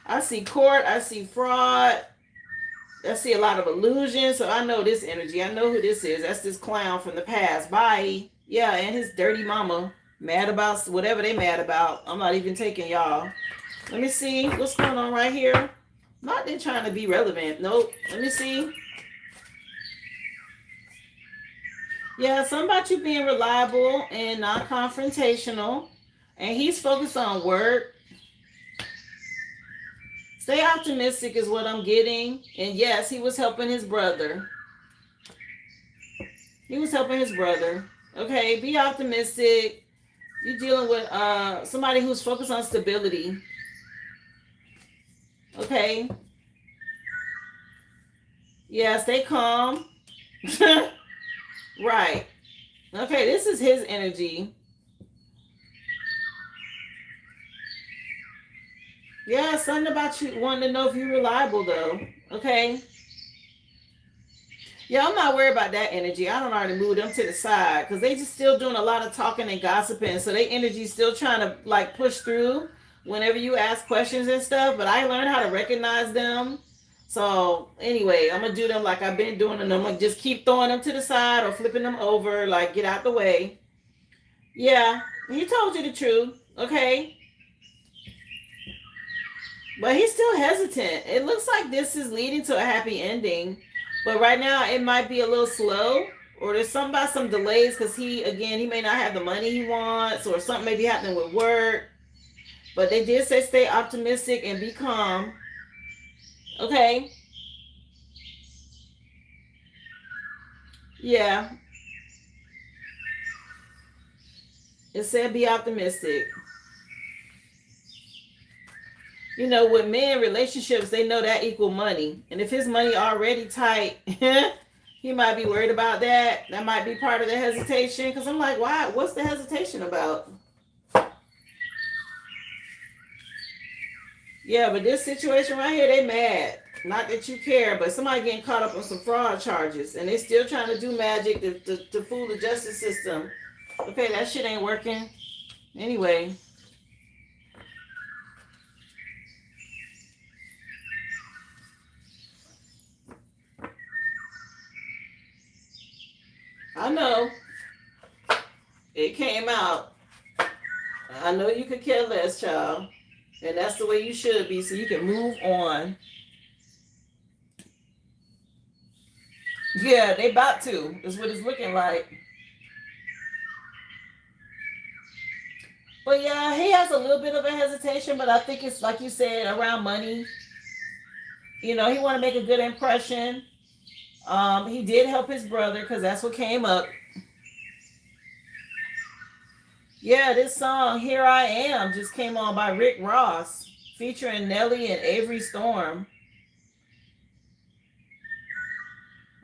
I see court, I see fraud, I see a lot of illusion. So I know this energy. I know who this is. That's this clown from the past. Bye. Yeah, and his dirty mama. Mad about whatever they mad about. I'm not even taking y'all. Let me see what's going on right here. Not they trying to be relevant. Nope. Let me see. Yeah, something about you being reliable and non-confrontational. And he's focused on work. Stay optimistic is what I'm getting. And yes, he was helping his brother. He was helping his brother. Okay, be optimistic. You're dealing with somebody who's focused on stability. Okay. Yeah, stay calm. Right. Okay, this is his energy. Yeah, something about you wanting to know if you're reliable though. Okay. Yeah, I'm not worried about that energy. I don't already move them to the side because they just still doing a lot of talking and gossiping. So they energy still trying to like push through whenever you ask questions and stuff. But I learned how to recognize them. So anyway, I'm gonna do them like I've been doing them. I'm gonna just keep throwing them to the side or flipping them over, like get out the way. Yeah, he told you the truth. Okay. But he's still hesitant. It looks like this is leading to a happy ending. But right now it might be a little slow. Or there's some about some delays because he may not have the money he wants, or something may be happening with work. But they did say stay optimistic and be calm. Okay. Yeah. It said be optimistic. You know, with men relationships, they know that equal money. And if his money already tight, he might be worried about that. That might be part of the hesitation. Because I'm like, why? What's the hesitation about? Yeah, but this situation right here, they mad. Not that you care, but somebody getting caught up on some fraud charges. And they still trying to do magic to fool the justice system. Okay, that shit ain't working. Anyway. I know. It came out. I know you could care less, child. And that's the way you should be, so you can move on. Yeah, they about to. Is what it's looking like. But yeah, he has a little bit of a hesitation, but I think it's like you said, around money. You know, he want to make a good impression. He did help his brother because that's what came up. Yeah, this song "Here I Am" just came on by Rick Ross, featuring Nelly and Avery Storm.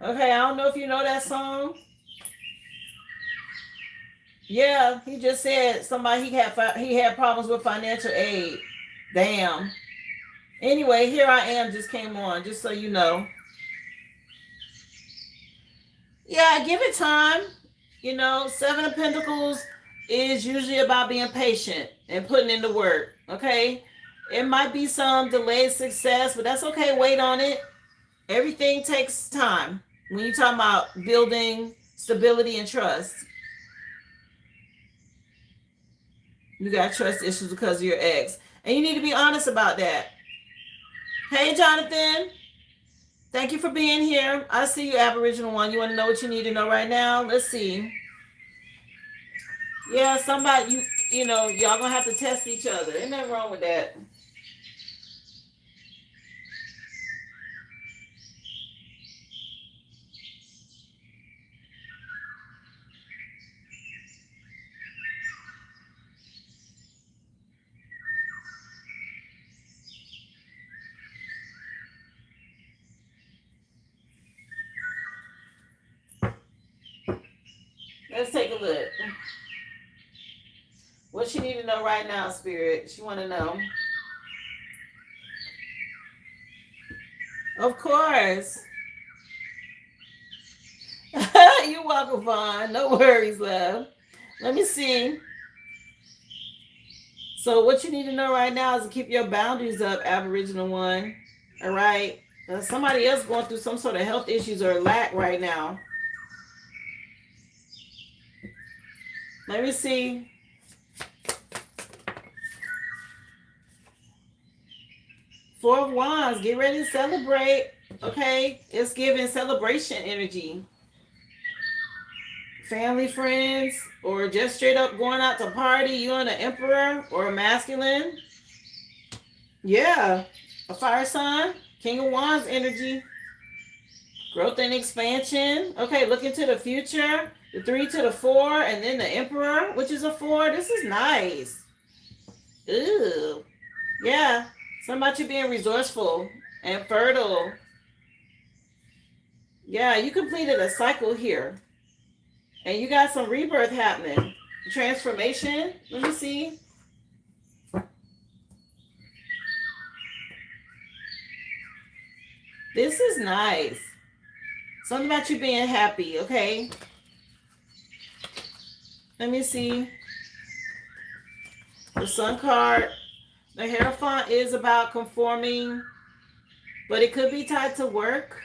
Okay, I don't know if you know that song. Yeah, he just said somebody he had problems with financial aid. Damn. Anyway, "Here I Am" just came on, just so you know. Yeah, give it time. You know, Seven of Pentacles is usually about being patient and putting in the work. Okay, it might be some delayed success, but that's okay. Wait on it. Everything takes time when you talk about building stability and trust. You got trust issues because of your ex, and you need to be honest about that. Hey, Jonathan. Thank you for being here. I see you, Aboriginal one. You want to know what you need to know right now? Let's see. Yeah, somebody you know, y'all gonna have to test each other. Ain't nothing wrong with that. Let's take a look. What you need to know right now, Spirit? She want to know. Of course. You're welcome, Vaughn. No worries, love. Let me see. So what you need to know right now is to keep your boundaries up, Aboriginal one. All right. Somebody else going through some sort of health issues or lack right now. Let me see. Four of Wands. Get ready to celebrate. Okay, it's giving celebration energy. Family, friends, or just straight up going out to party. You and an Emperor or a masculine. Yeah, a fire sign. King of Wands energy. Growth and expansion. Okay, look into the future. The 3 to the 4, and then the Emperor, which is a 4. This is nice. Ooh. Yeah. Something about you being resourceful and fertile. Yeah, you completed a cycle here. And you got some rebirth happening. Transformation. Let me see. This is nice. Something about you being happy, okay? Let me see. The Sun card. The Hierophant is about conforming, but it could be tied to work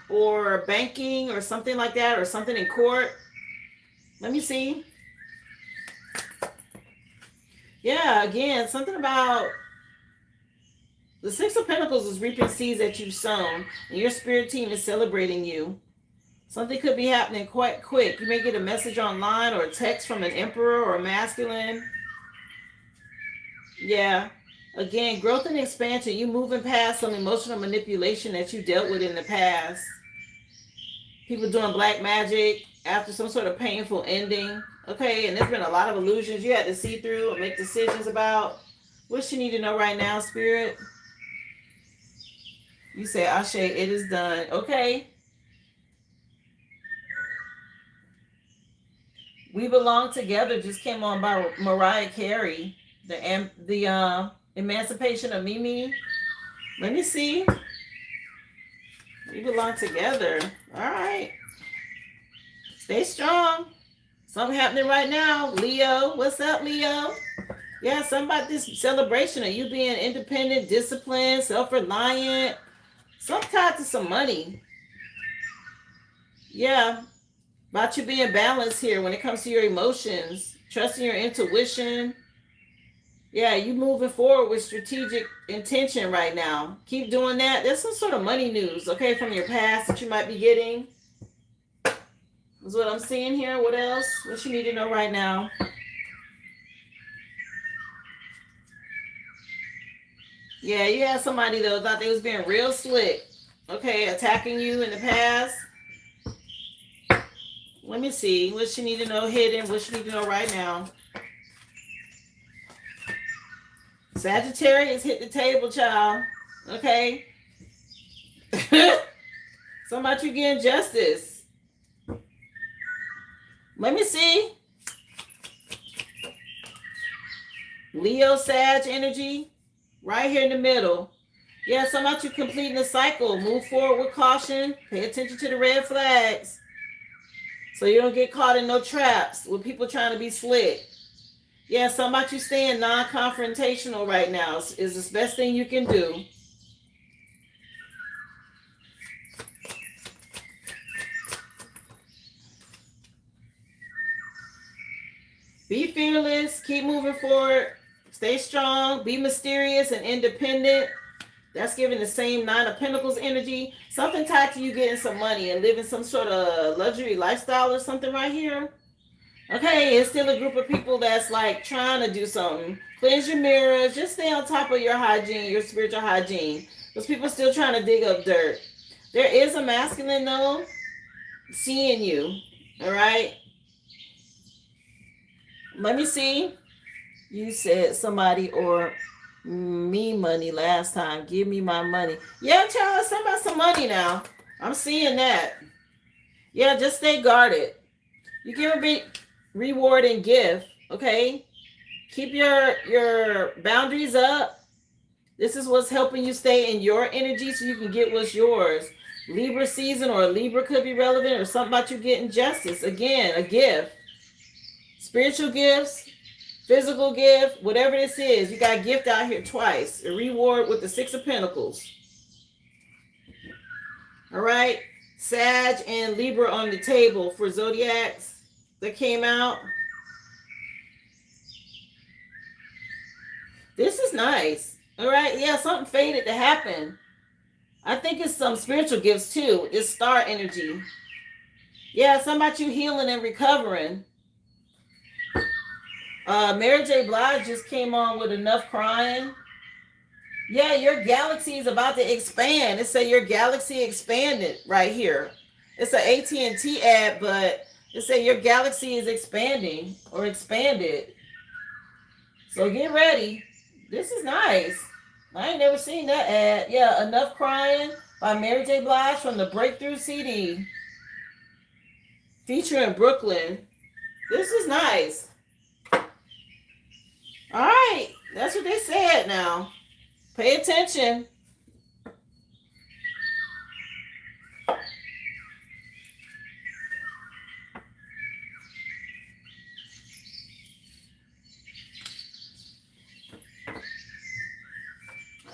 or banking or something like that, or something in court. Let me see. Yeah, again, something about the Six of Pentacles is reaping seeds that you've sown, and your spirit team is celebrating you. Something could be happening quite quick. You may get a message online or a text from an Emperor or a masculine. Yeah. Again, growth and expansion. You moving past some emotional manipulation that you dealt with in the past. People doing black magic after some sort of painful ending. Okay, and there's been a lot of illusions you had to see through and make decisions about. What you need to know right now, Spirit? You say, Ashe, it is done. Okay. We Belong Together just came on by Mariah Carey. The Emancipation of Mimi. Let me see. We belong together. All right. Stay strong. Something happening right now. Leo. What's up, Leo? Yeah, something about this celebration of you being independent, disciplined, self-reliant. Something tied to some money. Yeah. About you being balanced here when it comes to your emotions. Trusting your intuition. Yeah, you moving forward with strategic intention right now. Keep doing that. There's some sort of money news, okay, from your past that you might be getting. That's what I'm seeing here. What else? What you need to know right now? Yeah, you had somebody that thought they was being real slick. Okay, attacking you in the past. Let me see. What you need to know hidden. What you need to know right now. Sagittarius hit the table, child. Okay. So about you getting justice. Let me see. Leo, Sag energy. Right here in the middle. Yeah, so about you completing the cycle. Move forward with caution. Pay attention to the red flags. So you don't get caught in no traps with people trying to be slick. Yeah, something about you staying non-confrontational right now is the best thing you can do. Be fearless. Keep moving forward. Stay strong. Be mysterious and independent. That's giving the same Nine of Pentacles energy. Something tied to you getting some money and living some sort of luxury lifestyle or something right here. Okay, it's still a group of people that's like trying to do something. Cleanse your mirrors. Just stay on top of your hygiene, your spiritual hygiene. Those people still trying to dig up dirt. There is a masculine though, seeing you. All right. Let me see. You said somebody or me money last time. Give me my money. Yeah, child, something about some money now. I'm seeing that. Yeah, just stay guarded. You give a big reward and gift, okay? Keep your boundaries up. This is what's helping you stay in your energy so you can get what's yours. Libra season or Libra could be relevant, or something about you getting justice. Again, a gift. Spiritual gifts, physical gift, whatever this is. You got a gift out here twice. A reward with the Six of Pentacles. All right. Sag and Libra on the table for zodiacs that came out. This is nice. All right. Yeah, something faded to happen. I think it's some spiritual gifts too. It's star energy. Yeah, something about you healing and recovering. Mary J. Blige just came on with Enough Crying. Yeah, your galaxy is about to expand. It said your galaxy expanded right here. It's an AT&T ad, but it said your galaxy is expanding or expanded. So get ready. This is nice. I ain't never seen that ad. Yeah, Enough Crying by Mary J. Blige from the Breakthrough CD featuring Brooklyn. This is nice. All right, that's what they said now. Pay attention.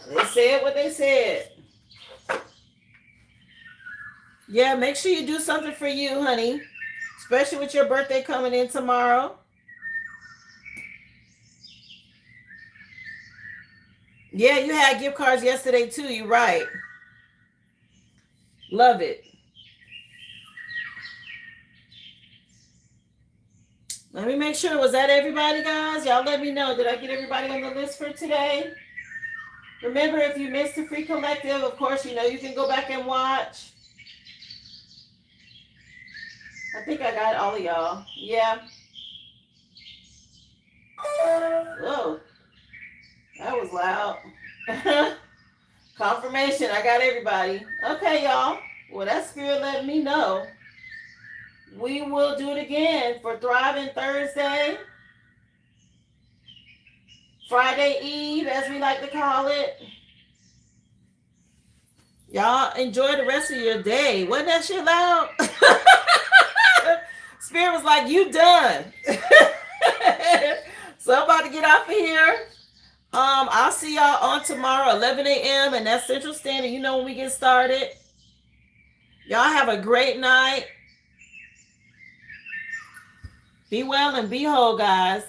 They said what they said. Yeah, make sure you do something for you, honey. Especially with your birthday coming in tomorrow. Yeah, you had gift cards yesterday too. You're right. Love it. Let me make sure. Was that everybody, guys? Y'all let me know. Did I get everybody on the list for today? Remember, if you missed the free collective, of course, you know you can go back and watch. I think I got all of y'all. Yeah. Whoa. That was loud. Confirmation. I got everybody. Okay, y'all. Well, that spirit let me know. We will do it again for Thriving Thursday. Friday Eve, as we like to call it. Y'all enjoy the rest of your day. Wasn't that shit loud? Spirit was like, you done. So I'm about to get off of here. I'll see y'all on tomorrow, 11 a.m. and that's Central Standard. You know when we get started. Y'all have a great night. Be well and be whole, guys.